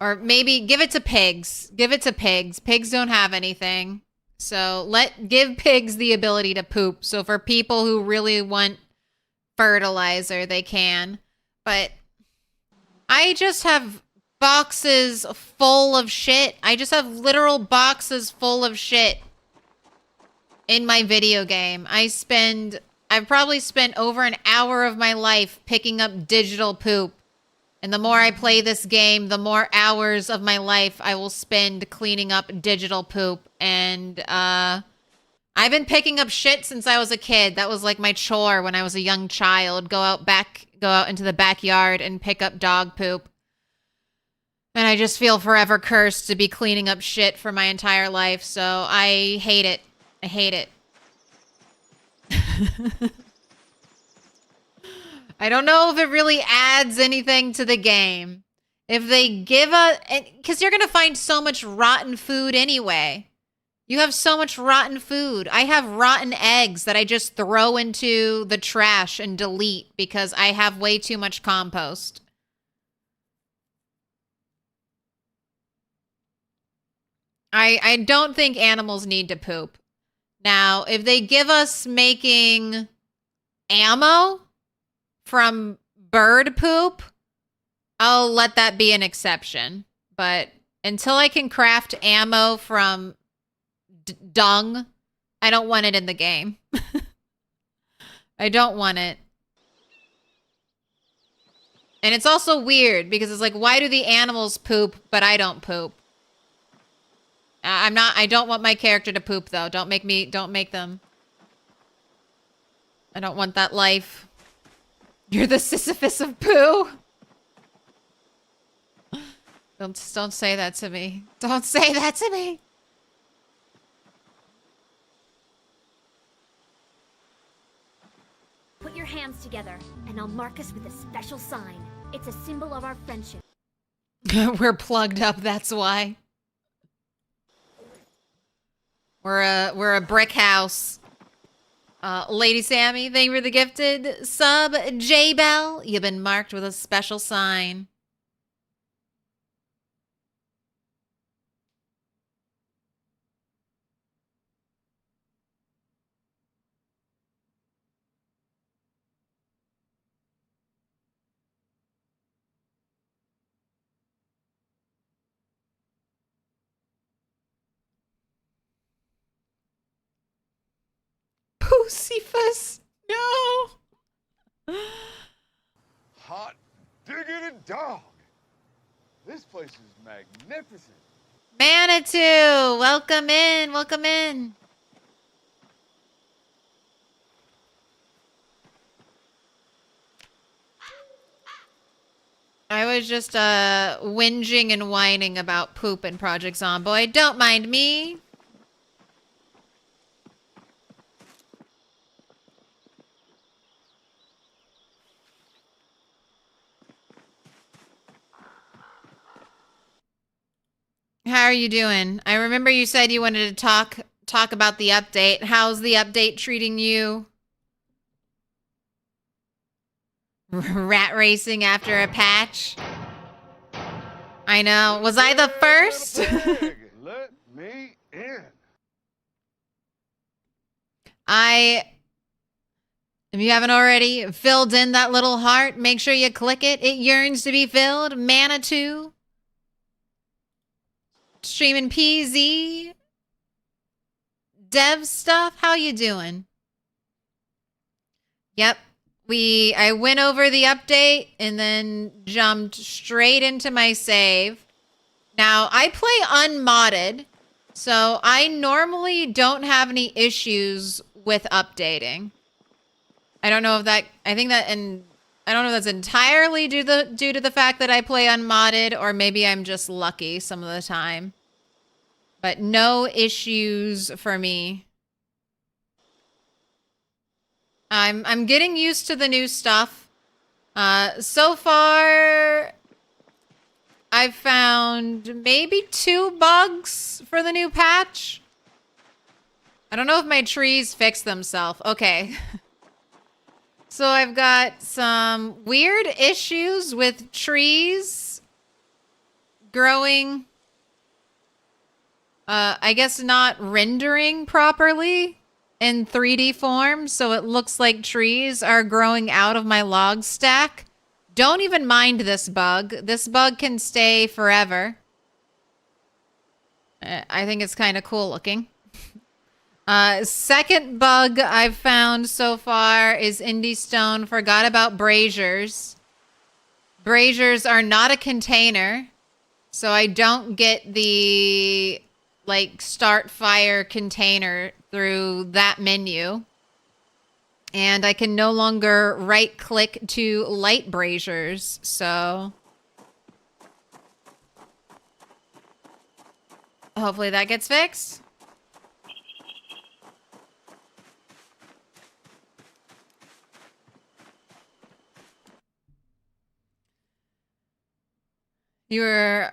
Or maybe give it to pigs. Give it to pigs. Pigs don't have anything. So give pigs the ability to poop. So for people who really want fertilizer, they can. But I just have boxes full of shit. I just have literal boxes full of shit in my video game. I've probably spent over an hour of my life picking up digital poop. And the more I play this game, the more hours of my life I will spend cleaning up digital poop. And I've been picking up shit since I was a kid. That was like my chore when I was a young child. Go out into the backyard and pick up dog poop. And I just feel forever cursed to be cleaning up shit for my entire life. So I hate it. I hate it. I don't know if it really adds anything to the game. If they give because you're going to find so much rotten food anyway. You have so much rotten food. I have rotten eggs that I just throw into the trash and delete because I have way too much compost. I don't think animals need to poop. Now, if they give us making ammo from bird poop, I'll let that be an exception. But until I can craft ammo from dung, I don't want it in the game. I don't want it. And it's also weird because it's like, why do the animals poop, but I don't poop? I don't want my character to poop though. Don't make them. I don't want that life. You're the Sisyphus of poo. Don't say that to me. Don't say that to me. Put your hands together, and I'll mark us with a special sign. It's a symbol of our friendship. We're plugged up, that's why. We're a brick house. Lady Sammy, thank you for the gifted sub. J-Bell, you've been marked with a special sign. Cephas. No. Hot diggity dog. This place is magnificent. Manitou, welcome in, welcome in. I was just whinging and whining about poop in Project Zomboid. Don't mind me. How are you doing? I remember you said you wanted to talk about the update. How's the update treating you? Rat racing after a patch? I know. Was I the first? Let me in. If you haven't already filled in that little heart, make sure you click it. It yearns to be filled. Manitou. Streaming PZ. Dev stuff. How you doing? Yep. I went over the update and then jumped straight into my save. Now, I play unmodded, so I normally don't have any issues with updating. I don't know if that, I think that, and I don't know if that's entirely due to the fact that I play unmodded, or maybe I'm just lucky some of the time. But no issues for me. I'm getting used to the new stuff. So far, I've found maybe 2 bugs for the new patch. I don't know if my trees fixed themselves. Okay. So I've got some weird issues with trees growing. I guess not rendering properly in 3D form, so it looks like trees are growing out of my log stack. Don't even mind this bug. This bug can stay forever. I think it's kind of cool looking. Second bug I've found so far is Indie Stone forgot about braziers. Braziers are not a container, so I don't get the start fire container through that menu. And I can no longer right click to light braziers, so hopefully that gets fixed. You were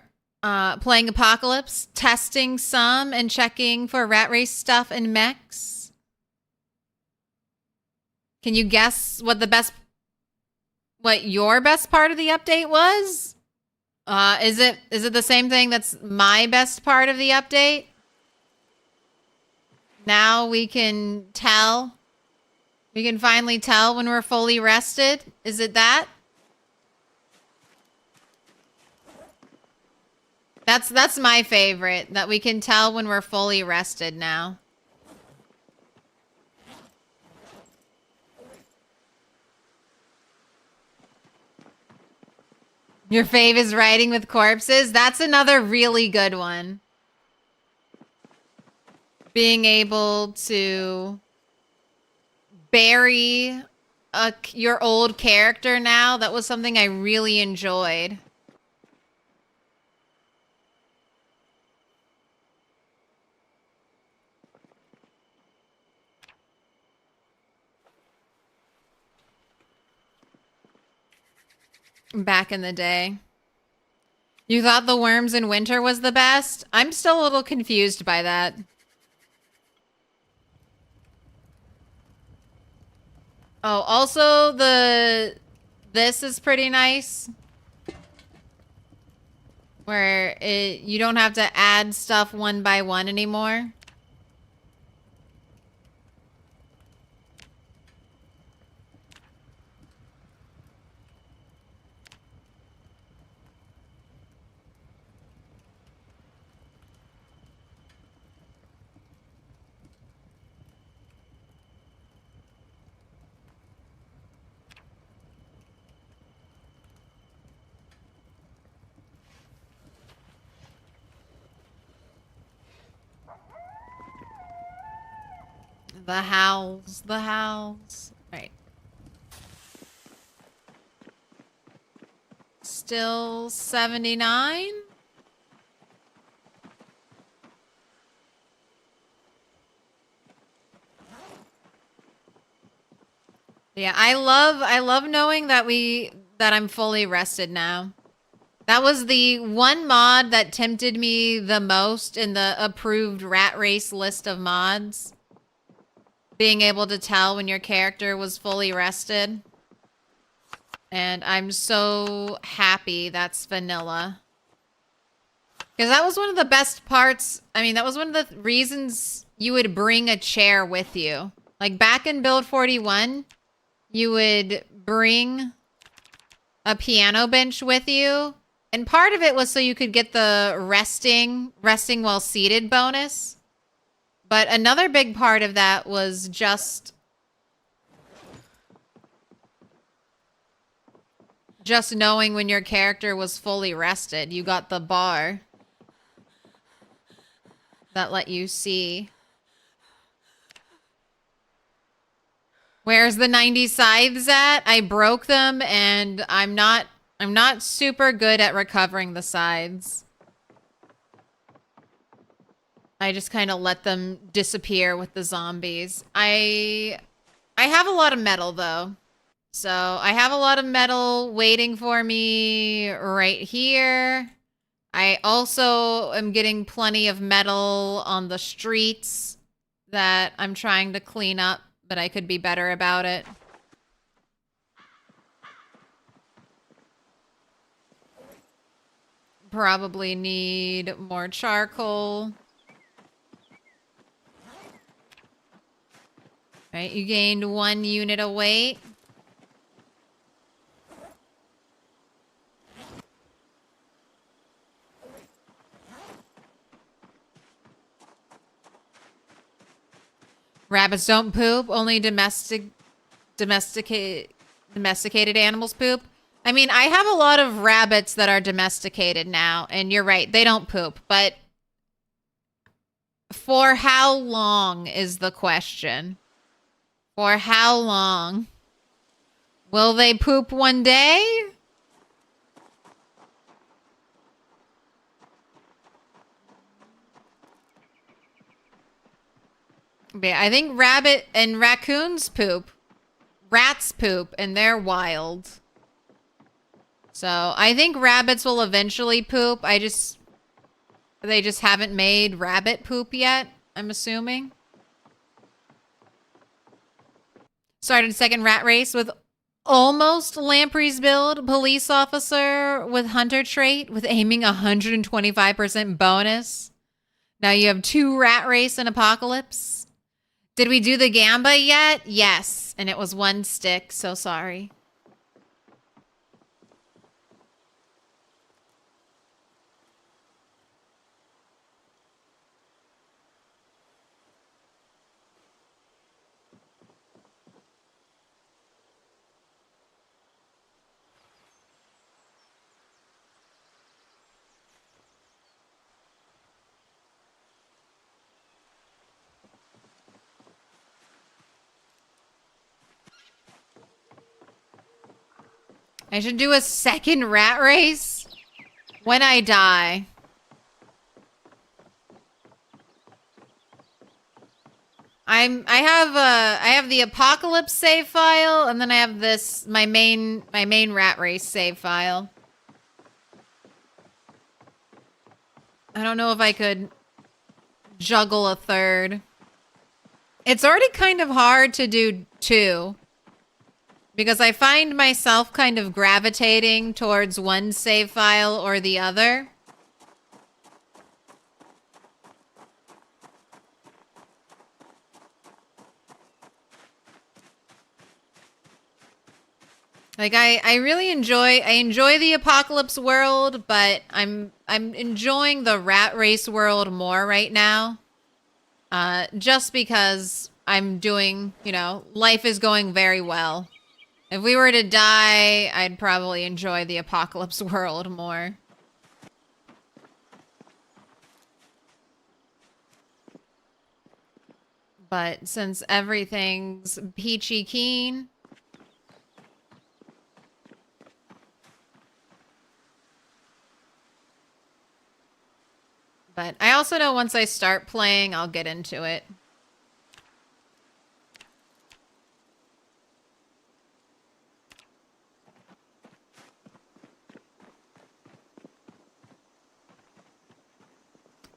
playing Apocalypse, testing some and checking for rat race stuff and mechs. Can you guess what your best part of the update was? Is it the same thing that's my best part of the update? Now we can tell. We can finally tell when we're fully rested. Is it that? That's my favorite, that we can tell when we're fully rested now. Your fave is riding with corpses? That's another really good one. Being able to bury your old character now, that was something I really enjoyed. Back in the day. You thought the worms in winter was the best? I'm still a little confused by that. Oh, also this is pretty nice. Where you don't have to add stuff one by one anymore. The howls, the howls. Alright. Still 79? Yeah, I love knowing that I'm fully rested now. That was the one mod that tempted me the most in the approved rat race list of mods. Being able to tell when your character was fully rested. And I'm so happy that's vanilla. Because that was one of the best parts. I mean, that was one of the reasons you would bring a chair with you. Like back in build 41, you would bring a piano bench with you. And part of it was so you could get the resting while seated bonus. But another big part of that was just knowing when your character was fully rested. You got the bar that let you see. Where's the 90 scythes at? I broke them and I'm not super good at recovering the scythes. I just kind of let them disappear with the zombies. I have a lot of metal though. So I have a lot of metal waiting for me right here. I also am getting plenty of metal on the streets that I'm trying to clean up, but I could be better about it. Probably need more charcoal. Right, you gained 1 unit of weight. Rabbits don't poop, only domesticated animals poop. I mean, I have a lot of rabbits that are domesticated now, and you're right, they don't poop, but for how long is the question? For how long? Will they poop one day? Yeah, I think rabbit and raccoons poop. Rats poop, and they're wild. So I think rabbits will eventually poop. They just haven't made rabbit poop yet, I'm assuming. Started second rat race with almost Lamprey's build. Police officer with hunter trait with aiming 125% bonus. Now you have 2 rat race and apocalypse. Did we do the gamba yet? Yes. And it was 1 stick, so sorry. I should do a second rat race when I die. I have the apocalypse save file, and then I have this my main rat race save file. I don't know if I could juggle a third. It's already kind of hard to do 2. Because I find myself kind of gravitating towards one save file or the other. Like I really enjoy the apocalypse world, but I'm enjoying the rat race world more right now. Just because I'm doing, life is going very well. If we were to die, I'd probably enjoy the apocalypse world more. But since everything's peachy keen, but I also know once I start playing, I'll get into it.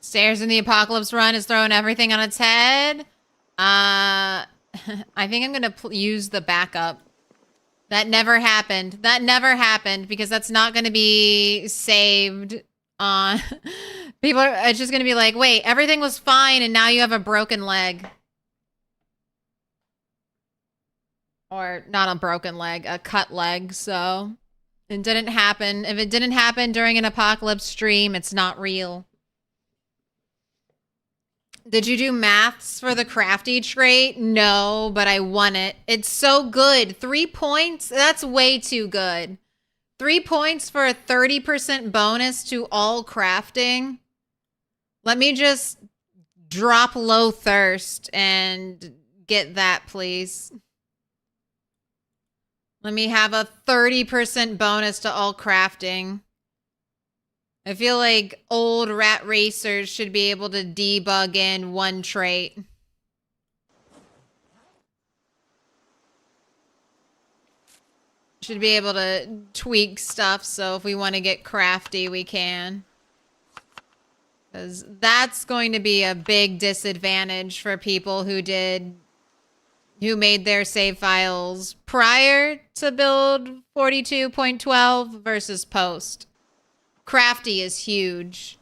Stairs in the Apocalypse run is throwing everything on its head. I think I'm going to use the backup. That never happened. That never happened because that's not going to be saved on... People are it's just going to be like, wait, everything was fine and now you have a broken leg. Or not a broken leg, a cut leg, so... It didn't happen. If it didn't happen during an Apocalypse stream, it's not real. Did you do maths for the crafty trait? No, but I won it. It's so good. 3 points? That's way too good. 3 points for a 30% bonus to all crafting. Let me just drop low thirst and get that, please. Let me have a 30% bonus to all crafting. I feel like old rat racers should be able to debug in one trait. Should be able to tweak stuff, so if we want to get crafty, we can. Because that's going to be a big disadvantage for people who made their save files prior to build 42.12 versus post. Crafty is huge.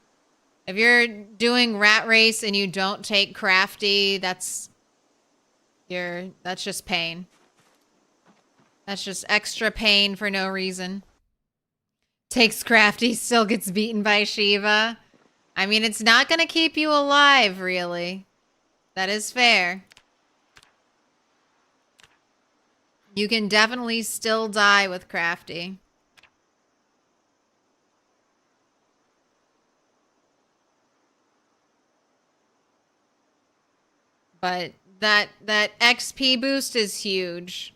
If you're doing rat race and you don't take crafty, that's just pain. That's just extra pain for no reason. Takes crafty, still gets beaten by Shiva. I mean, it's not going to keep you alive, really. That is fair. You can definitely still die with crafty. But that XP boost is huge.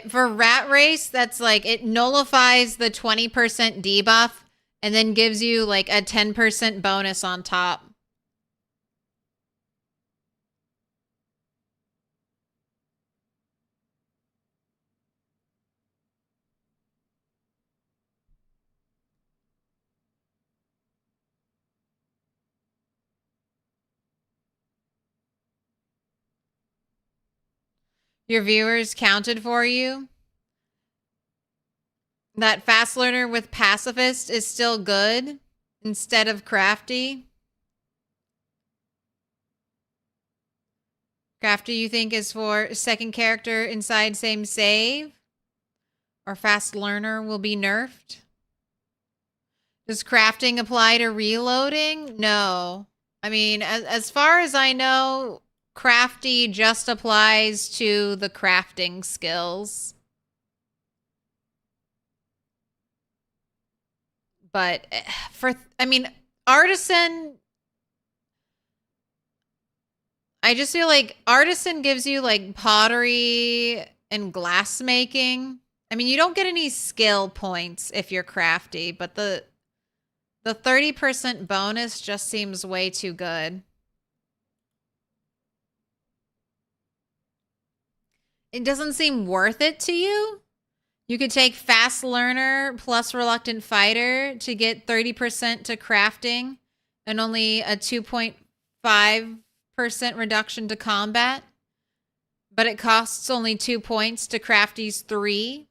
For Rat Race, that's like, it nullifies the 20% debuff and then gives you like a 10% bonus on top. Your viewers counted for you. That fast learner with pacifist is still good instead of crafty. Crafty, you think, is for second character inside same save? Or fast learner will be nerfed? Does crafting apply to reloading? No. I mean, as far as I know, crafty just applies to the crafting skills. But artisan, I just feel like artisan gives you like pottery and glass making. I mean, you don't get any skill points if you're crafty, but the 30% bonus just seems way too good. It doesn't seem worth it to you? You could take Fast Learner plus Reluctant Fighter to get 30% to crafting and only a 2.5% reduction to combat. But it costs only 2 points to Crafty's 3,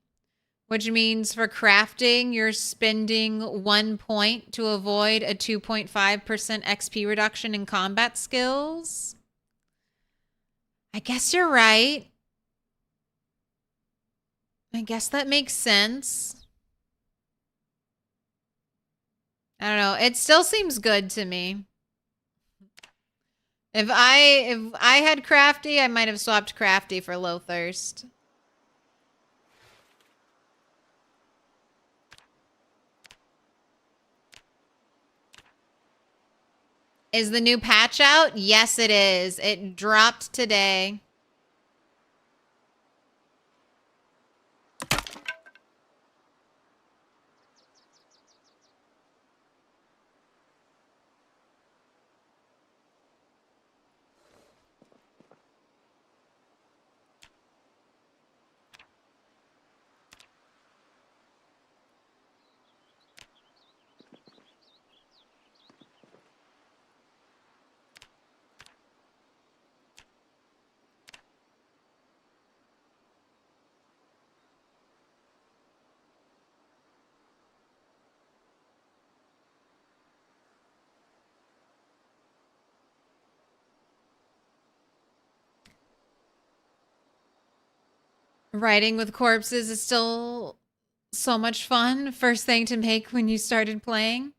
which means for crafting, you're spending 1 point to avoid a 2.5% XP reduction in combat skills. I guess you're right. I guess that makes sense. I don't know. It still seems good to me. If I had crafty, I might have swapped crafty for low thirst. Is the new patch out? Yes, it is. It dropped today. Writing with corpses is still so much fun. First thing to make when you started playing.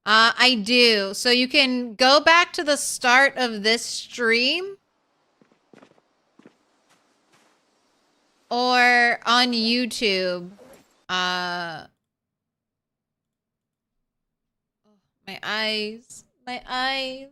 I do. So you can go back to the start of this stream or on YouTube. My eyes. My eyes.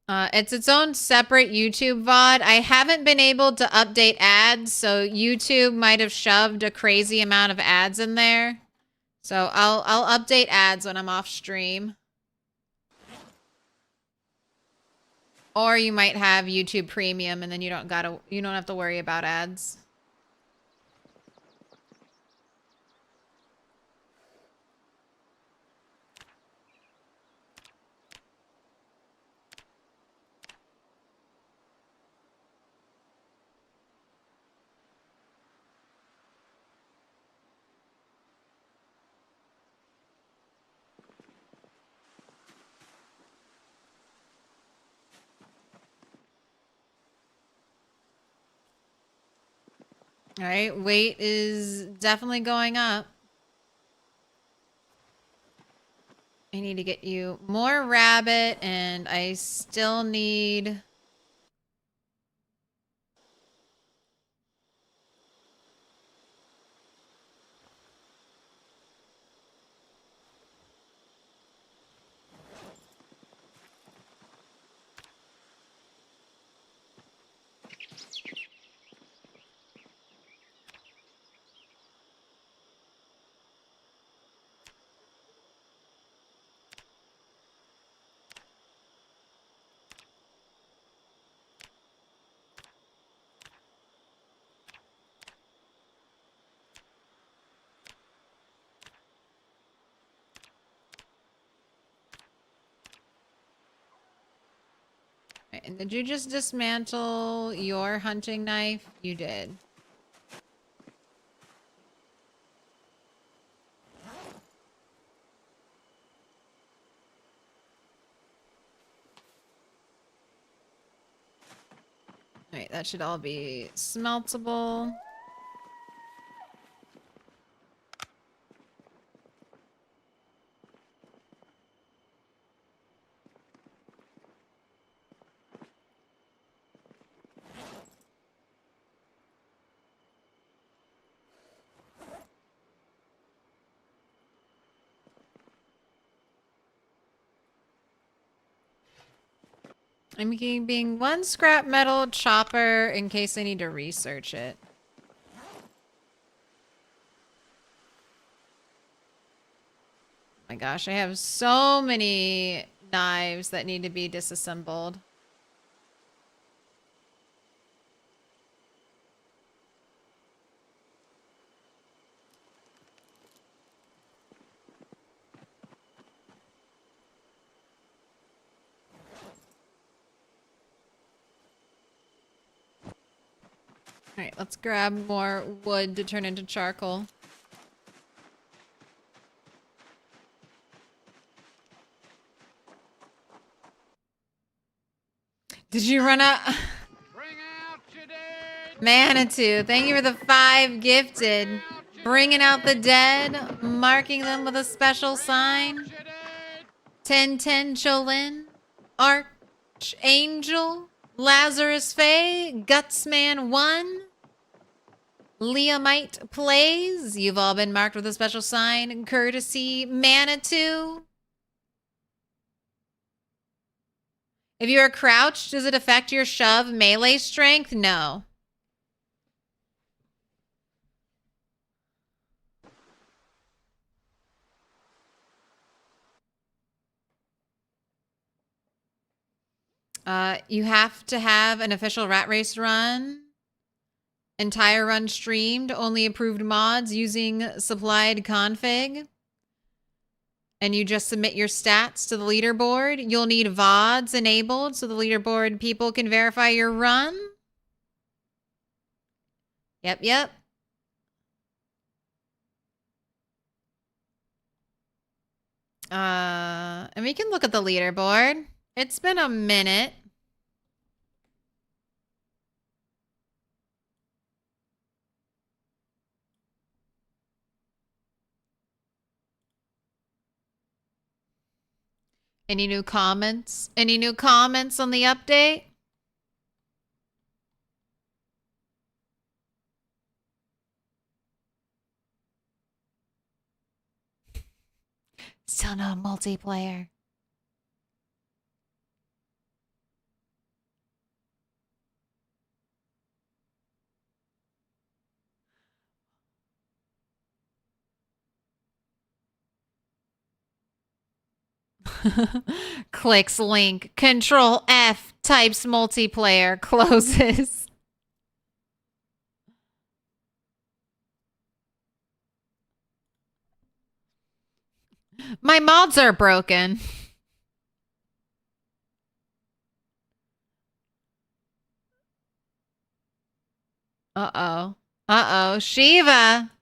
It's its own separate YouTube VOD. I haven't been able to update ads, so YouTube might have shoved a crazy amount of ads in there. So I'll update ads when I'm off stream. Or you might have YouTube Premium and then you don't have to worry about ads. All right, weight is definitely going up. I need to get you more rabbit, and I still need... And did you just dismantle your hunting knife? You did. Alright, that should all be smeltable. I'm keeping one scrap metal chopper in case I need to research it. Oh my gosh, I have so many knives that need to be disassembled. Alright, let's grab more wood to turn into charcoal. Did you run out? Manitou, thank you for the 5 gifted. Bringing out the dead, marking them with a special sign. Tententialin, Archangel, Lazarus Faye, Gutsman 1, Liamite Plays. You've all been marked with a special sign. Courtesy Manitou. If you are crouched, does it affect your shove melee strength? No. You have to have an official rat race run. Entire run streamed. Only approved mods using supplied config. And you just submit your stats to the leaderboard. You'll need VODs enabled so the leaderboard people can verify your run. Yep. And we can look at the leaderboard. It's been a minute. Any new comments? Any new comments on the update? Still no multiplayer. Clicks link. Control F. Types multiplayer. Closes. My mods are broken. Uh-oh. Shiva.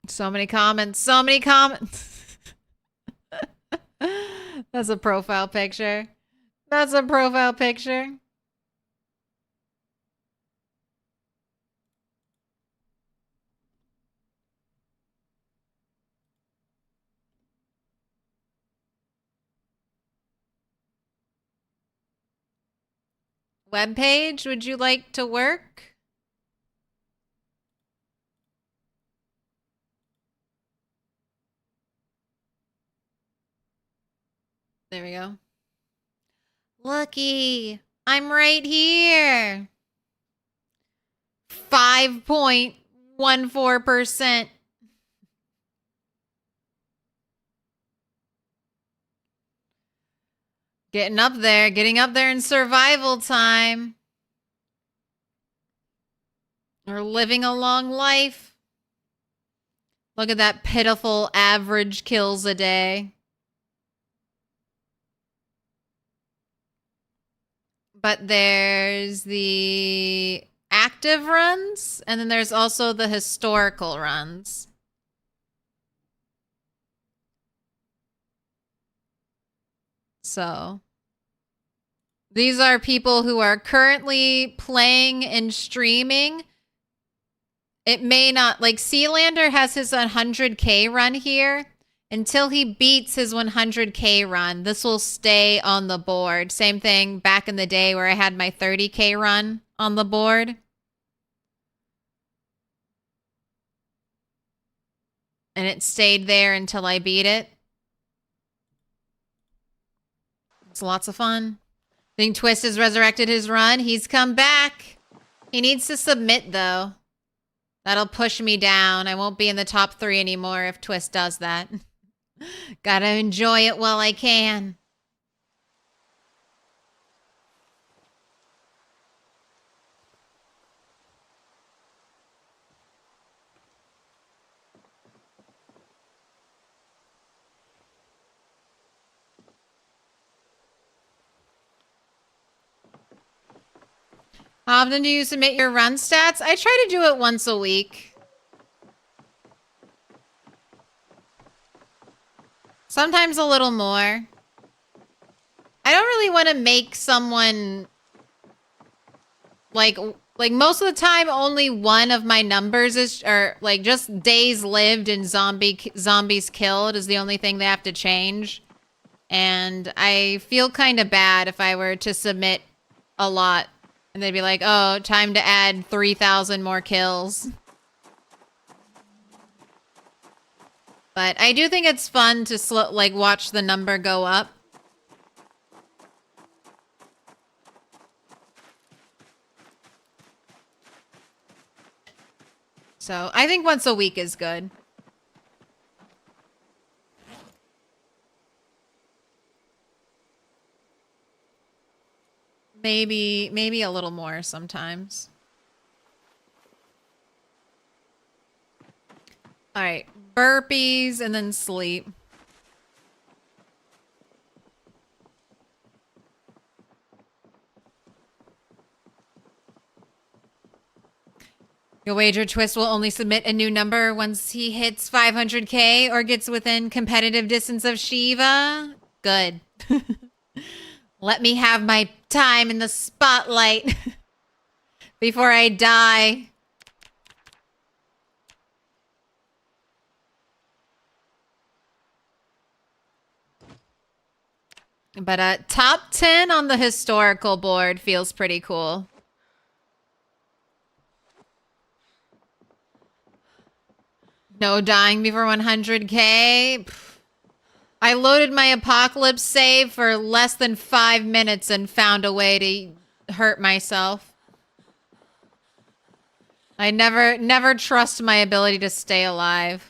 So many comments. That's a profile picture. Webpage, would you like to work? There we go. Looky, I'm right here. 5.14%. Getting up there in survival time. We're living a long life. Look at that pitiful average kills a day. But there's the active runs, and then there's also the historical runs. So these are people who are currently playing and streaming. It may not, like Sealander has his 100K run here. Until he beats his 100K run, this will stay on the board. Same thing back in the day where I had my 30K run on the board. And it stayed there until I beat it. It's lots of fun. I think Twist has resurrected his run. He's come back. He needs to submit, though. That'll push me down. I won't be in the top 3 anymore if Twist does that. Gotta enjoy it while I can. How often do you submit your run stats? I try to do it once a week. Sometimes a little more. I don't really want to make someone, like, Like most of the time, only one of my numbers is, or like just days lived and zombies killed is the only thing they have to change. And I feel kind of bad if I were to submit a lot and they'd be like, oh, time to add 3,000 more kills. But I do think it's fun to like watch the number go up. So I think once a week is good. Maybe a little more sometimes. All right, burpees and then sleep. Your wager Twist will only submit a new number once he hits 500k or gets within competitive distance of Shiva. Good. Let me have my time in the spotlight before I die. But top 10 on the historical board feels pretty cool. No dying before 100k. I loaded my apocalypse save for less than 5 minutes and found a way to hurt myself. I never trust my ability to stay alive.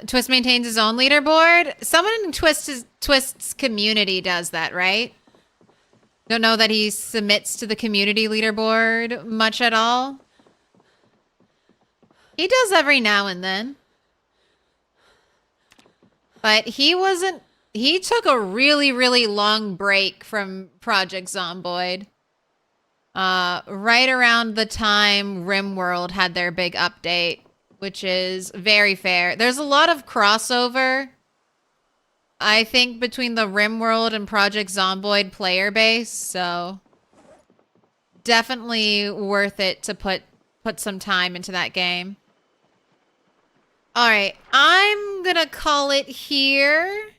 Twist maintains his own leaderboard. Someone in Twist's community does that, right? Don't know that he submits to the community leaderboard much at all. He does every now and then. But he took a really, really long break from Project Zomboid. Right around the time RimWorld had their big update, which is very fair. There's a lot of crossover, I think, between the RimWorld and Project Zomboid player base, so definitely worth it to put some time into that game. All right, I'm gonna call it here.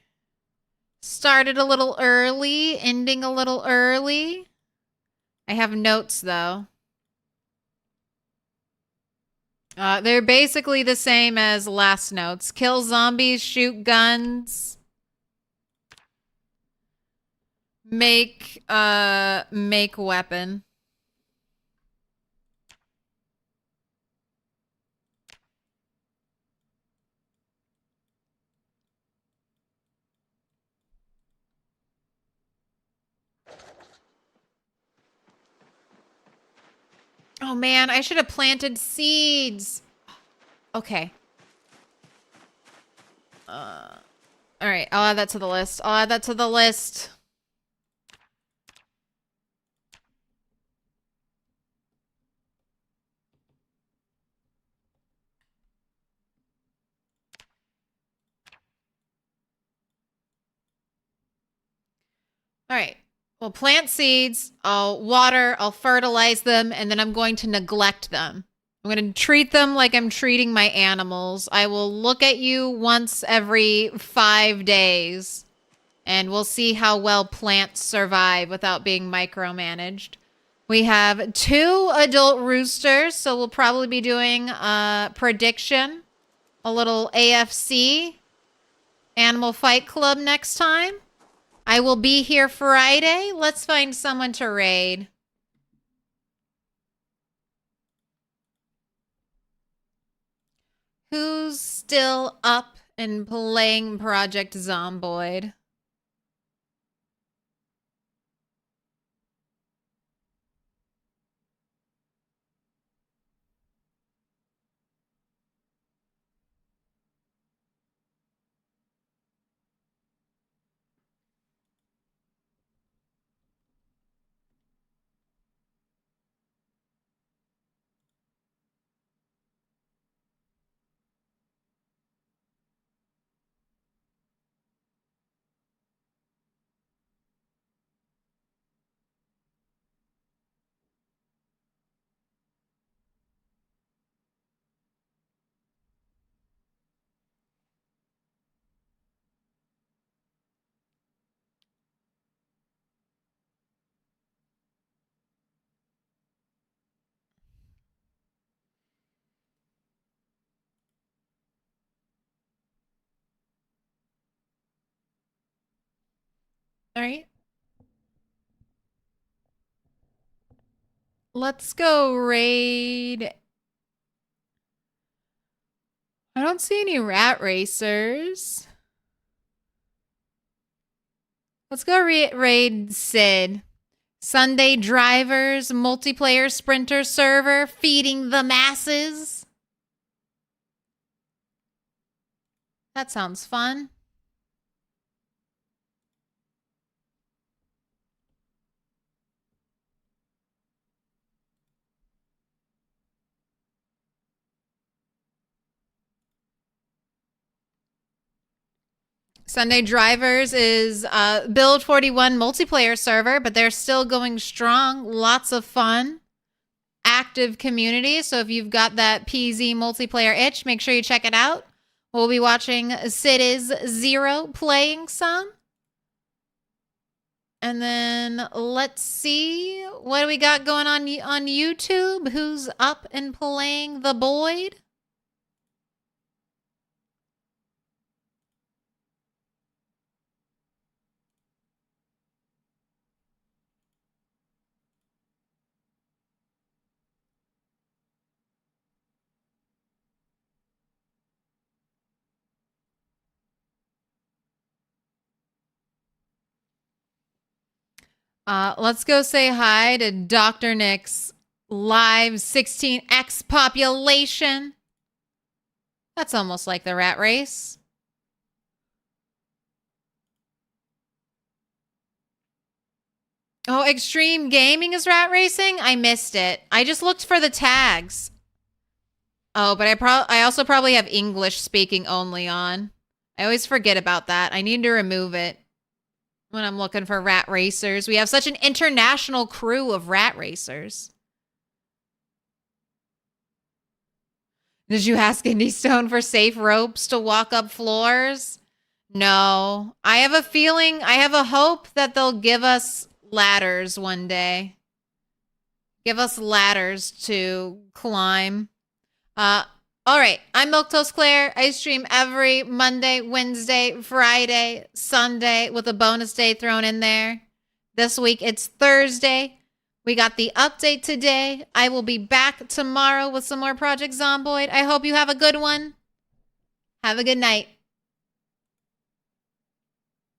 Started a little early, ending a little early. I have notes, though. They're basically the same as last notes. Kill zombies, shoot guns. Make weapon. Oh man, I should have planted seeds. Okay. All right, I'll add that to the list. I'll add that to the list. All right. Well, plant seeds, I'll water, I'll fertilize them, and then I'm going to neglect them. I'm going to treat them like I'm treating my animals. I will look at you once every 5 days, and we'll see how well plants survive without being micromanaged. We have 2 adult roosters, so we'll probably be doing a prediction, a little AFC, Animal Fight Club next time. I will be here Friday. Let's find someone to raid. Who's still up and playing Project Zomboid? All right. Let's go raid. I don't see any rat racers. Let's go raid Sid. Sunday drivers, multiplayer sprinter server, feeding the masses. That sounds fun. Sunday Drivers is Build 41 multiplayer server, but they're still going strong. Lots of fun. Active community. So if you've got that PZ multiplayer itch, make sure you check it out. We'll be watching Cities Zero playing some. And then let's see what do we got going on YouTube. Who's up and playing the Boyd? Let's go say hi to Dr. Nick's live 16x population. That's almost like the rat race. Oh, Extreme Gaming is rat racing? I missed it. I just looked for the tags. Oh, but I also probably have English speaking only on. I always forget about that. I need to remove it when I'm looking for rat racers. We have such an international crew of rat racers. Did you ask Indy Stone for safe ropes to walk up floors? No. I have a feeling, I have a hope that they'll give us ladders one day. Give us ladders to climb. All right. I'm Milquetoast Claire. I stream every Monday, Wednesday, Friday, Sunday with a bonus day thrown in there. This week it's Thursday. We got the update today. I will be back tomorrow with some more Project Zomboid. I hope you have a good one. Have a good night.